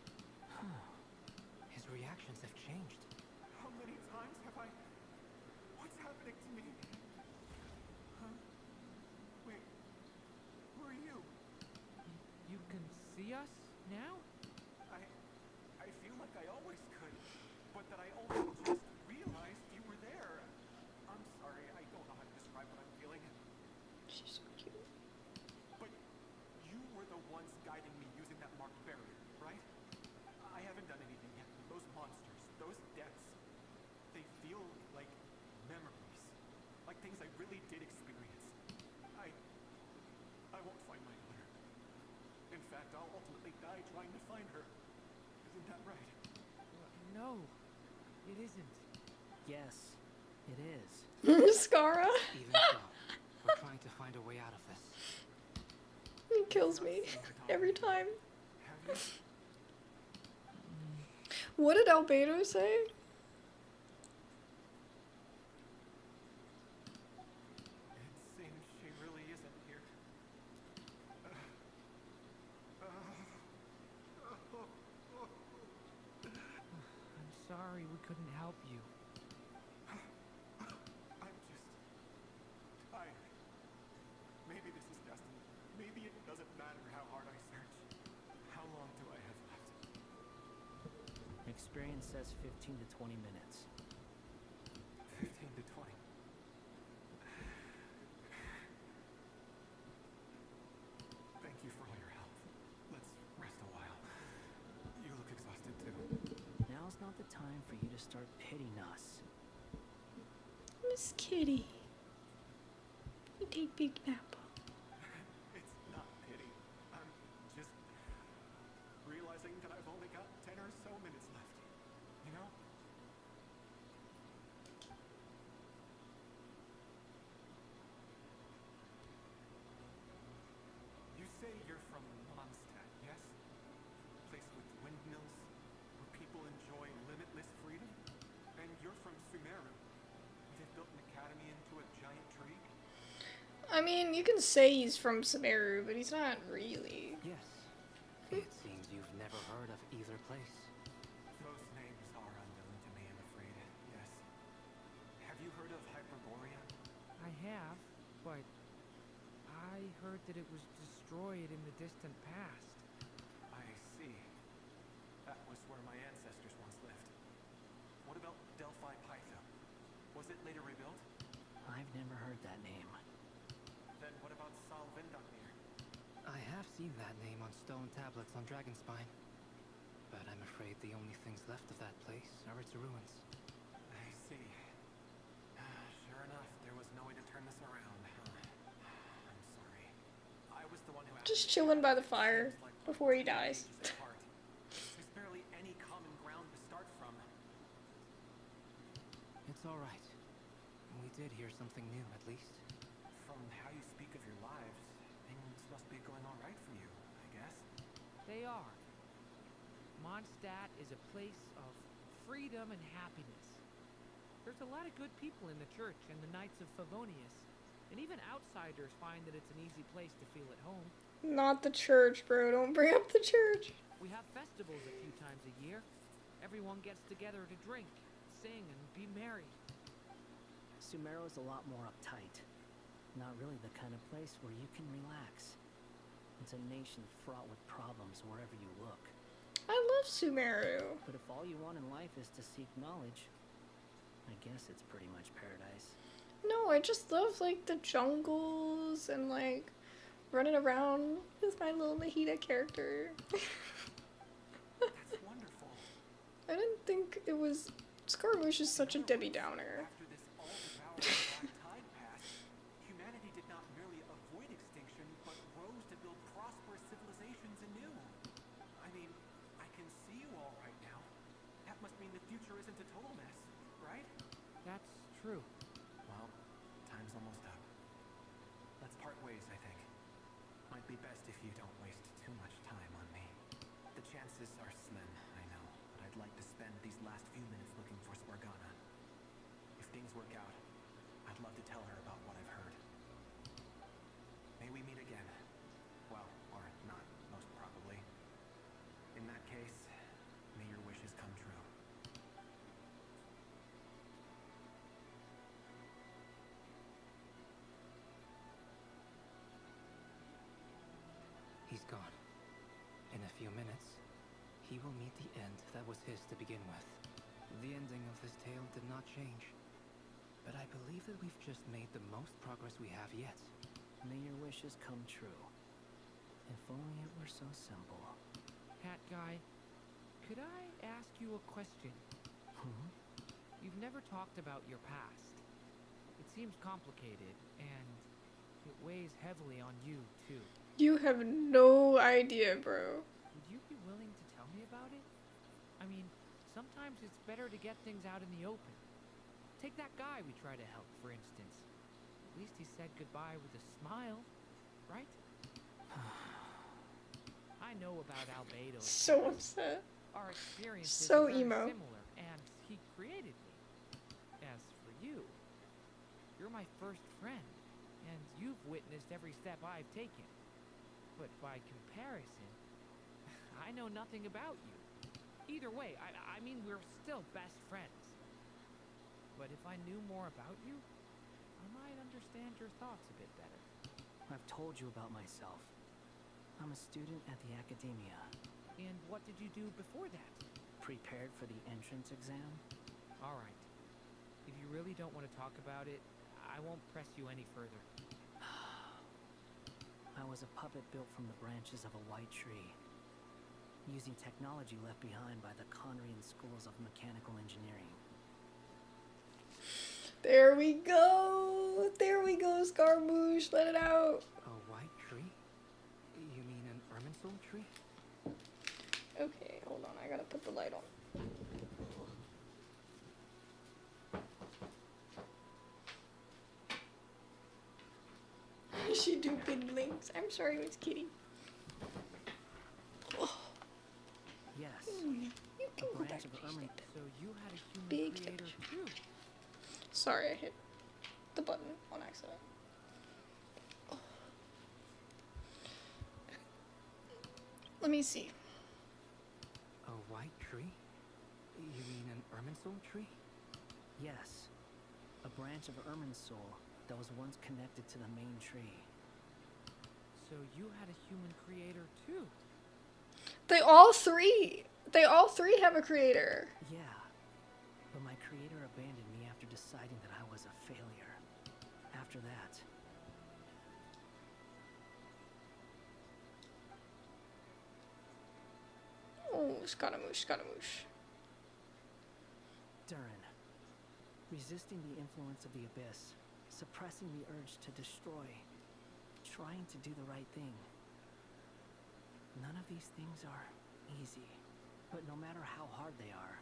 His reactions have changed. How many times have I... What's happening to me? Huh? Wait. Who are you? You can see us now? I feel like I always could, but that I only just realized you were there. I'm sorry, I don't know how to describe what I'm feeling. She's so cute. But you were the ones guiding me using that marked barrier, right? I haven't done anything yet. Those monsters, those deaths, they feel like memories. Like things I really did experience. I won't find my daughter. In fact, I'll ultimately die trying to find her. Isn't that right? No, it isn't. Yes, it is. Scara. Even so, we're trying to find a way out of this. He kills me every time. Have you? What did Albedo say? It seems she really isn't here. I'm sorry we couldn't help you. I'm just tired. Maybe this is destiny. Maybe it doesn't matter how hard I search. How long do I have left? Experience says 15 to 20 minutes. 15 to 20. Thank you for all your help. Let's rest a while. You look exhausted too. Now's not the time for you to start pitying us. Miss Kitty. You take big nap. It's not pity. I'm just realizing that I've only got 10 or so minutes left. You know? You say you're from Mondstadt, yes? A place with windmills, where people enjoy limitless freedom? And you're from Sumeru, where they've built an academy into a giant tree? I mean, you can say he's from Sumeru, but he's not really. Yes. It seems you've never heard of either place. Those names are unknown to me, I'm afraid. Yes. Have you heard of Hyperborea? I have, but I heard that it was destroyed in the distant past. I see. That was where my ancestors once lived. What about Delphi Pytho? Was it later rebuilt? I've never heard that name. Then what about Sal Vindaknir? I have seen that name on stone tablets on Dragonspine. But I'm afraid the only things left of that place are its ruins. I see. Sure enough, there was no way to turn this around, huh? I'm sorry. I was the one who Just chilling by the fire before he dies. There's barely any common ground to start from. It's all right. We did hear something new, at least. From how you speak of your lives, they Mondstadt is a place of freedom and happiness. There's a lot of good people in the church and the Knights of Favonius, and even outsiders find that it's an easy place to feel at home. Not the church, bro. Don't bring up the church. We have festivals a few times a year. Everyone gets together to drink, sing, and be merry. Sumero's a lot more uptight. Not really the kind of place where you can relax. It's a nation fraught with problems wherever you look. I love Sumeru. But if all you want in life is to seek knowledge, I guess it's pretty much paradise. No, I just love, like, the jungles and, like, running around with my little Mahita character. That's wonderful. I didn't think it was... Scaramouche is such a Debbie Downer. After this all-devouring black tide passed, humanity did not merely avoid extinction, but rose to build prosperous civilizations anew. I mean, I can see you all right now. That must mean the future isn't a total mess, right? That's true. Well, time's almost up. Let's part ways, I think. Might be best if you don't waste too much time on me. The chances are slim, I know, but I'd like to spend these last few minutes looking for Spargana. If things work out, I'd love to tell her about what I've heard. May we meet again. Well, or not, most probably. In that case, may your wishes come true. He's gone. In a few minutes, he will meet the end that was his to begin with. The ending of this tale did not change, but I believe that we've just made the most progress we have yet. May your wishes come true. If only it were so simple. Hat guy, could I ask you a question? You've never talked about your past. It seems complicated, and it weighs heavily on you, too. You have no idea, bro. Would you be willing to tell me about it? I mean, sometimes it's better to get things out in the open. Take that guy we try to help, for instance. At least he said goodbye with a smile, right? I know about Albedo. So upset. Our experiences So are very emo. similar, and he created me. As for you, you're my first friend, and you've witnessed every step I've taken. But by comparison, I know nothing about you. Either way, I mean, we're still best friends. But if I knew more about you, I might understand your thoughts a bit better. I've told you about myself. I'm a student at the academia. And what did you do before that? Prepared for the entrance exam. All right. If you really don't want to talk about it, I won't press you any further. I was a puppet built from the branches of a white tree, using technology left behind by the Conrian schools of mechanical engineering. There we go! There we go, Scaramouche! Let it out! A white tree? You mean an Irminsul tree? Okay, hold on. I gotta put the light on. She do big blinks. I'm sorry, Miss Kitty. Yes. You can A go back branch to of your Irmin. stick. So you had a human Big creator fish. too. Sorry, I hit the button on accident. Let me see. A white tree? You mean an Irminsul tree? Yes. A branch of Irminsul that was once connected to the main tree. So you had a human creator too. They all three have a creator. Yeah. But my creator abandoned me after deciding that I was a failure. After that, Oh, Scaramouche, Scaramouche. Durin. Resisting the influence of the abyss, suppressing the urge to destroy, trying to do the right thing. None of these things are easy, but no matter how hard they are,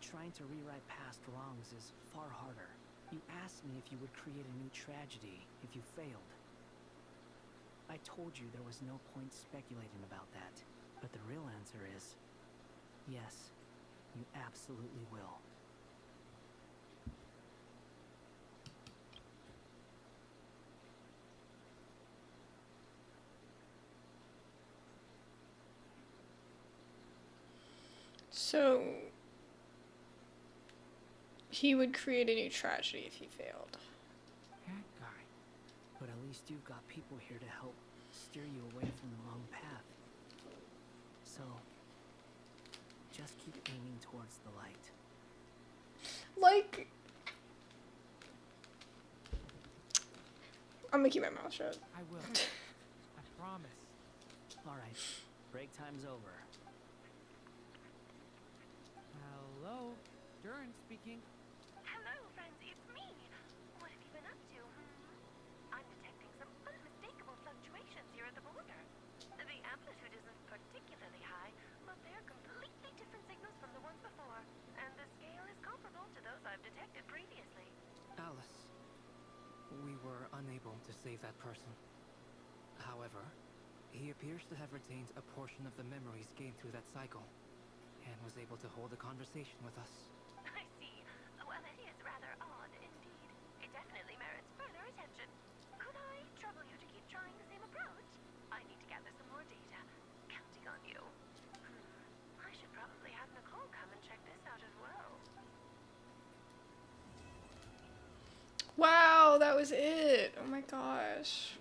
trying to rewrite past wrongs is far harder. You asked me if you would create a new tragedy if you failed. I told you there was no point speculating about that, but the real answer is, Yes, you absolutely will. So he would create a new tragedy if he failed. That guy. But at least you've got people here to help steer you away from the wrong path. So, just keep aiming towards the light. Like, I'm gonna keep my mouth shut. I will. I promise. Alright, break time's over. Hello? Durin speaking. Hello, friends, it's me. What have you been up to? I'm detecting some unmistakable fluctuations here at the border. The amplitude isn't particularly high, but they're completely different signals from the ones before, and the scale is comparable to those I've detected previously. Alice, we were unable to save that person. However, he appears to have retained a portion of the memories gained through that cycle, and was able to hold a conversation with us. I see. Well, it is rather odd indeed. It definitely merits further attention. Could I trouble you to keep trying the same approach? I need to gather some more data. Counting on you. I should probably have Nicole come and check this out as well. Wow, that was it. Oh my gosh.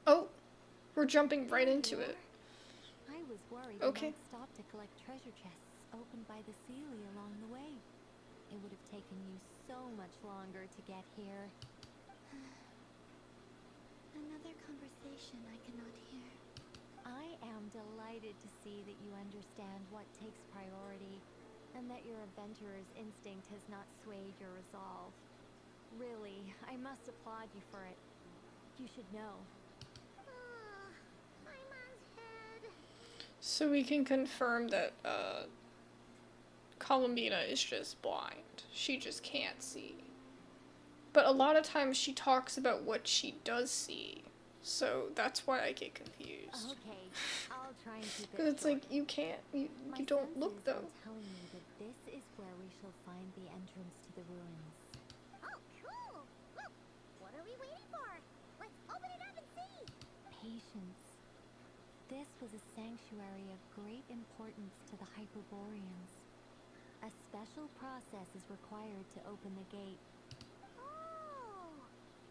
Oh, we're jumping right into it. I was worried Okay. you might stop to collect treasure chests opened by the Sealy along the way. It would have taken you so much longer to get here. Another conversation I cannot hear. I am delighted to see that you understand what takes priority, and that your adventurer's instinct has not swayed your resolve. Really, I must applaud you for it. You should know. My mom's head. So we can confirm that Columbina is just blind. She just can't see. But a lot of times she talks about what she does see. So that's why I get confused. Okay, I'll try and keep it Because it's short. like, you can't, you My don't look senses though. are telling me that this is where we shall find the entrance to the ruins. Oh, cool! Look, what are we waiting for? Let's open it up and see! Patience. This was a sanctuary of great importance to the Hyperboreans. A special process is required to open the gate. Oh!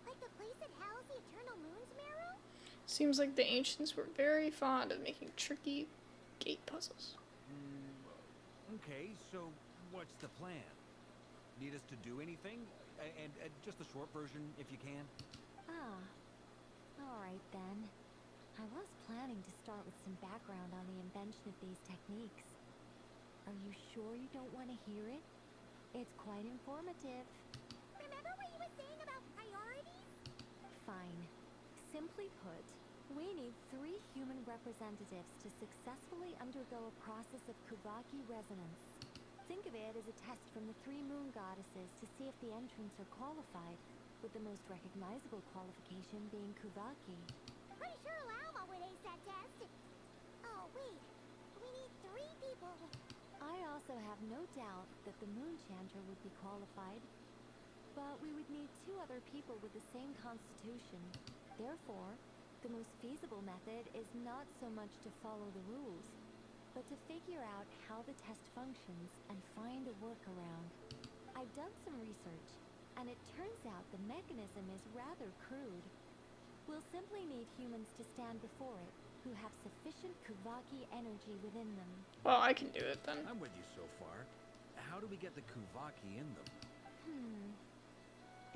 Like the place that housed the Eternal Moon's Marrow? Seems like the ancients were very fond of making tricky gate puzzles. Okay, so what's the plan? Need us to do anything? And just the short version, if you can. Ah. Alright then. I was planning to start with some background on the invention of these techniques. Are you sure you don't want to hear it? It's quite informative. Remember what you were saying about priorities? Fine. Simply put, we need 3 human representatives to successfully undergo a process of Kuvaki resonance. Think of it as a test from the 3 moon goddesses to see if the entrants are qualified, with the most recognizable qualification being Kuvaki. Pretty sure Lauma would ace that test. Oh, wait. We need 3 people. I also have no doubt that the Moon Chanter would be qualified. But we would need 2 other people with the same constitution. Therefore, the most feasible method is not so much to follow the rules, but to figure out how the test functions and find a workaround. I've done some research, and it turns out the mechanism is rather crude. We'll simply need humans to stand before it, who have sufficient Kuvaki energy within them. Well, I can do it then. I'm with you so far. How do we get the Kuvaki in them?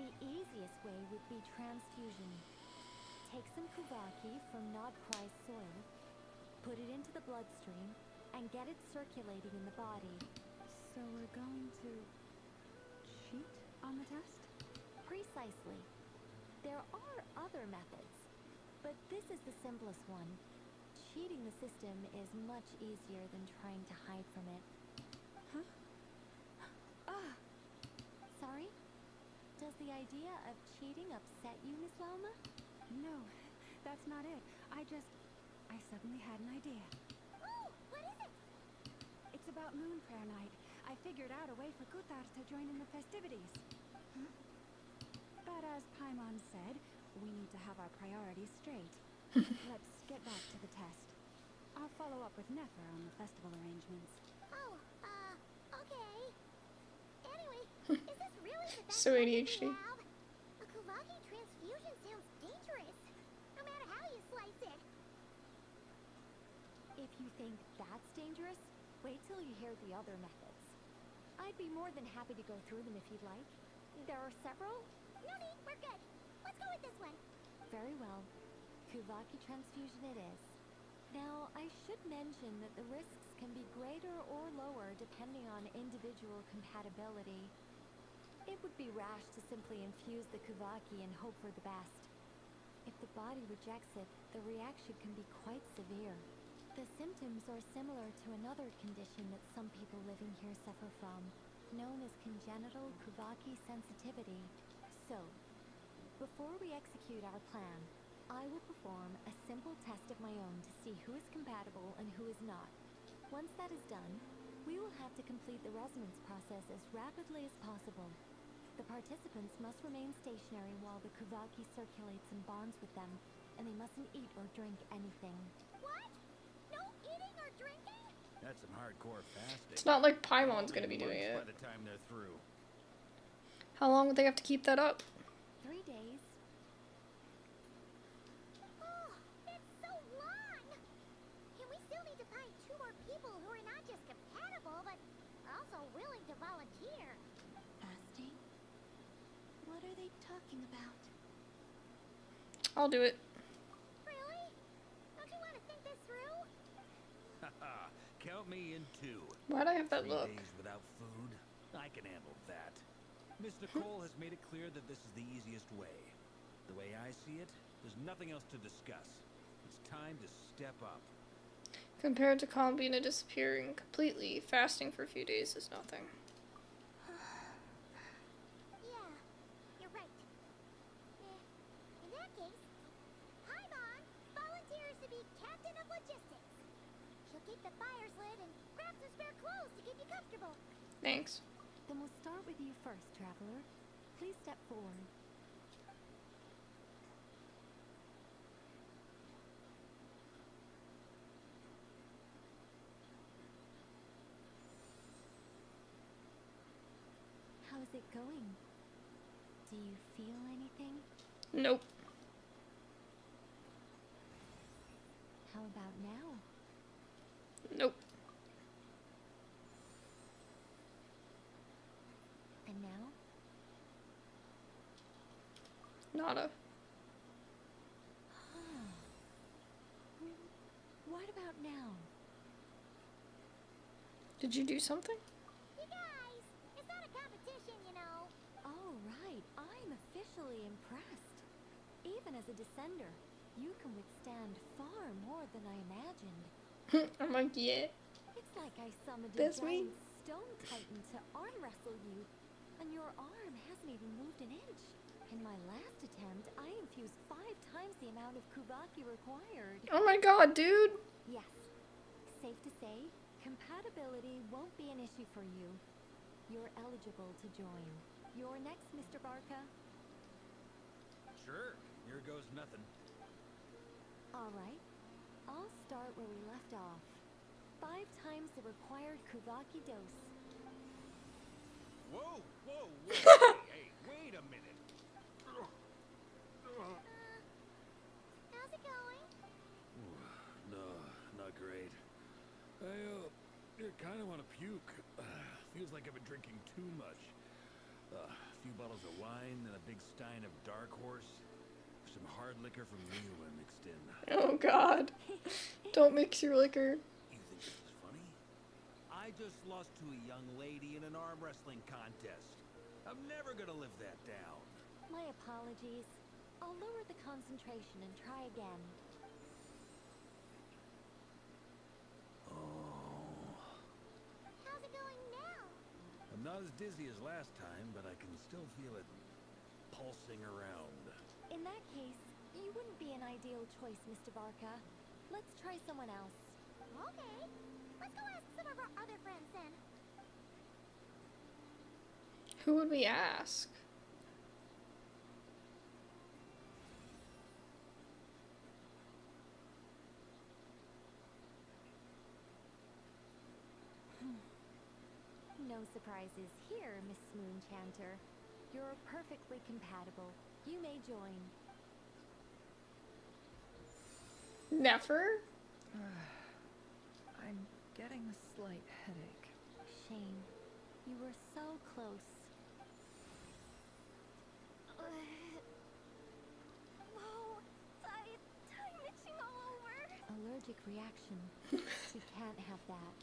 The easiest way would be transfusion. Take some Kuvaki from nod-krai soil, put it into the bloodstream, and get it circulating in the body. So we're going to cheat on the test? Precisely. There are other methods, but this is the simplest one. Cheating the system is much easier than trying to hide from it. Huh? Ah! Sorry? Does the idea of cheating upset you, Miss Lauma? No, That's not it. I suddenly had an idea. Oh, what is it? It's about Moon Prayer Night. I figured out a way for Kutar to join in the festivities. But as Paimon said, we need to have our priorities straight. Let's get back to the test. I'll follow up with Nefer on the festival arrangements. Oh, okay. Anyway, is this really the best So weapon we ADHD. have? A Kuvaki transfusion sounds dangerous, no matter how you slice it. If you think that's dangerous, wait till you hear the other methods. I'd be more than happy to go through them if you'd like. There are several. No need, we're good. Let's go with this one. Very well. Kuvaki transfusion it is. Now, I should mention that the risks can be greater or lower depending on individual compatibility. It would be rash to simply infuse the Kuvaki and hope for the best. If the body rejects it, the reaction can be quite severe. The symptoms are similar to another condition that some people living here suffer from, known as congenital Kuvaki sensitivity. So, before we execute our plan, I will perform a simple test of my own to see who is compatible and who is not. Once that is done, we will have to complete the resonance process as rapidly as possible. The participants must remain stationary while the Kuvaki circulates and bonds with them, and they mustn't eat or drink anything. What? No eating or drinking? That's some hardcore fasting. It's not like Paimon's gonna be doing it. By the time they're through. How long would they have to keep that up? 3 days. Oh, that's so long! And we still need to find 2 more people who are not just compatible, but also willing to volunteer. Fasting? What are they talking about? I'll do it. Really? Don't you want to think this through? Haha, count me in 2. Why'd I have that 3 look? days without food? I can handle that. Miss Nicole has made it clear that this is the easiest way. The way I see it, there's nothing else to discuss. It's time to step up. Compared to Columbina disappearing completely, fasting for a few days is nothing. Yeah, you're right. In that case, Paimon volunteers to be captain of logistics. She'll keep the fires lit and grab some spare clothes to keep you comfortable. Thanks. Then we'll start with you first, traveler. Please step forward. How's it going? Do you feel anything? Nope. How about now? Nope. And now? Nada. What about now? Did you do something? You guys, it's not a competition, you know. All right, I'm officially impressed. Even as a descender, you can withstand far more than I imagined. I'm like, yeah. It's like I summoned a That's me. giant stone titan to arm wrestle you, and your arm hasn't even moved an inch. In my last attempt, I infused 5 times the amount of Kuvaki required. Oh my god, dude. Yes. Safe to say, compatibility won't be an issue for you. You're eligible to join. You're next, Mr. Barca. Sure, here goes nothing. All right. I'll start where we left off. 5 times the required Kuvaki dose. Whoa, whoa, whoa. Hey, wait a minute. How's it going? No, not great. I kind of want to puke. Feels like I've been drinking too much. A few bottles of wine and a big stein of Dark Horse. Some hard liquor from Liyue mixed in. Oh god. Don't mix your liquor. You think this is funny? I just lost to a young lady in an arm wrestling contest. I'm never gonna live that down. My apologies. I'll lower the concentration and try again. Oh. How's it going now? I'm not as dizzy as last time, but I can still feel it pulsing around. In that case, you wouldn't be an ideal choice, Mr. Barca. Let's try someone else. Okay. Let's go ask some of our other friends then. Who would we ask? No surprises here, Miss Moonchanter. You're perfectly compatible. You may join. Never? I'm getting a slight headache. Shame. You were so close. Whoa, I'm itching all over. Allergic reaction. You can't have that.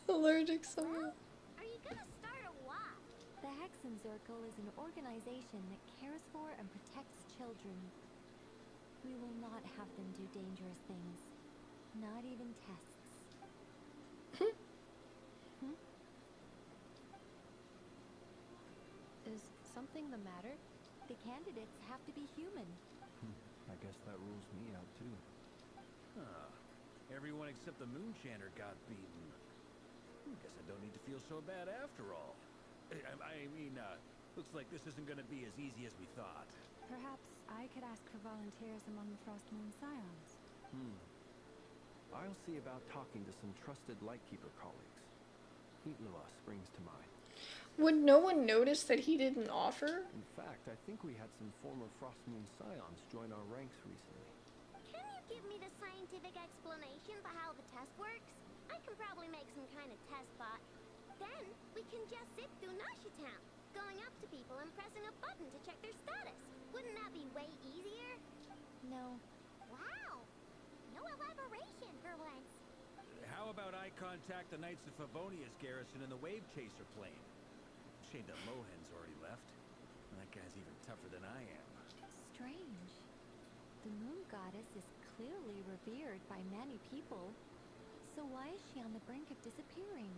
Allergic somehow. Are you gonna start a what? The Hexen Circle is an organization that cares for and protects children. We will not have them do dangerous things. Not even tests. Is something the matter? The candidates have to be human. I guess that rules me out too. Huh. Everyone except the Moonchanter got beaten. Guess I don't need to feel so bad after all. I mean, looks like this isn't gonna be as easy as we thought. Perhaps I could ask for volunteers among the Frost Moon Scions. I'll see about talking to some trusted Lightkeeper colleagues. Heatlua springs to mind. Would no one notice that he didn't offer? In fact, I think we had some former Frost Moon Scions join our ranks recently. Can you give me the scientific explanation for how the test works? I can probably make some kind of test bot. Then we can just zip through Nasha Town, going up to people and pressing a button to check their status. Wouldn't that be way easier? No. Wow. No elaboration for once. How about I contact the Knights of Favonia's garrison in the Wave Chaser plane? Shame that Mohen's already left. That guy's even tougher than I am. Strange. The moon goddess is clearly revered by many people. So why is she on the brink of disappearing?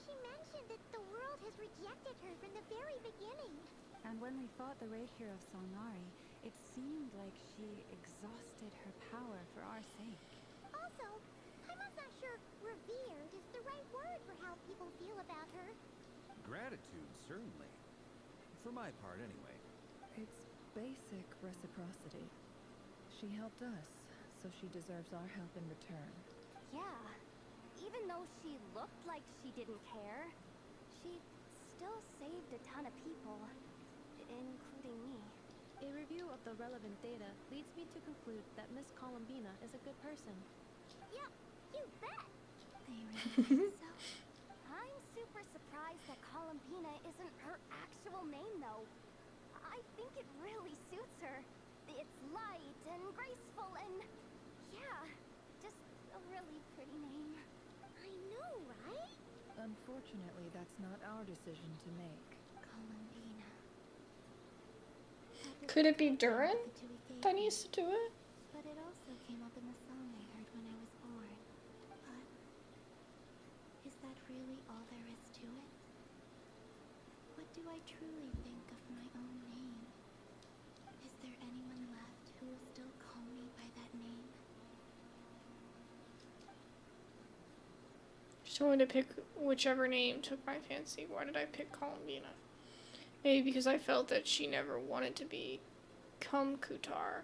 She mentioned that the world has rejected her from the very beginning. And when we fought the Rapier of Solnari, it seemed like she exhausted her power for our sake. Also, I'm not sure revered is the right word for how people feel about her. Gratitude, certainly. For my part, anyway. It's basic reciprocity. She helped us, so she deserves our help in return. Yeah. Even though she looked like she didn't care, she still saved a ton of people, including me. A review of the relevant data leads me to conclude that Miss Columbina is a good person. Yep, you bet. They really think so? I'm super surprised that Columbina isn't her actual name, though. I think it really suits her. It's light and graceful and... yeah, just a really pretty name. I know, right? Unfortunately, that's not our decision to make. Columbina. Could it be Durin that needs to do it? But it also came up in the song I heard when I was born. But is that really all there is to it? What do I truly think of my own name? Is there anyone left who will still call me by that name? Just wanted to pick whichever name took my fancy. Why did I pick Columbina? Maybe because I felt that she never wanted to become Kutar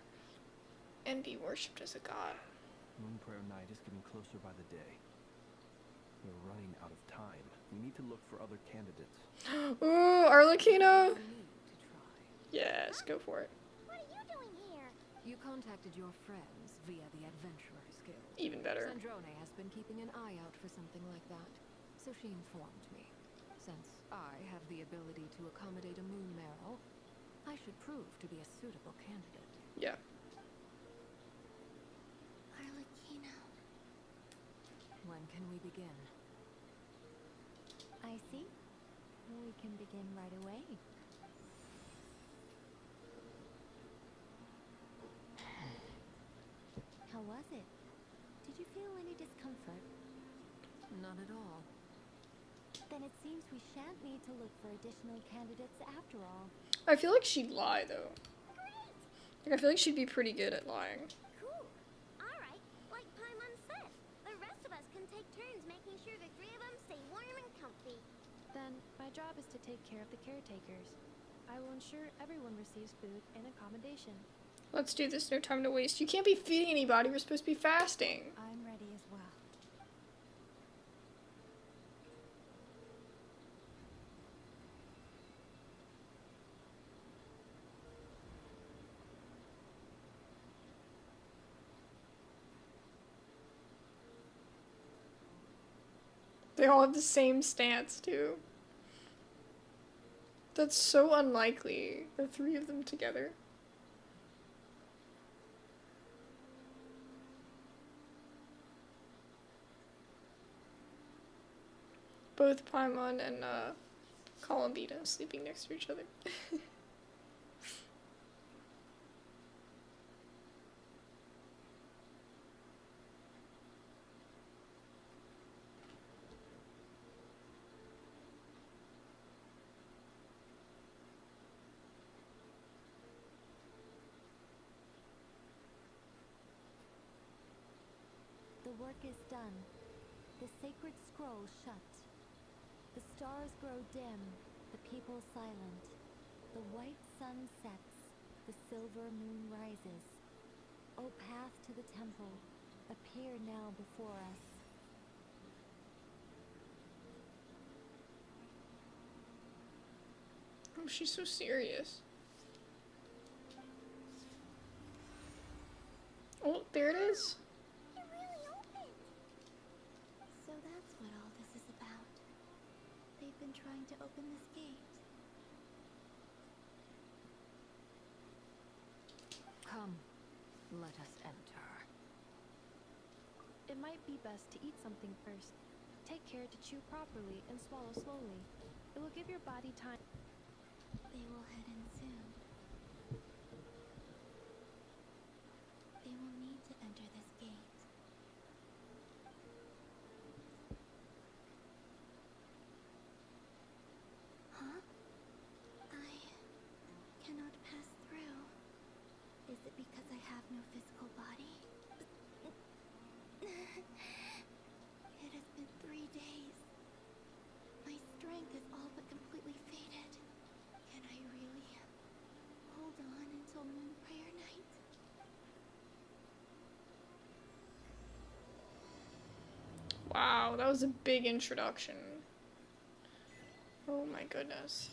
and be worshipped as a god. Moon Prayer Night is getting closer by the day. We're running out of time. We need to look for other candidates. Ooh, Arlecchino! Yes, go for it. What are you doing here? You contacted your friends via the Adventurers Guild. Even better. Sandrone has been keeping an eye out for something like that, so she informed me. Since I have the ability to accommodate a moon marrow, I should prove to be a suitable candidate. Yeah. Arlecchino. When can we begin? I see. We can begin right away. How was it? Did you feel any discomfort? None at all. Then it seems we shan't need to look for additional candidates after all. I feel like she'd lie, though. Like, I feel like she'd be pretty good at lying. Cool. Alright, like Paimon said, the rest of us can take turns making sure the three of them stay warm and comfy. Then, my job is to take care of the caretakers. I will ensure everyone receives food and accommodation. Let's do this, no time to waste. You can't be feeding anybody, we're supposed to be fasting. I'm ready as well. They all have the same stance, too. That's so unlikely, the three of them together. Both Paimon and Columbina sleeping next to each other. The work is done. The sacred scroll shut. The stars grow dim, the people silent. The white sun sets, the silver moon rises. O path to the temple, appear now before us. Oh, she's so serious. Oh, there it is. It really opened. So that's what all this is about. They've been trying to open this gate. Come, let us enter. It might be best to eat something first. Take care to chew properly and swallow slowly. It will give your body time. They will head in soon. They will need to enter this gate. Huh? I cannot pass through. Is it because I have no physical body? It has been 3 days. My strength is all but completely faded. Can I really hold on until Moon Prayer Night? Wow, that was a big introduction. Oh my goodness.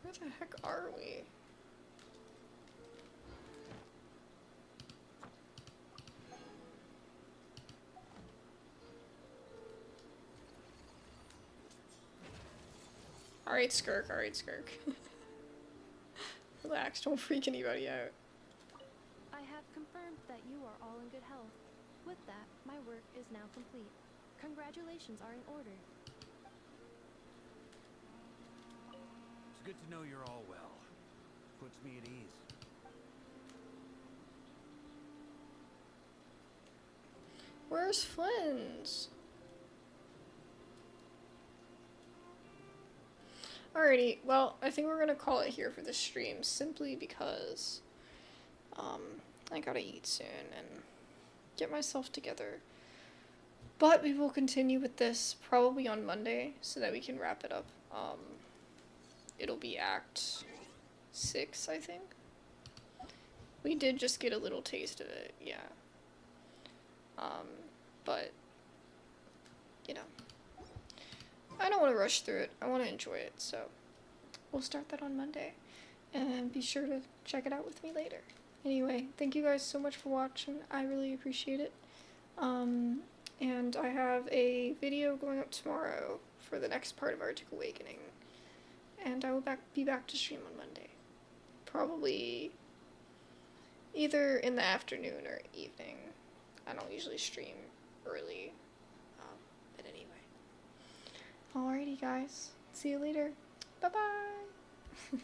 Where the heck are we? Alright, Skirk, alright, Skirk. Relax, don't freak anybody out. I have confirmed that you are all in good health. With that, my work is now complete. Congratulations are in order. It's good to know you're all well. Puts me at ease. Where's Flynn's? Alrighty, well, I think we're gonna call it here for this stream, simply because, I gotta eat soon and get myself together. But we will continue with this probably on Monday, so that we can wrap it up. It'll be Act 6, I think. We did just get a little taste of it, yeah. But, you know, I don't want to rush through it. I want to enjoy it, so we'll start that on Monday. And be sure to check it out with me later. Anyway, thank you guys so much for watching. I really appreciate it. And I have a video going up tomorrow for the next part of Arctic Awakening. And I will be back to stream on Monday. Probably either in the afternoon or evening. I don't usually stream early. But anyway. Alrighty guys. See you later. Bye bye.